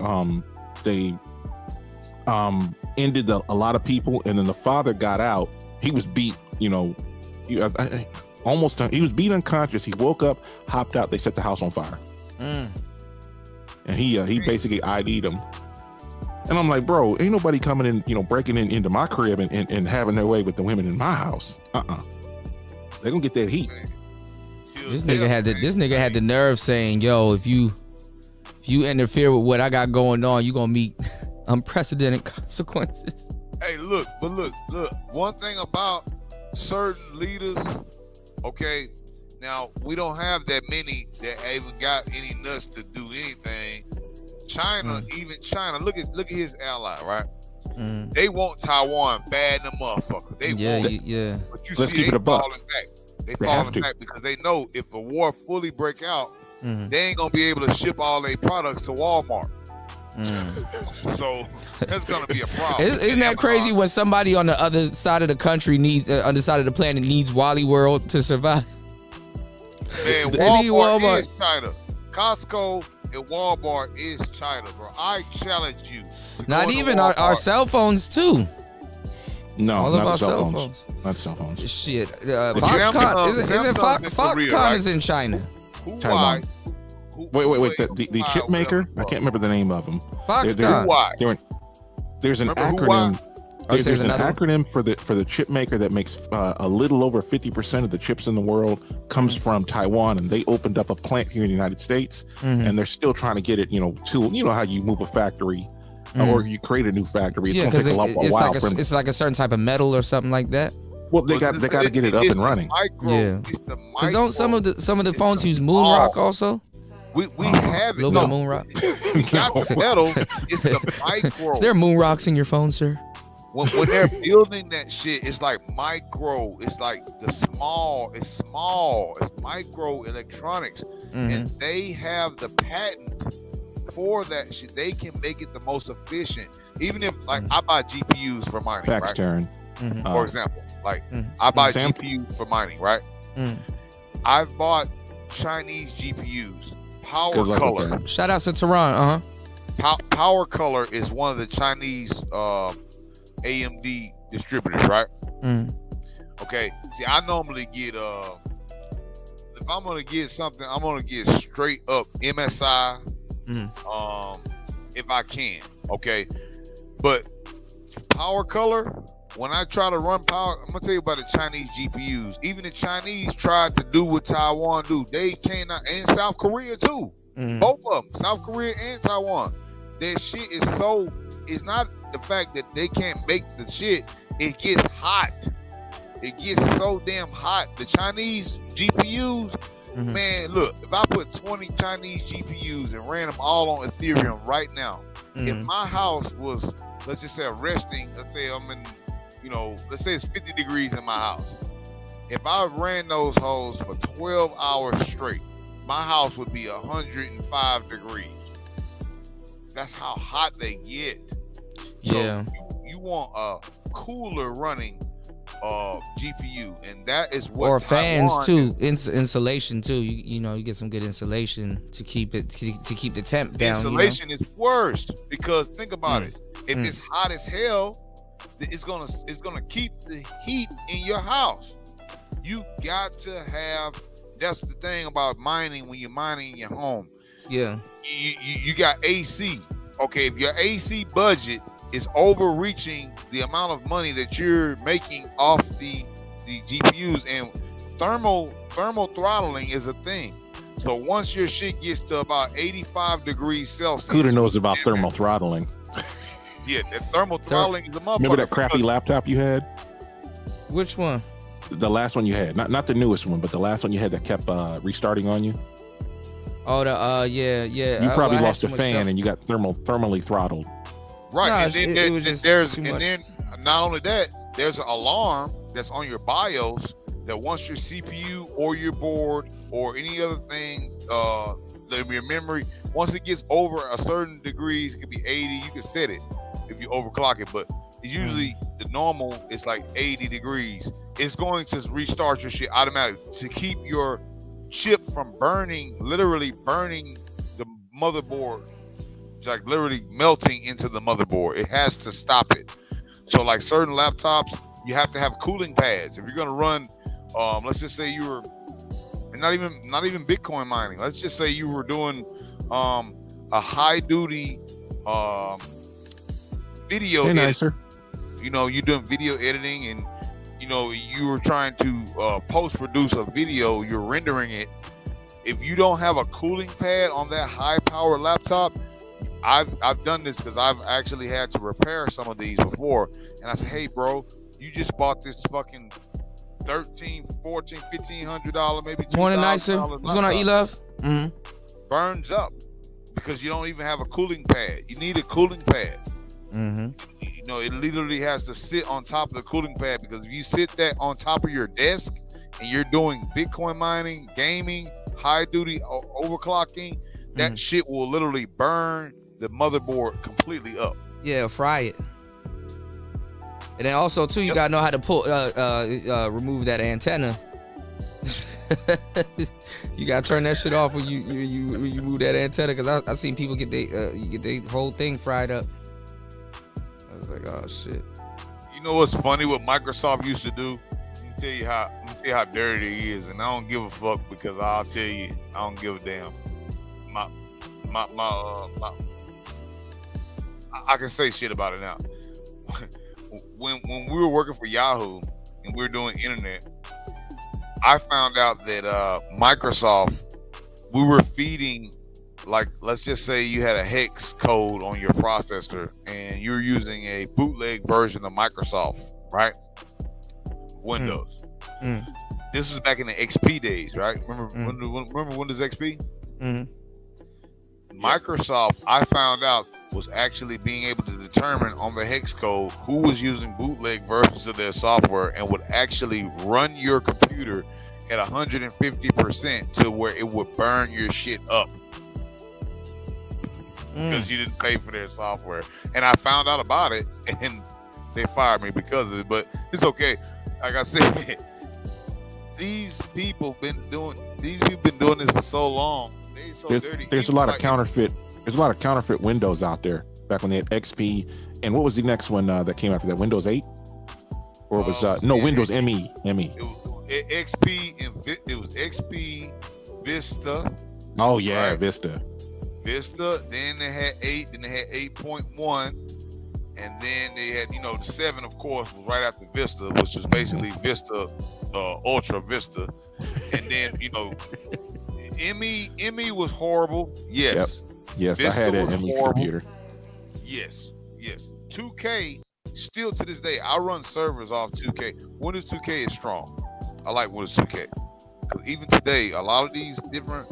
ended a lot of people, and then the father got out. He was beat, you know, he was beat unconscious. He woke up, hopped out. They set the house on fire, and he basically ID'd him. And I'm like, bro, ain't nobody coming in, you know, breaking into my crib and having their way with the women in my house. They gonna get that heat. This nigga had the nerve saying, yo, if you interfere with what I got going on, you gonna meet unprecedented consequences. Hey, look. One thing about certain leaders, okay, now we don't have that many that even got any nuts to do anything. China, even China, look at his ally, right? They want Taiwan bad in the motherfucker. They want it. Yeah. But you Let's see, keep it a buck. falling back. They falling back because they know if a war fully break out, they ain't gonna be able to ship all their products to Walmart. So that's gonna be a problem. Isn't that crazy when somebody on the other side of the country needs, other side of the planet needs Wally World to survive? Man, Walmart is China. Costco and Walmart is China, bro. I challenge you. Not even our cell phones too. No, all not of our cell cell phones. Not cell phones. Shit, Foxconn is in China. Taiwan. Wait. The chip maker? I can't remember the name of them. Foxconn. There's an acronym. There's an acronym for the chip maker that makes a little over 50% of the chips in the world comes from Taiwan, and they opened up a plant here in the United States, and they're still trying to get it, you know, to, you know how you move a factory or you create a new factory. It's gonna take a while. It's like a certain type of metal or something like that. Well, they got to get it up and running. Because don't some of the phones use moon rock also? We have it. A little bit of moon rock. Not the metal, it's the micro. Is there moon rocks in your phone, sir? When they're building that shit, it's like micro. It's like it's small. It's micro electronics, and they have the patent for that shit. They can make it the most efficient. Even if, like, I buy GPUs for mining, Fax right? Karen. For example, like I buy GPUs for mining, right? I've bought Chinese GPUs. Power Color. Shout out to Tehran. Power Color is one of the Chinese AMD distributors, right? Okay. See, I normally get if I'm gonna get something, I'm gonna get straight up MSI. If I can, okay. But Power Color, when I try to run power, I'm gonna tell you about the Chinese GPUs. Even the Chinese tried to do what Taiwan do. They cannot, and South Korea too. Both of them, South Korea and Taiwan. Their shit is so. It's not the fact that they can't make the shit. It gets hot. It gets so damn hot. The Chinese GPUs, man. Look, if I put 20 Chinese GPUs and ran them all on Ethereum right now, if my house was, let's just say, resting. Let's say I'm in. You know, let's say it's 50 degrees in my house. If I ran those hoes for 12 hours straight, my house would be 105 degrees. That's how hot they get. Yeah. So you want a cooler running GPU, and that is what or fans Taiwan too, insulation too. You know, you get some good insulation to keep it to keep the temp down. Insulation is worst because think about it. If it's hot as hell, it's gonna keep the heat in your house. You got to have. That's the thing about mining when you're mining in your home. Yeah. You got AC. Okay, if your AC budget is overreaching the amount of money that you're making off the GPUs, and thermal throttling is a thing. So once your shit gets to about 85 degrees Celsius, Kuda knows about thermal throttling. Yeah, that thermal throttling is a motherfucker. Remember that crappy laptop you had? Which one? The last one you had, not the newest one, but the last one you had that kept restarting on you. Oh, the yeah. You probably I had lost too a much fan stuff. and you got thermally throttled. Right, No, and then it was just there's too and much. then not only that, there's an alarm that's on your BIOS that once your CPU or your board or any other thing, your memory, once it gets over a certain degrees, it could be 80, you can set it if you overclock it, but usually the normal is like 80 degrees. It's going to restart your shit automatically to keep your chip from literally burning the motherboard, like literally melting into the motherboard. It has to stop it. So like certain laptops, you have to have cooling pads. If you're gonna run, let's just say you were not even Bitcoin mining. Let's just say you were doing a high duty video Hey, edit. nicer. You know, you're doing video editing and you know you were trying to post produce a video, you're rendering it. If you don't have a cooling pad on that high power laptop, I've done this because I've actually had to repair some of these before, and I said, hey bro, you just bought this fucking $1,300, $1,400, $1,500, maybe $2,000. Morning, Nicer. What's going on, E-Love? Burns up because you don't even have a cooling pad. You need a cooling pad. You know, it literally has to sit on top of the cooling pad, because if you sit that on top of your desk and you're doing Bitcoin mining, gaming, high duty overclocking, that shit will literally burn the motherboard completely up. Yeah, fry it. And then also too, you gotta know how to pull, remove that antenna. You gotta turn that shit off when you move that antenna, because I seen people get they whole thing fried up. I was like, oh shit. You know what's funny? What Microsoft used to do? Let me tell you how dirty it is, and I don't give a fuck, because I'll tell you, I don't give a damn. I can say shit about it now. When we were working for Yahoo and we were doing internet, I found out that Microsoft, we were feeding, like, let's just say you had a hex code on your processor and you're using a bootleg version of Microsoft, right? Windows. This is back in the XP days, right? Remember Windows XP? Microsoft, I found out, was actually being able to determine on the hex code who was using bootleg versions of their software, and would actually run your computer at 150% to where it would burn your shit up because you didn't pay for their software. And I found out about it, and they fired me because of it, but it's okay. Like I said, these people been doing this for so long. They so dirty. There's a lot of counterfeit. There's a lot of counterfeit Windows out there. Back when they had XP, and what was the next one that came after that? Windows 8, or it was Windows ME. XP, and it was XP, Vista. Oh yeah, right? Vista. Then they had 8. Then they had 8.1, and then they had the 7. Of course, was right after Vista, which was basically Vista, Ultra Vista, and then ME was horrible. Yes. Yes, Vista I had an was ME horrible. computer. Yes. 2K, still to this day, I run servers off 2K. Windows 2K is strong. I like Windows 2K. Because even today, a lot of these different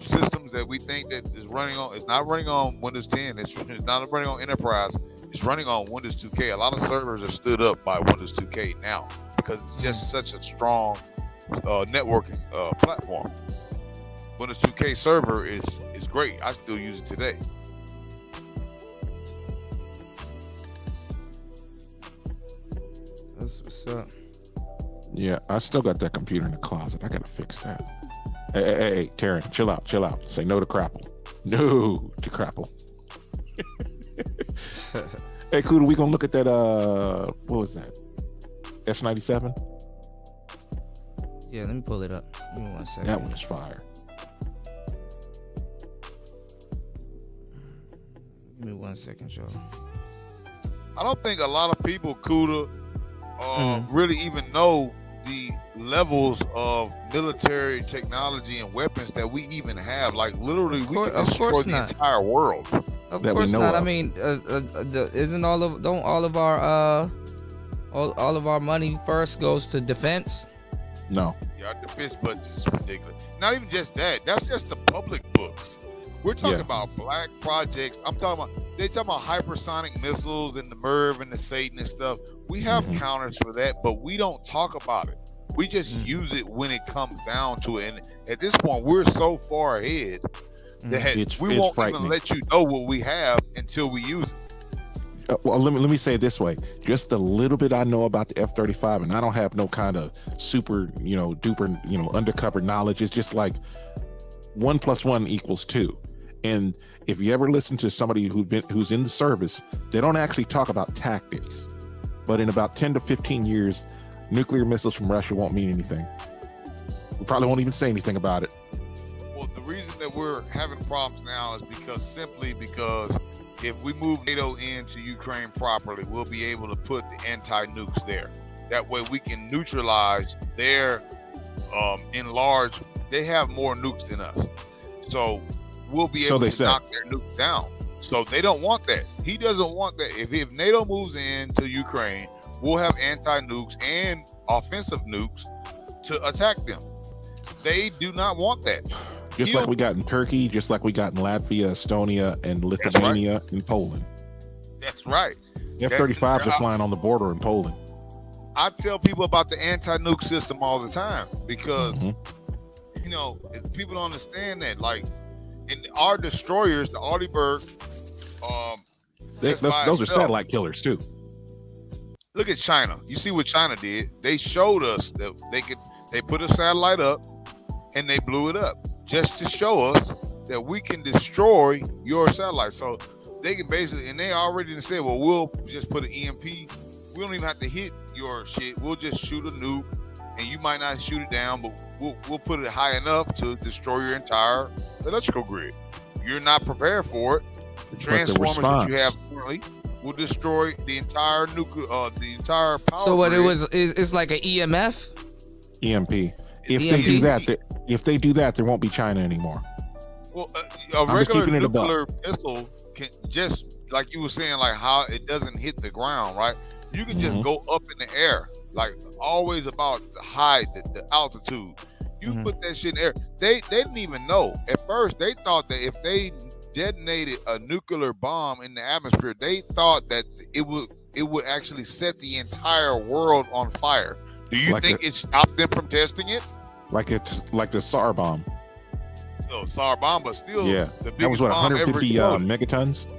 systems that we think that is running on, it's not running on Windows 10. It's not running on Enterprise. It's running on Windows 2K. A lot of servers are stood up by Windows 2K now because it's just such a strong networking platform. Windows 2K server is great. I still use it today. That's what's up. Yeah, I still got that computer in the closet. I gotta fix that. Hey, Taryn, chill out. Say no to crapple. No to crapple. Hey, Kuda, we gonna look at that. What was that? S97. Yeah, let me pull it up. Give me 1 second. That one is fire. Give me 1 second, Joe. I don't think a lot of people, Kuda, really even know the levels of military technology and weapons that we even have. Like literally, we can destroy the entire world. Of course not. I mean, isn't all of our money first goes to defense? No. Yeah, our defense budget is ridiculous. Not even just that. That's just the public books. We're talking about black projects. I'm talking about, they talking about hypersonic missiles and the MERV and the Satan and stuff. We have counters for that, but we don't talk about it. We just use it when it comes down to it. And at this point, we're so far ahead that we won't even let you know what we have until we use it. Well, let me say it this way. Just a little bit I know about the F-35, and I don't have no kind of super, duper, undercover knowledge. It's just like 1 + 1 = 2. And if you ever listen to somebody who's in the service, they don't actually talk about tactics. But in about 10 to 15 years, nuclear missiles from Russia won't mean anything. We probably won't even say anything about it. Well, the reason that we're having problems now is simply because if we move NATO into Ukraine properly, we'll be able to put the anti-nukes there. That way we can neutralize their enlarged. They have more nukes than us. So we'll be able to knock their nukes down. So they don't want that. He doesn't want that. If NATO moves into Ukraine, we'll have anti-nukes and offensive nukes to attack them. They do not want that. Just like we got in Turkey, just like we got in Latvia, Estonia, and Lithuania, and Poland. That's right. F-35s are flying on the border in Poland. I tell people about the anti-nuke system all the time because, people don't understand that. Like, in our destroyers, the Arleigh those are satellite killers too. Look at China. You see what China did? They showed us that they put a satellite up and they blew it up just to show us that we can destroy your satellite. So they can basically, and they already said, well, we'll just put an EMP. We don't even have to hit your shit. We'll just shoot a nuke, and you might not shoot it down, but we'll put it high enough to destroy your entire electrical grid. You're not prepared for it. The transformers that you have currently will destroy the entire the entire power. So what grid. it's like an EMF? EMP. If they do that, there won't be China anymore. Well, a regular nuclear missile can just, like you were saying, like how it doesn't hit the ground, right? You can just go up in the air, like always about the height, the altitude. You put that shit in the air. They didn't even know. At first, they thought that if they detonated a nuclear bomb in the atmosphere, they thought that it would actually set the entire world on fire. Do you think it stopped them from testing it? Like the SAR bomb. No, SAR bomb, but still, yeah, the biggest that was what, bomb 150 ever megatons.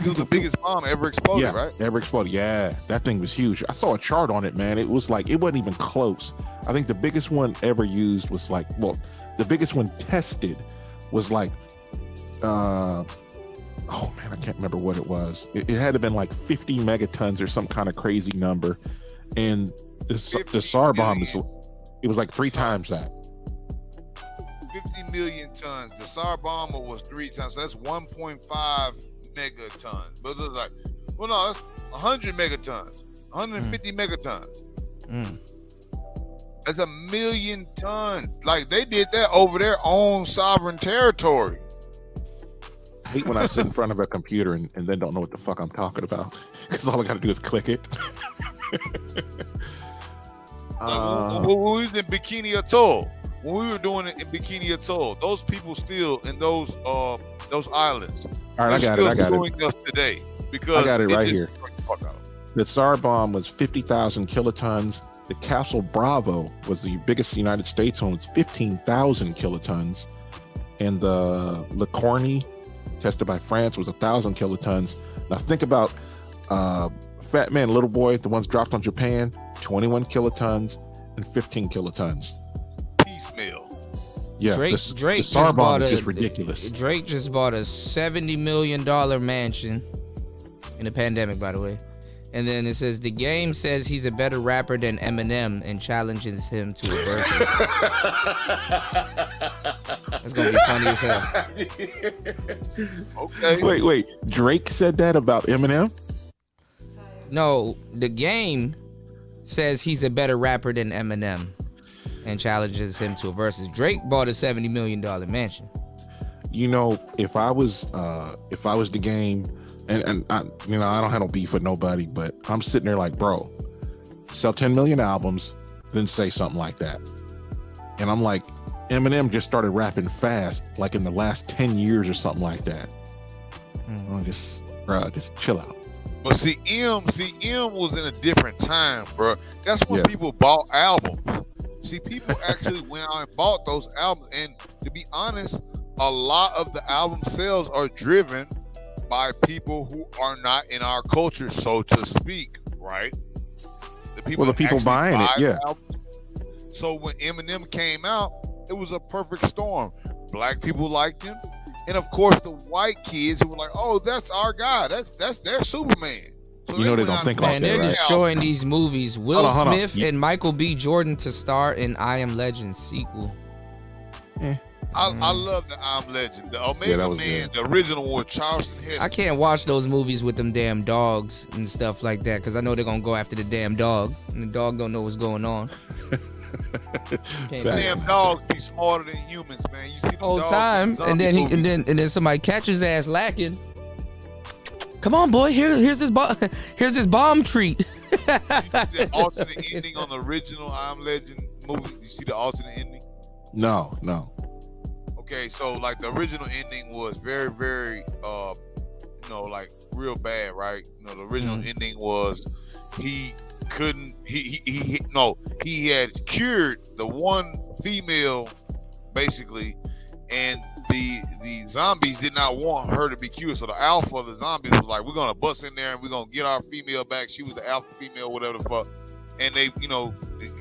Still the biggest bomb ever exploded, right? Ever exploded. Yeah, that thing was huge. I saw a chart on it, man. It was like, it wasn't even close. I think the biggest one ever used was like, well, the biggest one tested was like, oh man, I can't remember what it was. It had to have been like 50 megatons or some kind of crazy number. And the SAR bomb it was like 3 times that. 50 million tons. The SAR bomber was 3 times. So that's 1.5 megatons. But it's like, well, no, that's 100 megatons. 150 megatons. That's 1 million tons. Like, they did that over their own sovereign territory. I hate when I sit in front of a computer and then don't know what the fuck I'm talking about. Because all I got to do is click it. When we was in Bikini Atoll, when we were doing it in Bikini Atoll, those people still in those islands. All right, I got it. Suing us today because I got it right here. The SAR bomb was 50,000 kilotons. The Castle Bravo was the biggest United States one. It's 15,000 kilotons. And the Le Corny, tested by France, was 1,000 kilotons. Now think about Fat Man, Little Boy, the ones dropped on Japan, 21 kilotons and 15 kilotons. Piecemeal. Yeah, Drake the SAR bomb is just ridiculous. Drake just bought a $70 million mansion in the pandemic, by the way. And then it says the game says he's a better rapper than Eminem and challenges him to a versus. That's gonna be funny as hell. Okay. Wait. Drake said that about Eminem? No, the game says he's a better rapper than Eminem and challenges him to a versus. Drake bought a $70 million mansion. You know, if I was the game, and I, I don't have no beef with nobody, but I'm sitting there like, bro, sell 10 million albums, than say something like that. And I'm like, Eminem just started rapping fast, like in the last 10 years or something like that. Just chill out. But see, M was in a different time, bro. That's when people bought albums. See, people actually went out and bought those albums. And to be honest, a lot of the album sales are driven by people who are not in our culture, so to speak, right? The people buying it, yeah. So when Eminem came out, it was a perfect storm. Black people liked him. And of course, the white kids who were like, "Oh, that's our guy. That's their Superman." So you know they don't think like that, they're right? destroying these movies. Will Hold on. Smith and Michael B. Jordan to star in I Am Legend sequel. I love the I'm Legend. The Omega Man, the original one, Charleston Heston. I can't watch those movies with them damn dogs and stuff like that because I know they're gonna go after the damn dog, and the dog don't know what's going on. Damn dogs be smarter than humans, man. You see the whole dogs time, in zombie and then somebody catches his ass lacking. Come on, boy. Here's this bomb treat. You see the alternate ending on the original I'm Legend movie? You see the alternate ending? No. Okay, so like the original ending was very, very, like real bad, right? The original ending was he had cured the one female basically, and the zombies did not want her to be cured. So the alpha of the zombies was like, we're gonna bust in there and we're gonna get our female back. She was the alpha female, whatever the fuck. And they,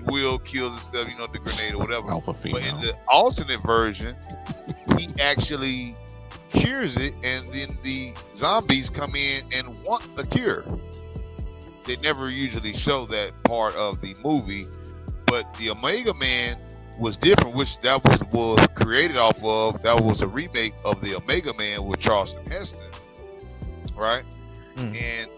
Will kills and stuff, the grenade or whatever. Alpha female. But in the alternate version, he actually cures it, and then the zombies come in and want the cure. They never usually show that part of the movie, but the Omega Man was different, which that was created off of. That was a remake of the Omega Man with Charleston Heston, right? And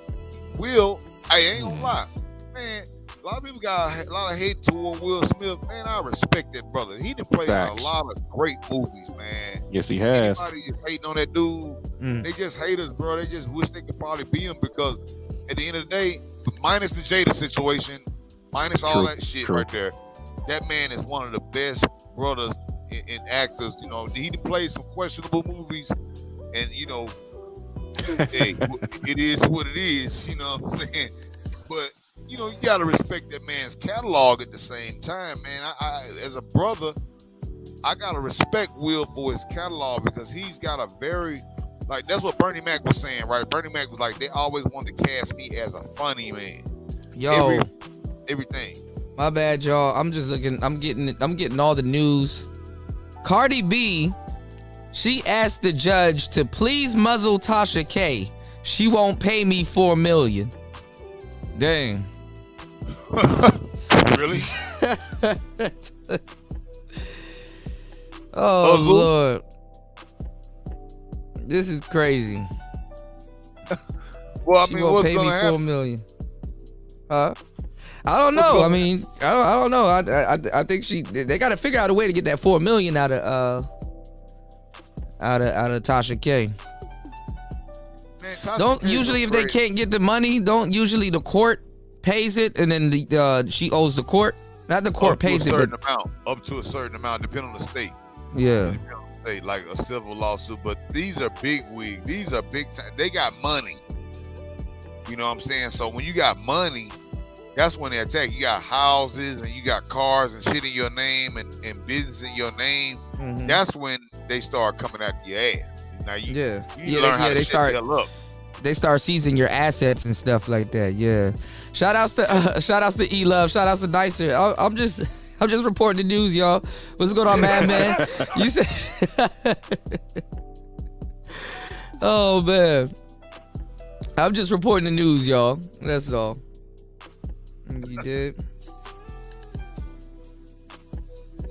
Will, I ain't gonna lie, man. A lot of people got a lot of hate toward Will Smith. Man, I respect that brother. He done played in a lot of great movies, man. Yes, he has. Anybody just hating on that dude, they just hate us, bro. They just wish they could probably be him because at the end of the day, minus the Jada situation, minus all that shit right there, that man is one of the best brothers in actors. He done played some questionable movies, and hey, it is what it is. You know what I'm saying? But you gotta respect that man's catalog at the same time, man. I as a brother, I gotta respect Will for his catalog because he's got a very, that's what Bernie Mac was saying, right? Bernie Mac was like, they always wanted to cast me as a funny man. Yo, everything. My bad, y'all. I'm just looking. I'm getting all the news. Cardi B, she asked the judge to please muzzle Tasha K. She won't pay me $4 million. Dang. Really? Oh Lord, this is crazy. Well, I she mean, won't what's pay me gonna happen? $4 million. I don't know. I mean, I don't know. I think they got to figure out a way to get that $4 million out of Tasha K. Man, Tasha Don't K's usually so if they great. can't get the money, don't usually the court pays it and then she owes the court. Not the court pays it, but Up to a certain amount, depending on the state. yeah. Depending on the state, like a civil lawsuit. But these are big wigs. These are big time. They got money. You know what I'm saying? So when you got money, that's when they attack. You got houses and you got cars and shit in your name and business in your name. Mhm. That's when they start coming after your ass. Now you learn how to they shut start the hell up. they start seizing your assets and stuff like that. Yeah. Shout outs to E Love. Shout outs to Dicer. I'm just reporting the news, y'all. What's going on, man? You said oh man. I'm just reporting the news, y'all. That's all. You did.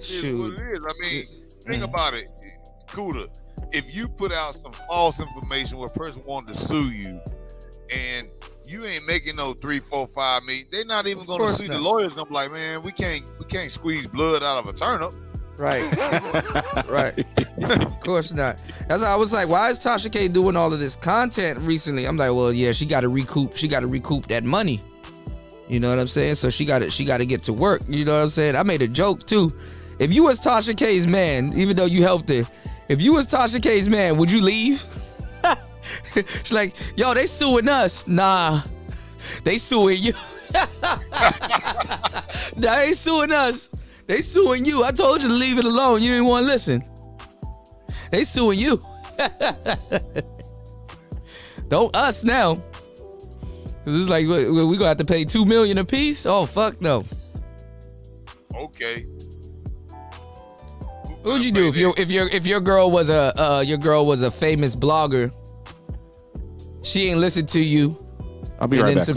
Shoot. What it is. I mean, think about it, Kuda. If you put out some false information where a person wanted to sue you, and you ain't making no 3, 4, 5 million, they're not even going to sue the lawyers. Gonna be like, man, we can't squeeze blood out of a turnip. Right. Right. Of course not. That's why I was like, why is Tasha K doing all of this content recently? I'm like, well, yeah, she got to recoup that money. You know what I'm saying? So she got to get to work. You know what I'm saying? I made a joke too. If you was Tasha K's man, even though you helped her, if you was Tasha K's man, would you leave? She's like, yo, they suing us. Nah, they suing you. Nah, they suing us. They suing you. I told you to leave it alone. You didn't want to listen. They suing you. Don't us now. It's like we gonna have to pay $2 million a piece. Oh fuck no. Okay. What would you do if your girl was a famous blogger? She ain't listen to you. I'll be right back.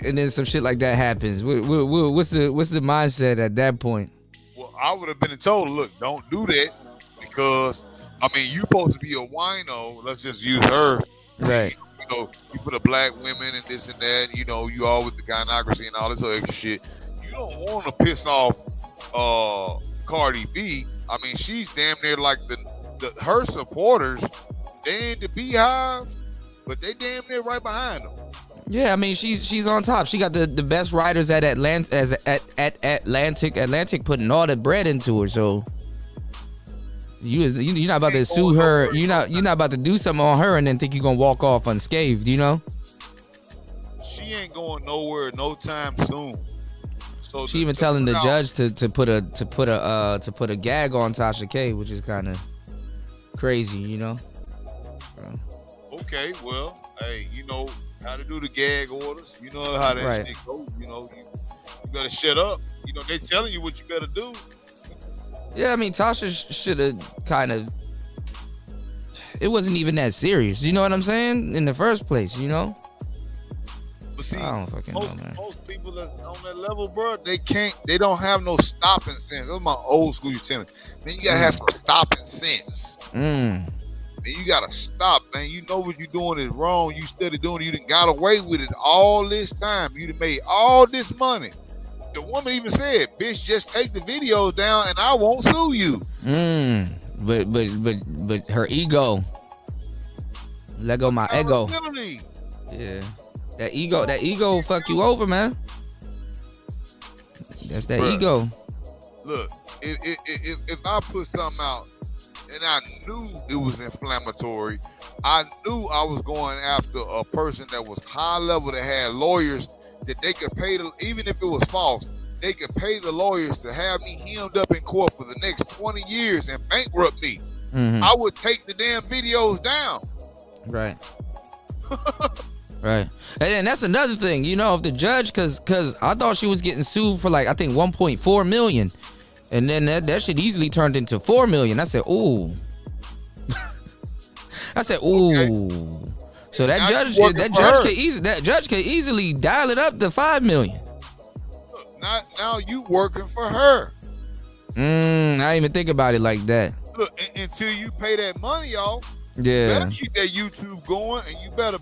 And then some shit like that happens. What's the mindset at that point? Well, I would have been told, look, don't do that because I mean you supposed to be a wino. Let's just use her. Right. You know, you put a black women and this and that. You know, you all with the gynocracy and all this other extra shit. You don't want to piss off Cardi B. I mean, she's damn near like her supporters. They ain't the Beehive, but they damn near right behind them. Yeah, I mean she's on top. She got the best writers at Atlantic putting all the bread into her. So you're not about to sue her. You're not about to do something on her and then think you're gonna walk off unscathed. You know. She ain't going nowhere no time soon. So she even telling the judge to put a gag on Tasha K, which is kind of crazy, you know. Okay, well, hey, you know how to do the gag orders. You know how that shit go. You know, you better shut up. You know, they telling you what you better do. Yeah, I mean, Tasha should have kind of. It wasn't even that serious. You know what I'm saying? In the first place, you know. But see, I don't fucking know, man. Most people that's on that level, bro, they don't have no stopping sense. That's my old school used to tell me. Man, you gotta have some stopping sense. Man, you gotta stop, man. You know what you're doing is wrong. You steady doing it. You done got away with it all this time. You done made all this money. The woman even said, bitch, just take the videos down and I won't sue you. But her ego. Let go my ego. Yeah. That ego fuck you over, man. That's that ego. Look, if I put something out and I knew it was inflammatory, I knew I was going after a person that was high level, that had lawyers that they could pay, even if it was false, they could pay the lawyers to have me hemmed up in court for the next 20 years and bankrupt me. I would take the damn videos down. Right. Right. And then that's another thing, you know, if the judge, cause I thought she was getting sued for like, I think 1.4 million. And then that shit easily turned into 4 million. I said, ooh. I said, ooh. Okay. So that judge could easily dial it up to 5 million. Look, now you working for her. I didn't even think about it like that. Look, until you pay that money off, yeah, you better keep that YouTube going, and you better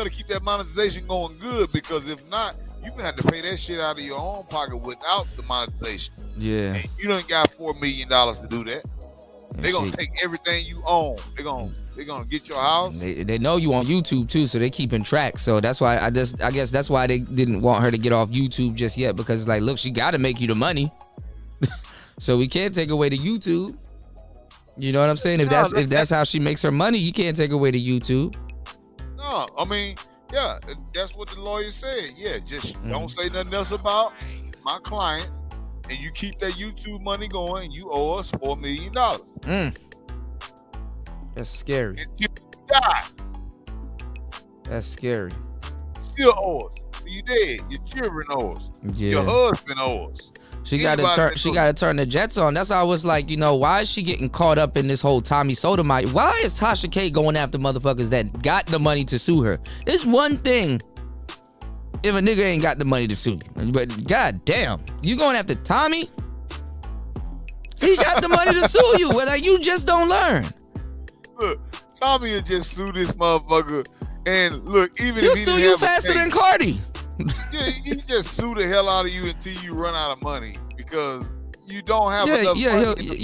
keep that monetization going good, because if not, you're gonna have to pay that shit out of your own pocket without the monetization. Yeah. And you done got $4 million to do that. They're gonna take everything you own. They're gonna get your house. They know you on YouTube too, so they keeping track. So that's why I guess that's why they didn't want her to get off YouTube just yet, because it's like, look, she gotta make you the money. So we can't take away the YouTube. You know what I'm saying? If that's how she makes her money, you can't take away the YouTube. No, I mean, yeah, that's what the lawyer said. Yeah, just don't say nothing else about my client, and you keep that YouTube money going, and you owe us $4 million. That's scary. Until you die. That's scary. You still owe us. You dead. Your children owe us. Yeah. Your husband owes us. She got to turn the jets on. That's why I was like, you know, why is she getting caught up in this whole Tommy Sotomayor? Why is Tasha K going after motherfuckers that got the money to sue her? It's one thing if a nigga ain't got the money to sue you, but god damn, you going after Tommy? He got the money to sue you. Well, like, you just don't learn. Look, Tommy will just sue this motherfucker, and look, even he'll if he sue you faster than Cardi. Yeah, he just sue the hell out of you until you run out of money, because you don't have enough money.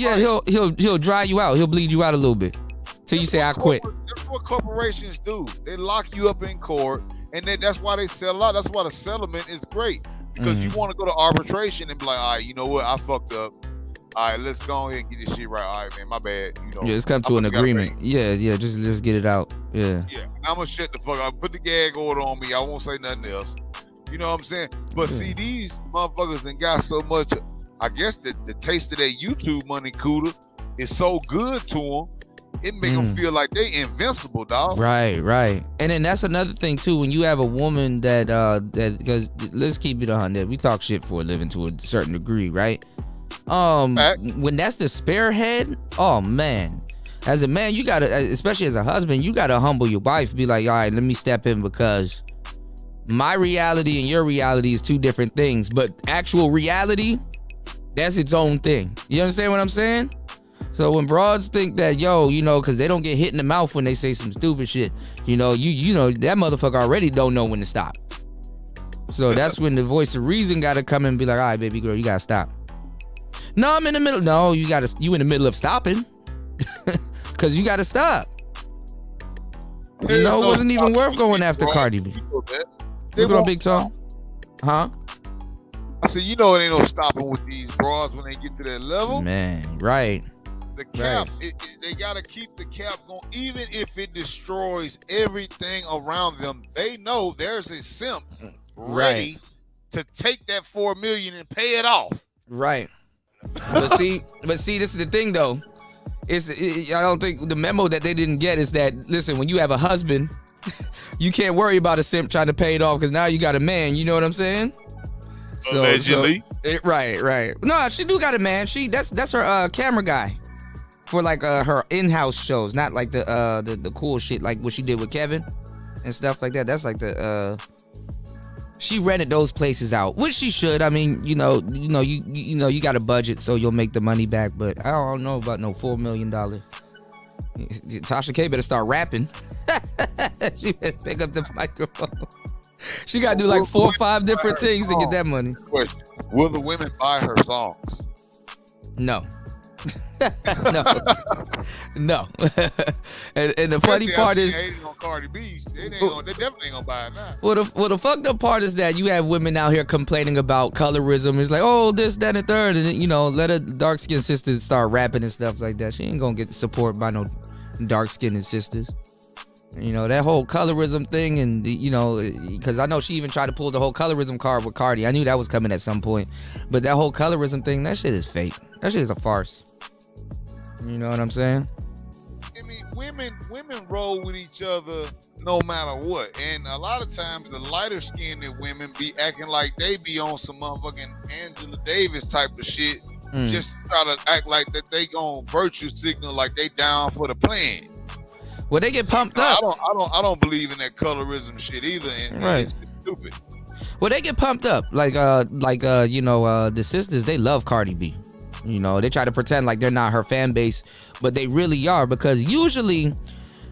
He'll dry you out. He'll bleed you out a little bit till you say I quit. That's what corporations do. They lock you up in court, And that's why they sell out. That's why the settlement is great. Because you want to go to arbitration and be like, all right, you know what? I fucked up. All right, let's go ahead and get this shit right. All right, man, my bad. You know, Yeah, let's come to an agreement. Yeah, just get it out. Yeah. Yeah, I'm gonna shut the fuck up. Put the gag order on me. I won't say nothing else. You know what I'm saying? But see, these motherfuckers done got so much. I guess the taste of that YouTube money, Cooter, is so good to them. It make them feel like they invincible, dog. Right. And then that's another thing too. When you have a woman that because let's keep it 100. We talk shit for a living to a certain degree, right? When that's the spearhead, oh man. As a man, you gotta, especially as a husband, you gotta humble your wife. Be like, all right, let me step in because my reality and your reality is two different things. But actual reality, that's its own thing. You understand what I'm saying? So when broads think that, yo, you know, because they don't get hit in the mouth when they say some stupid shit, you know, you know that motherfucker already don't know when to stop. So that's when the voice of reason gotta come and be like, all right, baby girl, you gotta stop. No, I'm in the middle. No, you in the middle of stopping. Cause you gotta stop. You know, it wasn't even worth going after Cardi B. What's on, Big Tom? Huh? I said, you know, it ain't no stopping with these broads when they get to that level. Man, right. The cap, they gotta keep the cap going, even if it destroys everything around them. They know there's a simp ready to take that $4 million and pay it off. Right. But see, this is the thing though. I don't think the memo that they didn't get is that, listen, when you have a husband, you can't worry about a simp trying to pay it off because now you got a man. You know what I'm saying? Allegedly. Right. No, she do got a man. That's her camera guy for like her in-house shows, not like the cool shit like what she did with Kevin and stuff like that. That's like she rented those places out, which she should. I mean, you got a budget, so you'll make the money back. But I don't know about no $4 million. Tasha K better start rapping. She better pick up the microphone. She got to do like 4 or 5 different things to get that money. Question: will the women buy her songs? No. No. and the funny part is, on Cardi B, they definitely ain't gonna buy it now. Well, the fucked up part is that you have women out here complaining about colorism. It's like, oh, this, that, and the third, and then, you know, let a dark skinned sister start rapping and stuff like that. She ain't gonna get the support by no dark skinned sisters. You know, that whole colorism thing, and you know, because I know she even tried to pull the whole colorism card with Cardi. I knew that was coming at some point, but that whole colorism thing, that shit is fake. That shit is a farce. You know what I'm saying? I mean, women roll with each other no matter what, and a lot of times the lighter skinned women be acting like they be on some motherfucking Angela Davis type of shit, just to try to act like that they gon' virtue signal like they down for the plan. Well, they get pumped up. I don't believe in that colorism shit either, and it's stupid. Well, they get pumped up, like you know, the sisters, they love Cardi B. You know, they try to pretend like they're not her fan base, but they really are, because usually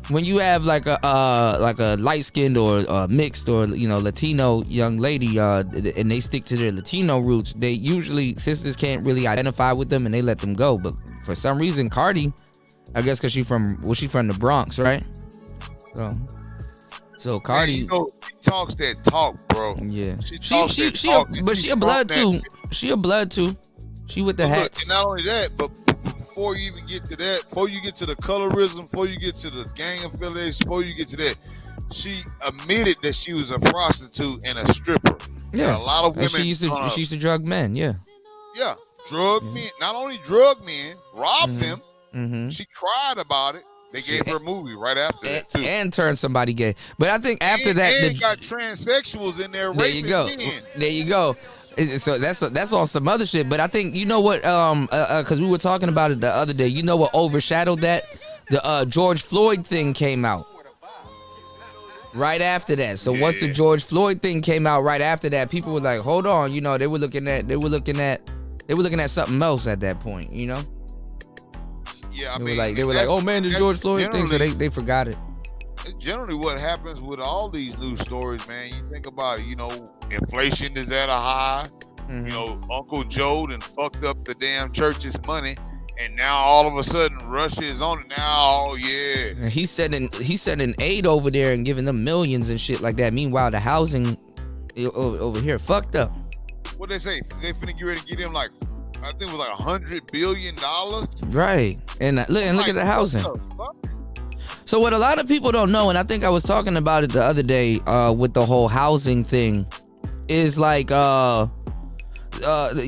when you have like a light skinned or mixed or, you know, Latino young lady, and they stick to their Latino roots, they usually, sisters can't really identify with them and they let them go. But for some reason, Cardi, I guess because she's from the Bronx, right? So Cardi, man, you know, she talks that talk, bro. Yeah, but she a blood too. She a blood too. She with the hats. Look, and not only that, but before you even get to that, before you get to the colorism, before you get to the gang affiliation, before you get to that, she admitted that she was a prostitute and a stripper. Yeah, and a lot of women. And she used to drug men. Yeah. Yeah, drug men. Not only drug men, robbed them. Mm-hmm. She cried about it. They gave her a movie right after that too, and turned somebody gay. But I think after that, they got transsexuals in there. There you go. There you go. So that's on some other shit. But I think, you know what, because we were talking about it the other day. You know what overshadowed that? The George Floyd thing came out right after that. So once the George Floyd thing came out right after that, people were like, hold on, you know, they were looking at something else at that point, you know. Yeah, they were like, oh man, the George Floyd thing. So they forgot it. Generally, what happens with all these news stories, man, you think about, you know, inflation is at a high. Mm-hmm. You know, Uncle Joe done fucked up the damn church's money, And now all of a sudden Russia is on it now. Oh yeah. And he's sending aid over there and giving them millions and shit like that. Meanwhile, the housing over here fucked up. What they say? They finna get ready to get him like, I think it was like $100 billion. Right. And look at the housing. So what a lot of people don't know, and I think I was talking about it the other day with the whole housing thing, is like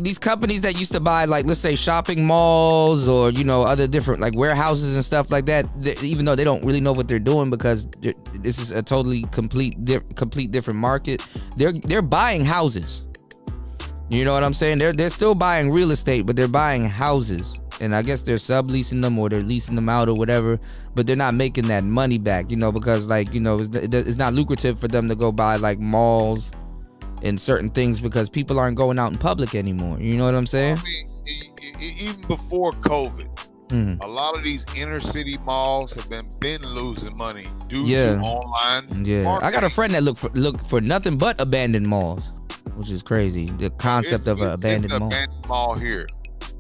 these companies that used to buy, like, let's say shopping malls or, you know, other different like warehouses and stuff like that, even though they don't really know what they're doing because this is a totally complete different market, they're buying houses. You know what I'm saying? They're still buying real estate, but they're buying houses. And I guess they're subleasing them or they're leasing them out or whatever, but they're not making that money back, you know, because, like, you know, it's not lucrative for them to go buy like malls and certain things because people aren't going out in public anymore. You know what I'm saying? I mean, even before COVID, a lot of these inner city malls have been losing money due to online. Yeah, marketing. I got a friend that look for nothing but abandoned malls, which is crazy. The concept of an abandoned mall. Abandoned mall here,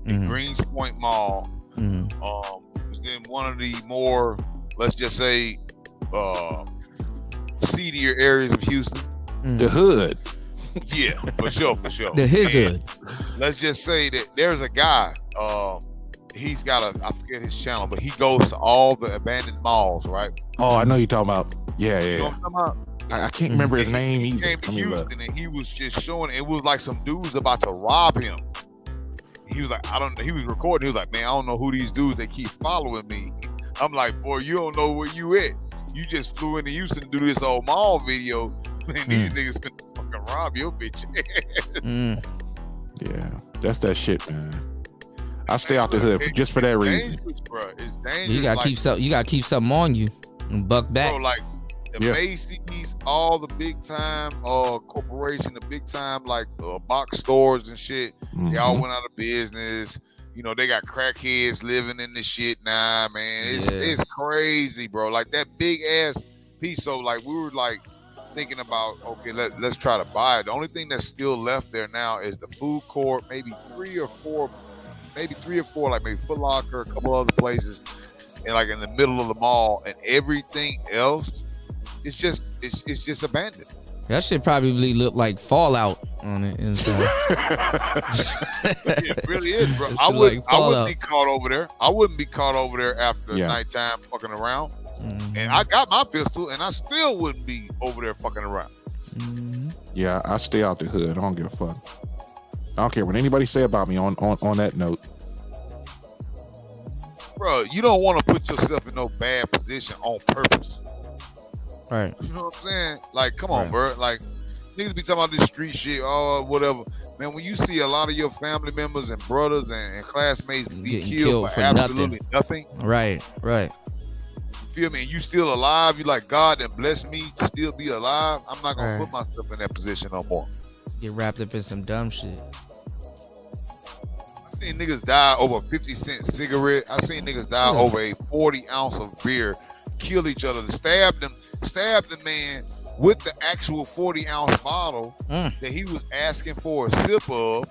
the Greenspoint Mall. Then one of the more, let's just say, seedier areas of Houston. The hood. Yeah, for sure. The hood. Let's just say that there's a guy. He's got I forget his channel, but he goes to all the abandoned malls, right? Oh, I know you're talking about. Yeah. You know what I'm talking about? I can't remember his name He either. came to Houston and he was just showing. It was like some dudes about to rob him. He was like, he was recording. He was like, man, I don't know who these dudes. They keep following me. I'm like, boy, you don't know where you at. You just flew into Houston to do this old mall video. Man, these niggas finna fucking rob your bitch. Yeah, that's that shit, man. I stay out the hood just for that reason. Bro. It's dangerous. You gotta keep something on you and buck back. Bro, like the Macy's, all the big time corporation, the big time like box stores and shit. They all went out of business. You know, they got crackheads living in this shit now, man. It's crazy, bro. Like that big ass piece. So like we were like thinking about, okay, let's try to buy it. The only thing that's still left there now is the food court, maybe three or four, like maybe Foot Locker, a couple other places, and like in the middle of the mall, and everything else it's just abandoned. That shit probably look like Fallout on it inside. It really is, bro. I wouldn't be caught over there. I wouldn't be caught over there after nighttime fucking around. And I got my pistol, and I still wouldn't be over there fucking around. Yeah, I stay out the hood. I don't give a fuck. I don't care what anybody say about me on that note. Bro, you don't want to put yourself in no bad position on purpose. Right. You know what I'm saying? Like, come on, bro. Like, niggas be talking about this street shit, whatever. Man, when you see a lot of your family members and brothers and classmates be killed for absolutely nothing. Right. Feel me? And you still alive. You like, God that blessed me to still be alive. I'm not gonna put myself in that position no more. Get wrapped up in some dumb shit. I seen niggas die over a 50-cent cigarette. I seen niggas die over a 40 ounce of beer. Kill each other. Stab the man with the actual 40 ounce bottle that he was asking for a sip of.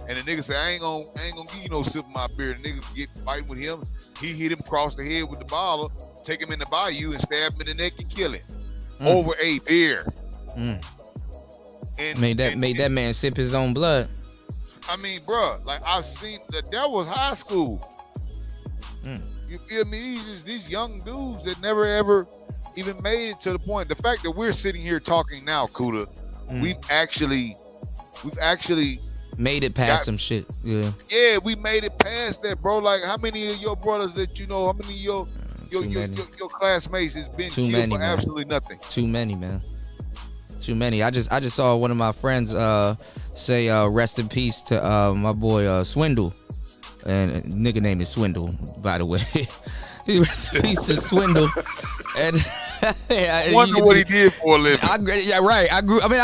And the nigga said, I ain't gonna give you no sip of my beer. The nigga get fighting with him. He hit him across the head with the bottle, take him in the bayou and stab him in the neck and kill him over a beer. And made that man sip his own blood. I mean, bro, like I've seen that was high school. You feel me? These young dudes that never ever even made it to the point. The fact that we're sitting here talking now, Kuda, we've actually made it past some shit. Yeah, we made it past that, bro. Like, how many of your brothers that you know, how many of your classmates has been killed for absolutely nothing? Too many, man. Too many. I just saw one of my friends say rest in peace to my boy Swindle. And nigga name is Swindle, by the way. Rest in peace to Swindle. And wonder what he did for a living. I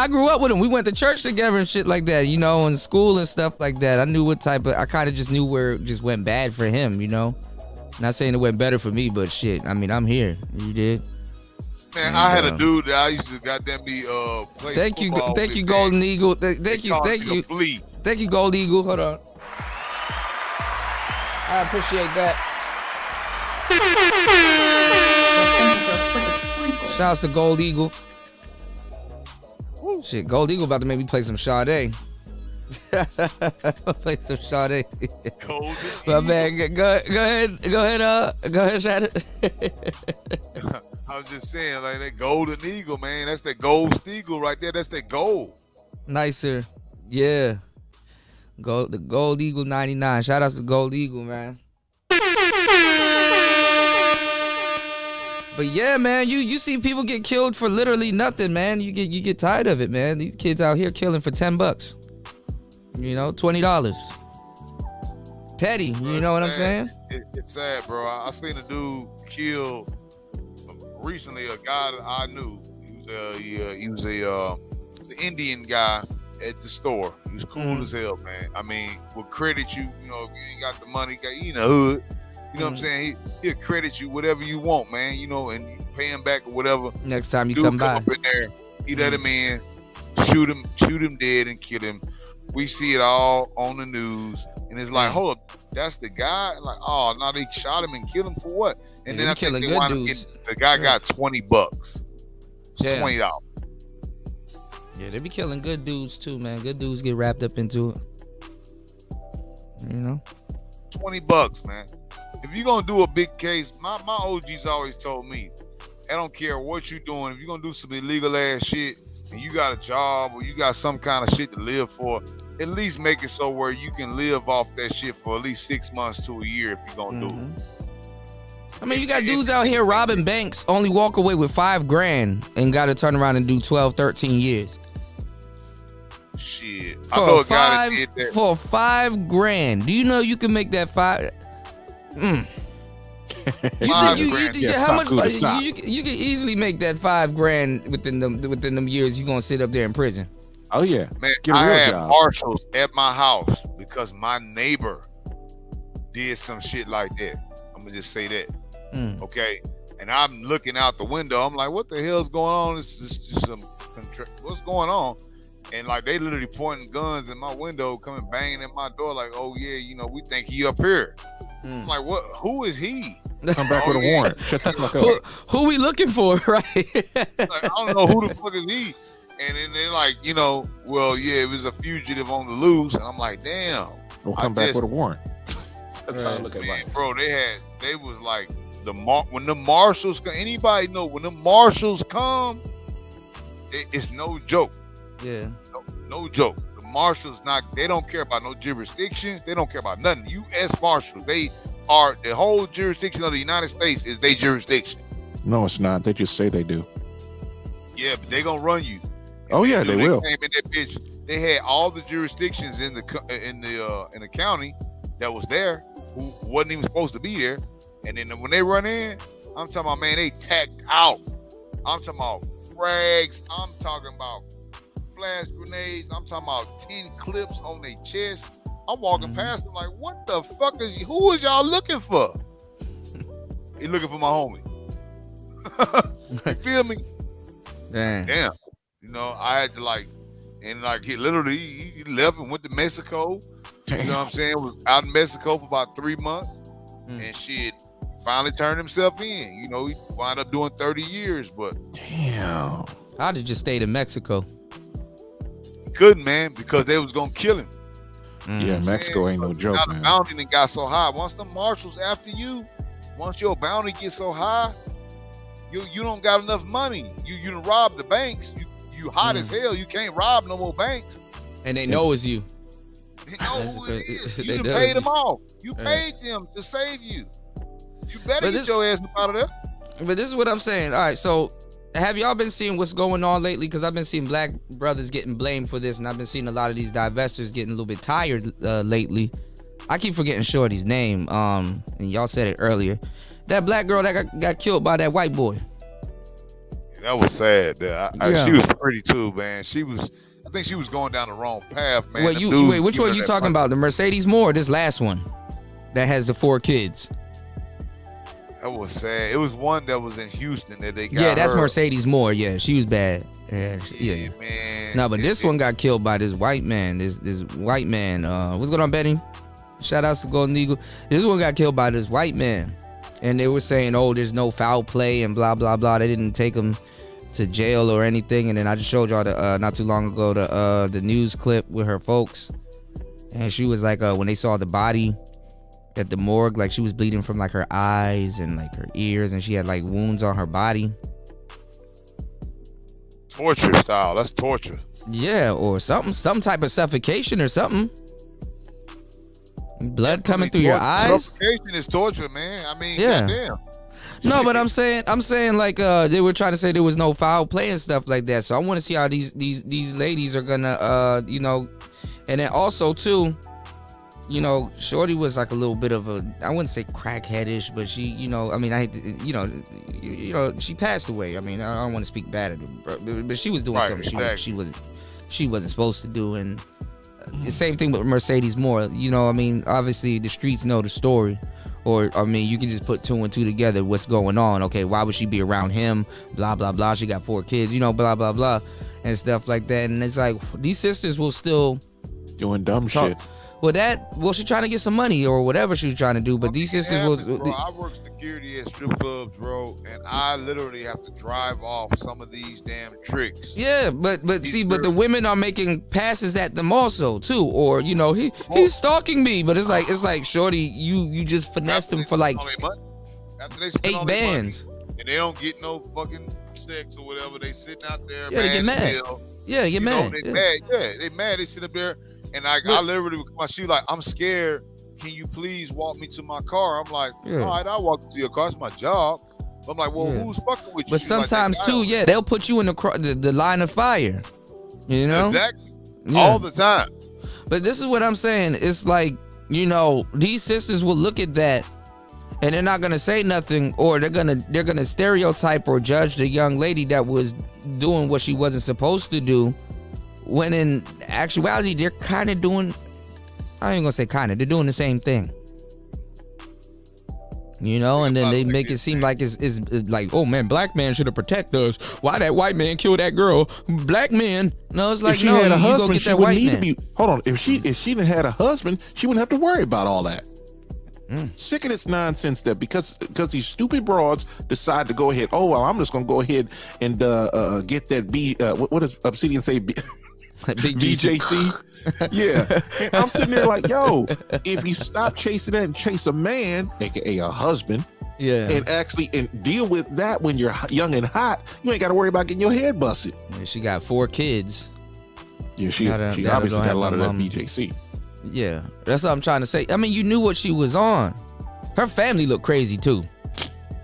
grew up with him. We went to church together and shit like that, you know, in school and stuff like that. I knew what type of, I kind of just knew where it just went bad for him, you know. Not saying it went better for me, but shit, I mean, I'm here. You did? Man, and, I had a dude that I used to goddamn be play Thank you, with, Golden Eagle. Thank you, Gold Eagle. Hold on. I appreciate that. Shouts to Gold Eagle. Shit, Gold Eagle about to make me play some Sade. Play some Sade. My man, go ahead, Sade. I was just saying, like that Golden Eagle, man. That's that gold steagle right there. That's that gold. Nicer, yeah. The Gold Eagle 99. Shout out to Gold Eagle, man. But yeah, man, you see people get killed for literally nothing, man. You get tired of it, man. These kids out here killing for $10. You know, $20. Petty, you know what I'm saying? It's sad, bro. I seen a dude kill recently a guy that I knew. He was an Indian guy at the store. He was cool as hell, man. I mean, will credit you, you know, if you ain't got the money, he in the hood. You know what I'm saying? He'll credit you whatever you want, man. You know, and you pay him back or whatever. Next time you Dude come by. up in there, he let him in, shoot him dead and kill him. We see it all on the news. And it's like, hold up, that's the guy? Like, oh, now they shot him and killed him for what? And then I think they wound up getting, the guy got $20. Yeah. $20. Yeah, they be killing good dudes too, man. Good dudes get wrapped up into it. You know? $20, man. If you're gonna do a big case, my OGs always told me, I don't care what you're doing, if you're gonna do some illegal ass shit and you got a job or you got some kind of shit to live for, at least make it so where you can live off that shit for at least 6 months to a year if you're gonna do it. I mean, you got dudes out here robbing banks, only walk away with $5,000 and got to turn around and do 12, 13 years. Shit. I know a guy that did that. For $5,000. Do you know you can make that $5,000? You can easily make that $5,000 within them years. You gonna sit up there in prison? Oh yeah, man. Get a I real had job. marshals at my house because my neighbor did some shit like that. I'm gonna just say that, okay? And I'm looking out the window. I'm like, what the hell's going on? It's just some what's going on? And like they literally pointing guns in my window, coming banging at my door, like, oh yeah, you know, we think he up here. I'm like, what? Who is he? Come back with a warrant. Shut the fuck up. Who we looking for, right? Like, I don't know who the fuck is he. And then they're like, you know, well, yeah, it was a fugitive on the loose. And I'm like, damn. We'll come back with a warrant. Man, bro, they was like when the marshals come. Anybody know when the marshals come? It's no joke. Yeah. No joke. The marshals they don't care about no jurisdictions. They don't care about nothing. U.S. Marshals, they are the whole jurisdiction of the United States is their jurisdiction. No, it's not. They just say they do. Yeah, but they gonna run you. Oh yeah, they will. Came in that bitch. They had all the jurisdictions in the county that was there who wasn't even supposed to be there. And then when they run in, I'm talking about, man, they tacked out. I'm talking about frags. I'm talking about flash grenades. I'm talking about 10 clips on their chest. I'm walking past them like, what the fuck who is y'all looking for? He looking for my homie. You feel me? Damn. You know, I had to he literally he left and went to Mexico. You know what I'm saying? Was out in Mexico for about 3 months. And shit, finally turned himself in. You know, he wound up doing 30 years, but damn. How did you stay to Mexico? He couldn't, man, because they was gonna kill him. Yeah, Mexico ain't no joke, now man. the bounty done got so high. Once the marshals after you, once your bounty gets so high, you don't got enough money. You done robbed the banks. You hot as hell. You can't rob no more banks. And they know it's you. They know who it is. You done paid them off. You paid them to save you. You better get your ass up out of there. But this is what I'm saying. All right, so have y'all been seeing what's going on lately? Because I've been seeing black brothers getting blamed for this, and I've been seeing a lot of these divestors getting a little bit tired lately. I keep forgetting Shorty's name, and y'all said it earlier. That black girl that got killed by that white boy. That was sad. She was pretty too, man. I think she was going down the wrong path, man. Wait, which one are you talking about? The Mercedes Moore or this last one that has the 4 kids? That was sad. It was one that was in Houston that they got. Yeah, that's her. Mercedes Moore. Yeah, she was bad. Yeah. Man. No, but this one got killed by this white man. This white man. What's going on, Betty? Shout outs to Golden Eagle. This one got killed by this white man. And they were saying, oh, there's no foul play and blah, blah, blah. They didn't take him to jail or anything. And then I just showed y'all not too long ago the news clip with her folks. And she was like, when they saw the body at the morgue, like she was bleeding from like her eyes and like her ears, and she had like wounds on her body. Torture style. That's torture. Yeah, or some type of suffocation or something. Blood coming through your eyes. Suffocation is torture, man. I mean, Yeah. goddamn. No, but I'm saying like they were trying to say there was no foul play and stuff like that. So I want to see how these ladies are gonna and then also too, Shorty was like a little bit of a, I wouldn't say crackheadish, but she, she passed away. I mean, I don't want to speak bad of her, but she was doing something she wasn't supposed to do. And the same thing with Mercedes Moore. Obviously the streets know the story. Or, I mean, you can just put 2 and 2 together. What's going on? Okay, why would she be around him? Blah, blah, blah. She got 4 kids, blah, blah, blah, and stuff like that. And it's like, these sisters will still doing dumb shit. Well, she's trying to get some money or whatever she was trying to do. But these sisters will. Bro, I work security at strip clubs, bro, and I literally have to drive off some of these damn tricks. Yeah, but the women are making passes at them also too, or he's stalking me, but it's like shorty, you just finessed him for like After they spend 8 bands, and they don't get no fucking sex or whatever. They sitting out there, they get mad. Yeah, get mad. They mad. Yeah, they mad. They sit up there, and I literally with my shoe like, I'm scared. Can you please walk me to my car? I'm like, all right, I'll walk you to your car. It's my job. I'm like, well, who's fucking with you? But sometimes too, they'll put you in the line of fire. Exactly. All the time. But this is what I'm saying. It's like, these sisters will look at that and they're not gonna say nothing, or they're gonna stereotype or judge the young lady that was doing what she wasn't supposed to do, when in actuality they're kind of doing, I ain't gonna say kind of, they're doing the same thing. And then they make it seem like it's like, oh man, black man should have protected us. Why that white man killed that girl? Black man. No, it's like, if she no, had a you husband, go get she that wouldn't white need man. to be. Hold on, if she didn't had a husband, she wouldn't have to worry about all that. Sick of this nonsense that because these stupid broads decide to go ahead. Oh well, I'm just gonna go ahead and get that what does Obsidian say? BJC. Yeah, and I'm sitting there like, yo, if you stop chasing that and chase a man, aka a husband, and actually deal with that when you're young and hot, you ain't got to worry about getting your head busted. Yeah, she got 4 kids. Yeah, she obviously got a lot of that BJC. Yeah, that's what I'm trying to say. I mean, you knew what she was on. Her family looked crazy too.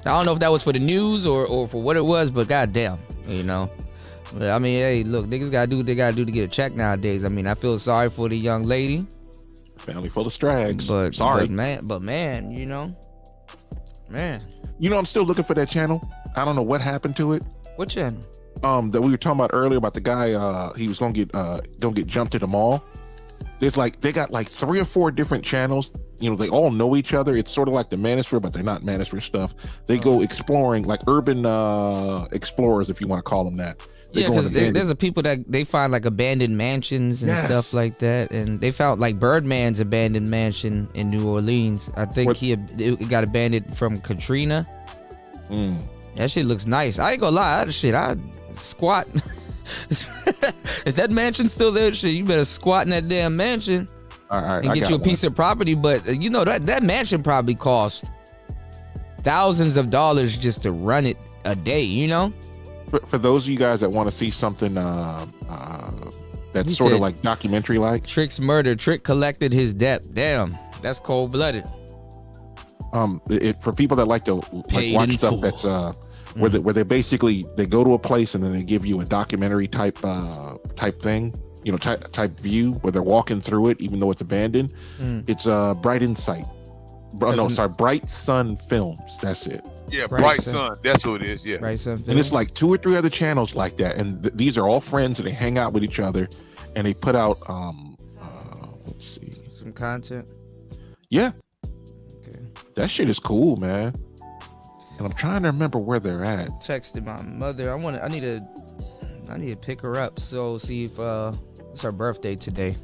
I don't know if that was for the news or for what it was, but goddamn, But, I mean, hey, look, niggas gotta do what they gotta do to get a check nowadays. I mean, I feel sorry for the young lady. Family full of strags. But sorry, man, man. I'm still looking for that channel. I don't know what happened to it. What channel? That we were talking about earlier about the guy. He was gonna get jumped at the mall. They got like 3 or 4 different channels. They all know each other. It's sort of like the Manosphere, but they're not Manosphere stuff. They go exploring, like urban explorers, if you want to call them that. Yeah, because there's a people that they find like abandoned mansions and stuff like that, and they found like Birdman's abandoned mansion in New Orleans. I think it got abandoned from Katrina. That shit looks nice. I ain't gonna lie, I'd squat. Is that mansion still there? Shit, you better squat in that damn mansion and get you a piece of property. But that mansion probably cost thousands of dollars just to run it a day. For those of you guys that want to see something that's sort of like documentary like, Trick's murder. Trick collected his debt. Damn, that's cold blooded. For people that like to watch stuff that's where they basically they go to a place and then they give you a documentary type thing, type view where they're walking through it even though it's abandoned. It's Bright Insight. Bright Sun Films. That's it. Yeah, Bright Sun. That's who it is. Yeah. Bright Sun. And it's like 2 or 3 other channels like that, and these are all friends and they hang out with each other, and they put out let's see, some content. Yeah. Okay. That shit is cool, man. And I'm trying to remember where they're at. Texted my mother. I need to pick her up. So see if it's her birthday today.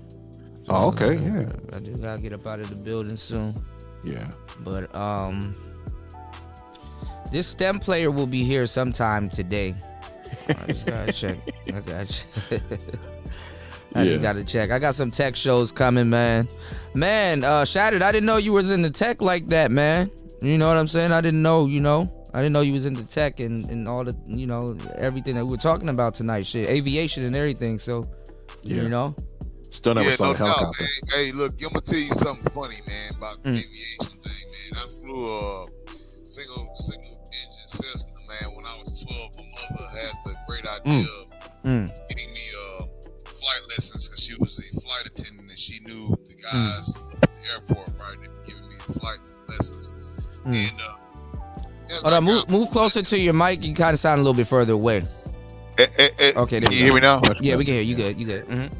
Oh, okay, yeah. I just gotta get up out of the building soon. Yeah. But this STEM player will be here sometime today. I just gotta check. I just gotta check. I got some tech shows coming, man. Shattered, I didn't know you was into tech like that, man. You know what I'm saying? I didn't know, I didn't know you was into tech and all the, everything that we were talking about tonight, shit, aviation and everything. So, Still never saw a helicopter. Man. Hey, look, I'm gonna tell you something funny, man, about the aviation thing, man. I flew a single engine Cessna, man. When I was 12, my mother had the great idea of getting me flight lessons because she was a flight attendant and she knew the guys at the airport, right? They were giving me the flight lessons. And hold on, move closer to your mic. You kind of sound a little bit further away. Okay, there can you hear me now? Yeah, we can hear you. Good.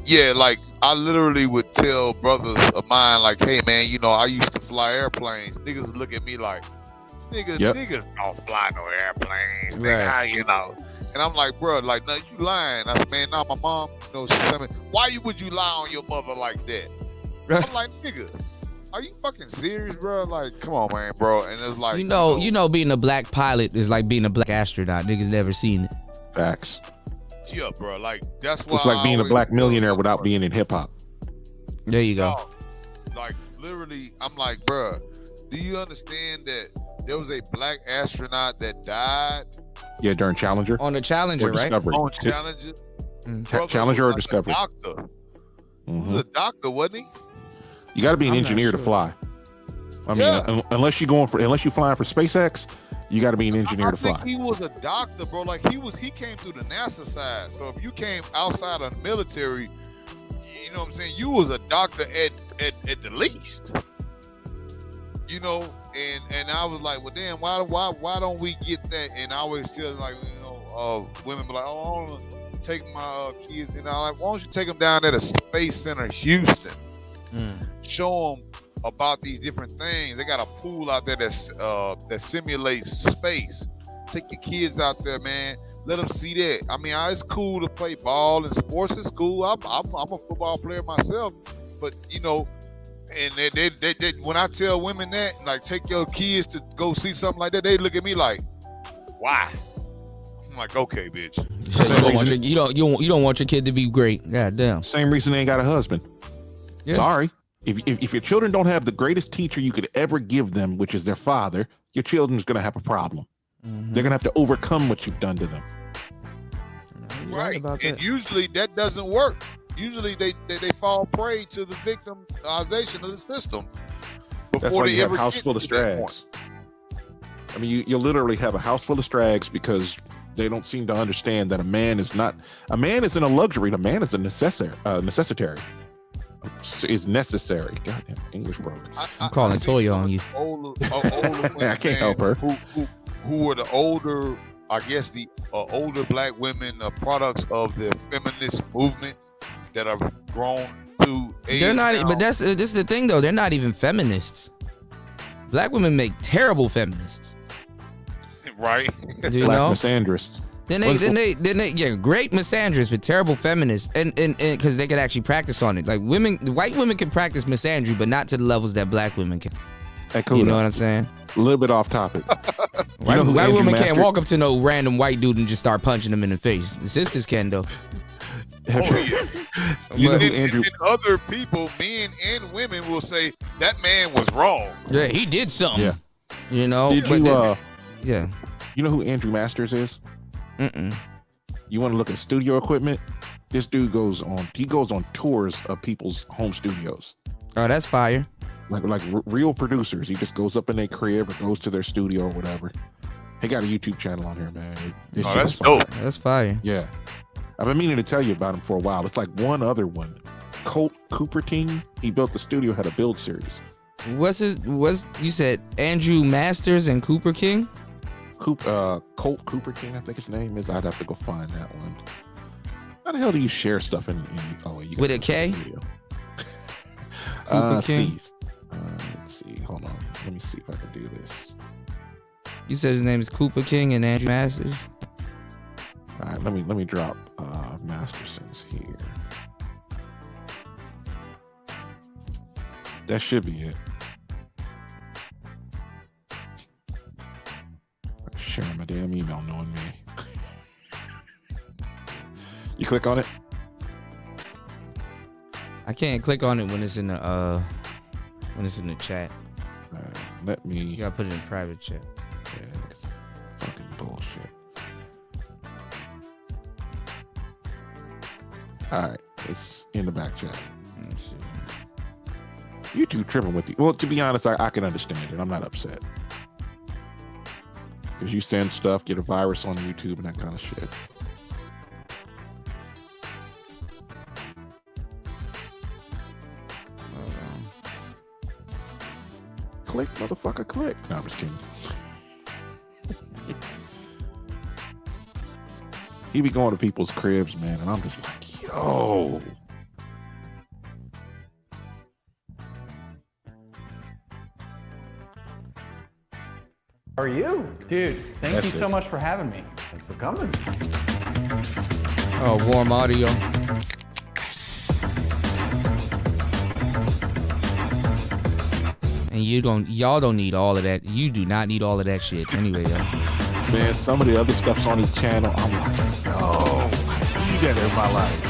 Yeah, like I literally would tell brothers of mine, like, hey man, I used to fly airplanes. Niggas would look at me like, niggas don't fly no airplanes, nigga, And I'm like, bro, like, no, you lying. I said, man, nah, my mom, she said me, why would you lie on your mother like that? I'm like, nigga, are you fucking serious, bro? Like, come on, man, bro. And it's like, being a black pilot is like being a black astronaut. Niggas never seen it. Facts. Yeah, bro. Like, that's why it's like being a black millionaire without being in hip hop. There you go. Like, literally, I'm like, bro, do you understand that there was a black astronaut that died? Yeah, during Challenger. On the Challenger, right? Discovery. On Challenger. Challenger or Discovery? Doctor. He was a doctor, wasn't he? You got to be an engineer to fly. I mean, unless you flying for SpaceX, you got to be an engineer to fly. I think he was a doctor, bro. Like he came through the NASA side. So if you came outside of the military, you know what I'm saying? You was a doctor at the least. And I was like, well, damn, why don't we get that? And I always tell like, women be like, oh, I want to take my kids. And I'm like, why don't you take them down there to Space Center Houston? Show them about these different things. They got a pool out there that simulates space. Take your kids out there, man. Let them see that. I mean, it's cool to play ball and sports is cool. I'm a football player myself, but and they when I tell women that, like, take your kids to go see something like that, they look at me like, why? I'm like, okay, bitch. You don't want your kid to be great. God damn. Same reason they ain't got a husband. Yeah. Sorry. If your children don't have the greatest teacher you could ever give them, which is their father, your children's gonna have a problem. They're gonna have to overcome what you've done to them. Right. And usually that doesn't work. Usually they fall prey to the victimization of the system before That's why they you have ever a house get full of to that strags. point. I mean, you literally have a house full of strags because they don't seem to understand that a man isn't a luxury. A man is a necessitary. Is necessary. Goddamn, English broke. I'm calling Toya on you. Older I can't help her. Who are the older? I guess the older black women, products of the feminist movement that have grown to age. They're not. now. But this is the thing though. They're not even feminists. Black women make terrible feminists. Right. Do you Black know? misandrists. Then they great misandrists but terrible feminists, and because they could actually practice on it. Like white women can practice misandry, but not to the levels that black women can. Hey, cool. You know what I'm saying? A little bit off topic. White women can't walk up to no random white dude and just start punching him in the face. The sisters can though. And other people, men and women, will say that man was wrong. Yeah, he did something. Yeah. You know. Yeah. You know who Andrew Masters is? You want to look at studio equipment? This dude goes on tours of people's home studios. Oh, that's fire. Like real producers. He just goes up in their crib or goes to their studio or whatever. He got a YouTube channel on here, man. That's dope. That's fire. Yeah. I've been meaning to tell you about him for a while. It's like one other one. Colt Coopertine. He built the studio, had a build series. You said Andrew Masters and Cooper King? Colt Cooper King, I think his name is. I'd have to go find that one. How the hell do you share stuff in you with a K? Cooper King. Let's see. Hold on. Let me see if I can do this. You said his name is Cooper King and Andrew Masters. All right. Let me drop Masterson's here. That should be it. Sharing my damn email, knowing me. You click on it. I can't click on it when it's in the chat. Let me. You gotta put it in private chat. Yeah, it's fucking bullshit. All right, it's in the back chat. You two tripping with the. Well, to be honest, I can understand it. I'm not upset. Because you send stuff, get a virus on YouTube and that kind of shit. Click, motherfucker, click. No, I'm just kidding. He be going to people's cribs, man, and I'm just like, yo. How are you? Dude, thank That's you so much for having me. Thanks for coming. Oh, warm audio. And y'all don't need all of that. You do not need all of that shit. Anyway, yo. Man, some of the other stuff's on his channel. I'm like, yo, I need that in my life.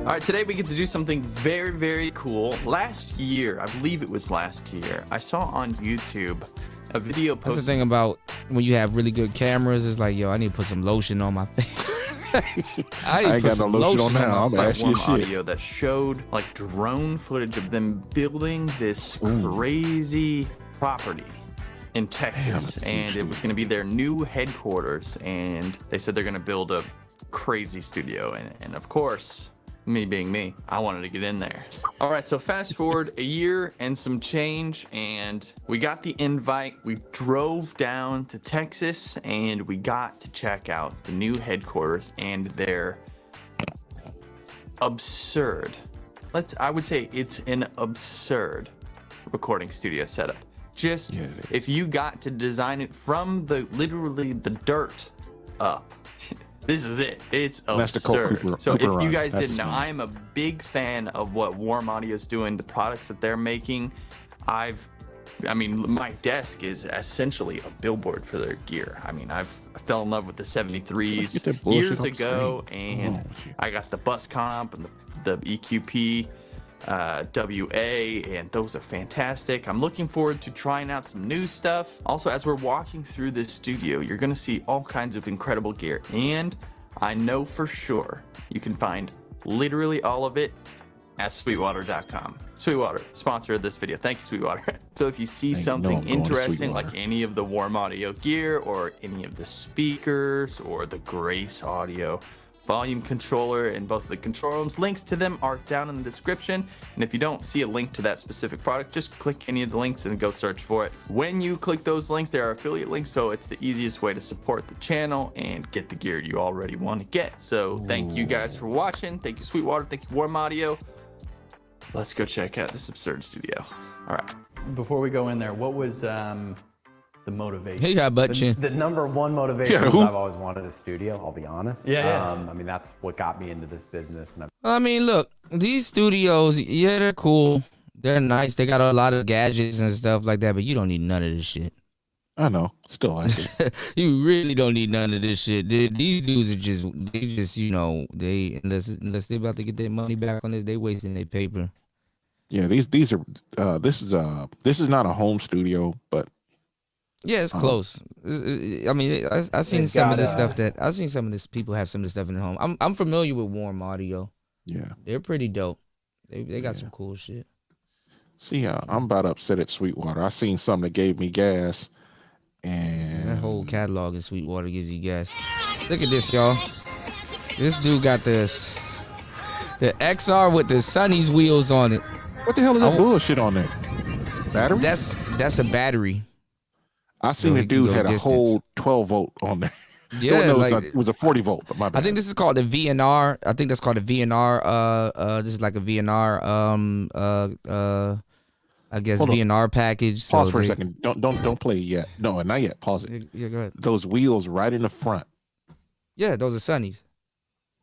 All right, today we get to do something very, very cool. Last year, I believe it was last year, I saw on YouTube a video That's posted. the thing about when you have really good cameras. It's like, yo, I need to put some lotion on my face. I ain't got no lotion on now. I'm Like asking you one shit. audio that showed like drone footage of them building this crazy property in Texas, and it was going to be their new headquarters. And they said they're going to build a crazy studio, and of course, me being me, I wanted to get in there. All right, so fast forward a year and some change, and we got the invite. We drove down to Texas, and we got to check out the new headquarters and their absurd, I would say it's an absurd recording studio setup. Just if you got to design it from literally the dirt up, this is it. It's That's the Cooper- absurd. So Cooper if you run. guys That's didn't know, his name. I'm a big fan of what Warm Audio's doing, the products that they're making. I mean, my desk is essentially a billboard for their gear. I mean, I fell in love with the 73s Get that bullshit years off the ago, screen. and I got the bus comp and the EQP WA, and those are fantastic. I'm looking forward to trying out some new stuff. Also, as we're walking through this studio, you're gonna see all kinds of incredible gear, and I know for sure you can find literally all of it at sweetwater.com. Sweetwater, sponsor of this video. Thank you, Sweetwater. So if you see something I'm going to interesting, like Sweetwater. any of the Warm Audio gear or any of the speakers or the Grace Audio volume controller in both the control rooms, links to them are down in the description. And if you don't see a link to that specific product, just click any of the links and go search for it. When you click those links, there are affiliate links, so it's the easiest way to support the channel and get the gear you already want to get. So thank you guys for watching. Thank you, Sweetwater. Thank you, Warm Audio. Let's go check out this absurd studio. All right. Before we go in there, what was the motivation? He got butt chin. The number one motivation Yeah, is who? I've always wanted a studio, I'll be honest. Yeah. I mean, that's what got me into this business. And I mean, look, these studios, yeah, they're cool. They're nice. They got a lot of gadgets and stuff like that, but you don't need none of this shit. I know. Still like it. You really don't need none of this shit. These dudes are just, unless they about to get their money back on this, they wasting their paper. Yeah, these are this is not a home studio, but Yeah, it's close. I mean, I've seen They've some of got, this stuff I've seen some of this people have some of this stuff in their home. I'm familiar with Warm Audio. Yeah, they're pretty dope. They got some cool shit. see, I'm about upset at Sweetwater. I seen something that gave me gas, and That whole catalog in Sweetwater gives you gas. Look at this, y'all. This dude got the XR with the Sunny's wheels on it. What the hell is that bullshit on there? Battery? That's a battery. I seen So the he can dude go had a distance. whole 12 volt on there. Yeah, No, like- it was a 40 volt, but my bad. I think this is called the VNR. I think that's called a VNR. This is like a VNR. I guess Hold on. VNR package. Pause so for a they- second. Don't play it yet. No, not yet. Pause it. Yeah, go ahead. Those wheels right in the front. Yeah, those are Sunny's.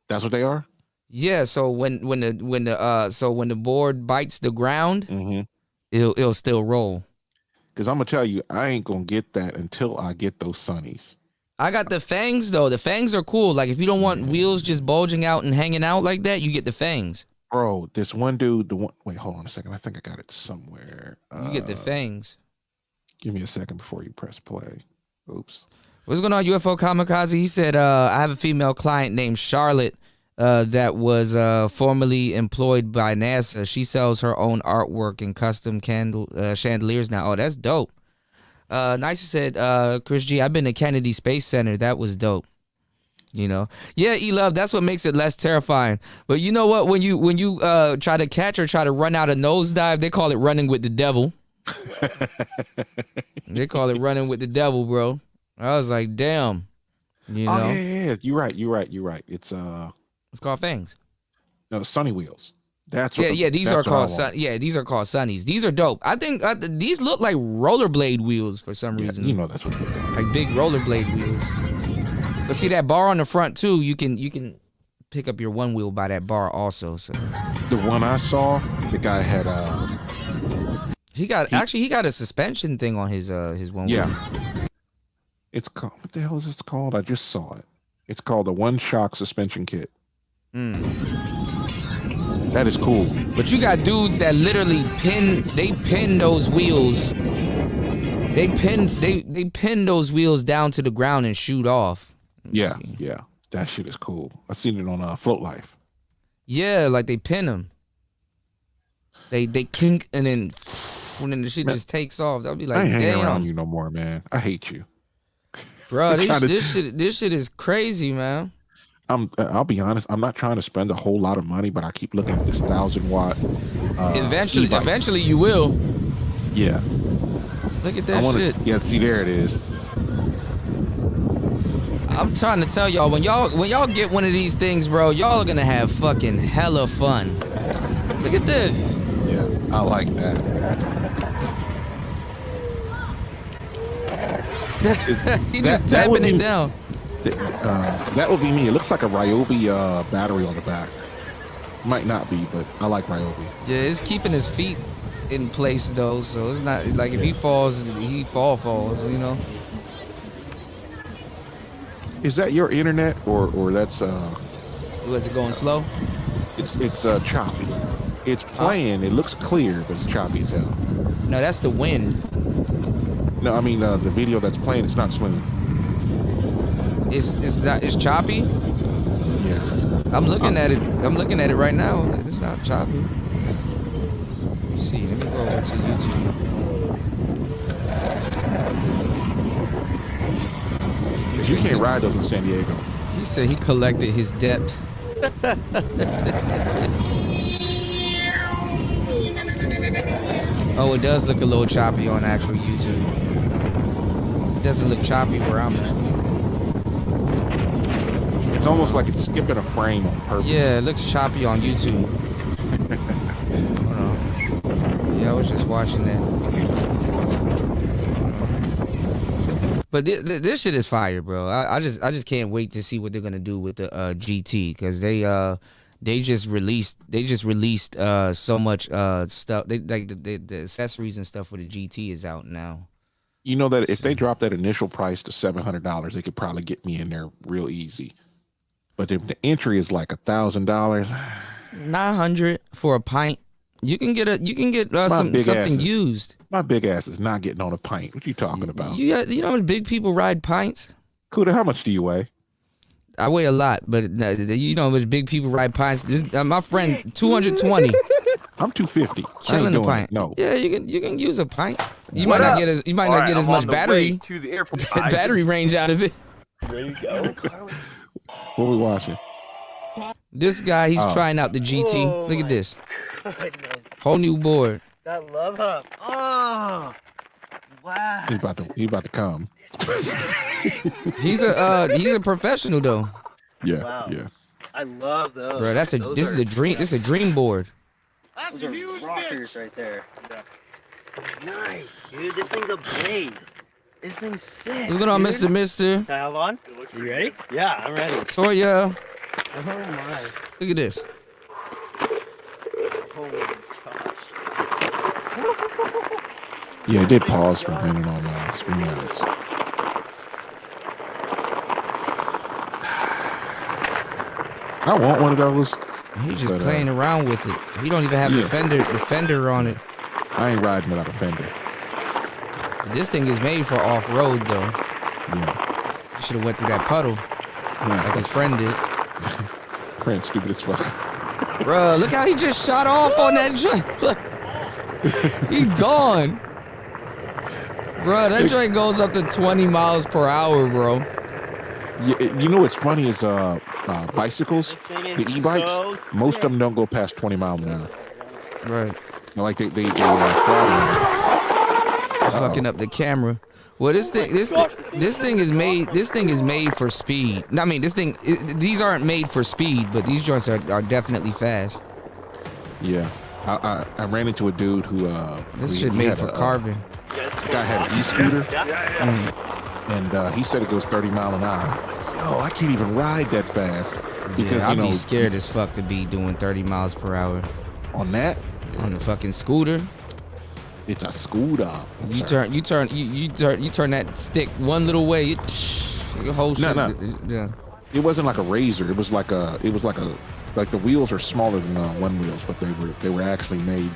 That's what they are. Yeah. So when the board bites the ground, Mm-hmm. it'll still roll. Because I'm gonna tell you, I ain't gonna get that until I get those Sunnies. I got the fangs though. The fangs are cool. Like if you don't want wheels just bulging out and hanging out like that, you get the fangs. Bro, this one dude, wait, hold on a second. I think I got it somewhere. You get the fangs. Give me a second before you press play. Oops. What's going on, UFO Kamikaze? He said, I have a female client named Charlotte that was formerly employed by NASA. She sells her own artwork and custom chandeliers now. Oh, that's dope. Nice said, Chris G, I've been to Kennedy Space Center. That was dope. You know, yeah, E-Love, that's what makes it less terrifying. But you know what? When you try to catch or try to run out a nosedive, they call it running with the devil. They call it running with the devil, bro. I was like, damn. You know? Oh yeah. You're right. It's called fangs. No, Sunny Wheels. That's what these are called these are called Sunnies. These are dope. I think these look like rollerblade wheels for some reason. You know that's what they're doing. Like big rollerblade wheels. But see that bar on the front too, you can pick up your one wheel by that bar also. So the one I saw, the guy had he got a suspension thing on his one wheel. Yeah. It's called, what the hell is it called? I just saw it. It's called a one shock suspension kit. That is cool. But you got dudes that literally pin those wheels. They pin those wheels down to the ground and shoot off. Yeah. That shit is cool. I've seen it on Float Life. Yeah, like they pin them. They kink and then the shit just takes off. I'll be like, I ain't hanging damn. around you no more, man. I hate you. Bro, this shit is crazy, man. I'll be honest. I'm not trying to spend a whole lot of money, but I keep looking at this 1,000-watt. Eventually, you will. Yeah. Look at that shit. Yeah, see, there it is. I'm trying to tell y'all, when y'all get one of these things, bro, y'all are gonna have fucking hella fun. Look at this. Yeah, I like that. He just tapping it down. That would be me. It looks like a Ryobi battery on the back. Might not be, but I like Ryobi. Yeah, it's keeping his feet in place though, so it's not like if he falls, he falls, you know. Is that your internet or that's Was it going slow? It's choppy. It's playing. It looks clear, but it's choppy as hell. No, that's the wind. No, I mean the video that's playing. It's not smooth. It's choppy. Yeah. I'm looking at it. I'm looking at it right now. It's not choppy. Let me see. Let me go over to YouTube. You can't ride those in San Diego. He said he collected his debt. Oh, it does look a little choppy on actual YouTube. It doesn't look choppy where I'm at. It's almost like it's skipping a frame on purpose. Yeah, it looks choppy on YouTube. Hold on. Yeah, I was just watching that. But this shit is fire, bro. I just can't wait to see what they're gonna do with the GT, because they just released so much stuff. They like the accessories and stuff for the GT is out now. You know that if they drop that initial price to $700, they could probably get me in there real easy. But if the entry is like $1,000, $900 for a pint, you can get something used. My big ass is not getting on a pint. What you talking about? You know how many big people ride pints? Kuda, how much do you weigh? I weigh a lot, but you know how much big people ride pints. My friend, 220. I'm 250. Killing a pint. No. Yeah, you can use a pint. You might not get as much battery to the airport. battery range out of it. There you go. What are we watching? This guy, he's trying out the GT. Look at this. Whole new board. That love hub. Oh, wow. He about to come. He's a professional though. Yeah, Wow. yeah. I love those. Bro, this is a dream. This is a dream board. Those are rockers right there. Yeah. Nice, dude. This thing's a blade. This thing's sick. What's going on, dude. Mister? Can I have on? You ready? Yeah, I'm ready. Toya. Oh my. Look at this. Oh my gosh. Yeah, it did pause for a minute on StreamYards. I want one of those. He's just playing around with it. He don't even have the fender on it. I ain't riding without a fender. This thing is made for off-road, though. Yeah. You should have went through that puddle, like his friend did. Friend, stupid as fuck. Bruh, look how he just shot off on that joint. Look, he's gone. Bruh, that joint goes up to 20 miles per hour, bro. Yeah, you know what's funny is bicycles, the e-bikes, most of them don't go past 20 miles an hour. Right. Like they fucking up the camera. Well, this thing is made for speed. I mean, these aren't made for speed, but these joints are definitely fast. Yeah, I ran into a dude who this shit made for carving. The guy had an e-scooter, and he said it goes 30 miles an hour. Yo, I can't even ride that fast because I'd be scared as fuck to be doing 30 miles per hour on that. On the fucking scooter. It's a scooter. You turn that stick one little way. Your whole shit. No. Yeah. It wasn't like a razor. It was like the wheels are smaller than one wheels, but they were actually made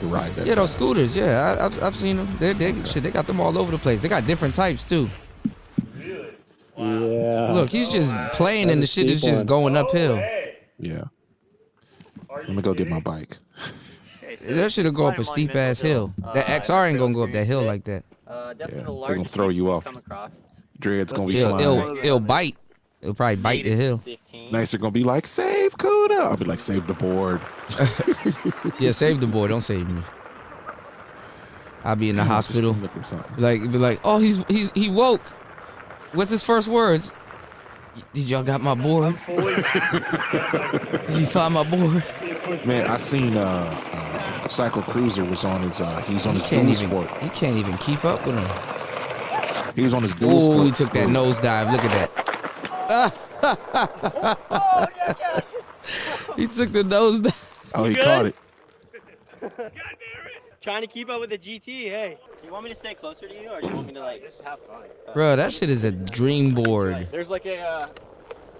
to ride that. Yeah, those scooters. Yeah, I've seen them. They got them all over the place. They got different types too. Yeah. Look, he's just playing and the shit is just going uphill. Yeah. Let me go get my bike. That shit'll go up a steep ass hill. That XR ain't gonna go up that hill like that. They're gonna throw you off. Dread's gonna be flying. It'll bite. It'll probably bite the hill. Nice, they're gonna be like, save Kuda. I'll be like, save the board. Yeah, save the board. Don't save me. I'll be in the hospital. Be like, oh, he woke. What's his first words? Did y'all got my board? Did you find my board? Man, I seen Cycle Cruiser was on his he's on his dual sport. He can't even keep up with him. He was on his dual sport. Oh, he took that nosedive. Look at that. He took the nosedive. Oh, he caught it. Trying to keep up with the GT, hey. Do you want me to stay closer to you, or do you want me to like just have fun? Bro, that shit is a dream board. There's like a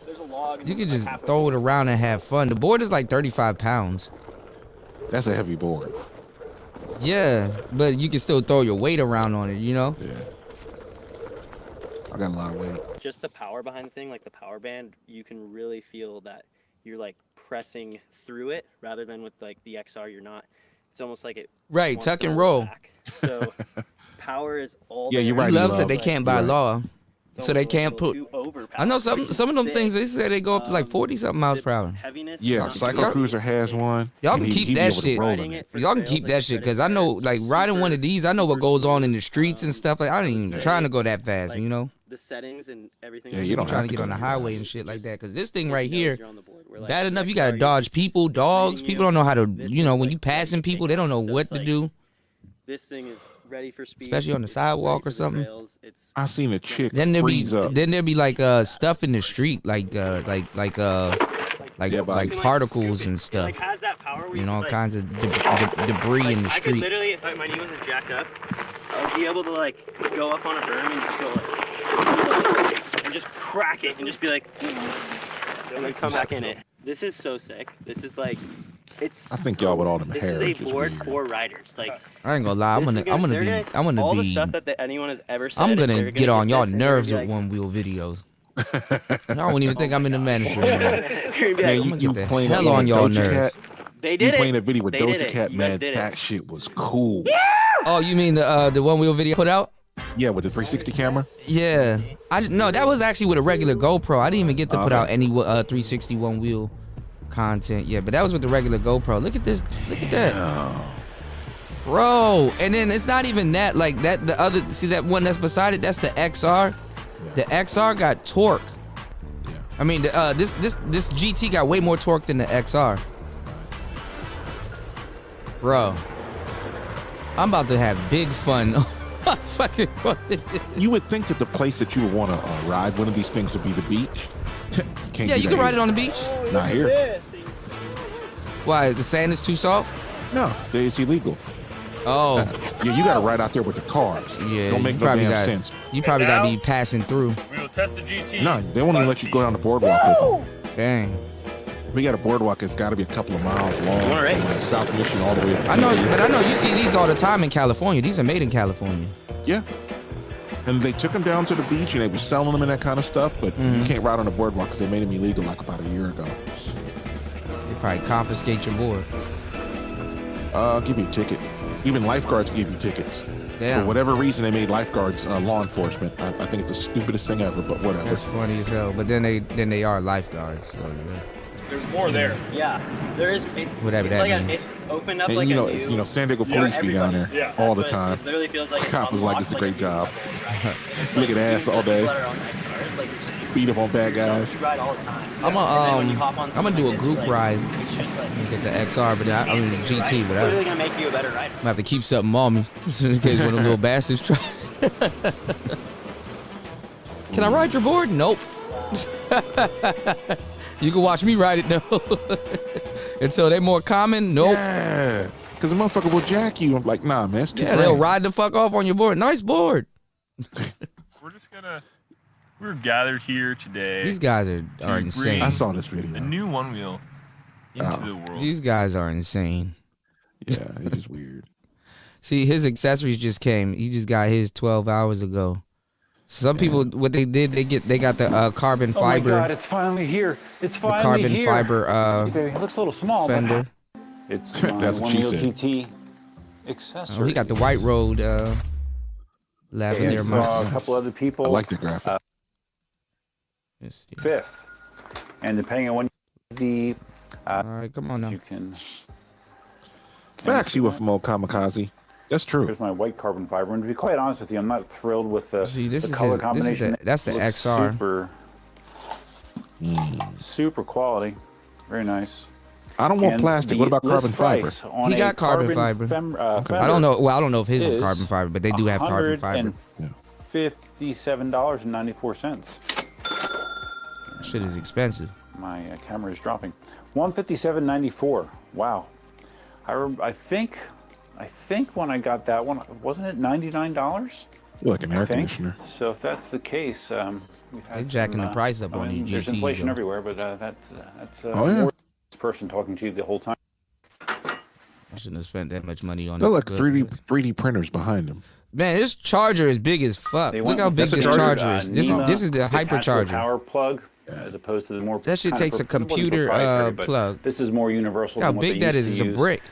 there's a log. You can just throw it around and have fun. The board is like 35 pounds. That's a heavy board. Yeah, but you can still throw your weight around on it, you know? Yeah. I got a lot of weight. Just the power behind the thing, like the power band, you can really feel that you're like pressing through it rather than with like the XR, you're not. It's almost like it. Right, tuck and roll. Back. So power is all. Yeah, you're right. He loves that they can't by law. So they can't put. I know some of them things. They say they go up to like 40-something miles per hour. Yeah, Cycle Cruiser has one. Y'all can keep that shit. Y'all can keep that shit because I know, like riding one of these, I know what goes on in the streets and stuff. Like I ain't even trying to go that fast, you know. The settings and everything. Yeah, you don't trying to get on the highway and shit like that. Because this thing right here, bad enough you gotta dodge people, dogs. People don't know how to, you know, when you passing people, they don't know what to do. This thing is ready for speed, especially on the sidewalk or something. I seen a chick. Then there be up. then there be like stuff in the street, like particles and stuff. Has that power you know, all kinds of debris in the street. I could literally, if my knee wasn't jacked up, I would be able to like go up on a berm and just go like, and just crack it and just be like, and then come back in it. This is so sick. This is like. I think y'all with all them hair. This is a board for riders. Like I ain't gonna lie, I'm gonna all be the stuff that anyone has ever said. I'm gonna get on y'all nerves with one wheel videos. I don't even think I'm in the ministry anymore. Man, you playing hell on y'all nerves. They did playing a video with Doja Cat, man. That shit was cool. Oh, you mean the one wheel video put out? Yeah, with the 360 camera. Yeah, no, that was actually with a regular GoPro. I didn't even get to put out any 360 one wheel content. Yeah, but that was with the regular GoPro. Look at this. Look at that. Bro, and then it's not even that. Like that, the other, see that one that's beside it? That's the XR. Yeah. The XR got torque. Yeah. I mean, this GT got way more torque than the XR. Bro, I'm about to have big fun. Fucking. You would think that the place that you would want to ride one of these things would be the beach. Yeah, you can ride it on the beach. Not here. Why? The sand is too soft? No, it's illegal. Oh. Yeah, you gotta ride out there with the cars. Yeah, Don't make you no probably damn got, sense. You probably got to be passing through. We will test the GT. No, they won't even let you go down the boardwalk with them. Dang. We got a boardwalk that's got to be a couple of miles long. You wanna race? From South Mission all the way. I know, but I know you see these all the time in California. These are made in California. Yeah. And they took them down to the beach and they were selling them and that kind of stuff, but you can't ride on the boardwalk because they made them illegal like about a year ago. They probably confiscate your board. Give you a ticket. Even lifeguards give you tickets. Damn. For whatever reason, they made lifeguards law enforcement. I think it's the stupidest thing ever, but whatever. That's funny as hell. But then they are lifeguards. So, yeah. There's more there. Yeah, there is. Whatever it's that like means. It's opened up And like you know, a new. you know, San Diego police be down there all the That's what time. It literally feels like The cop was like, "This is a great job. It's Look at ass all day. Beat up on bad guys." Ride all the time. I'm gonna do a group ride. It's like the XR, but I mean GT, but It's literally gonna make you a better rider. I'm gonna have to keep something on me just in case one of them little bastards try. Can I ride your board? Nope. You can watch me ride it though. Until they're more common, nope. Yeah, because the motherfucker will jack you. I'm like, nah, man, it's too Yeah, they'll ride the fuck off on your board. Nice board. We're gathered here today. These guys are insane. I saw this video. The new One Wheel into the world. These guys are insane. Yeah, it's just weird. See, his accessories just came. He just got his 12 hours ago. Some people, what they did, they got the carbon fiber. Oh my God! It's finally here. It's finally carbon here. fiber Okay, it looks a little small. fender. But it's my That's what she One Wheel said. GT accessory. Oh, he got the white road lavender. And a couple other people. I like the graphic. Fifth, and depending on when the. All right, come on now. You can. Facts, you were from old Kamikaze. That's true. Here's my white carbon fiber, and to be quite honest with you, I'm not thrilled with the, this the is color his- combination. that's the Looks XR. Super quality, very nice. I don't want And plastic. the What about carbon list fiber? price on He a got carbon fiber. I don't know. Well, I don't know if his is carbon fiber, but they do have carbon fiber. $157.94. Shit is expensive. My camera is dropping. $157.94. Wow. I think when I got that one, wasn't it $99? Like an air I think. conditioner. So if that's the case, we've had They're jacking the price up I on mean, these there's GTs, inflation though. everywhere, but that's Oh, yeah. more this person talking to you the whole time. I shouldn't have spent that much money on They're it. like but- 3D printers behind them. Man, this charger is big as fuck. They Look went how with big this charger is. This NEMA is the detachable hypercharger. power plug, as opposed to the more. That shit kind of takes a it wasn't computer, proprietary, but plug. This is more universal. Look how than what big they that used is. to It's a use. brick.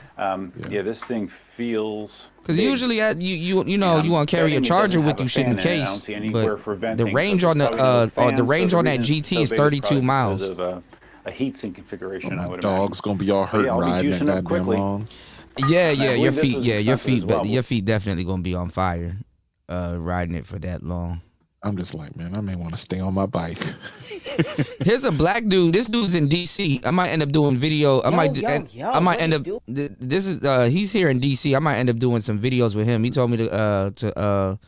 Yeah, this thing feels. Because big. usually, you know, you want to carry a betting it charger doesn't with have a you, shit in fan in it. I case. don't see anywhere But for the venting, so range there's on the probably no or the fans, so range the on that reason it's GT so is big 32 probably miles. because of a heatsink configuration, I would Dog's gonna be all But hurt yeah, I'll be riding that juicing up goddamn quickly. long. Yeah, And I your believe this feet, was your expensive feet, as well. your feet definitely gonna be on fire, riding it for that long. I'm just like, man, I may want to stay on my bike. Here's a black dude. This dude's in DC. I might end up doing video. I might end up. This is he's here in DC. I might end up doing some videos with him. He told me to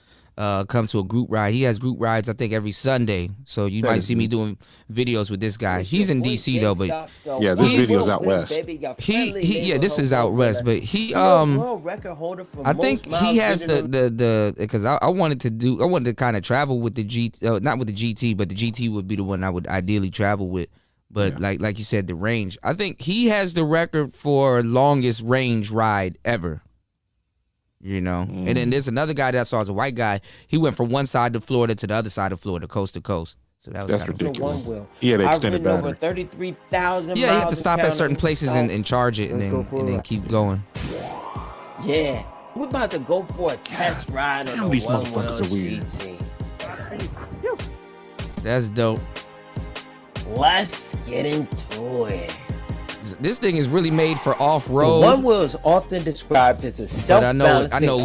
come to a group ride. He has group rides, I think, every Sunday. So you might see me doing videos with this guy. He's in DC though, but Yeah, this video's out west. he this is out west, but he I think he has the because I wanted to kind of travel with the GT, not with the GT, but the GT would be the one I would ideally travel with. But like you said, the range. I think he has the record for longest range ride ever. You know, and then there's another guy that I saw as a white guy. He went from one side of Florida to the other side of Florida, coast to coast. So that was That's kinda ridiculous. One wheel. He had an I've extended ridden battery. over 33,000 Yeah, you have to miles stop and at certain counting. places and charge it and then keep going. Yeah, we're about to go for a test ride on Damn, the these One motherfuckers Wheel are weird. GT. That's dope. Let's get into it. This thing is really made for off The road. One Wheel is often described as a But I know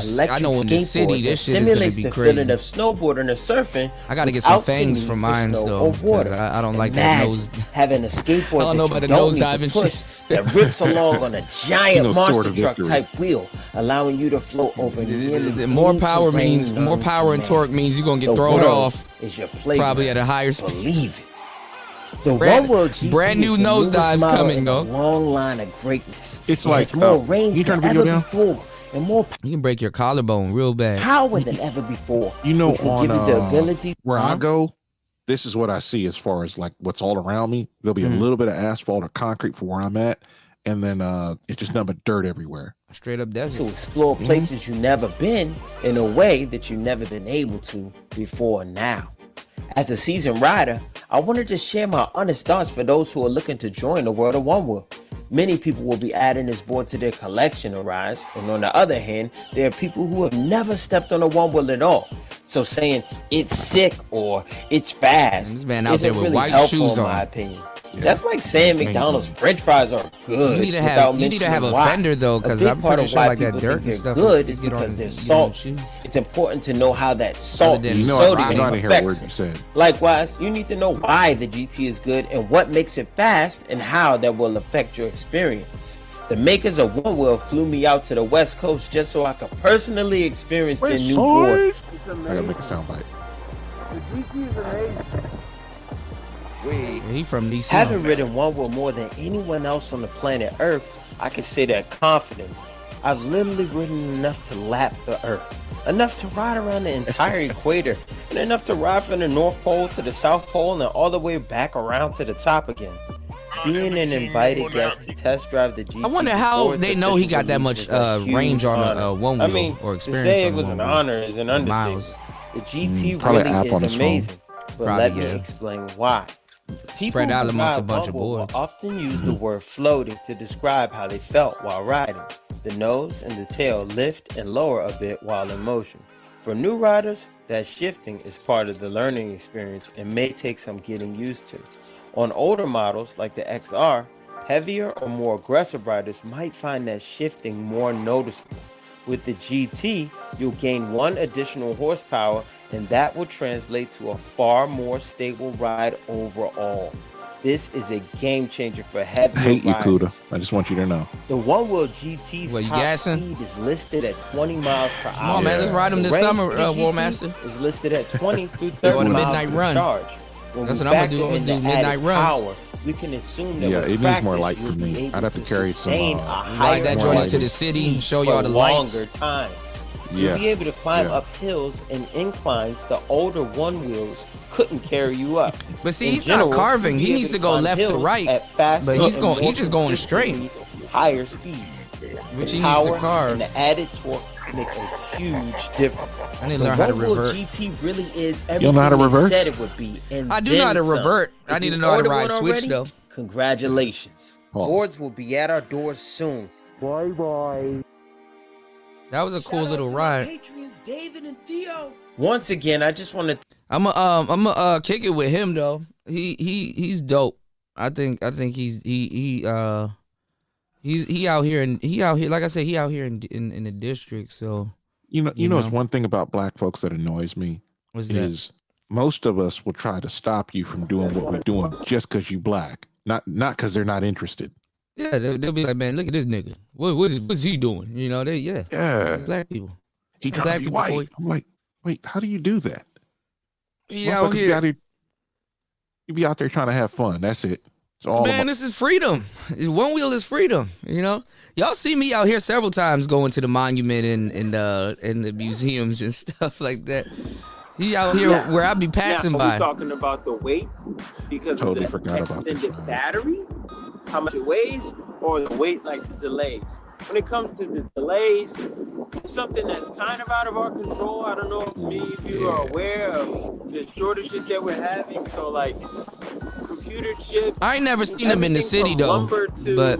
self-balancing electric in the city skateboard this that shit is gonna simulates be the crazy. feeling of snowboarding or surfing. I gotta get some without fangs the for need mine snow though. or 'Cause water. I don't like that Imagine nose. having a skateboard I don't know that about you the don't nose need diving to push shit. that rips along on a giant You know, sword monster of truck victory. type wheel, allowing you to float over nearly The more any power terrain means more known power to and man. torque means you're gonna get The thrown world off. is your playground. Probably at a higher speed. Believe it. The One World GT brand new is the newest nosedives model coming, in a though. long line of greatness. It's It like has more you range turn than the video ever down. before and more You can break your collarbone real bad. power than ever before. You know, which will on give you the ability. where I go, this is what I see as far as like what's all around me. There'll be a little bit of asphalt or concrete for where I'm at, and then it's just nothing but dirt everywhere. Straight up desert. To explore places you've never been in a way that you've never been able to before now. As a seasoned rider, I wanted to share my honest thoughts for those who are looking to join the world of One World. Many people will be adding this board to their collection of rides, and on the other hand, there are people who have never stepped on a One World at all. So saying it's sick or it's fast This man out isn't there with really white helpful shoes in my on. opinion. That's like saying McDonald's French fries are good. You need to without have a why. fender though, because A big I'm part pretty of sure why like that people dirt think and they're stuff. good will is get on- because get there's on salt. shoes. It's important to know how that salt than and You know, sodium I'm not to hear a affects word it. you said. Likewise, you need to know why the GT is good and what makes it fast and how that will affect your experience. The makers of One World flew me out to the West Coast just so I could personally experience their new board. I gotta make a soundbite. The GT is amazing. Yeah, he from DC. Having ridden One World more than anyone else on the planet Earth, I can say that confidently. I've literally ridden enough to lap the Earth, enough to ride around the entire equator, and enough to ride from the North Pole to the South Pole and all the way back around to the top again. Being an invited guest to test drive the GT. I wonder how before its they know he official got that release much was a huge range on honor. a one I wheel mean, or to experience say on it a was one an wheel. honor is an understatement. Miles. The GT probably really an app is on his phone. amazing, but Probably, let me yeah. explain why. People Spread out who amongst a ride bunch of One World boards. will often use the word floating to describe how they felt while riding. The nose and the tail lift and lower a bit while in motion. For new riders, that shifting is part of the learning experience and may take some getting used to. On older models like the XR, heavier or more aggressive riders might find that shifting more noticeable. With the GT, you'll gain 1 additional horsepower, and that will translate to a far more stable ride overall. This is a game changer for I heavier hate you, riders. Kuda. I just want you to know. The One World GT's What, you top gassing? speed is listed at 20 miles per hour. Come on, man, let's ride him The this range summer, for the War GT Master. is listed at 20 through Go 30 on a miles midnight per run. charge. When That's we what I'm gonna factor do. I'm in gonna do the added midnight runs. power, we can assume that Yeah, with it needs practice, more light you'll for be me. able I'd have to carry some, sustain a Ride higher that more joint light. into the city, show for y'all the lights. longer times. Yeah. You'll be able to climb Yeah. up hills and inclines the older one wheels couldn't carry you up. But see, In he's general, not carving. you'll be He able needs to go climb left to hills right. at faster But he's and going. more He's just going straight. consistently higher speeds. Which The he needs to power carve. and the added torque make a huge difference. I need to The learn how to One World revert. GT really is You don't know how to everything they reverse? said it would be. And I do know how to then some. revert. I If need to you know how to ordered ride one switch already, though. Congratulations. Pause. Boards will be at our doors soon. Bye bye. That was a cool little ride. Patrons David and Theo. Once again, I just want to I'm kick it with him though. He's dope. I think he's out here and like I said, he out here in the district. So You know, it's one thing about black folks that annoys me What's that? is most of us will try to stop you from doing what we're doing just because you black, not because they're not interested. Yeah, they'll be like, man, look at this nigga. What's he doing? You know, Yeah. black people. He Black trying to be people white. for- I'm like, wait, how do you do that? He out Motherfuckers be here. out here- You be out there trying to have fun. That's it. It's all Man, about- this is freedom. One wheel is freedom. You know, y'all see me out here several times going to the monument and the museums and stuff like that. He out here Yeah. where I be passing now, by. Are we talking about the weight because Totally of the forgot about this, extended battery, how much it weighs, or the weight like the delays? When it comes to the delays, something that's kind of out of our control. I don't know if many of you are aware of the shortages that we're having. So like computer chips. I ain't never seen him in the everything city from though, lumber to but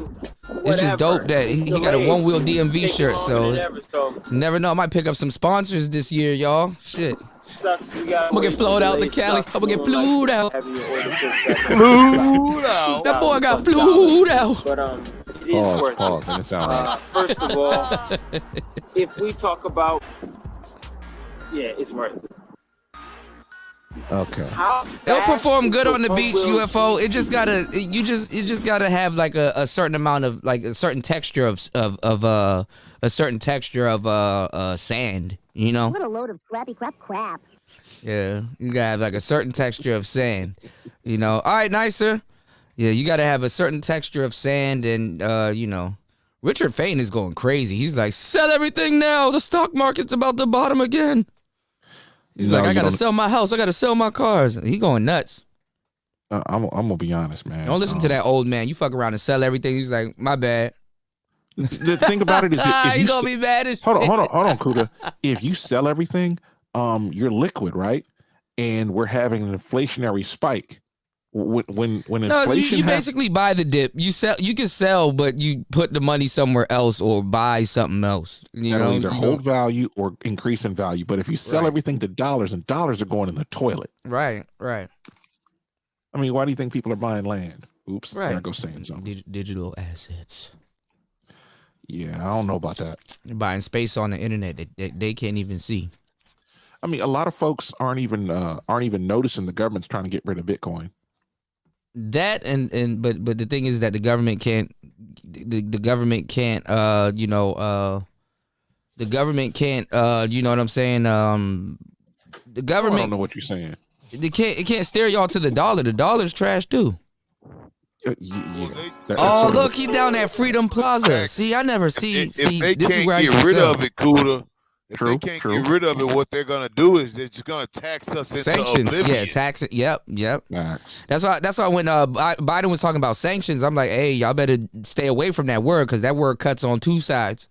it's just dope whatever. that he got a Delays one wheel DMV taking shirt. longer So than ever, so never know, I might pick up some sponsors this year, y'all. Shit. sucks. We got I'm gonna get flowed out to Cali. I'm gonna get flued out. Flued out. That boy got flued out. But it is worth Pause. And it sound like First of all, if we talk about, yeah, it's worth it. okay. It'll perform good on the beach, UFO. It just gotta, you just gotta have like a certain amount of like a certain texture of sand. You know. What a load of crappy crap. Yeah, you gotta have like a certain texture of sand. You know. All right, nicer. Yeah, you gotta have a certain texture of sand, and you know, Richard Fain is going crazy. He's like, sell everything now. The stock market's about to bottom again. He's like, I gotta sell my house. I gotta sell my cars. He going nuts. I'm gonna be honest, man. Don't listen to that old man. You fuck around and sell everything. He's like, my bad. The thing about it is, if you gonna be mad as hold on, Kuda. If you sell everything, you're liquid, right? And we're having an inflationary spike. When no, inflation, so you basically buy the dip. You sell. You can sell, but you put the money somewhere else or buy something else. You know, either hold value or increase in value. But if you sell everything to dollars, and dollars are going in the toilet. Right. I mean, why do you think people are buying land? Oops, right. There I go saying something. Digital assets. Yeah, I don't know about that. You're buying space on the internet that they can't even see. I mean, a lot of folks aren't even noticing the government's trying to get rid of Bitcoin. That but the thing is that the government can't the government can't you know the government can't you know what I'm saying, the government, I don't know what you're saying. It can't steer y'all to the dollar. The dollar's trash too. Oh, look, he down at Freedom Plaza. See, I never see. If they this is can't where I get used to rid sell. of it, Cuda, if they can't get rid of it, what they're gonna do is they're just gonna tax us into Sanctions, oblivion. yeah, tax it. Yep. That's why when Biden was talking about sanctions, I'm like, hey, y'all better stay away from that word because that word cuts on two sides.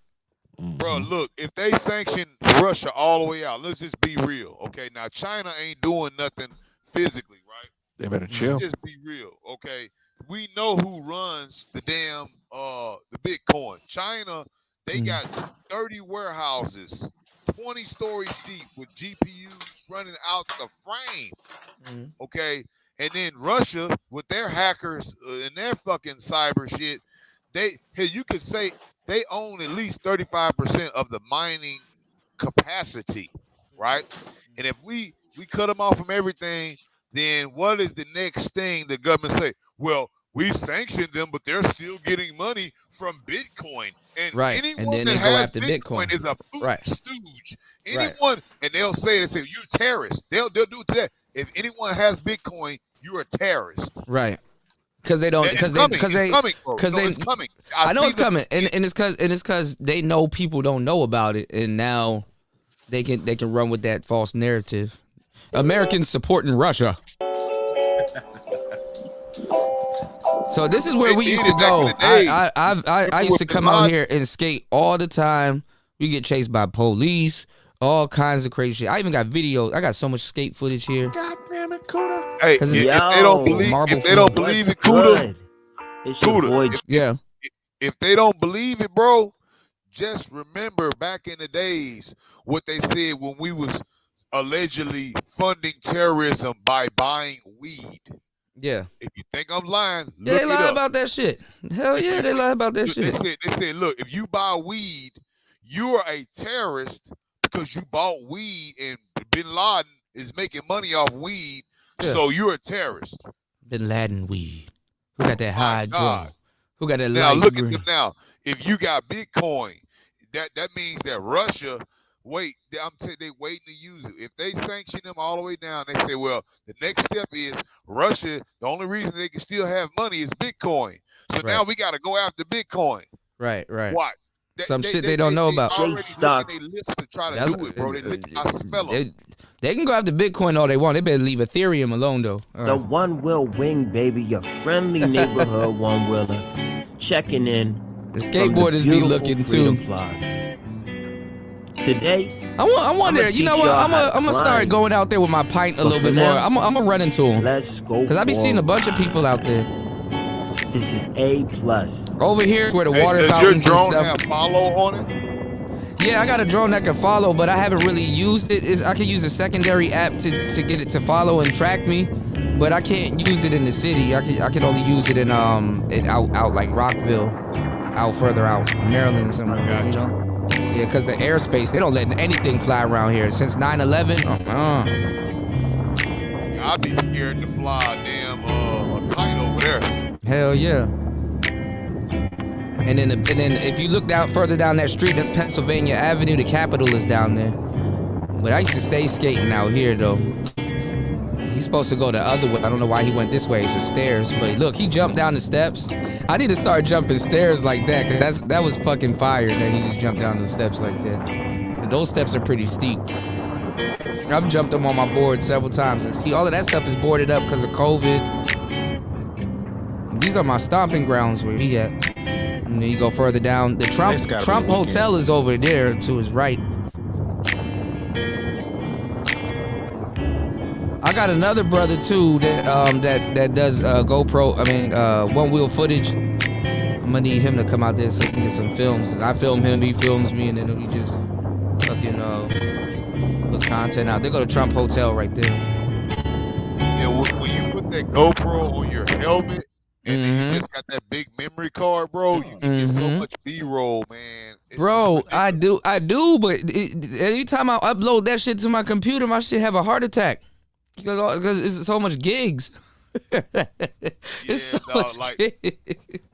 Bro, look, if they sanction Russia all the way out, let's just be real, okay? Now China ain't doing nothing physically, right? They better chill. Let's just be real, okay? We know who runs the damn the Bitcoin. China, they got 30 warehouses, 20 stories deep with GPUs running out the frame. Okay? And then Russia with their hackers and their fucking cyber shit, you could say they own at least 35% of the mining capacity, right? And if we cut them off from everything, then what is the next thing the government say? Well, we sanctioned them, but they're still getting money from Bitcoin. And anyone and then that they go has after Bitcoin is a Putin stooge. Anyone, and they'll say you're a terrorist. They'll do it to that. If anyone has Bitcoin, you're a terrorist. Right. Because they don't. Because they. Because it's coming. I know it's coming, and it's because they know people don't know about it, and now they can run with that false narrative. Americans supporting Russia. So this is where we used to go. I used to come out here and skate all the time. We get chased by police, all kinds of crazy shit. I even got videos. I got so much skate footage here. God damn it, Kuda. Hey, if they don't believe it, Kuda. If they don't believe it, bro, just remember back in the days what they said when we was allegedly funding terrorism by buying weed. Yeah. If you think I'm lying, yeah, they lie about that shit. Hell yeah, they lie about that shit. They said, look, if you buy weed, you are a terrorist because you bought weed, and Bin Laden is making money off weed, so you're a terrorist. Bin Laden weed. Who got that hydro? Who got that now light look green? at them now. If you got Bitcoin, that means that Russia. Wait, they waiting to use it. If they sanction them all the way down, they say, well, the next step is Russia. The only reason they can still have money is Bitcoin. So now we got to go after Bitcoin. Right. What? Some shit they don't know about. Chase stocks. To try to do it, bro. I smell them. They can go after Bitcoin all they want. They better leave Ethereum alone, though. The One Wheel Wing, baby, your friendly neighborhood one wheeler, checking in. The skateboarders be looking too. Today, I wonder. You know what? I'm gonna start going out there with my pint a little bit more. I'm gonna run into them. Let's go. Cause I be seeing a bunch of people out there. This is A+. Over here is where the water fountains your and drone stuff. have follow on it? Yeah, I got a drone that can follow, but I haven't really used it. I can use a secondary app to get it to follow and track me, but I can't use it in the city. I can only use it in out like Rockville, out further out, Maryland somewhere. You know? Yeah, because the airspace, they don't let anything fly around here since 9/11. I'd be scared to fly a damn a kite over there. Hell yeah. And then if you look down further down that street, that's Pennsylvania Avenue. The Capitol is down there. But I used to stay skating out here though. He's supposed to go the other way. I don't know why he went this way. It's the stairs. But look, he jumped down the steps. I need to start jumping stairs like that, because that was fucking fire that he just jumped down the steps like that. But those steps are pretty steep. I've jumped them on my board several times. And see, all of that stuff is boarded up because of COVID. These are my stomping grounds where he at. And then you go further down. The Trump Hotel is over there to his right. I got another brother too that does GoPro. I mean, one wheel footage. I'm gonna need him to come out there so we can get some films. I film him, he films me, and then we just fucking put content out. They go to Trump Hotel right there. Yeah, when you put that GoPro on your helmet and then you just got that big memory card, bro, you can get so much B-roll, man. Bro, I do, but every time I upload that shit to my computer, my shit have a heart attack. Because it's so much gigs. It's so much gigs.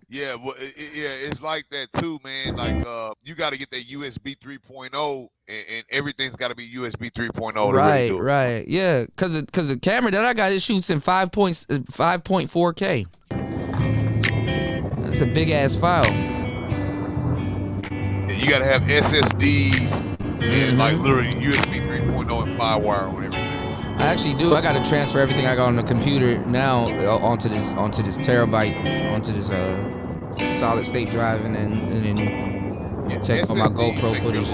Yeah, well, it's like that too, man. Like, you got to get that USB 3.0, and everything's got to be USB 3.0. Right, right, yeah. Because the camera that I got, it shoots in 5.4K. That's a big ass file. Yeah, you got to have SSDs and like literally USB 3.0 and FireWire on everything. I actually do. I got to transfer everything I got on the computer now onto this terabyte, onto this solid state drive, and then take all my GoPro footage.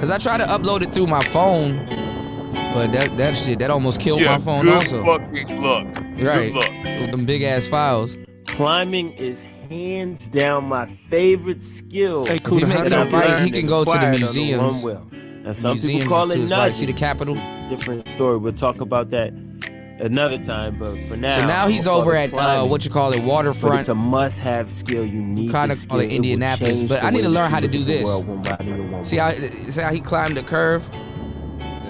Cause I try to upload it through my phone, but that shit that almost killed my phone also. Fucking luck. Right. Good luck. With them big ass files. Climbing is hands down my favorite skill. If he makes it right, he can go to the museums. Now, some people call it nudging. See the Capitol? Different story. We'll talk about that another time. But for now, So now he's over at what you call it, waterfront. But it's a must-have skill. You need. Kind of call it Indianapolis, but I need to learn how to do this. See how he climbed the curve?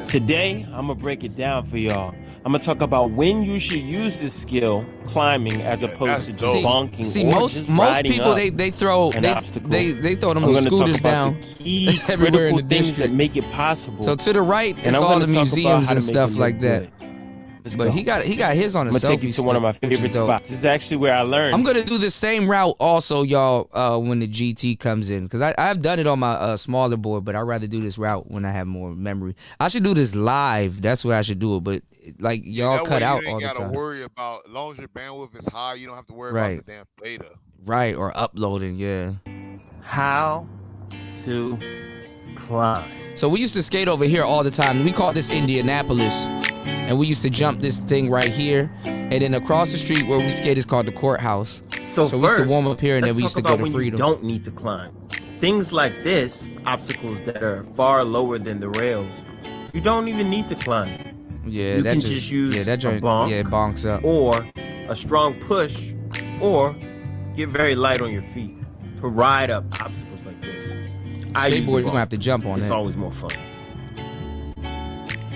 Today, I'm gonna break it down for y'all. I'm gonna talk about when you should use this skill, climbing, as opposed to just bonking. See, or most just people riding they throw an obstacle. they throw them I'm little gonna talk scooters about down the key everywhere in the critical things district that make it possible. So to the right, And it's I'm all gonna the talk about museums how to and make stuff it like look that. good. Let's But go. he got his on a I'm gonna take you selfie to one of my stick, which is favorite dope. spots. This is actually where I learned. I'm gonna do the same route also, y'all, when the GT comes in, because I've done it on my smaller board, but I'd rather do this route when I have more memory. I should do this live. That's where I should do it. But like y'all cut out all the time. You gotta worry about, as long as your bandwidth is high, you don't have to worry Right. about the damn data. Right, or uploading, yeah. How to climb. So we used to skate over here all the time. We call this Indianapolis, and we used to jump this thing right here, and then across the street where we skate is called the courthouse. So we used to first, warm up here, and then let's we used to talk go about to when Freedom. You don't need to climb. Things like this, obstacles that are far lower than the rails, you don't even need to climb. Yeah, You that can just use that a joint, bonk, it bonks up. or a strong push, or get very light on your feet to ride up obstacles like this. I use the Skateboard, you're gonna bonk. have to jump on It's that. always more fun.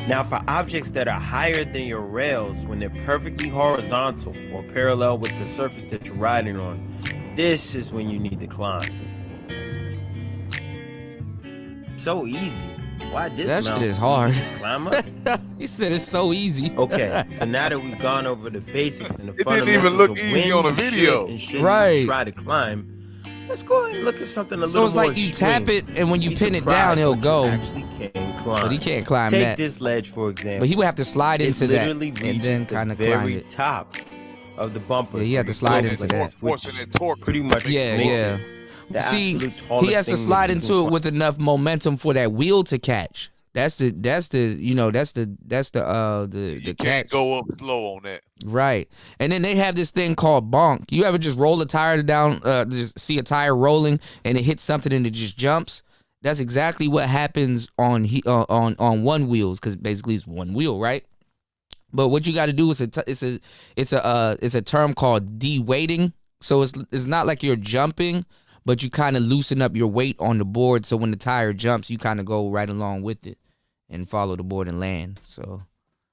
Now, for objects that are higher than your rails, when they're perfectly horizontal or parallel with the surface that you're riding on, this is when you need to climb. So easy. Why dismount? That shit is hard. Just climb up. He said it's so easy. Okay, so now that we've gone over the basics and the It didn't fundamentals even look of easy when on the you should video. and shouldn't Right. try to climb, let's go ahead and look at something a So little it's more like you extreme. tap it, and when you Be pin it surprised down, he'll what you go. actually can climb. But he can't climb Take that. this ledge for example. But he would have to slide It into that, literally and reaches then the kind of climb very it. top of the bumper. Yeah, you have to slide into that. Forcing that torque. Pretty much Yeah, makes yeah. it the See, absolute tallest he has to thing that slide you into can it with enough momentum for that wheel to catch. That's the You catch. can't go up slow on that. Right. And then they have this thing called bonk. You ever just roll a tire down, just see a tire rolling and it hits something and it just jumps? That's exactly what happens on one wheels, because basically it's one wheel, right? But what you got to do is it's a term called de-weighting. So it's not like you're jumping, but you kind of loosen up your weight on the board. So when the tire jumps, you kind of go right along with it and follow the board and land. So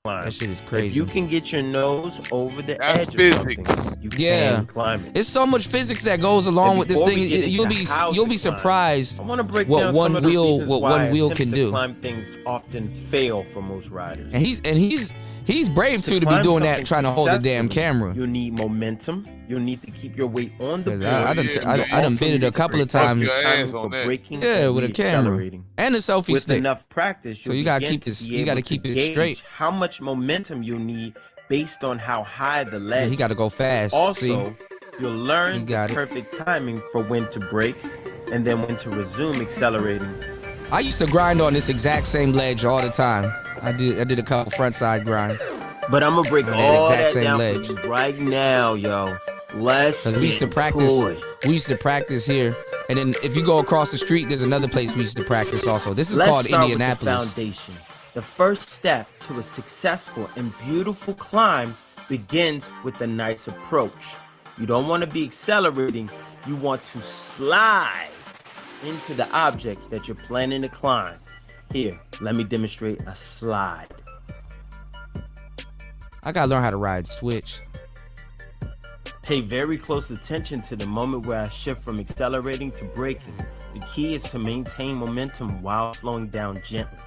climb. That shit is If crazy. you can get your nose over the That's edge physics. of something, you Yeah. can climb it. It's so much physics that goes along And with this before thing. we get You'll into be how you'll to be climb, surprised I want to break what down one some of the wheel reasons what why one wheel attempts can to do. climb things often fail for most riders. And he's brave too to be climb doing that, something trying to hold the damn successfully, camera. You'll need momentum. You'll need to keep your weight on the 'Cause board. I done bid it a couple of times. For braking Yeah, and with a camera reaccelerating. and a selfie With stick. enough practice, So you'll you gotta begin keep to this. be You gotta able to keep it gauge straight. how much momentum you need based on how high the ledge. Yeah, he gotta go fast. Also, See? you'll learn You got the it. perfect timing for when to brake and then when to resume accelerating. I used to grind on this exact same ledge all the time. I did a couple front side grinds. But I'm gonna break on all exact that same down ledge. for you right now, yo. Let's Cause we used to get practice. to it. We used to practice here, and then if you go across the street, there's another place we used to practice also. This is Let's called start Indianapolis. With the foundation. The first step to a successful and beautiful climb begins with a nice approach. You don't want to be accelerating. You want to slide into the object that you're planning to climb. Here, let me demonstrate a slide. I gotta learn how to ride switch. Pay very close attention to the moment where I shift from accelerating to braking. The key is to maintain momentum while slowing down gently.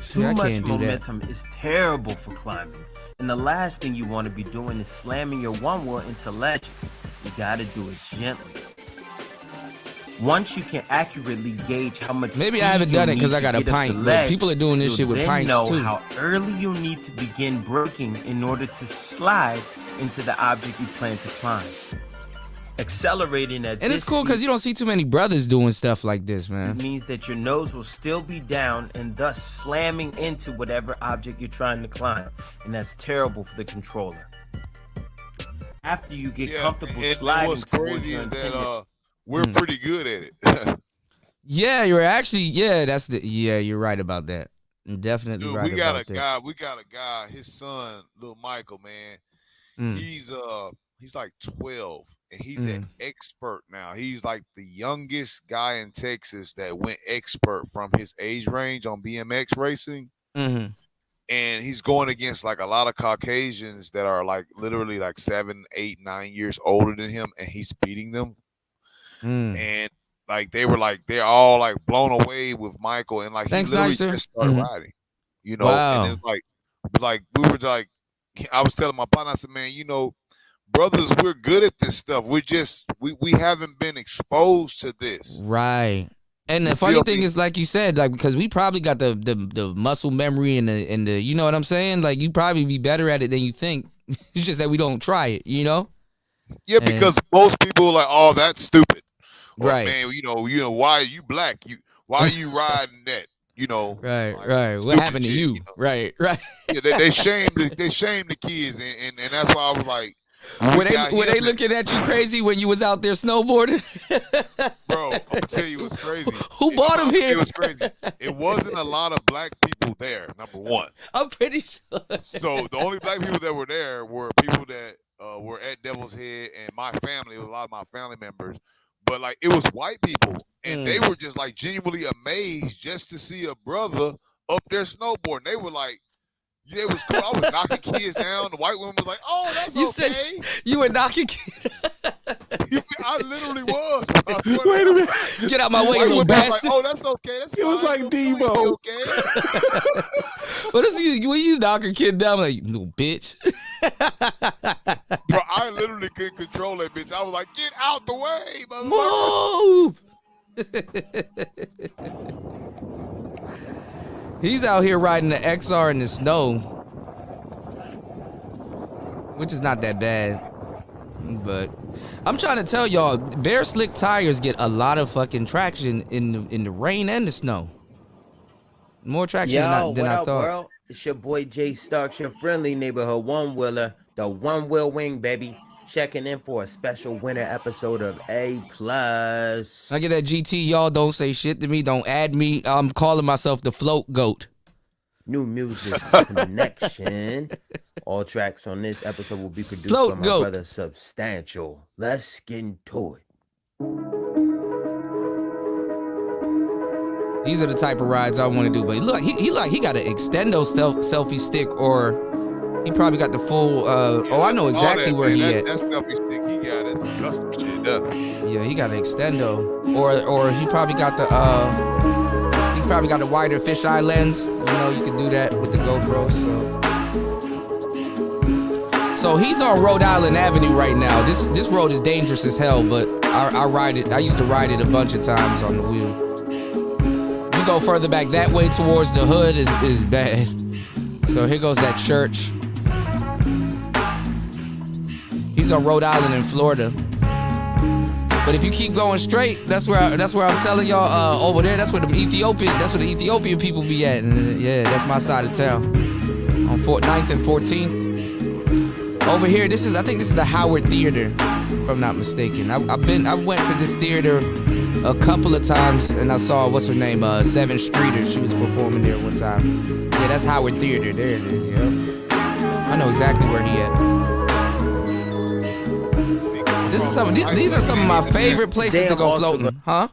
See, I Too much can't do that. momentum is terrible for climbing. And the last thing you want to be doing is slamming your one wheel into ledges. You gotta do it gently. Once you can accurately gauge how much Maybe I haven't speed done you'll it 'cause need I got to a get up pint, the but ledge, people are doing this you'll shit with then pints, know too. how early you'll need to begin braking in order to slide into the object you plan to climb. Accelerating at And this it's cool because you don't see too many brothers doing stuff like this, It man. means that your nose will still be down and thus slamming into whatever object you're trying to climb. And that's terrible for the controller. After you get comfortable and sliding what's towards crazy your is intended... that we're pretty good at it. Yeah, you're actually you're right about that. I'm definitely Dude, right we got about a that. guy. We got a guy. His son, little Michael, man. He's like 12, and he's an expert now. He's like the youngest guy in Texas that went expert from his age range on BMX racing. Mm-hmm. And he's going against like a lot of Caucasians that are like literally like 7, 8, 9 years older than him, and he's beating them. And like they're all like blown away with Michael, and like Thanks, he literally Nicer. just started riding, you know. Wow. And it's like we were like, I was telling my partner, I said, man, you know, brothers, we're good at this stuff. We haven't been exposed to this, Right. And the You funny feel thing me? is, like you said, like because we probably got the muscle memory and the you know what I'm saying? Like you probably be better at it than you think. It's just that we don't try it, you know? Yeah, And- because most people are like, oh, that's stupid. Or, Right. man, you know, why are you black? Why are you riding that? You know, Right, like, right. What stupid happened to shit, you? you know? Right, right. Yeah, they shame the kids, and that's why I was like, Were got they him looking at you crazy when you was out there snowboarding? bro, I'm gonna tell you what's crazy. Who bought him here? It was crazy. It wasn't a lot of black people there. Number one. I'm pretty sure. So the only black people that were there were people that were at Devil's Head, and my family. It was a lot of my family members. But like it was white people, and they were just like genuinely amazed just to see a brother up there snowboarding. They were like, yeah, it was cool. I was knocking kids down. The white woman was like, "Oh, that's You okay." said you were knocking kids. I literally was. I swear to Wait a minute. Get out my way, White little woman was bastard. like, "Oh, that's okay. That's It was fine. like Little boy, Debo. okay?" What is you when you knock a kid down like you little bitch? Bro, I literally couldn't control that bitch. I was like, "Get out the way, motherfucker." Move. He's out here riding the XR in the snow, which is not that bad. But I'm trying to tell y'all, Bear Slick tires get a lot of fucking traction in the rain and the snow. More traction Yo, than what I up, thought. world? It's your boy Jay Starks, your friendly neighborhood one-wheeler, the one-wheel wing, baby. Checking in for a special winter episode of A+. I get that GT, y'all don't say shit to me. Don't add me. I'm calling myself the float goat. New music connection. All tracks on this episode will be produced Float by my goat. brother Substantial. Let's get into it. These are the type of rides I want to do. But look, he got an extendo selfie stick, or he probably got the full. I know exactly where he at. That selfie stick he got, that's custom shit. Yeah, he got an extendo, or he probably got the wider fisheye lens. You know, you can do that with the GoPro. So he's on Rhode Island Avenue right now. This road is dangerous as hell, but I ride it. I used to ride it a bunch of times on the wheel. You go further back that way towards the hood is bad. So here goes that church. He's on Rhode Island in Florida. But if you keep going straight, that's where I'm telling y'all over there. That's where the Ethiopian people be at. And yeah, that's my side of town. On 9th and 14th. Over here, I think this is the Howard Theater, if I'm not mistaken. I went to this theater a couple of times, and I saw what's her name, Seven Streeter. She was performing there one time. Yeah, that's Howard Theater. There it is. Yeah, I know exactly where he at. These are some of my favorite places to go floating, huh?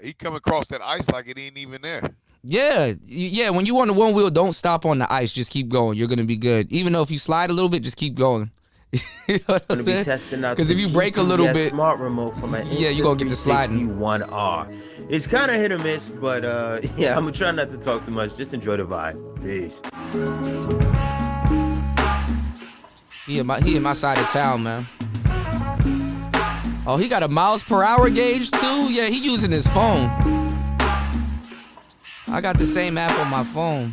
He come across that ice like it ain't even there. Yeah. When you on the one wheel, don't stop on the ice. Just keep going. You're gonna be good. Even though if you slide a little bit, just keep going. You know what I'm saying? Because if you break a little bit, smart remote from an you're gonna get the sliding. 1R. It's kind of hit or miss, but yeah, I'm gonna try not to talk too much. Just enjoy the vibe. Peace. He in my side of town, man. Oh, he got a miles per hour gauge too? Yeah, he using his phone. I got the same app on my phone.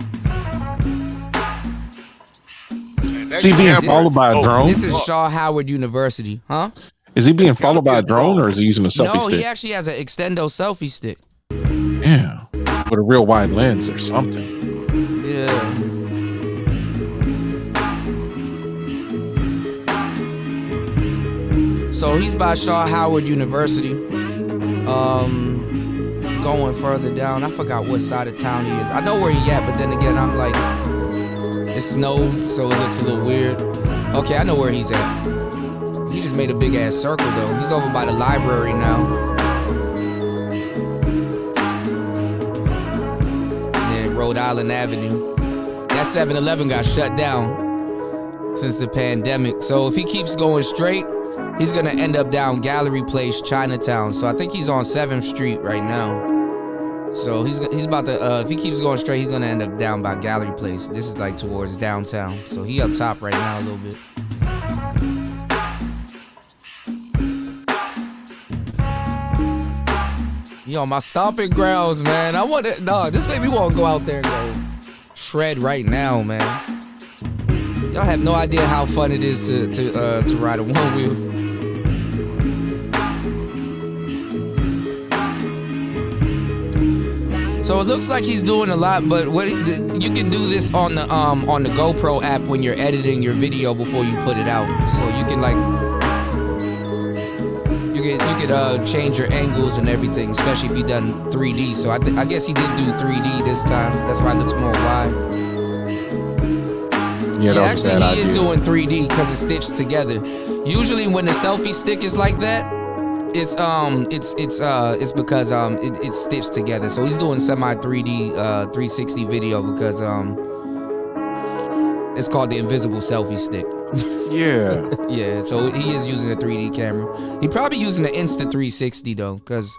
Is he being followed by a drone? This is Shaw Howard University, huh? Is he being followed by a drone, or is he using a selfie stick? No, he actually has an extendo selfie stick. Yeah, with a real wide lens or something. Yeah. So he's by Shaw Howard University. Going further down, I forgot what side of town he is. I know where he at, but then again, I'm like, it's snow, so it looks a little weird. Okay, I know where he's at. He just made a big ass circle though. He's over by the library now. And then Rhode Island Avenue. That 7-Eleven got shut down since the pandemic. So if he keeps going straight, he's gonna end up down Gallery Place, Chinatown. So I think he's on 7th Street right now. So he's about to, if he keeps going straight, he's gonna end up down by Gallery Place. This is like towards downtown. So he up top right now a little bit. Yo, my stomping grounds, man. This made me want to go out there and go shred right now, man. Y'all have no idea how fun it is to ride a one wheel. So it looks like he's doing a lot, but you can do this on the GoPro app when you're editing your video before you put it out. So you can you could change your angles and everything, especially if you done 3D. So I guess he did do 3D this time. That's why it looks more wide. Yeah, actually he is doing 3D because it's stitched together. Usually when the selfie stick is like that, it's because it's stitched together. So he's doing semi 3D 360 video because it's called the invisible selfie stick. Yeah. Yeah, so he is using a 3D camera. He probably using the Insta360 though, because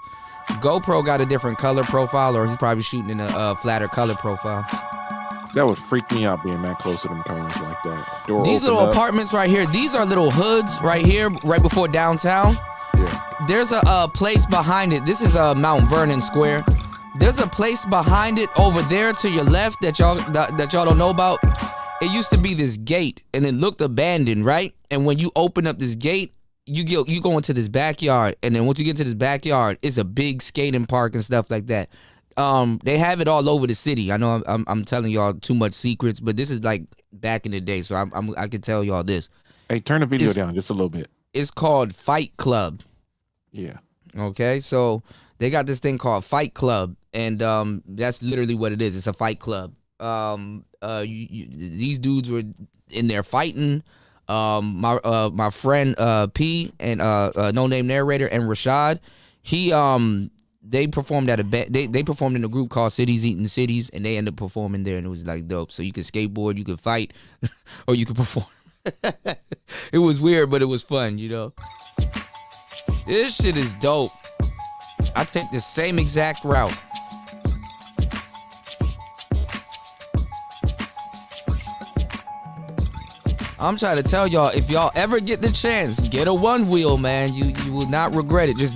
GoPro got a different color profile, or he's probably shooting in a flatter color profile. That would freak me out being that close to them cars like that. These little apartments right here, these are little hoods right here, right before downtown. Yeah. There's a place behind it. This is Mount Vernon Square. There's a place behind it over there to your left that y'all don't know about. It used to be this gate, and it looked abandoned, right? And when you open up this gate, you go into this backyard, and then once you get to this backyard, it's a big skating park and stuff like that. They have it all over the city. I know I'm telling y'all too much secrets, but this is like back in the day, so I can tell y'all this. Hey, turn the video down just a little bit. It's called Fight Club. Yeah. Okay, so they got this thing called Fight Club, and that's literally what it is. It's a fight club. These dudes were in there fighting. My friend P and No Name Narrator and Rashad, they performed at they performed in a group called Cities Eating Cities, and they ended up performing there, and it was like dope. So you could skateboard, you could fight, or you could perform. It was weird, but it was fun, you know. This shit is dope. I take the same exact route. I'm trying to tell y'all, if y'all ever get the chance, get a one wheel, man. You will not regret it. Just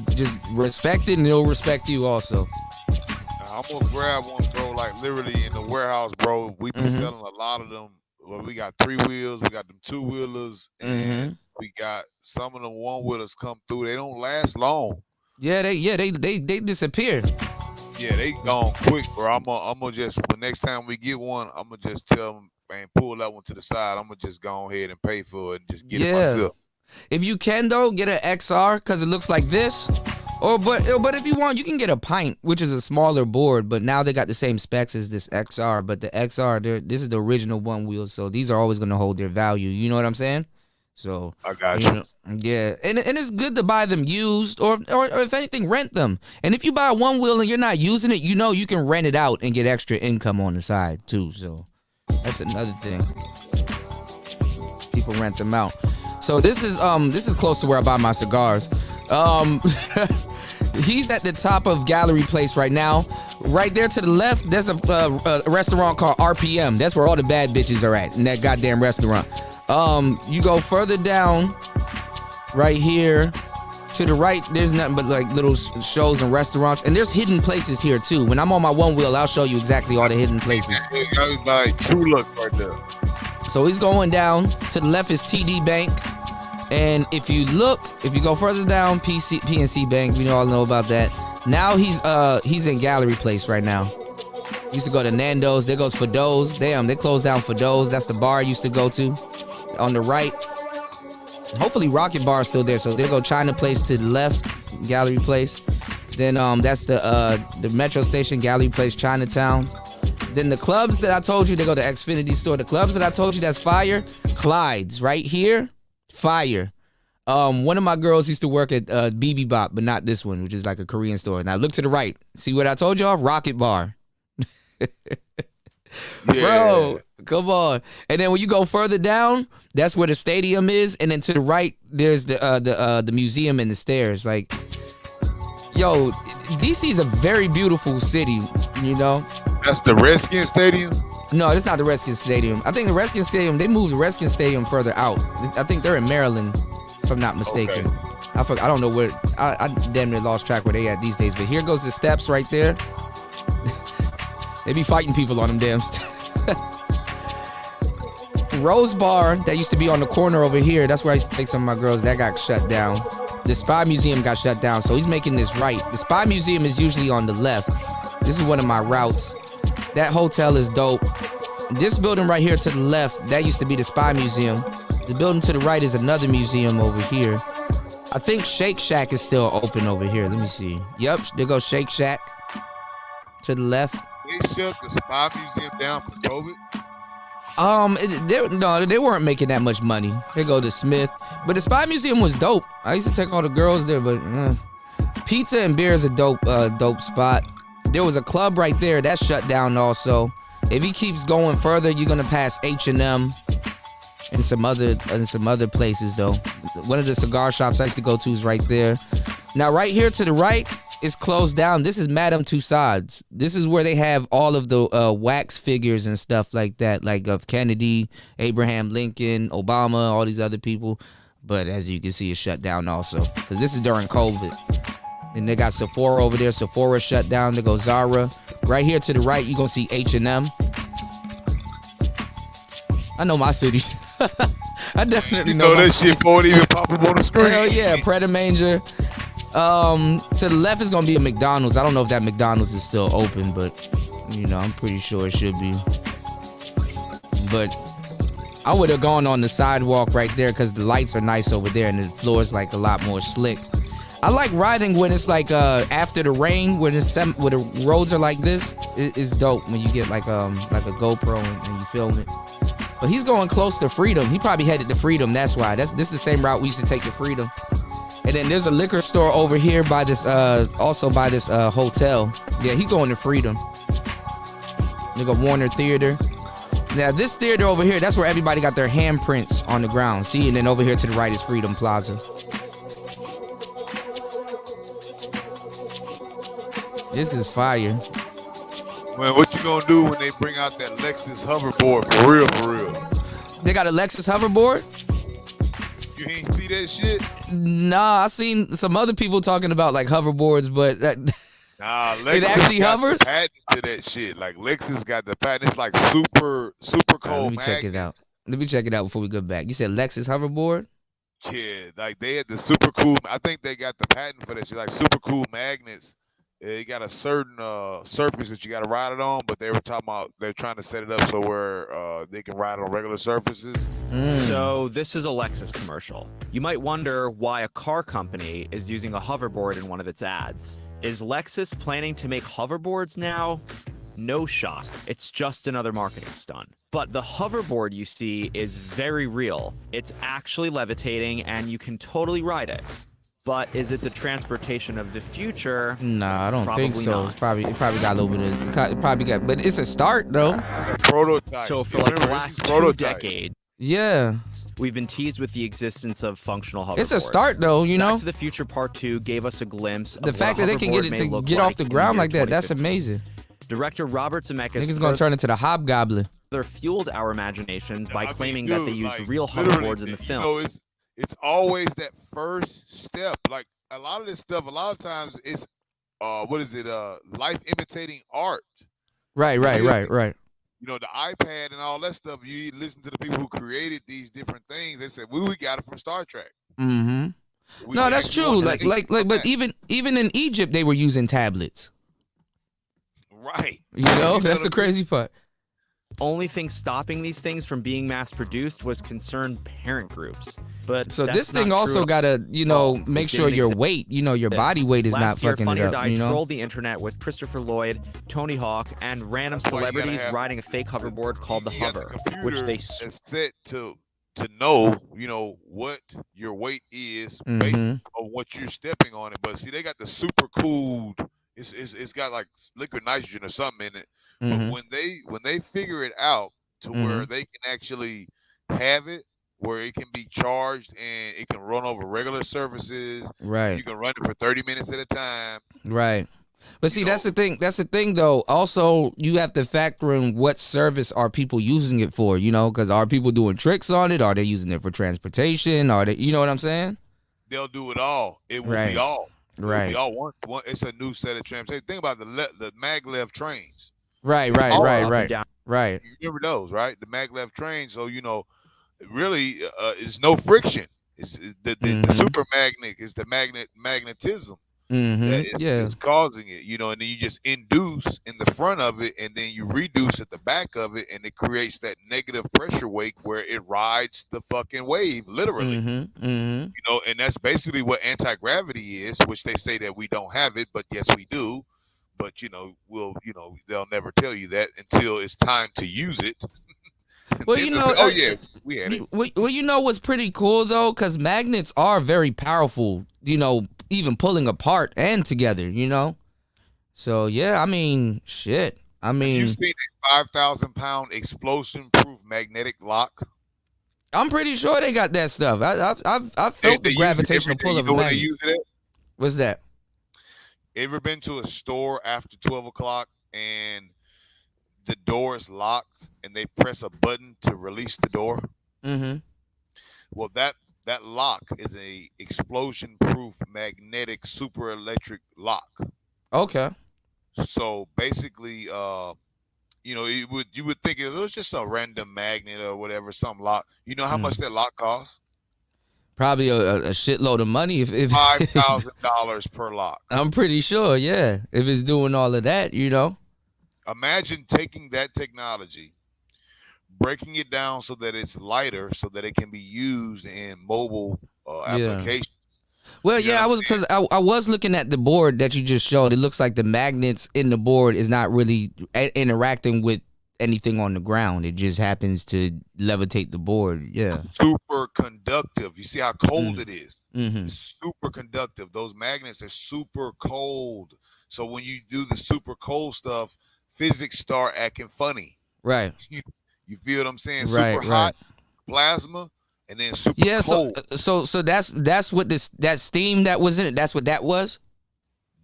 respect it, and it'll respect you also. I'm gonna grab one, bro. Like literally in the warehouse, bro. We been selling a lot of them. Well, we got 3 wheels, we got them 2 wheelers, and we got some of the 1 wheelers come through. They don't last long. Yeah, they disappear. Yeah, they gone quick, bro. I'm gonna just, the next time we get one, I'm gonna just tell them, man, pull that one to the side. I'm gonna just go ahead and pay for it and just get it myself. If you can though, get an XR because it looks like this. But if you want, you can get a Pint, which is a smaller board. But now they got the same specs as this XR. But the XR, this is the original 1 wheel, so these are always gonna hold their value. You know what I'm saying? So I got you. Yeah, and it's good to buy them used, or if anything, rent them. And if you buy a 1 wheel and you're not using it, you know you can rent it out and get extra income on the side too. So that's another thing. People rent them out. So this is close to where I buy my cigars. He's at the top of Gallery Place right now. Right there to the left, there's a restaurant called RPM. That's where all the bad bitches are at, in that goddamn restaurant. You go further down, right here, to the right, there's nothing but like little shows and restaurants. And there's hidden places here too. When I'm on my 1 wheel, I'll show you exactly all the hidden places. Everybody, true look right there. So he's going down. To the left is TD Bank. And if you go further down, PNC Bank, we all know about that. Now he's in Gallery Place right now. Used to go to Nando's. There goes Fido's. Damn, they closed down Fido's. That's the bar I used to go to. On the right. Hopefully Rocket Bar is still there. So there go China Place to the left, Gallery Place. Then that's the metro station, Gallery Place, Chinatown. Then the clubs that I told you, they go to Xfinity store. The clubs that I told you that's fire, Clyde's right here. Fire. One of my girls used to work at BB Bop, but not this one, which is like a Korean store. Now look to the right. See what I told y'all? Rocket Bar. Bro, come on. And then when you go further down, that's where the stadium is. And then to the right, there's the museum and the stairs. Like, yo, DC is a very beautiful city, you know? That's the Redskins Stadium? No, it's not the Redskins Stadium. I think the Redskins Stadium, they moved the Redskins Stadium further out. I think they're in Maryland, if I'm not mistaken. Okay. I don't know where, I damn near lost track where they at these days. But here goes the steps right there. They be fighting people on them damn steps. Rose Bar, that used to be on the corner over here. That's where I used to take some of my girls. That got shut down. The Spy Museum got shut down, so he's making this right. The Spy Museum is usually on the left. This is one of my routes. That hotel is dope. This building right here to the left, that used to be the Spy Museum. The building to the right is another museum over here. I think Shake Shack is still open over here. Let me see. Yep, there goes Shake Shack to the left. They shut the Spy Museum down for COVID? They weren't making that much money. They go to Smith. But the Spy Museum was dope. I used to take all the girls there, but pizza and beer is a dope spot. There was a club right there that shut down also. If he keeps going further, you're gonna pass H&M and some other places though. One of the cigar shops I used to go to is right there. Now right here to the right is closed down. This is Madame Tussauds. This is where they have all of the wax figures and stuff like that, like of Kennedy, Abraham Lincoln, Obama, all these other people. But as you can see, it's shut down also because this is during COVID. And they got Sephora over there. Sephora shut down. There goes Zara. Right here to the right, you're going to see H&M. I know my city. I definitely know. That shit won't even pop up on the screen. Hell yeah, Pret a Manger. To the left is going to be a McDonald's. I don't know if that McDonald's is still open, but, I'm pretty sure it should be. But I would have gone on the sidewalk right there because the lights are nice over there and the floor is like a lot more slick. I like riding when it's like after the rain, when the roads are like this. It's dope when you get like a GoPro and you film it. But he's going close to Freedom. He probably headed to Freedom. That's why. This is the same route we used to take to Freedom. And then there's a liquor store over here by this, also by this hotel. Yeah, he going to Freedom. They got Warner Theater. Now this theater over here, that's where everybody got their handprints on the ground. See, and then over here to the right is Freedom Plaza. This is fire. Man, what you gonna do when they bring out that Lexus hoverboard for real, for real? They got a Lexus hoverboard? You ain't see that shit? Nah, I seen some other people talking about like hoverboards, but nah, Lexus it actually got hovers? the patent to that shit. Like Lexus got the patent. It's like super cold. Let me check it out. Let me check it out before we go back. You said Lexus hoverboard? Yeah, like they had the super cool. I think they got the patent for that shit. Like super cool magnets. It got a certain surface that you got to ride it on, but they were talking about they're trying to set it up so where they can ride on regular surfaces. So this is a Lexus commercial. You might wonder why a car company is using a hoverboard in one of its ads. Is Lexus planning to make hoverboards now? No shot. It's just another marketing stunt. But the hoverboard you see is very real. It's actually levitating and you can totally ride it. But is it the transportation of the future? Nah, I don't think Probably so. not. It probably got a little bit of, it probably got, but it's a start though. Prototype. So for like the last 2 decades, yeah, we've been teased with the existence of functional hoverboards. It's a start though, you know. Back to the Future Part 2 gave us a glimpse of The fact what that a they can get hoverboard it may to look get off like the in ground year like that, that's 2015. amazing. Director Robert Zemeckis Niggas gonna turn into the hobgoblin. further fueled our imaginations by claiming dude, that they used like, real literally, hoverboards in the film. You know, it's always that first step. Like a lot of this stuff, a lot of times it's life imitating art. Right. You know, the iPad and all that stuff, you listen to the people who created these different things, they said, we got it from Star Trek. Mm-hmm. We No, that's actually true. want Like, things from but that. even in Egypt, they were using tablets. Right. You know, that's the crazy part. Only thing stopping these things from being mass produced was concerned parent groups. But So that's this thing not also true at gotta, you know, all. make It sure didn't your exist. weight, you know, your body weight is not Last year, fucking Funny it or up. Die You know. trolled the internet with Christopher Lloyd, Tony Hawk, and random That's why you gotta celebrities have riding a fake hoverboard called the You got Hover, the which they computer is set to know, you know, what your weight is based Mhm. on what you're stepping on it. But see, they got the super cooled. It's got like liquid nitrogen or something in it. Mhm. But when they figure it out to where Mhm. they can actually have it, where it can be charged and it can run over regular surfaces. Right. You can run it for 30 minutes at a time. Right. But see, that's the thing. That's the thing, though. Also, you have to factor in what service are people using it for. You know, because are people doing tricks on it? Are they using it for transportation? Are they? You know what I'm saying? They'll do it all. It will Right. be all. It will Right. be all one. It's a new set of transportation. Think about the maglev trains. Right. It's Right. all Right. up and Right. down. Right. You remember those, right? The maglev trains. So you know, really, it's no friction. It's the super magnet is the magnetism that is causing it. You know, and then you just induce in the front of it, and then you reduce at the back of it, and it creates that negative pressure wake where it rides the fucking wave, literally. You know, and that's basically what anti-gravity is, which they say that we don't have it, but yes, we do. But you know, they'll never tell you that until it's time to use it. Well, Then you they'll know, say, oh yeah, we had it. Well, you know what's pretty cool though, because magnets are very powerful. You know, even pulling apart and together. You know, so yeah, I mean, shit. I mean, You seen a 5,000-pound explosion-proof magnetic lock? I'm pretty sure they got that stuff. I've felt the They use it gravitational every day. pull You of know a when they magnet. use it at? What's that? Ever been to a store after 12 o'clock and the door is locked and they press a button to release the door? Mm-hmm. Well, that lock is a explosion-proof magnetic super electric lock. Okay. So basically, you know, you would think it was just a random magnet or whatever, some lock. You know how much that lock costs? Probably a shitload of money. If $5,000 per lock. I'm pretty sure, yeah. If it's doing all of that, you know. Imagine taking that technology, breaking it down so that it's lighter, so that it can be used in mobile applications. Well, You know yeah, what I'm I was looking at the board that you just showed. It looks like the magnets in the board is not really interacting with anything on the ground. It just happens to levitate the board. Yeah. Super conductive. You see how cold it is? Mm-hmm. It's super conductive. Those magnets are super cold. So when you do the super cold stuff, physics start acting funny. Right. You feel what I'm saying? Right, Super hot plasma, and then super cold. So that's what that steam that was in it. That's what that was.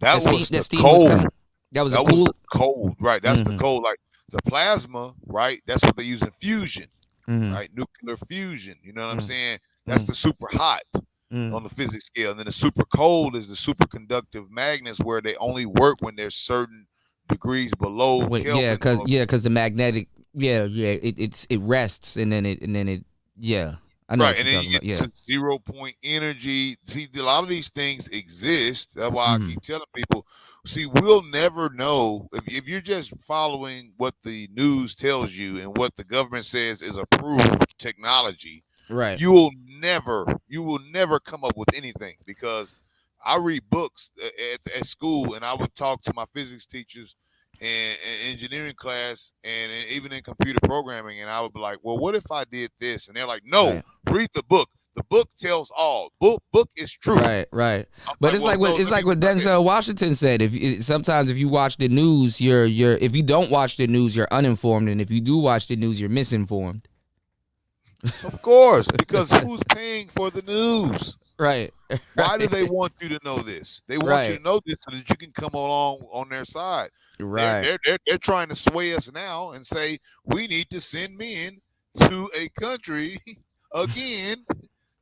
That was that the steam cold. was coming. That was the cold, right? That's the Mhm. cold. Like the plasma, right? That's what they use in fusion, Mhm. right? Nuclear fusion. You know what I'm Mhm. saying? That's the super hot on the physics scale, and then the super cold is the superconductive magnets, where they only work when there's certain degrees below Wait, Kelvin. because the magnetic, it rests and then it, I know Right, what and you're then talking you about. get Yeah. to 0 point energy. See, a lot of these things exist. That's why I keep telling people. See, we'll never know if you're just following what the news tells you and what the government says is approved technology. Right. You will never come up with anything, because I read books at school, and I would talk to my physics teachers and engineering class, and even in computer programming, and I would be like, well, what if I did this? And they're like, no, read the book. The book tells all. Book is true. Right. But it's like what Denzel Washington said. Sometimes if you watch the news, you're if you don't watch the news, you're uninformed, and if you do watch the news, you're misinformed. Of course, because who's paying for the news? Right. Why do they want you to know this? They want you to know this so that you can come along on their side. Right. They're trying to sway us now and say we need to send men to a country again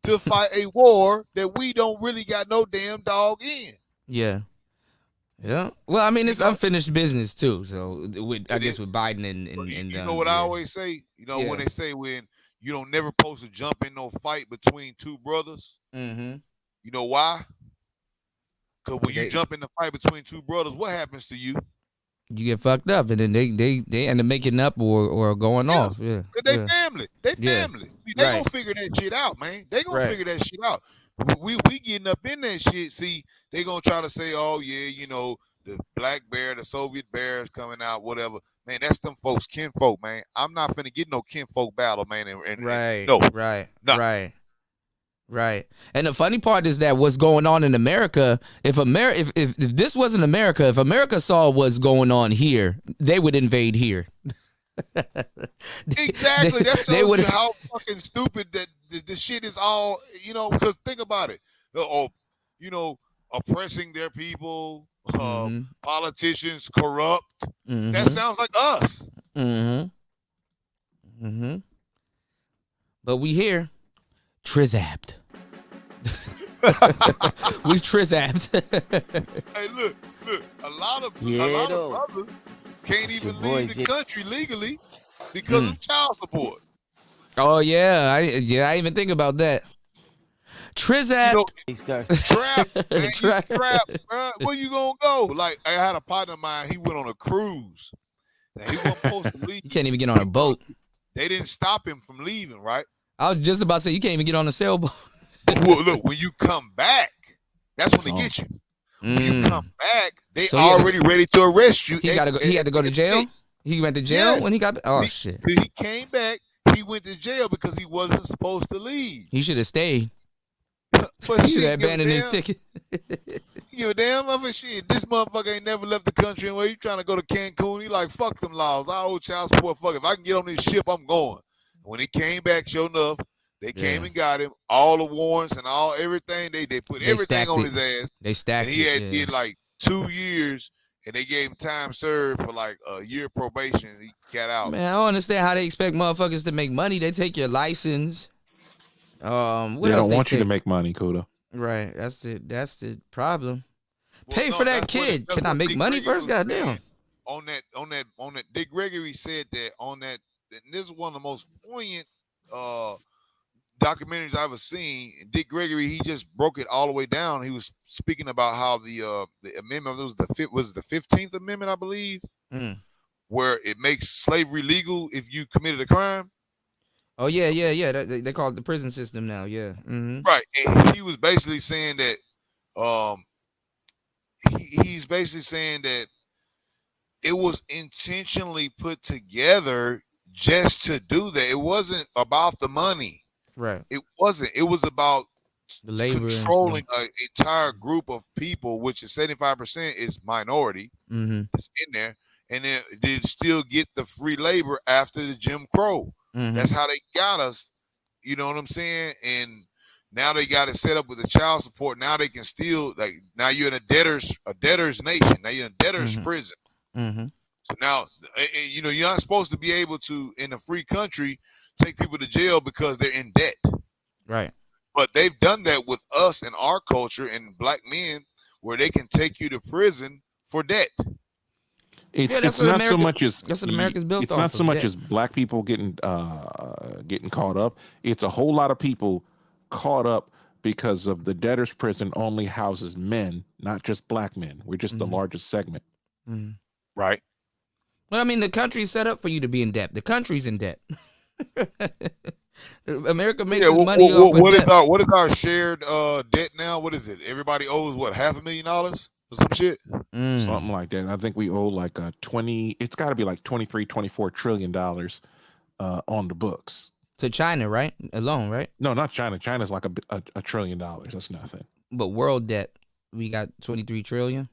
to fight a war that we don't really got no damn dog in. Yeah. Yeah. Well, I mean, it's unfinished business too. So I guess with Biden and you know what I always say? You know, when they say when you don't never supposed to jump in no fight between two brothers. Mm-hmm. You know why? Because when you jump in the fight between two brothers, what happens to you? You get fucked up, and then they end up making up or going off. Yeah. Cause they family. They family. See, they gonna figure that shit out, man. They gonna figure that shit out. We getting up in that shit. See, they gonna try to say, oh yeah, you know, the black bear, the Soviet bear is coming out, whatever. Man, that's them folks, kinfolk, man. I'm not finna get no kinfolk battle, man. Right. And the funny part is that what's going on in America, if this wasn't America, if America saw what's going on here, they would invade here. Exactly. That shows you how fucking stupid that this shit is all, you know, because think about it. You know, oppressing their people, politicians corrupt. That sounds like us. But we here. Trizapped. We trizapped. Hey, look. A lot of brothers can't even leave the country legally because of child support. Oh yeah, I didn't even think about that. Trizapped. Trapped, man. You trapped, bro. Where you gonna go? Like, I had a partner of mine. He went on a cruise. Now, he wasn't supposed to leave. You can't even get on a boat. They didn't stop him from leaving, right? I was just about to say you can't even get on a sailboat. Well, look, when you come back, that's when they get you. When you come back, they already ready to arrest you. He got to go. He had to go to jail. He went to jail when he got. Oh shit! He came back. He went to jail because he wasn't supposed to leave. He should have stayed. But he should have abandoned his ticket. You give a damn of it. Shit, this motherfucker ain't never left the country. And where you trying to go to Cancun? He like, fuck them laws. I owe child support. Fuck, if I can get on this ship, I'm going. When he came back, sure enough, they came and got him. All the warrants and everything. They put everything on his ass. They stacked it. And he did like 2 years, and they gave him time served for like a year probation. And he got out. Man, I don't understand how they expect motherfuckers to make money. They take your license. They don't want you to make money, Kuda. Right. That's the problem. Pay for that kid. Can I make money first? Goddamn. On that, Dick Gregory said that on that. And this is one of the most poignant documentaries I've ever seen. And Dick Gregory, he just broke it all the way down. He was speaking about how the amendment was the 15th Amendment, I believe, where it makes slavery legal if you committed a crime. Oh yeah. They call it the prison system now. Yeah. Mm-hmm. Right. And he was basically saying that he's basically saying that it was intentionally put together just to do that. It wasn't about the money. Right. It wasn't. It was about The labor controlling an entire group of people, which is 75% is minority. Mm-hmm. It's in there, and then they still get the free labor after the Jim Crow. Mhm. That's how they got us. You know what I'm saying? And now they got it set up with the child support. Now they can still now you're in a debtor's nation. Now you're in a debtor's prison. Mm-hmm. So now you're not supposed to be able to in a free country take people to jail because they're in debt. Right. But they've done that with us and our culture and black men, where they can take you to prison for debt. It's not so much as that's what America's built it's off not so of, much debt. as black people getting caught up. It's a whole lot of people caught up because of the debtor's prison only houses men, not just black men. We're just the largest segment. Mm-hmm. Right. Well, I mean, the country's set up for you to be in debt. The country's in debt. America makes its money off of debt. What is our shared debt now? What is it? Everybody owes what, $500,000 or some shit? Something like that. I think we owe like 20. It's got to be like 23, 24 trillion dollars on the books to China, right? Alone, right? No, not China. China's like a trillion dollars. That's nothing. But world debt, we got 23 trillion.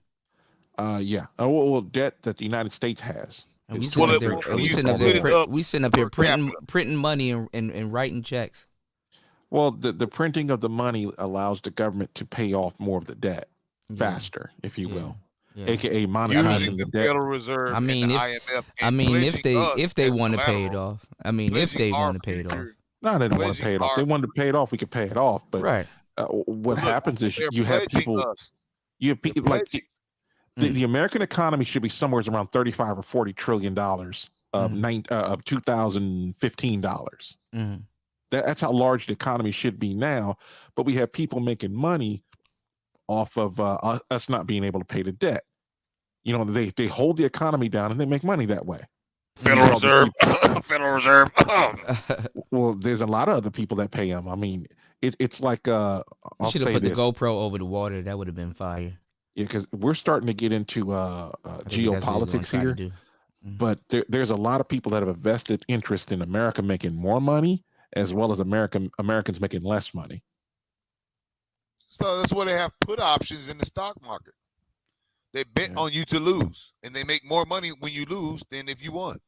Yeah. Well, debt that the United States has. And we sitting up here printing money and writing checks. Well, the printing of the money allows the government to pay off more of the debt faster, if you will, aka monetizing the debt. Federal Reserve. I mean, if they want to pay it off. I mean, if they want to pay it off. No, they don't want to pay it off. They wanted to pay it off. We could pay it off, but what happens is you have people like. The American economy should be somewhere around 35 or 40 trillion dollars of 2015 dollars. That's how large the economy should be now. But we have people making money off of us not being able to pay the debt. You know, they hold the economy down and they make money that way. Federal Reserve. Federal Reserve. Well, there's a lot of other people that pay them. I mean, it's like you should have put the GoPro over the water. That would have been fire. Yeah, because we're starting to get into geopolitics here, but there's a lot of people that have a vested interest in America making more money, as well as Americans making less money. So that's why they have put options in the stock market. They bet on you to lose, and they make more money when you lose than if you won.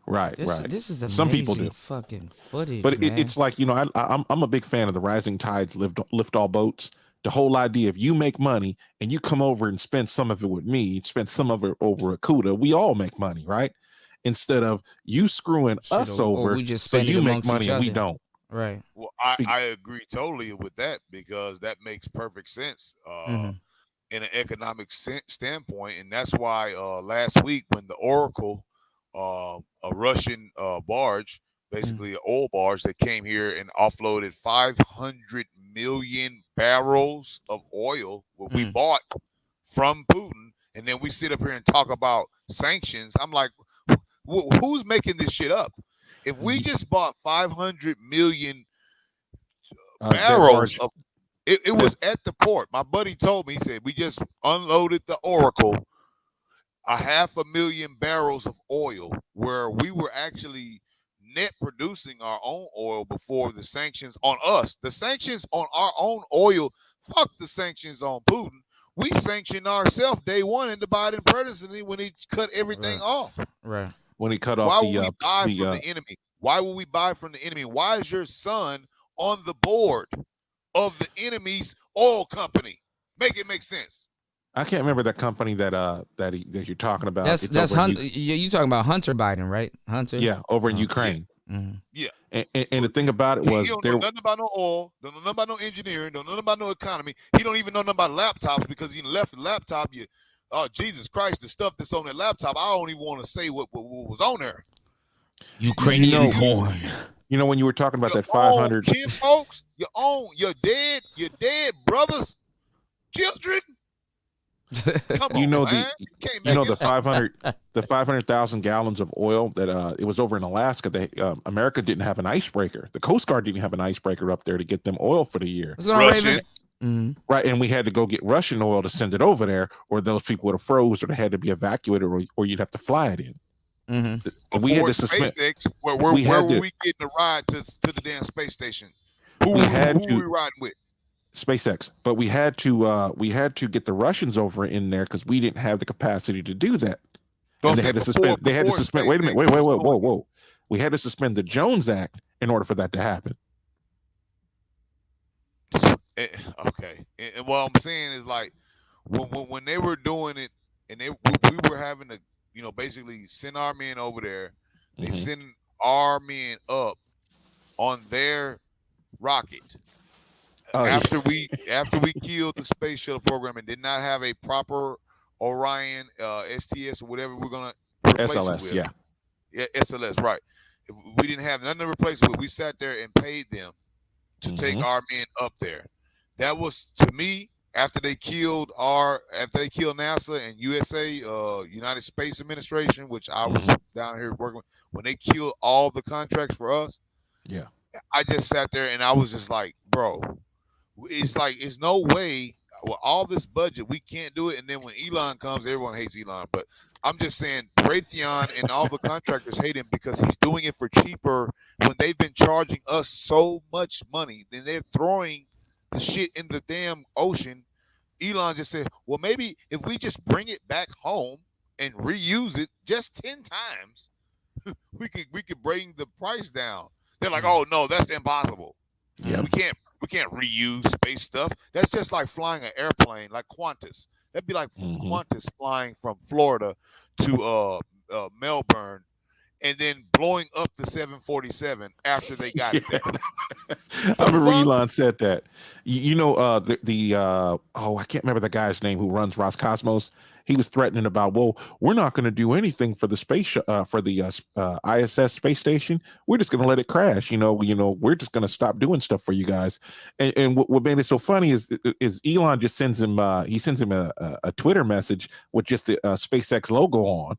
Right, This is amazing. Some people do. Fucking footage, but man. It's like, I'm a big fan of the rising tides lift all boats. The whole idea, if you make money and you come over and spend some of it with me, spend some of it over at Cuda, we all make money, right? Instead of you screwing us over, we just so you make money and we other. don't. Right. Well, I agree totally with that, because that makes perfect sense in an economic standpoint. And that's why last week when the Oracle, a Russian barge, basically an oil barge that came here and offloaded 500 million barrels of oil, what we bought from Putin, and then we sit up here and talk about sanctions. I'm like, who's making this shit up? If we just bought 500 million barrels of it was at the port. My buddy told me, he said, we just unloaded the Oracle, 500,000 barrels of oil, where we were actually net producing our own oil before the sanctions on us. The sanctions on our own oil, fuck the sanctions on Putin. We sanctioned ourselves day one in the Biden presidency when he cut everything off. Right. When he cut off Why would we buy from the enemy? Why would we buy from the enemy? Why is your son on the board of the enemy's oil company? Make it make sense. I can't remember that company that you're talking about. That's Hunter. You talking about Hunter Biden, right? Hunter. Yeah, over in Ukraine. Yeah. And the thing about it was he don't know nothing about no oil, don't know nothing about no engineering, don't know nothing about no economy. He don't even know nothing about laptops, because he left the laptop. Oh, Jesus Christ, the stuff that's on that laptop, I don't even want to say what was on there. Ukrainian corn. You know, when you were talking about that 500 kin folks, your dead brothers, children. Come you know on, man. the 500,000 gallons of oil that it was over in Alaska. America didn't have an icebreaker. The Coast Guard didn't have an icebreaker up there to get them oil for the year. What's going on, Raven? right? And we had to go get Russian oil to send it over there, or those people would have froze, or they had to be evacuated, or you'd have to fly it in. And we had to suspend. SpaceX, where were we getting a ride to the damn space station? Who were we riding with? SpaceX, but we had to get the Russians over in there because we didn't have the capacity to do that. And they had to suspend. They had to suspend. Wait a minute. Whoa. We had to suspend the Jones Act in order for that to happen. Okay, and what I'm saying is like when they were doing it, and we were having to, basically send our men over there. They send our men up on their rocket. After we killed the space shuttle program and did not have a proper Orion STS or whatever we're gonna replace SLS, it with. yeah, SLS, right? If we didn't have nothing to replace it with, we sat there and paid them to take our men up there. That was, to me, after they killed NASA and USA, United Space Administration, which I was down here working with, when they killed all the contracts for us. Yeah, I just sat there and I was just like, bro, it's no way with all this budget we can't do it. And then when Elon comes, everyone hates Elon, but I'm just saying Raytheon and all the contractors hate him because he's doing it for cheaper when they've been charging us so much money. Then they're throwing the shit in the damn ocean. Elon just said, well, maybe if we just bring it back home and reuse it just 10 times, we could bring the price down. They're like, oh no, that's impossible. Yeah, we can't reuse space stuff. That's just like flying an airplane, like Qantas. That'd be like Qantas flying from Florida to Melbourne and then blowing up the 747 after they got it there. I remember Elon said that. I can't remember the guy's name who runs Roscosmos. He was threatening about, well, we're not going to do anything for the space ISS space station. We're just going to let it crash. We're just going to stop doing stuff for you guys. And what made it so funny is Elon just sends him a Twitter message with just the SpaceX logo on.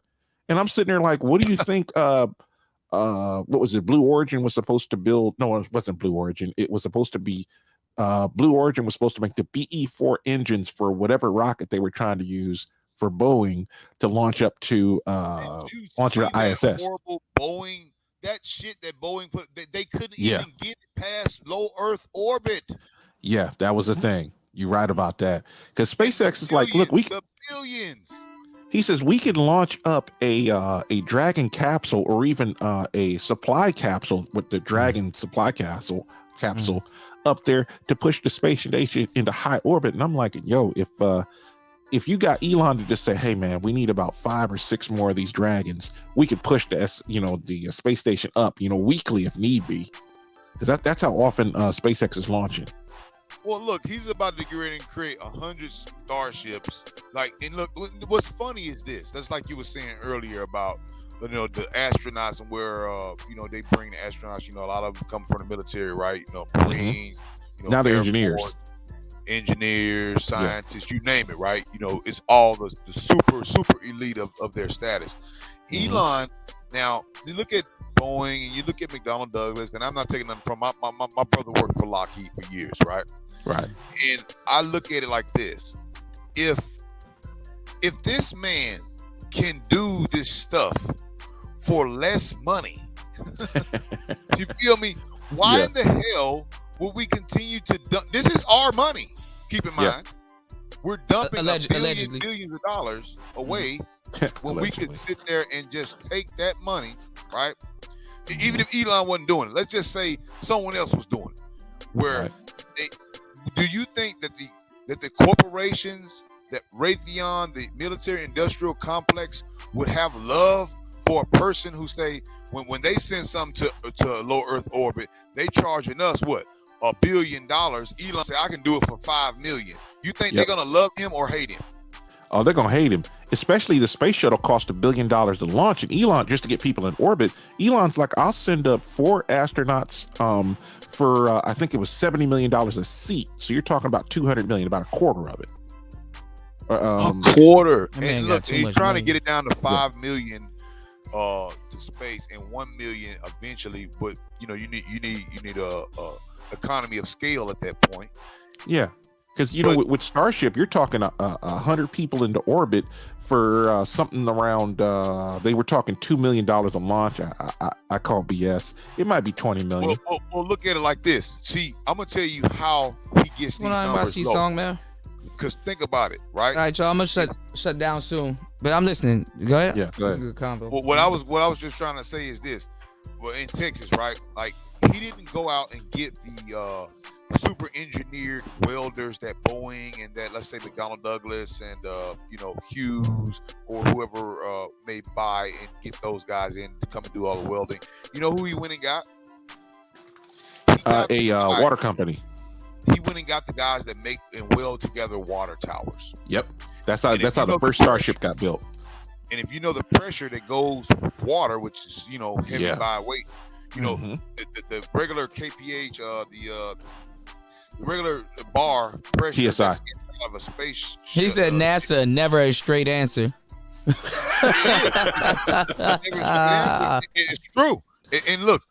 And I'm sitting there like, what do you think? What was it? Blue Origin was supposed to build. No, it wasn't Blue Origin. It was supposed to be Blue Origin was supposed to make the BE-4 engines for whatever rocket they were trying to use for Boeing to launch up to the ISS. Horrible Boeing, that shit that Boeing put, they couldn't even get it past low Earth orbit. Yeah, that was the thing. You're right about that. Because SpaceX is like, look, the billions. He says we could launch up a Dragon capsule or even a supply capsule with the Dragon supply capsule up there to push the space station into high orbit. And I'm like, yo, if you got Elon to just say, hey man, we need about 5 or 6 more of these Dragons, we could push the space station up, weekly if need be, because that's how often SpaceX is launching. Well, look, he's about to get ready and create 100 starships. And look, what's funny is this. That's like you were saying earlier about, the astronauts and where, they bring the astronauts. A lot of them come from the military, right? Marines. Now they're engineers, scientists, you name it, right? It's all the super elite of their status. Elon, now you look at Boeing and you look at McDonnell Douglas, and I'm not taking nothing from my brother worked for Lockheed for years, right? Right. And I look at it like this: if this man can do this stuff for less money, you feel me? Why in the hell would we continue to dump? This is our money. Keep in mind, we're dumping billions of dollars away when we could sit there and just take that money, right? Even if Elon wasn't doing it, let's just say someone else was doing it. Where do you think that the corporations, that Raytheon, the military industrial complex, would have love for a person who say when they send something to low Earth orbit, they charging us what, $1 billion? Elon said, I can do it for $5 million. You think they're gonna love him or hate him? Oh, they're gonna hate him. Especially the space shuttle cost $1 billion to launch, and Elon, just to get people in orbit, Elon's like, I'll send up 4 astronauts for I think it was $70 million a seat. So you're talking about $200 million, about a quarter of it. A quarter. And look, he's trying to get it down to $5 million to space and $1 million eventually. But you need a economy of scale at that point. Yeah. Because with Starship, you're talking 100 people into orbit for something around. They were talking $2 million a launch. I call BS. It might be 20 million. Well, look at it like this. See, I'm gonna tell you how he gets these numbers low. Song, man. Because think about it, right? All right, y'all. I'm gonna shut down soon, but I'm listening. Go ahead. Yeah, go ahead. Good combo. Well, what I was just trying to say is this. Well, in Texas, right? Like he didn't go out and get the super engineered welders that Boeing and that, let's say, McDonnell Douglas and Hughes or whoever may buy and get those guys in to come and do all the welding. You know who he went and got? Water company. He went and got the guys that make and weld together water towers. Yep, that's how the first Starship got built. And if you know the pressure that goes with water, which is heavy by weight, the regular kph, the regular bar pressure PSI that's inside of a space. He said NASA, never a straight answer. It's true. And look,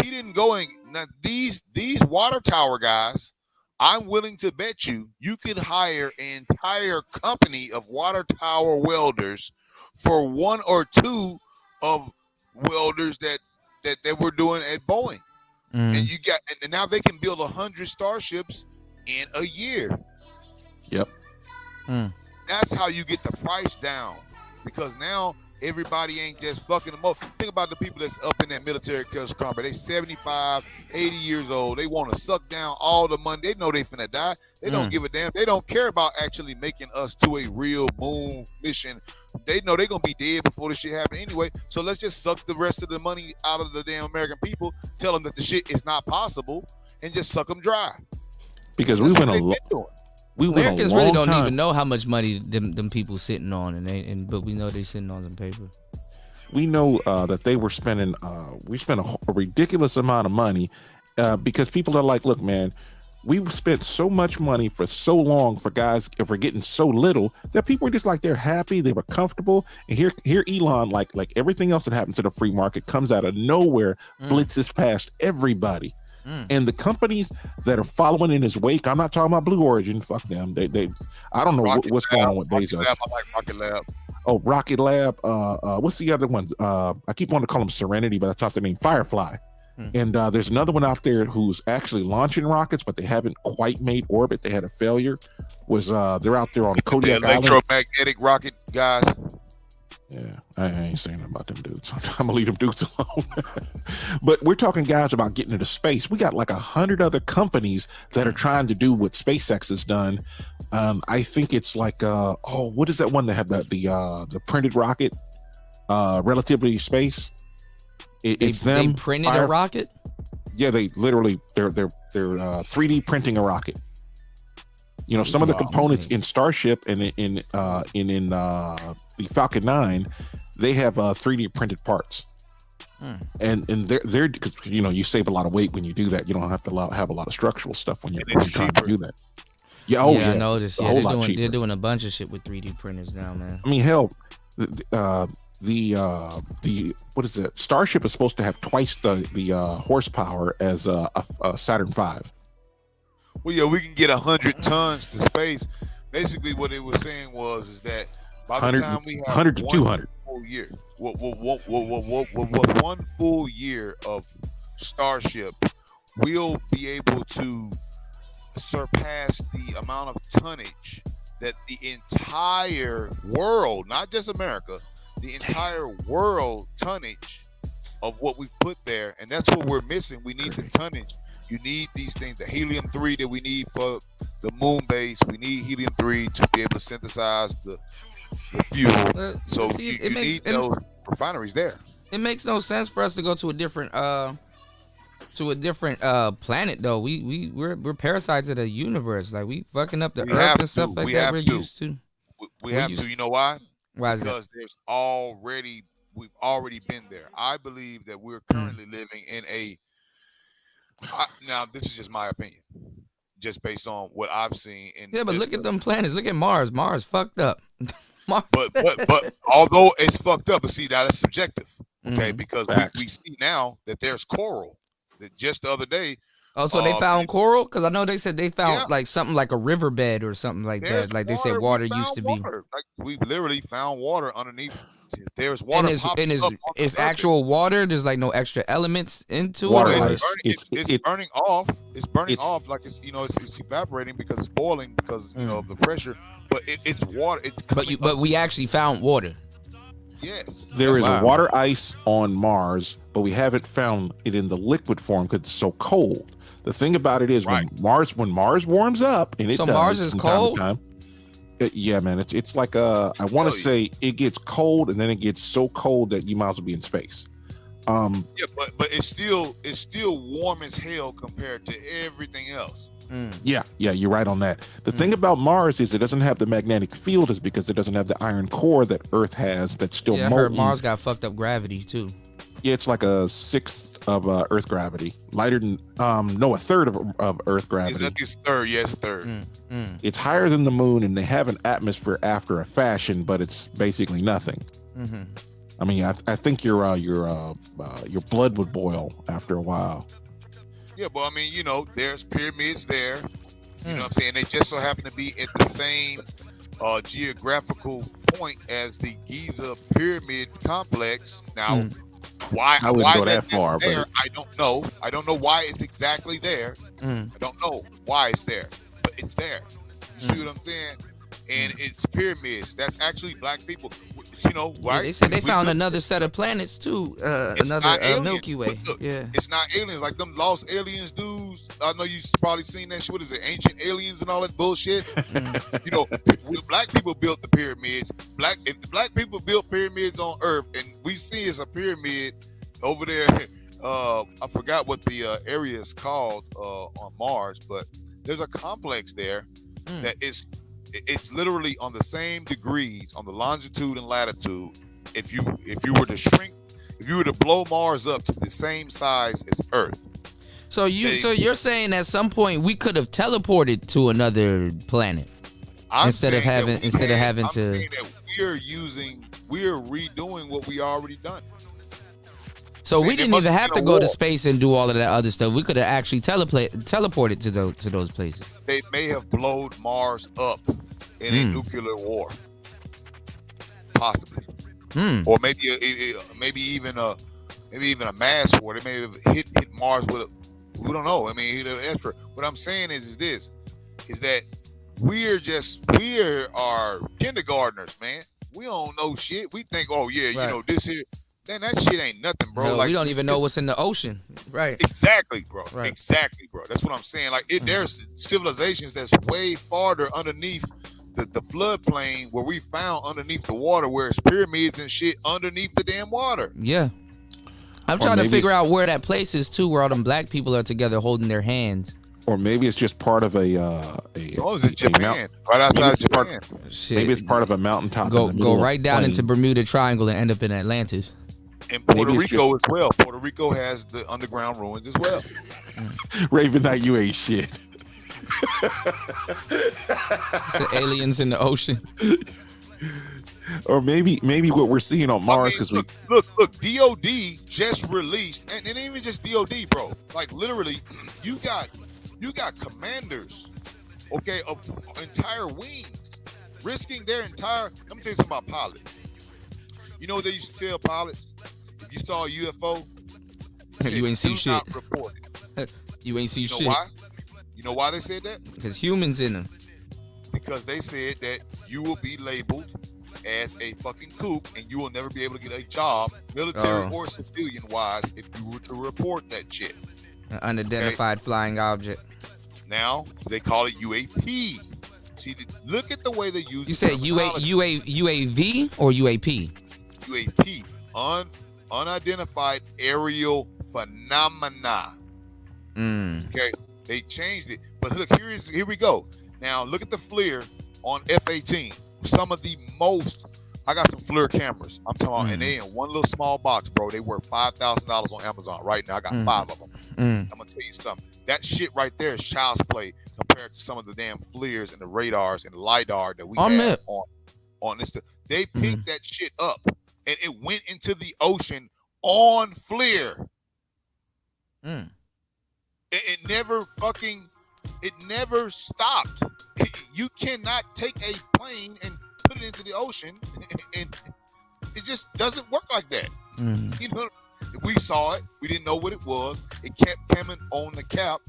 he didn't go and now these water tower guys. I'm willing to bet you could hire an entire company of water tower welders for one or two of welders that we're doing at Boeing. And and now they can build 100 Starships in a year. Yep. That's how you get the price down, because now everybody ain't just fucking them up. Think about the people that's up in that military combat. They 75, 80 years old. They want to suck down all the money. They know they finna die. They don't give a damn. They don't care about actually making us to a real moon mission. They know they're going to be dead before this shit happen anyway. So let's just suck the rest of the money out of the damn American people, tell them that the shit is not possible, and just suck them dry. Because we went a long Americans really don't even know how much money them people sitting on, but we know they sitting on some paper. We know that they were spending. We spent a ridiculous amount of money because people are like, "Look, man, we've spent so much money for so long for guys for getting so little that people are just like they're happy, they were comfortable." And here Elon, like everything else that happens to the free market, comes out of nowhere, blitzes past everybody. And the companies that are following in his wake, I'm not talking about Blue Origin. Fuck them. They I don't know what's going on with Bezos. I like Rocket Lab. Oh, Rocket Lab. What's the other one? I keep wanting to call them Serenity, but that's not their name. Firefly. And there's another one out there who's actually launching rockets, but they haven't quite made orbit. They had a failure. They're out there on Kodiak the Island. Electromagnetic rocket guys. Yeah, I ain't saying nothing about them dudes. I'm gonna leave them dudes alone. But we're talking guys about getting into space. We got like 100 other companies that are trying to do what SpaceX has done. I think it's like what is that one that had the printed rocket? Relativity Space. It's them. They printed a rocket. Yeah, they literally they're 3D printing a rocket. You know, some of the components in Starship and in the Falcon 9, they have 3D printed parts. And they're because you save a lot of weight when you do that. You don't have to have a lot of structural stuff when you're trying to do that. Yeah, I noticed. Yeah, they're doing a bunch of shit with 3D printers now, man. I mean, hell, the what is it? Starship is supposed to have twice the horsepower as a Saturn V. Well, yeah, we can get 100 tons to space. Basically, what it was saying is that by the time we have 100 to 200 full year, one full year of Starship, we'll be able to surpass the amount of tonnage that the entire world, not just America, the entire world tonnage of what we've put there. And that's what we're missing. We need the tonnage. You need these things, the helium-3 that we need for the moon base. We need helium-3 to be able to synthesize the fuel. So you need those refineries there. It makes no sense for us to go to a different planet though. We're parasites of the universe. Like we fucking up the earth and stuff like that. We're used to. We have to. You know why? Why is that? Because we've already been there. I believe that we're currently living in a. Now this is just my opinion, just based on what I've seen. But look at them planets. Look at Mars. Mars fucked up. But although it's fucked up, but see, now that's subjective, okay? Because we see now that there's coral. That just the other day, Oh, so they found coral? Because I know they said they found Yeah. like something like a riverbed or something like There's that. Like they said, water. water We used found to be. water. Like we literally found water underneath. There's And water it's popping up on the it's surface. actual water. There's like no extra elements into Water it. or- ice. It's burning off. It's burning it's- off like it's it's evaporating because it's boiling because of the pressure. But it's water. It's coming But we actually found water. Yes. There is Wow. a water ice on Mars, but we haven't found it in the liquid form because it's so cold. The thing about it is when Mars warms up, and it So does Mars is from time to cold? time, yeah, man, it's like I want to say it gets cold and then it gets so cold that you might as well be in space. Yeah, but it's still warm as hell compared to everything else. Yeah, you're right on that. The thing about Mars is it doesn't have the magnetic field, is because it doesn't have the iron core that Earth has. That's still Yeah, I heard molten. Mars got fucked up gravity too. Yeah, it's like a sixth of Earth gravity, lighter than a third of Earth gravity. Is that this third? Yes, third. It's higher than the moon, and they have an atmosphere after a fashion, but it's basically nothing. Mm-hmm. I mean, I think your blood would boil after a while. Yeah, but I mean, there's pyramids there. You know what I'm saying? They just so happen to be at the same geographical point as the Giza pyramid complex. Now, why I wouldn't go that that's far, there, but I don't know. I don't know why it's exactly there. I don't know why it's there, but it's there. You see what I'm saying? And it's pyramids. That's actually black people. Yeah, Right? they said they found another set of planets too. Another not aliens. Milky Way. Look, Yeah. it's not aliens like them lost aliens dudes. I know you've probably seen that shit. What is it? Ancient aliens and all that bullshit. Black people built the pyramids. If the black people built pyramids on Earth, and we see it's a pyramid over there. I forgot what the area is called on Mars, but there's a complex there that it's literally on the same degrees on the longitude and latitude. If you were to blow Mars up to the same size as Earth. So you're saying at some point we could have teleported to another planet instead of having to. Saying that we're redoing what we already done. So we didn't even have to go to space and do all of that other stuff. We could have actually teleported to those places. They may have blown Mars up in a nuclear war, possibly, or maybe even a mass war. They may have hit Mars with we don't know. I mean, hit an extra. What I'm saying is that we are kindergartners, man. We don't know shit. We think, this here. Then that shit ain't nothing, bro. No, like we don't even know what's in the ocean, right? Exactly, bro. Right. Exactly, bro. That's what I'm saying. Like, there's civilizations that's way farther underneath the floodplain where we found underneath the water, where it's pyramids and shit underneath the damn water. Yeah, I'm trying to figure out where that place is too, where all them black people are together holding their hands. Or maybe it's just part of a it's in Japan, right outside Japan. Maybe it's part of a mountaintop. Go right down into Bermuda Triangle and end up in Atlantis. And Puerto Rico as well. Puerto Rico has the underground ruins as well. Raven Knight, you ain't shit. So aliens in the ocean. Or maybe what we're seeing on Mars, because look, DOD just released, and it ain't even just DOD, bro. Like literally, you got commanders, okay, of entire wings risking their entire. Let me tell you something about pilots. You know what they used to tell pilots? If you saw a UFO, you ain't see do shit. not report it. You ain't see You know shit. why? You know why they said that? Because humans in them. Because they said that you will be labeled as a fucking kook and you will never be able to get a job, military or civilian wise, if you were to report that shit. An unidentified flying object. Now they call it UAP. See, look at the way they use. You said UAV or UAP? UAP, unidentified aerial phenomena. Okay, they changed it, but look, here we go. Now look at the FLIR on F-18. Some of the most. I got some FLIR cameras. I'm talking about, and they in one little small box, bro. They worth $5,000 on Amazon right now. I got 5 of them. I'm gonna tell you something. That shit right there is child's play compared to some of the damn FLIRs and the radars and the lidar that we have on this. They picked that shit up and it went into the ocean on FLIR. It never stopped. You cannot take a plane and put it into the ocean, and it just doesn't work like that. You know, we saw it. We didn't know what it was. It kept coming on the cap,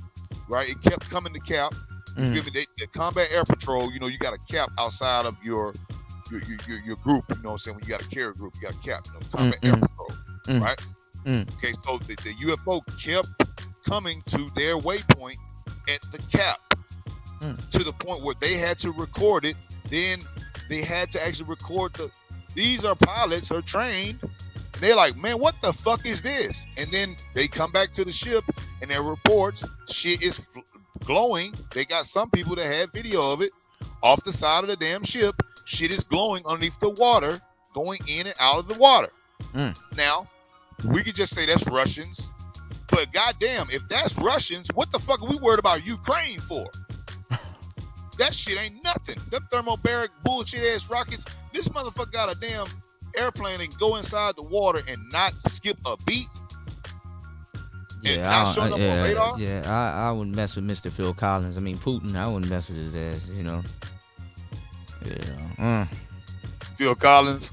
right? It kept coming to cap. You feel me? The Combat Air Patrol, you know, you got a cap outside of your group. You know what I'm saying? When you got a carrier group, you got a cap. You know, Combat Air Patrol, right? Okay, so the UFO kept coming to their waypoint at the cap to the point where they had to record it. Then they had to actually record these are pilots are trained. And they're like, man, what the fuck is this? And then they come back to the ship and their reports, shit is glowing. They got some people that had video of it off the side of the damn ship. Shit is glowing underneath the water, going in and out of the water. Now, we could just say that's Russians. But goddamn, if that's Russians, what the fuck are we worried about Ukraine for? That shit ain't nothing. Them thermobaric bullshit ass rockets. This motherfucker got a damn airplane and go inside the water and not skip a beat. Yeah, I wouldn't mess with Mr. Phil Collins. I mean, Putin, I wouldn't mess with his ass, you know. Yeah. Phil Collins?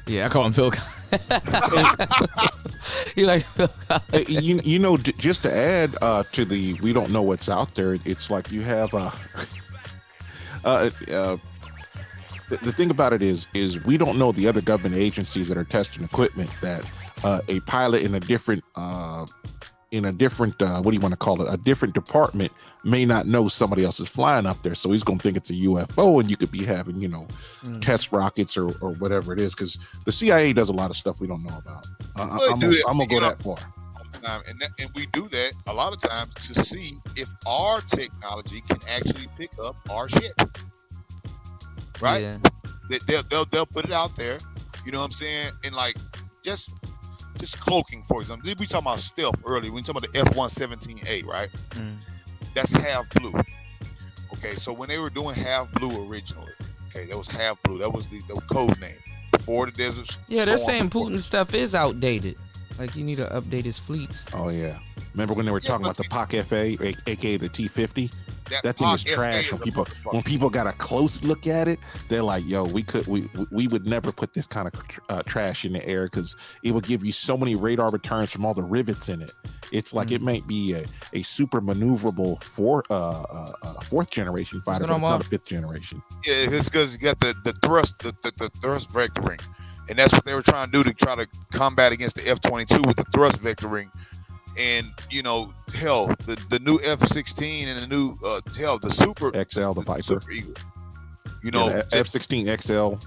Yeah, I call him Phil Collins. He like Phil Collins. You know, just to add to the we don't know what's out there, it's like you have the thing about it is we don't know the other government agencies that are testing equipment that a pilot in a different what do you want to call it, a different department may not know somebody else is flying up there, so he's gonna think it's a UFO, and you could be having, you know, test rockets or whatever it is, because the CIA does a lot of stuff we don't know about. I'm gonna go that far. And we do that a lot of times to see if our technology can actually pick up our shit, right? Yeah. They'll put it out there, you know what I'm saying, and like just cloaking, for example. We talking about stealth earlier. We talking about the F-117A, right? That's half blue. Okay, so when they were doing half blue originally, okay, that was half blue. That was the code name before the desert. Yeah, they're saying Putin's stuff is outdated. Like, you need to update his fleets. Oh yeah, remember when they were talking about the POC FA, aka the T-50? That thing is trash. When people got a close look at it, they're like, "Yo, we would never put this kind of trash in the air because it would give you so many radar returns from all the rivets in it. It's like it might be a super maneuverable fourth generation fighter, but it's not a fifth generation." Yeah, it's because you got the thrust vectoring, and that's what they were trying to do to try to combat against the F-22 with the thrust vectoring. And you know, hell, the new F-16 and the new the Super XL, the Viper, Super Eagle. You know, the F-16 XL,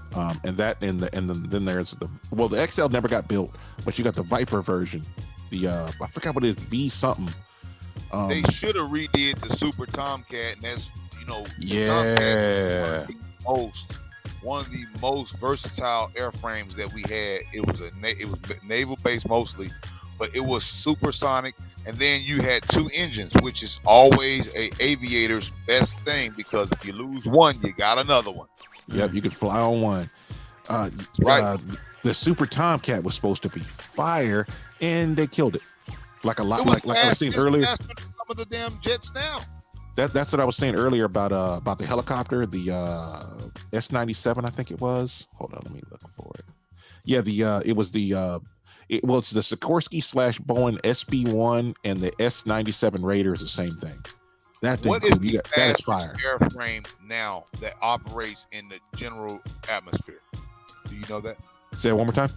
and then there's the XL never got built, but you got the Viper version. The I forgot what it is, V something. They should have redid the Super Tomcat, and that's, you know, yeah, one of the most versatile airframes that we had. It was naval based mostly, but it was supersonic, and then you had two engines, which is always a aviator's best thing, because if you lose one, you got another one. Yep, you could fly on one. Right. The Super Tomcat was supposed to be fire, and they killed it. Like a lot, like I was saying earlier. Faster than some of the damn jets now. That's what I was saying earlier about the helicopter, the S-97, I think it was. Hold on, let me look for it. Yeah, it's the Sikorsky / Boeing SB-1, and the S-97 Raider is the same thing. That thing, what is the fastest fire airframe now that operates in the general atmosphere? Do you know that? Say it one more time.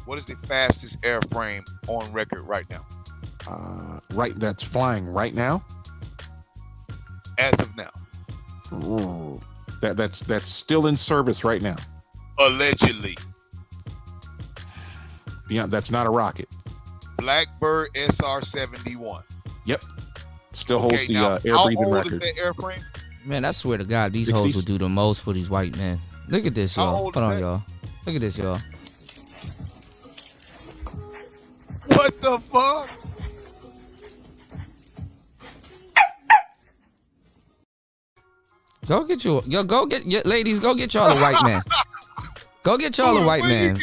What is the fastest airframe on record right now? That's flying right now. As of now. Ooh, that's still in service right now. Allegedly. Yeah, that's not a rocket. Blackbird SR-71. Yep. Still holds the air breathing record. How old is that airplane? Man, I swear to God, these hoes will do the most for these white men. Look at this, y'all. Hold on, y'all. Look at this, y'all. What the fuck? Go get ladies, go get y'all a white man. Go get y'all a white man.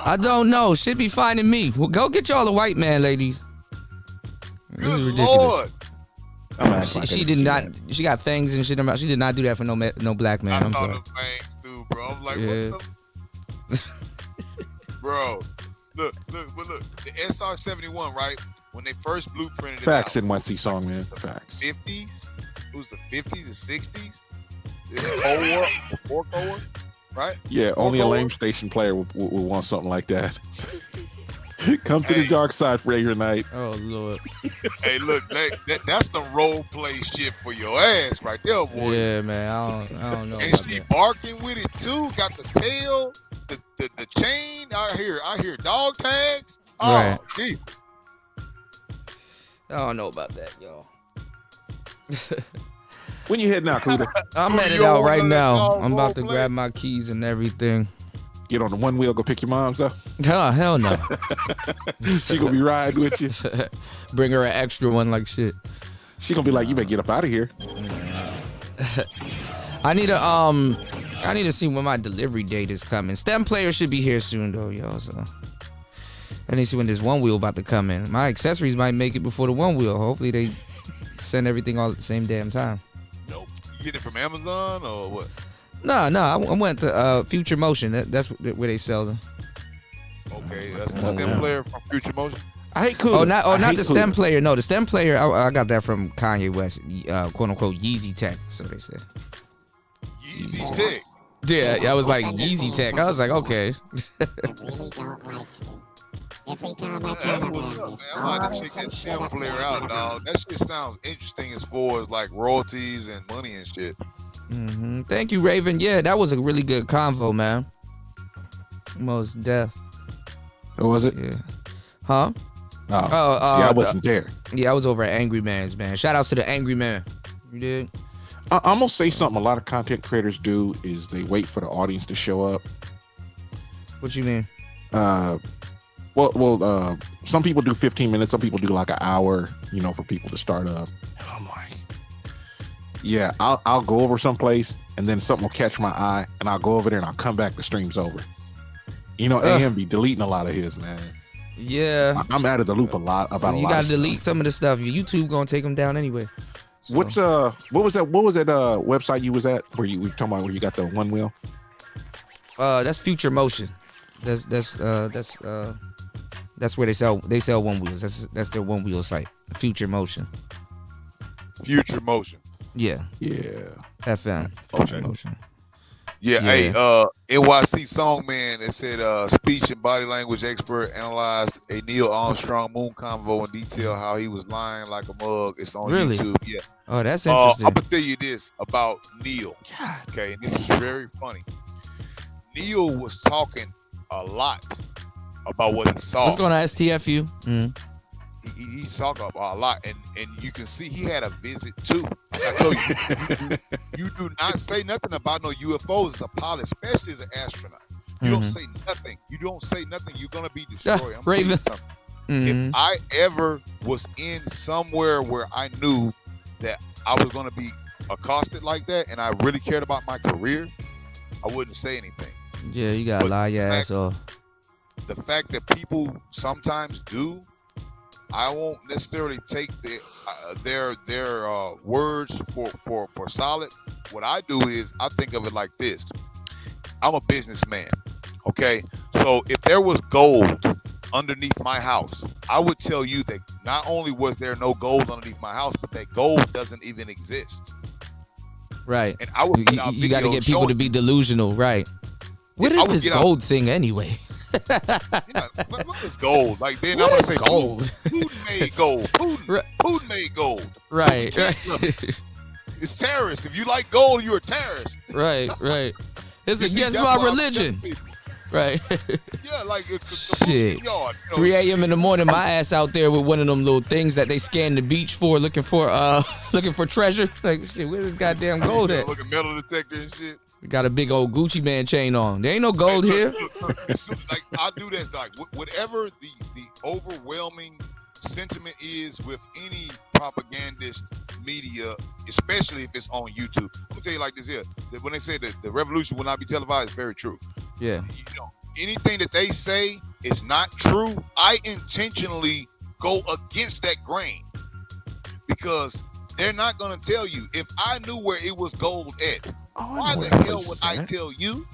I don't know. Should be finding me. Well, go get y'all a white man, ladies. This is Good ridiculous. Lord. She did not. She got fangs and shit. She did not do that for no black man. I I'm saw sorry. the fangs too, bro. I'm like, Yeah. what the? Bro, look, the SR-71, right? When they first blueprinted Facts it in West Sea song, man. Facts. 50s, it was the 50s and 60s. It's Cold War, before Cold War, right? Yeah, Before only a Cold lame War? station player would want something like that. Come to the dark side for your night. Oh Lord. Hey, look, that's the role play shit for your ass right there, boy. Yeah, man. I don't know. And about she that. barking with it too. Got the tail, the chain. I hear dog tags. Oh, Right. geez. I don't know about that, y'all. When you heading out, Cuda? I'm Cuda, headed you out don't right wanna let now. dog I'm about to role play? grab my keys and everything. Get on the one wheel, go pick your mom's up. Hell no. She gonna be riding with you. Bring her an extra one like shit. She gonna be like, you better get up out of here. I need to see when my delivery date is coming. STEM player should be here soon though, y'all. So I need to see when this one wheel about to come in. My accessories might make it before the one wheel. Hopefully they send everything all at the same damn time. Nope. You get it from Amazon or what? No, I went to Future Motion. That's where they sell them. Okay, that's the STEM player from Future Motion. I hate Cuda. Not the STEM player. No, the STEM player. I got that from Kanye West, quote unquote Yeezy Tech. So they said. Yeezy Tech. Yeah, I was like Yeezy Tech. I was like, okay. That's what's up, man. I'm about to check that STEM player out, dog. That shit sounds interesting as far as like royalties and money and shit. Mm-hmm. Thank you, Raven. Yeah, that was a really good convo, man. Most deaf. What was it? Yeah. Huh? I wasn't there. Yeah, I was over at Angry Man's, man. Shout outs to the Angry Man. You did? I'm gonna say something a lot of content creators do is they wait for the audience to show up. What you mean? Well, some people do 15 minutes, some people do like an hour, for people to start up. And I'm like, yeah, I'll go over someplace and then something will catch my eye and I'll go over there and I'll come back, the stream's over. AM be deleting a lot of his, man. Yeah. I'm out of the loop a lot about a lot. You gotta of stuff. delete some of the stuff. Your YouTube gonna take them down anyway. So. What was that website you was at where you were talking about where you got the one wheel? That's Future Motion. That's where they sell one wheels. That's their one wheel site. Future Motion. Future Motion. Yeah. FM. Future Motion. Yeah, hey, NYC Songman, it said speech and body language expert analyzed a Neil Armstrong moon convo in detail how he was lying like a mug. It's on Really? YouTube. Yeah. Oh, that's interesting. I'm gonna tell you this about Neil. Okay, and this is very funny. Neil was talking a lot about what he saw. What's going on, STFU? Mm. He talked about a lot, and you can see he had a visit too. Like I told you, you do not say nothing about no UFOs as a pilot, especially as an astronaut. You don't say nothing. You don't say nothing. You're gonna be destroyed. I'm Raven. If I ever was in somewhere where I knew that I was gonna be accosted like that, and I really cared about my career, I wouldn't say anything. Yeah, you gotta lie your ass off. The fact that people sometimes do, I won't necessarily take their words for solid. What I do is I think of it like this. I'm a businessman, okay? So if there was gold underneath my house, I would tell you that not only was there no gold underneath my house, but that gold doesn't even exist. Right. And I would you got to get people to be delusional, right? What is this gold thing anyway? What is gold? Like then What I'm gonna is say gold? Putin made gold. Putin made gold. Right. It's terrorist. If you like gold, you're a terrorist. Right. It's You see, against that's my why I'm religion. telling people. Right. Yeah, like Shit. 3 a.m. in the morning, my ass out there with one of them little things that they scan the beach for, looking for treasure. Like shit, where's this goddamn gold at? Look at metal detector and shit. We got a big old Gucci Man chain on. There ain't no gold here. Like I do that. Like whatever the overwhelming sentiment is with any propagandist media, especially if it's on YouTube. I'm gonna tell you like this here. That when they say that the revolution will not be televised, it's very true. Yeah. Anything that they say is not true, I intentionally go against that grain. because they're not gonna tell you. If I knew where it was gold at, why know the where hell this would is I at. tell you?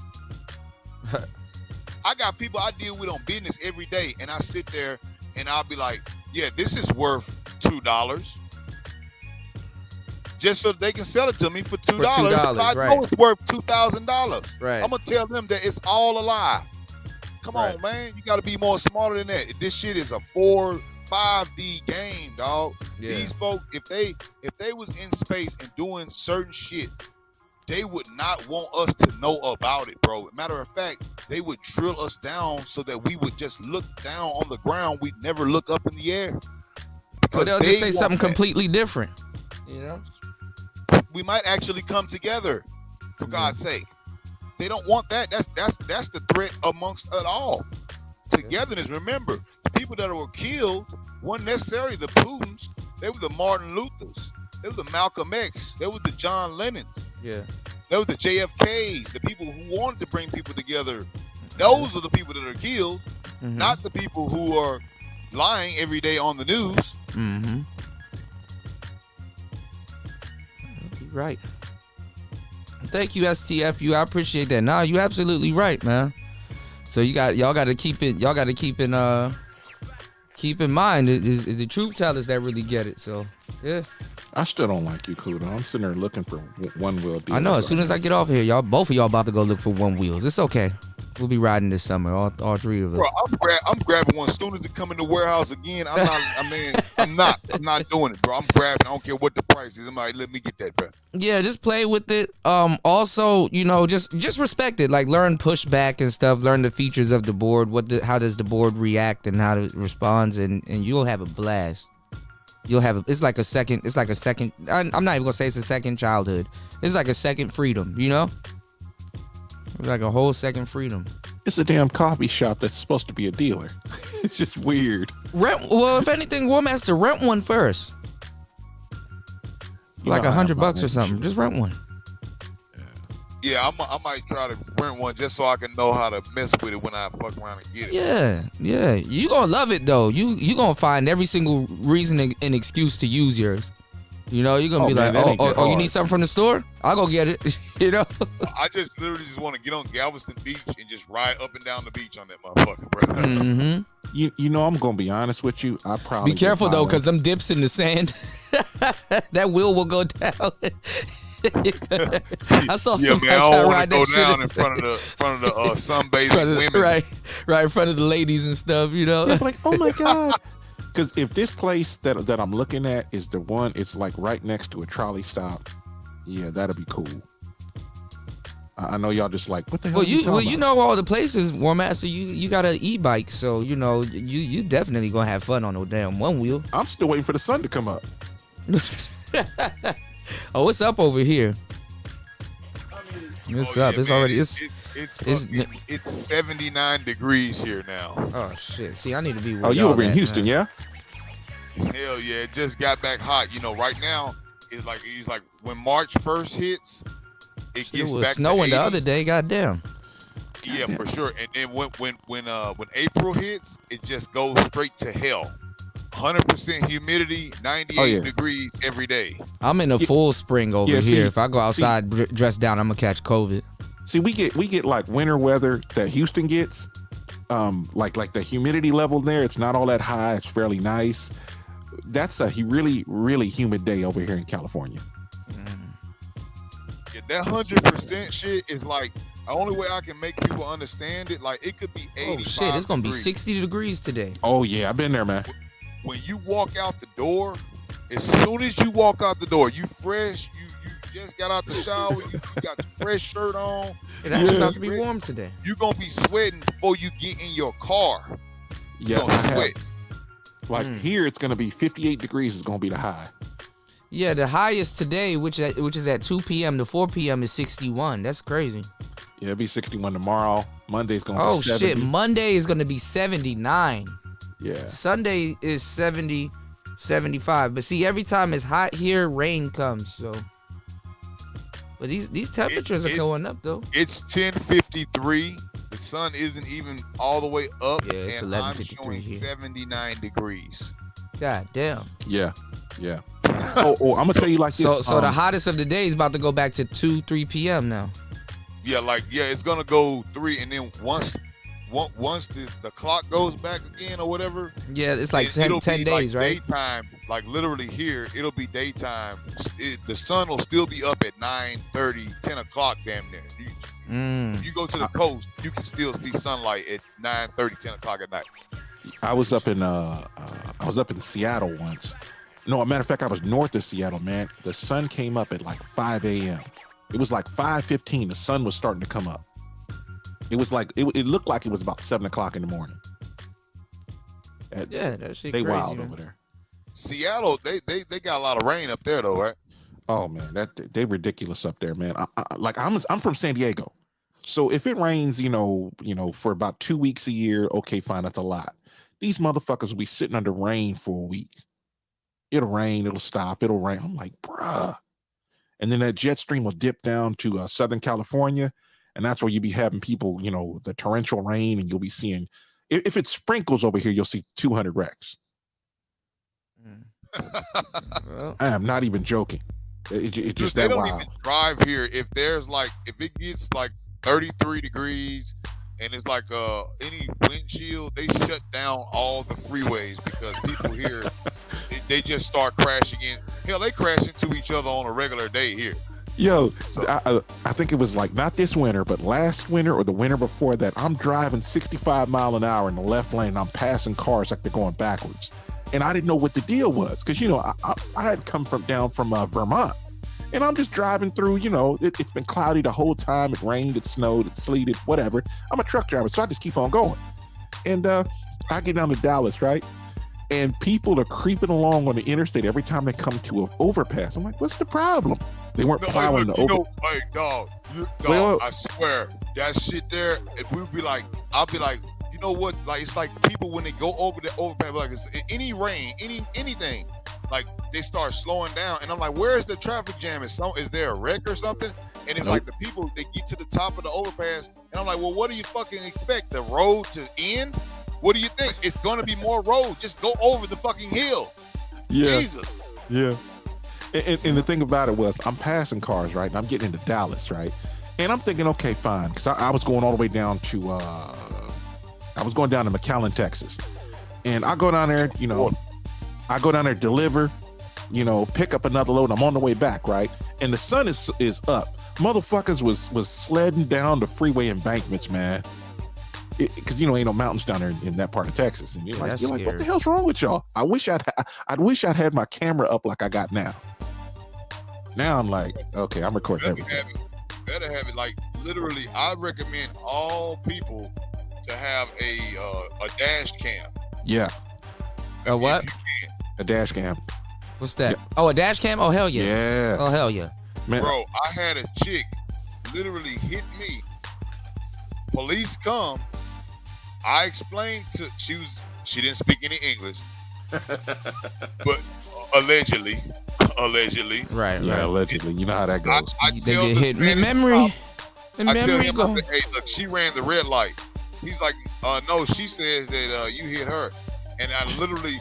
I got people I deal with on business every day, and I sit there and I'll be like, yeah, this is worth $2. Just so they can sell it to me for $2. I right. know it's worth $2,000. Right. I'm gonna tell them that it's all a lie. Come Right. on, man. You gotta be more smarter than that. This shit is a 4-5D game, dog. Yeah. These folks, if they was in space and doing certain shit, they would not want us to know about it, bro. Matter of fact, they would drill us down so that we would just look down on the ground. We'd never look up in the air. Or Because they'll they just say want something that. completely different. You know? We might actually come together, for God's sake. They don't want that. That's the threat amongst it all. Togetherness. Remember, the people that were killed weren't necessarily the Putins. They were the Martin Luthers. They were the Malcolm X. They were the John Lennons. Yeah. They were the JFKs. The people who wanted to bring people together. Those are the people that are killed, not the people who are lying every day on the news. Mm-hmm. You're right. Thank you, STFU. I appreciate that. Nah, you absolutely right, man. So y'all got to keep in mind is the truth tellers that really get it. So yeah. I still don't like you, Kudo. I'm sitting there looking for one wheel. I know. As soon as I get off here, both of y'all about to go look for one wheels. It's okay. We'll be riding this summer, all three of us. Bro, I'm grabbing one as soon as it come in the warehouse again. I'm not doing it, bro. I'm grabbing. I don't care what the price is. I'm like, let me get that, bro. Yeah, just play with it. Also, just respect it. Like learn pushback and stuff. Learn the features of the board. How does the board react and how it responds, and you'll have a blast. It's like a second. I'm not even gonna say it's a second childhood. It's like a second freedom. It's like a whole second freedom. It's a damn coffee shop that's supposed to be a dealer. It's just weird. Well, if anything, War Master, rent one first. Like $100 or something. Just rent one. Yeah, I might try to rent one just so I can know how to mess with it when I fuck around and get it. Yeah. You gonna love it though. You gonna find every single reason and excuse to use yours. You're gonna be man, like, you need something from the store? I'll go get it. I just literally just want to get on Galveston Beach and just ride up and down the beach on that motherfucker, bro. Mm-hmm. I'm gonna be honest with you. I probably be careful though, because them dips in the sand, that wheel will go down. I saw somebody man, I try don't to want ride to go that down shit in front of the sunbathing women. right in front of the ladies and stuff. Yeah, like, oh my god. Because if this place that I'm looking at is the one, it's like right next to a trolley stop. Yeah, that'll be cool. I know y'all just like, what the hell? You know all the places, War Master. You got an e-bike, so you definitely gonna have fun on no damn one wheel. I'm still waiting for the sun to come up. Oh, it's up over here. It's up. It's already. It's 79 degrees here now. Oh shit! See, I need to be. Oh, you over in Houston, man. yeah? Hell yeah! It just got back hot. Right now it's like when March 1st hits, it gets was back snowing to 80. the other day. Goddamn. Yeah, for sure. And then when April hits, it just goes straight to hell. 100% humidity, 98 degrees every day. I'm in a full spring over here. See, if I go outside dressed down, I'm gonna catch COVID. See, we get like winter weather that Houston gets. Like the humidity level there, it's not all that high. It's fairly nice. That's a really, really humid day over here in California. Yeah, that 100% shit is like the only way I can make people understand it. Like it could be 85 Oh shit! It's gonna be degrees. 60 degrees today. Oh yeah, I've been there, man. When you walk out the door, as soon as you walk out the door, you fresh. You just got out the shower. You got the fresh shirt on. It's about to be warm today. You're gonna be sweating before you get in your car. Yeah, You're gonna sweat. Like here, it's gonna be 58 degrees. Is gonna be the high. Yeah, the highest today, which is at 2 p.m. to 4 p.m. is 61. That's crazy. Yeah, it'll be 61 tomorrow. Monday's gonna be 70. Shit! Monday is gonna be 79. Yeah. Sunday is 70, 75. But see, every time it's hot here, rain comes. So, but these temperatures are going up though. It's 10:53. The sun isn't even all the way up, Yeah, it's and I'm 11:53 showing here. 79 degrees. God damn. Yeah. God I'm gonna tell you like this. So the hottest of the day is about to go back to 2-3 p.m. now. Yeah, it's gonna go 3, and then once the clock goes back again or whatever. Yeah, it's like 10 days, like right? Daytime, like literally here, it'll be daytime. The sun will still be up at 9:30, 10 o'clock, damn near. If you go to the coast, you can still see sunlight at 9:30, 10 o'clock at night. I was up in Seattle once. No, a matter of fact, I was north of Seattle, man. The sun came up at like 5 a.m. It was like 5:15. The sun was starting to come up. It was like it looked like it was about 7 o'clock in the morning. Yeah, that shit they crazy, wild man. over there. Seattle, they got a lot of rain up there though, right? Oh man, they ridiculous up there, man. I'm from San Diego, so if it rains, for about 2 weeks a year, okay, fine, that's a lot. These motherfuckers will be sitting under rain for a week. It'll rain, it'll stop, it'll rain. I'm like, bruh. And then that jet stream will dip down to Southern California, and that's where you be having people, the torrential rain, and you'll be seeing, if it sprinkles over here, you'll see 200 wrecks. I am not even joking. It just they that don't wild. even drive here if it gets like 33 degrees and it's like any wind chill, they shut down all the freeways because people here they just start crashing in. Hell, they crash into each other on a regular day here. Yo, I think it was like not this winter, but last winter or the winter before that, I'm driving 65 mile an hour in the left lane and I'm passing cars like they're going backwards. And I didn't know what the deal was because, I had come down from Vermont, and I'm just driving through, it's been cloudy the whole time. It rained, it snowed, it sleeted, whatever. I'm a truck driver, so I just keep on going. And I get down to Dallas, right? And people are creeping along on the interstate every time they come to an overpass. I'm like, what's the problem? They weren't plowing the overpass. Hey, dog, I swear, that shit there, if we be like, I'll be like, you know what? Like, it's like people when they go over the overpass, like it's any rain, anything, like they start slowing down. And I'm like, where's the traffic jam? Is there a wreck or something? And it's like the people, they get to the top of the overpass, and I'm like, well, what do you fucking expect? The road to end? What do you think? It's gonna be more road. Just go over the fucking hill. Yeah. Jesus. Yeah. And the thing about it was, I'm passing cars, right? And I'm getting into Dallas, right? And I'm thinking, okay, fine. Because I was going all the way down to, I was going down to McAllen, Texas. And I go down there, deliver, pick up another load. I'm on the way back, right? And the sun is up. Motherfuckers was sledding down the freeway embankments, man. Because ain't no mountains down there in that part of Texas, and you're like, what the hell's wrong with y'all? I wish I'd had my camera up like I got now. Now I'm like, okay, I'm recording everything. Better have it. Like literally, I recommend all people to have a dash cam. Yeah. A what? A dash cam. What's that? Yeah. Oh, a dash cam? Oh hell yeah. Yeah. Oh hell yeah. Man. Bro, I had a chick literally hit me. Police come. I explained she didn't speak any English, but allegedly. Right. Yeah, allegedly. You know how that goes. I tell the hit memory. I tell him, I say, hey, look, she ran the red light. He's like, no, she says that you hit her. And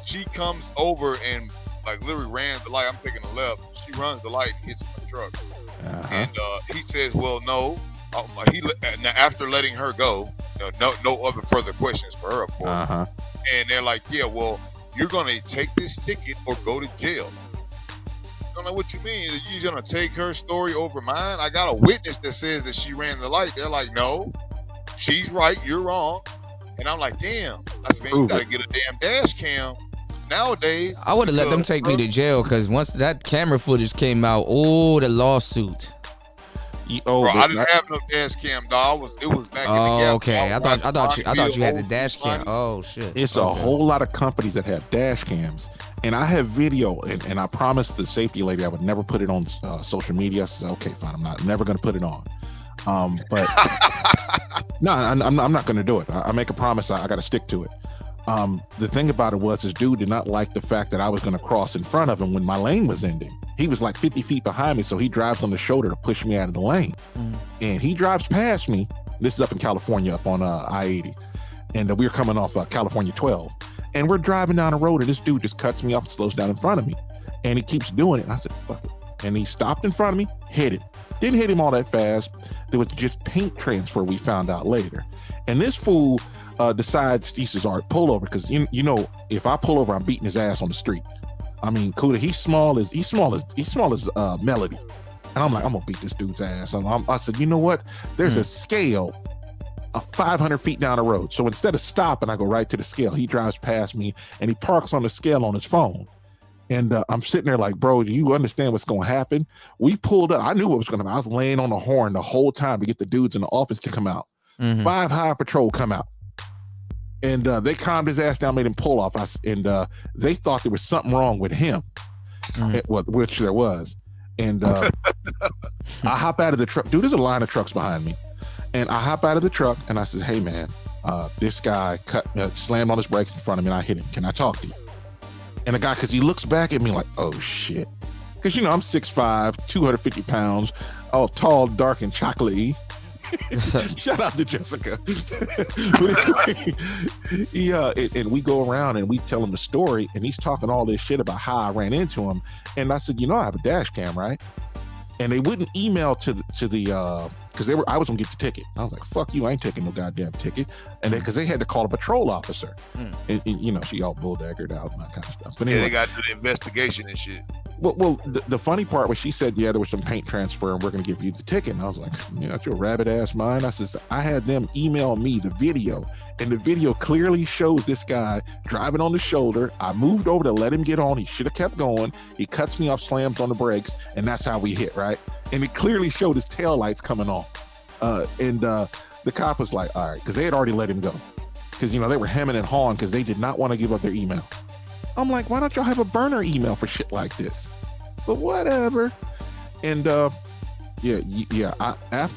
she comes over and like literally ran the light. I'm taking the left. She runs the light and hits my truck. Uh-huh. And he says, well, no. After letting her go, no other further questions for her, of course. Uh-huh. And they're like, yeah, well, you're gonna take this ticket or go to jail. I don't know what you mean. You're gonna take her story over mine? I got a witness that says that she ran the light. They're like, no, she's right, you're wrong. And I'm like, damn. I said, man, you gotta get a damn dash cam nowadays. I would have let them take me to jail because once that camera footage came out, the lawsuit. Bro, I didn't have no dash cam, dog. It was back in the gap. Okay. I thought you had the dash cam. Oh shit. It's a whole lot of companies that have dash cams, and I have video, and I promised the safety lady I would never put it on social media. I said, okay, fine, I'm never going to put it on. But no, I'm not going to do it. I make a promise. I got to stick to it. The thing about it was this dude did not like the fact that I was going to cross in front of him when my lane was ending. He was like 50 feet behind me, so he drives on the shoulder to push me out of the lane. And he drives past me. This is up in California, up on I-80. And we were coming off California 12. And we're driving down the road, and this dude just cuts me off and slows down in front of me. and he keeps doing it. And I said, fuck it. And he stopped in front of me, hit it. Didn't hit him all that fast. There was just paint transfer, we found out later. And this fool decides, he says, all right, pull over. Because, you know, if I pull over, I'm beating his ass on the street. I mean, Kuda, he's small as Melody. And I'm like, I'm going to beat this dude's ass. And I said, you know what? There's a scale 500 feet down the road. So instead of stopping, I go right to the scale. He drives past me and he parks on the scale on his phone. And I'm sitting there like, bro, do you understand what's going to happen? We pulled up. I knew what was going to happen. I was laying on the horn the whole time to get the dudes in the office to come out. 5 high patrol come out. And they calmed his ass down, made him pull off. They thought there was something wrong with him, which there was. And I hop out of the truck. Dude, there's a line of trucks behind me. And I hop out of the truck and I said, hey, man, this guy slammed on his brakes in front of me and I hit him. Can I talk to you? And the guy, because he looks back at me like, oh, shit. Because, you know, I'm 6'5", 250 pounds, all tall, dark, and chocolatey. Shout out to Jessica. But anyway, and we go around and we tell him the story, and he's talking all this shit about how I ran into him. And I said, you know, I have a dash cam, right? And they wouldn't email to the because I was gonna get the ticket. I was like, fuck you, I ain't taking no goddamn ticket. And because they had to call a patrol officer. And, you know, she all bulldaggered out and that kind of stuff. But anyway, they got to do the investigation and shit. Well, the funny part was she said, yeah, there was some paint transfer and we're going to give you the ticket. And I was like, you know, that's your rabbit ass mind. I said, I had them email me the video, and the video clearly shows this guy driving on the shoulder. I moved over to let him get on. He should have kept going. He cuts me off, slams on the brakes, and that's how we hit, right? And it clearly showed his taillights coming on. And the cop was like, all right, because they had already let him go. Because, you know, they were hemming and hawing because they did not want to give up their email. I'm like, why don't y'all have a burner email for shit like this? But whatever. And after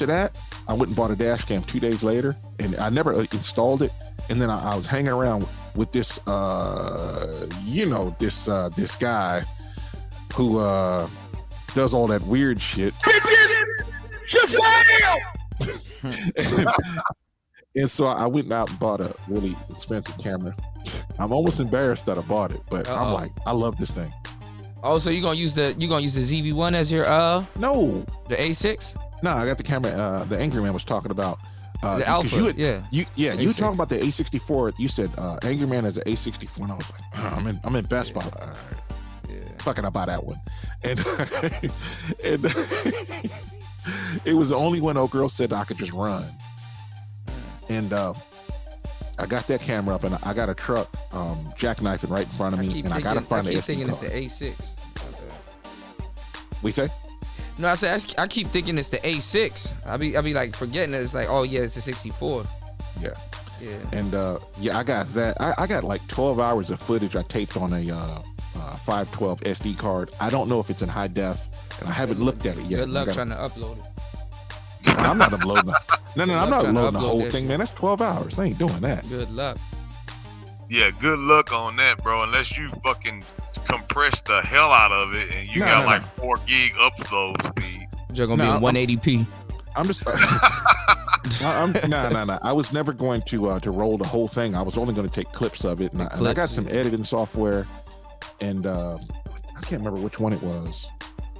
that, I went and bought a dash cam 2 days later, and I never installed it. And then I was hanging around with this, this guy who does all that weird shit. And so I went out and bought a really expensive camera. I'm almost embarrassed that I bought it, but I'm like, I love this thing. Oh, so you gonna use the ZV-1 as your No, the A6? No, I got the camera. The Angry Man was talking about the Alpha. You talking about the A64? You said Angry Man has an A64, and I was like, I'm in Best Buy. All right. Fucking, I buy that one, and and it was the only one old girl said I could just run, and I got that camera up, and I got a truck jackknifing right in front of me, and I gotta find the SD thinking card. It's the A6. We say? No, I said I keep thinking it's the A6. I be like forgetting that it's like, oh yeah, it's the 64. Yeah. Yeah. And I got that. I got like 12 hours of footage I taped on a 512 SD card. I don't know if it's in high def, and I haven't looked at it yet. Good luck trying to upload it. I'm not uploading. No, I'm not trying to uploading the upload whole that thing, shit. man. That's 12 hours. I ain't doing that. Good luck. Yeah, good luck on that, bro. Unless you fucking compress the hell out of it and you got like 4 gig upload speed. You're gonna be in 180p. I'm just. No. I was never going to roll the whole thing. I was only going to take clips of it, and I got some editing software, and I can't remember which one it was.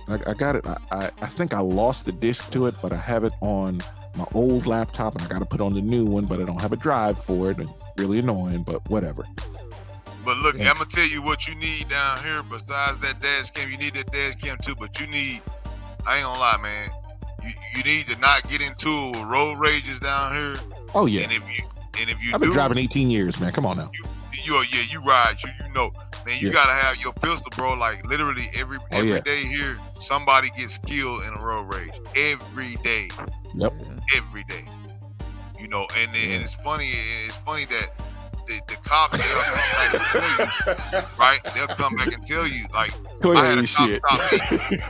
I got it. I think I lost the disc to it, but I have it on my old laptop, and I got to put on the new one, but I don't have a drive for it. And really annoying, but whatever. But look, I'm gonna tell you what you need down here. Besides that dash cam, you need that dash cam too. But you need, I ain't gonna lie, man. You need to not get into road rages down here. Oh yeah. And if you I've been driving 18 years, man. Come on now. You ride. You know, man. You gotta have your pistol, bro. Like literally every day here, somebody gets killed in a road rage. Every day. Yep. Every day. You know, and it's funny. It's funny that the cops, they'll come back and tell you, right? They'll come back and tell you, like, I had a cop stop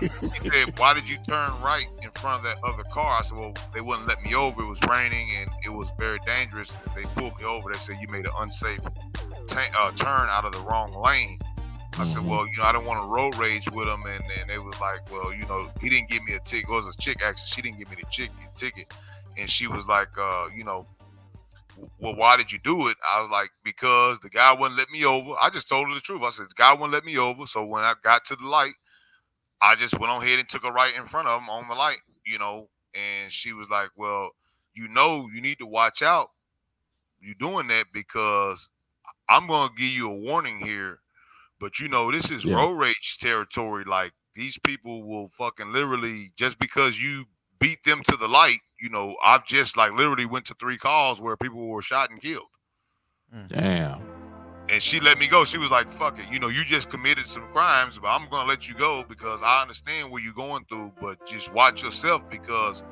me. He said, why did you turn right in front of that other car? I said, well, they wouldn't let me over. It was raining and it was very dangerous. They pulled me over. They said, you made an unsafe turn out of the wrong lane. I said, well, you know, I didn't want to road rage with him. And they was like, well, you know, he didn't give me a ticket. It was a chick, actually. She didn't give me the ticket. And she was like, you know, well, why did you do it? I was like, because the guy wouldn't let me over. I just told her the truth. I said, the guy wouldn't let me over. So when I got to the light, I just went on ahead and took a right in front of him on the light, and she was like, well, you need to watch out. You doing that because I'm going to give you a warning here, but this is road rage territory. Like, these people will fucking literally, just because you beat them to the light, I've just like literally went to 3 calls where people were shot and killed. Damn. And she let me go. She was like, fuck it. You just committed some crimes, but I'm going to let you go because I understand what you're going through, but just watch yourself because,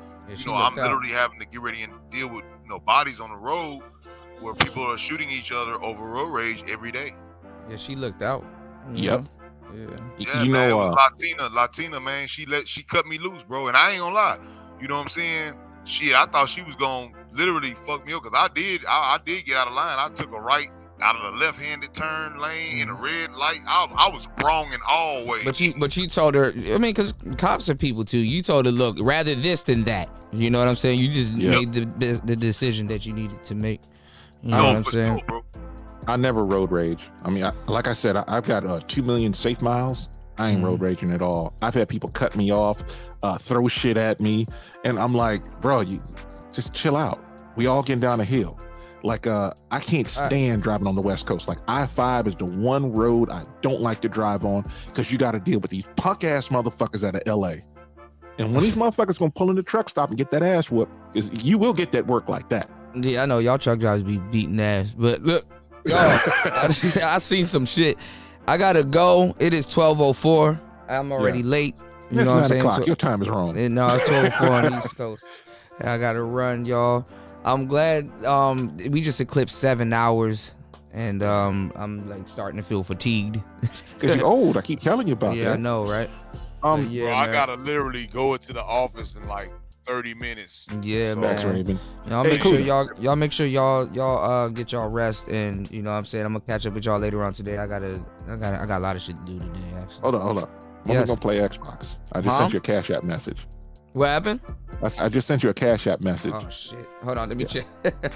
I'm literally having to get ready and deal with, bodies on the road where people are shooting each other over road rage every day. Yeah, she looked out. Yep. Yeah, man, it was Latina, man. She cut me loose, bro. And I ain't gonna lie. You know what I'm saying? Shit, I thought she was gonna literally fuck me up because I did get out of line. I took a right out of the left-handed turn lane in a red light. I was wrong in all ways. But you told her, I mean, because cops are people too. You told her, look, rather this than that. You know what I'm saying? You just made the decision that you needed to make. You know what I'm saying? Sure, bro. I never road rage. I mean, like I said, I've got 2 million safe miles. I ain't road raging at all. I've had people cut me off, throw shit at me, and I'm like, bro, you just chill out. We all getting down a hill. Like, I can't stand driving on the West Coast. Like, I-5 is the one road I don't like to drive on because you got to deal with these punk ass motherfuckers out of LA. And when these motherfuckers gonna pull in the truck stop and get that ass whooped, because you will get that work like that. Yeah, I know y'all truck drivers be beating ass, but look, I seen some shit. I gotta go. It is 12:04. I'm already late. You know what I'm saying? 9 o'clock. Your time is wrong. No, it's 12:04 on the East Coast. And I gotta run, y'all. I'm glad we just eclipsed 7 hours, and I'm like starting to feel fatigued. Cause you're old. I keep telling you about that. Yeah, I know, right? Bro, I gotta literally go into the office in like 30 minutes. Yeah, so, man. Y'all make sure y'all make sure y'all get y'all rest, and you know what I'm saying, I'm gonna catch up with y'all later on today. I got a lot of shit to do today, actually. Hold on. When we gonna play Xbox? I just sent you a Cash App message. What happened? I just sent you a Cash App message. Oh shit! Hold on, let me check.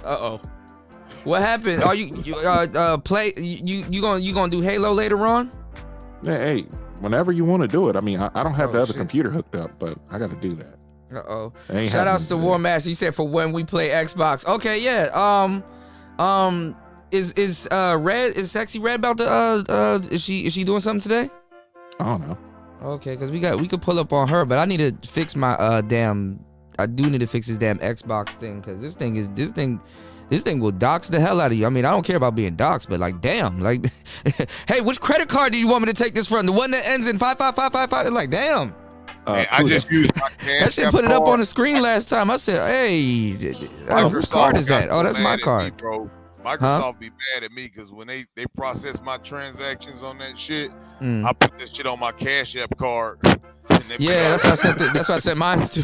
Uh-oh. What happened? Are you play? You gonna do Halo later on? Hey, whenever you want to do it. I mean, I don't have the other computer hooked up, but I got to do that. Uh-oh. Shout outs to War Master. You said for when we play Xbox. Okay, yeah. Is Sexy Red about to is she doing something today? I don't know. Okay, because we could pull up on her, but I need to fix my I do need to fix this damn Xbox thing, because this thing will dox the hell out of you. I mean, I don't care about being doxed, but like, damn, like, hey, which credit card do you want me to take this from? The one that ends in 55555? Like, damn. Man, I just used my Cash that shit App put it up card. on the screen last time. I said, hey, whose card is that? Oh, that's my card. Bro. Microsoft be mad at me because when they process my transactions on that shit, I put that shit on my Cash App card. Yeah, that's why I said that's why I said mine too.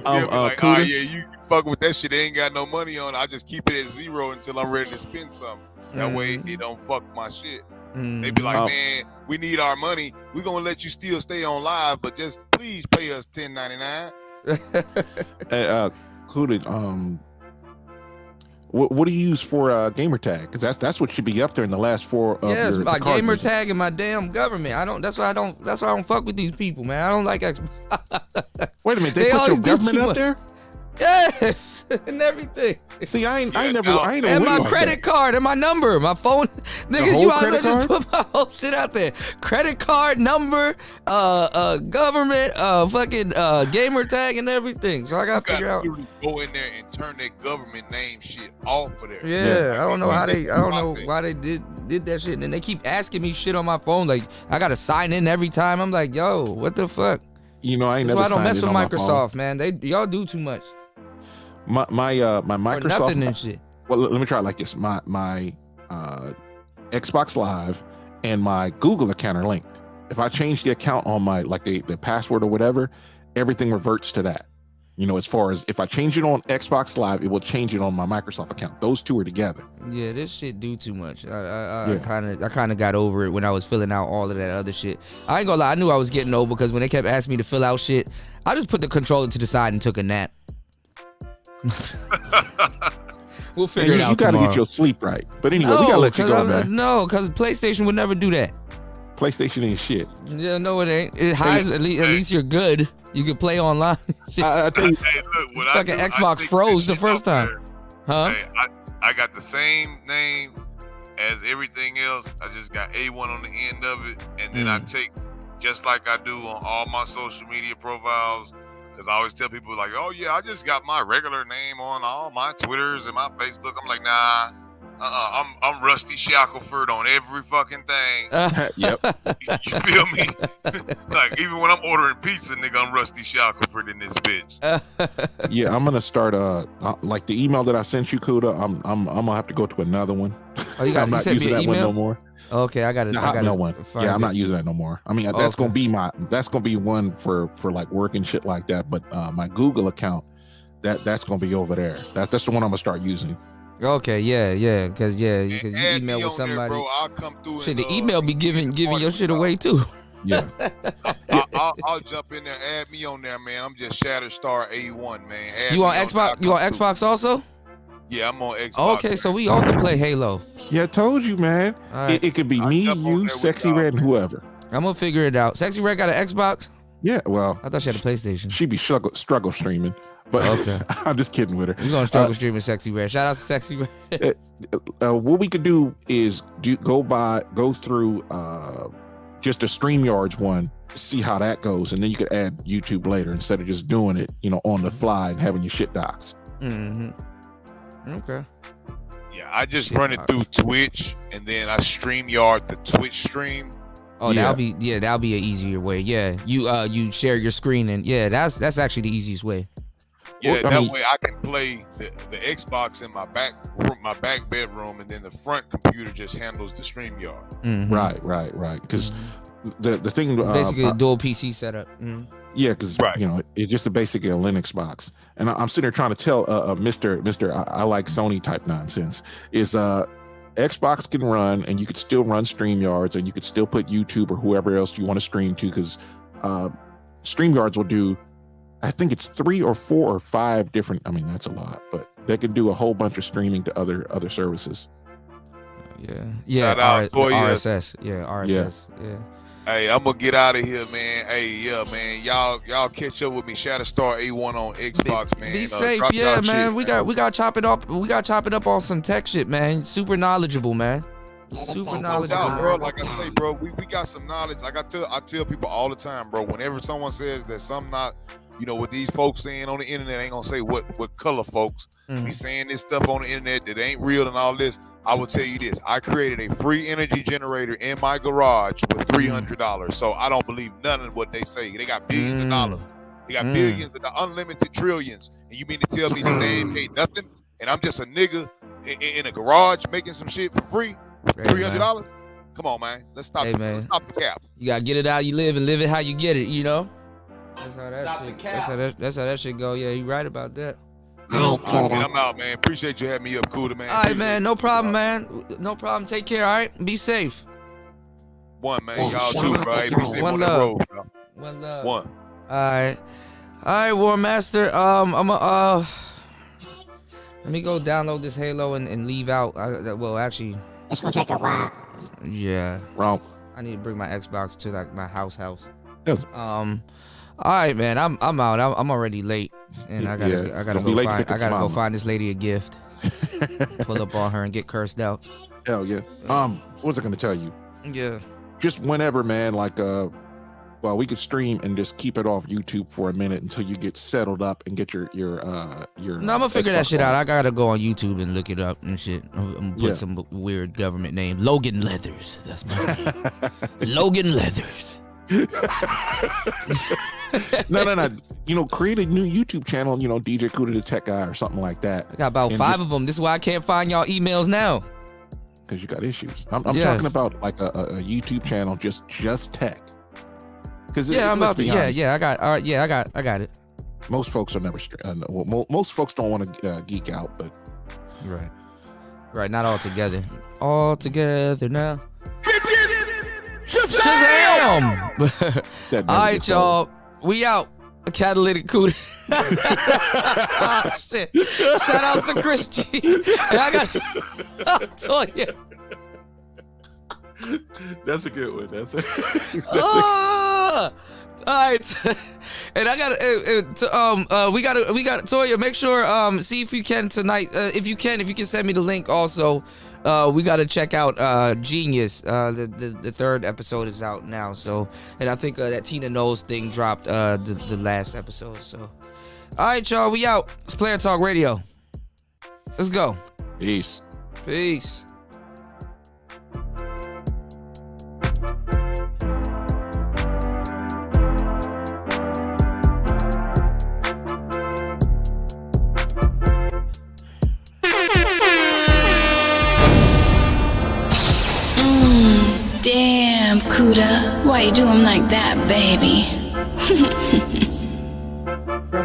Like, you fucking with that shit. They ain't got no money on it. I just keep it at 0 until I'm ready to spend something. That way they don't fuck my shit. They be like, man, we need our money. We gonna let you still stay on live, but just please pay us $10.99. Hey, Cootie, what do you use for gamer tag? Because that's what should be up there in the last 4 of yes, your my card gamer users. tag and my damn government. That's why I don't fuck with these people, man. I don't like Xbox. Wait a minute, they put your always do government too up much. there? Yes, and everything. See, I ain't and like my credit that. card and my number, my phone. Nigga, whole you out credit there just card? put my whole shit out there. Credit card, number, government, fucking gamer tag and everything. So I gotta figure out. Go in there and turn that government name shit off of there. Yeah, I don't know why they did that shit. And then they keep asking me shit on my phone. Like, I gotta sign in every time. I'm like, yo, what the fuck? You know, I ain't That's never why I don't signed mess in with on my phone. Microsoft, man. Y'all do too much. My Microsoft. nothing and shit. Well, let me try it like this. My Xbox Live and my Google account are linked. If I change the account on my the password or whatever, everything reverts to that. You know, as far as if I change it on Xbox Live, it will change it on my Microsoft account. Those two are together. Yeah, this shit do too much. I kind of got over it when I was filling out all of that other shit. I ain't gonna lie, I knew I was getting old because when they kept asking me to fill out shit, I just put the controller to the side and took a nap. We'll figure it out You gotta tomorrow. get your sleep right. But anyway, we gotta let you go, man. No, because PlayStation would never do that. PlayStation ain't shit. Yeah, no, it ain't. It hides. At least you're good. You can play online. I tell you, Hey, look, what I Fucking do, I Xbox take froze this the first shit off time. Huh? Hey, I got the same name as everything else. I just got A1 on the end of it, and then I take, just like I do on all my social media profiles, because I always tell people like, oh yeah, I just got my regular name on all my Twitters and my Facebook. I'm like, nah, I'm Rusty Shackelford on every fucking thing. Yep. You feel me? Like even when I'm ordering pizza, nigga, I'm Rusty Shackelford in this bitch. Yeah, I'm gonna start like the email that I sent you, Kuda. I'm gonna have to go to another one. Oh, you got I'm not sent me using an that one email? no more. Okay, I got it. The I got Hotmail one. Yeah, I'm not using that no more. I mean, that's gonna be one for like work and shit like that. But my Google account, that's gonna be over there. That's the one I'm gonna start using. Okay, yeah, because you Add email me with on there, somebody. bro. I'll come through. Shit, and, the email be giving your shit away too. Yeah. I'll jump in there. Add me on there, man. I'm just Shatterstar A1, man. Add You on me Xbox? there, You on Xbox also? Yeah, I'm on Xbox. Okay, so we all can play Halo. Yeah, I told you, man. Right. It could be me, you, Sexy Red, and whoever. I'm gonna figure it out. Sexy Red got an Xbox? Yeah, well, I thought she had a PlayStation. She be struggle streaming, but okay. I'm just kidding with her. We're gonna struggle streaming Sexy Red. Shout out to Sexy Red. What we could do is go through just a StreamYards one, see how that goes, and then you could add YouTube later instead of just doing it, on the fly and having your shit docs. Mm-hmm. Okay. Yeah, I just run it through Twitch, and then I StreamYard the Twitch stream. Oh, that'll be an easier way. Yeah, you share your screen, and that's actually the easiest way. Yeah, way I can play the Xbox in my back bedroom, and then the front computer just handles the StreamYard. Mm-hmm. Right. Because the thing it's basically a dual PC setup. Mm-hmm. Yeah, because it's just basically a Linux box, and I'm sitting there trying to tell Mr. I like Sony type nonsense is Xbox can run, and you could still run StreamYards, and you could still put YouTube or whoever else you want to stream to, because StreamYards will do, I think it's 3 or 4 or 5 different. I mean, that's a lot, but they can do a whole bunch of streaming to other services. Yeah. RSS. Yeah, RSS. Yeah. Hey, I'm gonna get out of here, man. Hey, yeah, man. Y'all catch up with me. Shatterstar A1 on Xbox, man. Be safe, man. Shit, we got chop it up. We got chop it up on some tech shit, man. Super knowledgeable, man. Super knowledgeable, bro. Like I say, bro, we got some knowledge. Like I tell people all the time, bro. Whenever someone says that something not, what these folks saying on the internet, ain't gonna say what color folks be saying this stuff on the internet that ain't real and all this. I will tell you this: I created a free energy generator in my garage with $300. So I don't believe none of what they say. They got billions of dollars. They got billions of unlimited trillions. And you mean to tell me that they ain't paid nothing? And I'm just a nigga in a garage making some shit for free with $300? Come on, man. Let's stop. Let's stop the cap. You gotta get it how you live and live it how you get it. That's how that shit go. Yeah, you right about that. I'm out, man. Appreciate you having me up, Kuda, man. All right, man. No problem, man. No problem. Take care. All right. Be safe. One, man. Y'all too, bro. Be safe One on love. the road, bro. One love. One. All right, War Master. Let me go download this Halo and leave out. Well, actually, it's gonna take a while. Yeah. Wrong. I need to bring my Xbox to like my house. Yes. All right, man. I'm out. I'm already late, and I gotta go find this lady a gift. Pull up on her and get cursed out. Hell yeah. What was I gonna tell you? Yeah. Just whenever, man. Like well, we could stream and just keep it off YouTube for a minute until you get settled up and get your. No, I'm gonna figure that shit out. I gotta go on YouTube and look it up and shit. I'm gonna put some weird government name. Logan Leathers. That's my name. Logan Leathers. No. Create a new YouTube channel. DJ Kuda the Tech Guy or something like that. I got about 5 of them. This is why I can't find y'all emails now. Because you got issues. I'm talking about like a YouTube channel just tech. I'm about to. I got. All right. Yeah, I got it. Most folks are never. Most folks don't want to geek out, but right. Not all together. All together now. Shazam! All right, y'all. We out. Catalytic Kuda. Oh, shit. Shout out to Chris G. And I got Toya. That's a good one. That's a All right. And I got we got Toya, make sure see if you can tonight, if you can send me the link also. We got to check out Genius. The third episode is out now, so, and I think that Tina Knowles thing dropped the last episode. So all right, y'all, we out. It's Player Talk Radio. Let's go. Peace. Damn, Kuda. Why you do him like that, baby?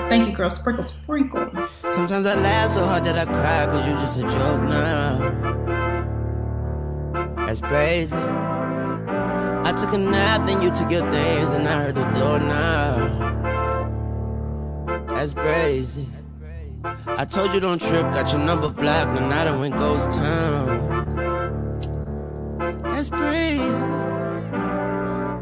Thank you, girl. Sprinkle, sprinkle. Sometimes I laugh so hard that I cry, cause you just a joke now. That's crazy. I took a nap, then you took your things, and I heard the door now. That's crazy. I told you don't trip, got your number blocked, and I done went ghost town. That's crazy.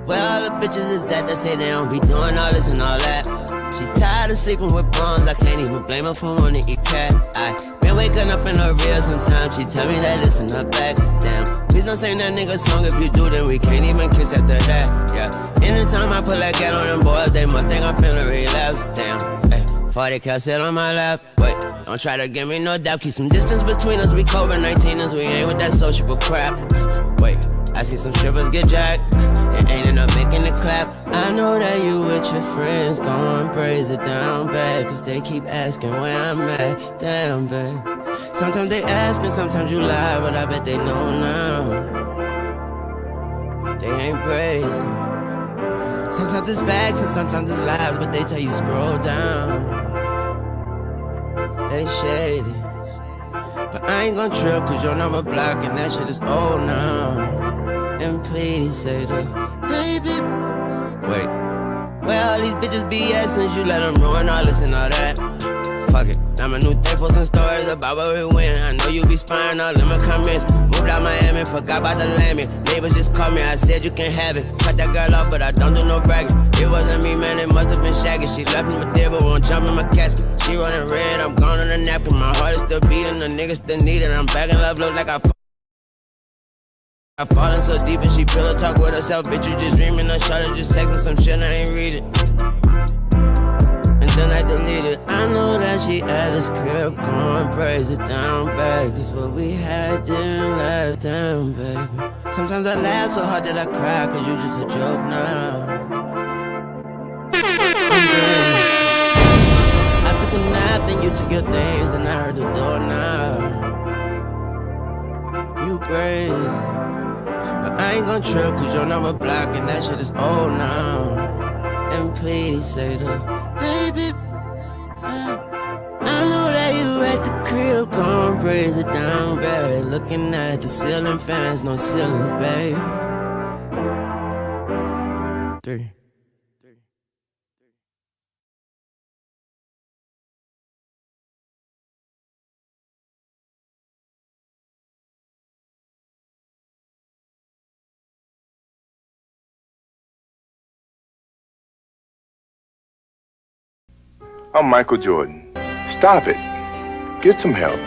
Where all the bitches is at that say they don't be doing all this and all that. She tired of sleeping with bums, I can't even blame her for wanting to eat cat. I been waking up in her real sometimes, she tell me that it's in her back. Damn, please don't sing that nigga song, if you do then we can't even kiss after that. Yeah, anytime I put that cat on them boys, they must think I'm finna relapse. Damn, hey, 40 cal sit on my lap. Wait, don't try to give me no doubt, keep some distance between us, we COVID-19ers, we ain't with that sociable crap. Wait, I see some strippers get jacked, and ain't enough making the clap. I know that you with your friends going praise it down bad, cause they keep asking where I'm at, damn babe. Sometimes they ask and sometimes you lie, but I bet they know now. They ain't praising. Sometimes it's facts and sometimes it's lies, but they tell you scroll down. They shady. But I ain't gon' trip cause your number block and that shit is old now. And please say the baby. Wait, where all these bitches BS since you let them ruin all this and all that? Fuck it, now my new thing posting stories about where we win. I know you be spying all in my comments. Moved out Miami, forgot about the lammy. Neighbors just called me, I said you can have it. Cut that girl off, but I don't do no bragging. It wasn't me, man, it must have been Shaggy. She left me with dead, but won't jump in my casket. She running red, I'm gone on the napkin. My heart is still beating, the niggas still need it. I'm back in love, look like I fallen so deep and she pillow talk with herself. Bitch, you just dreaming, I shot her, just text me some shit, I ain't read it. And then I delete it. I know that she at his crib, going praise it down back. Cause what we had didn't last down, baby. Sometimes I laugh so hard that I cry, cause you just a joke now. I took a nap, then you took your things, and I heard the door now. You praise. But I ain't gon' trip cause your number block and that shit is old now. And please say the baby. I know that you at the crib, come praise it down bad. Looking at the ceiling fans, no ceilings, babe. 3. I'm Michael Jordan. Stop it. Get some help.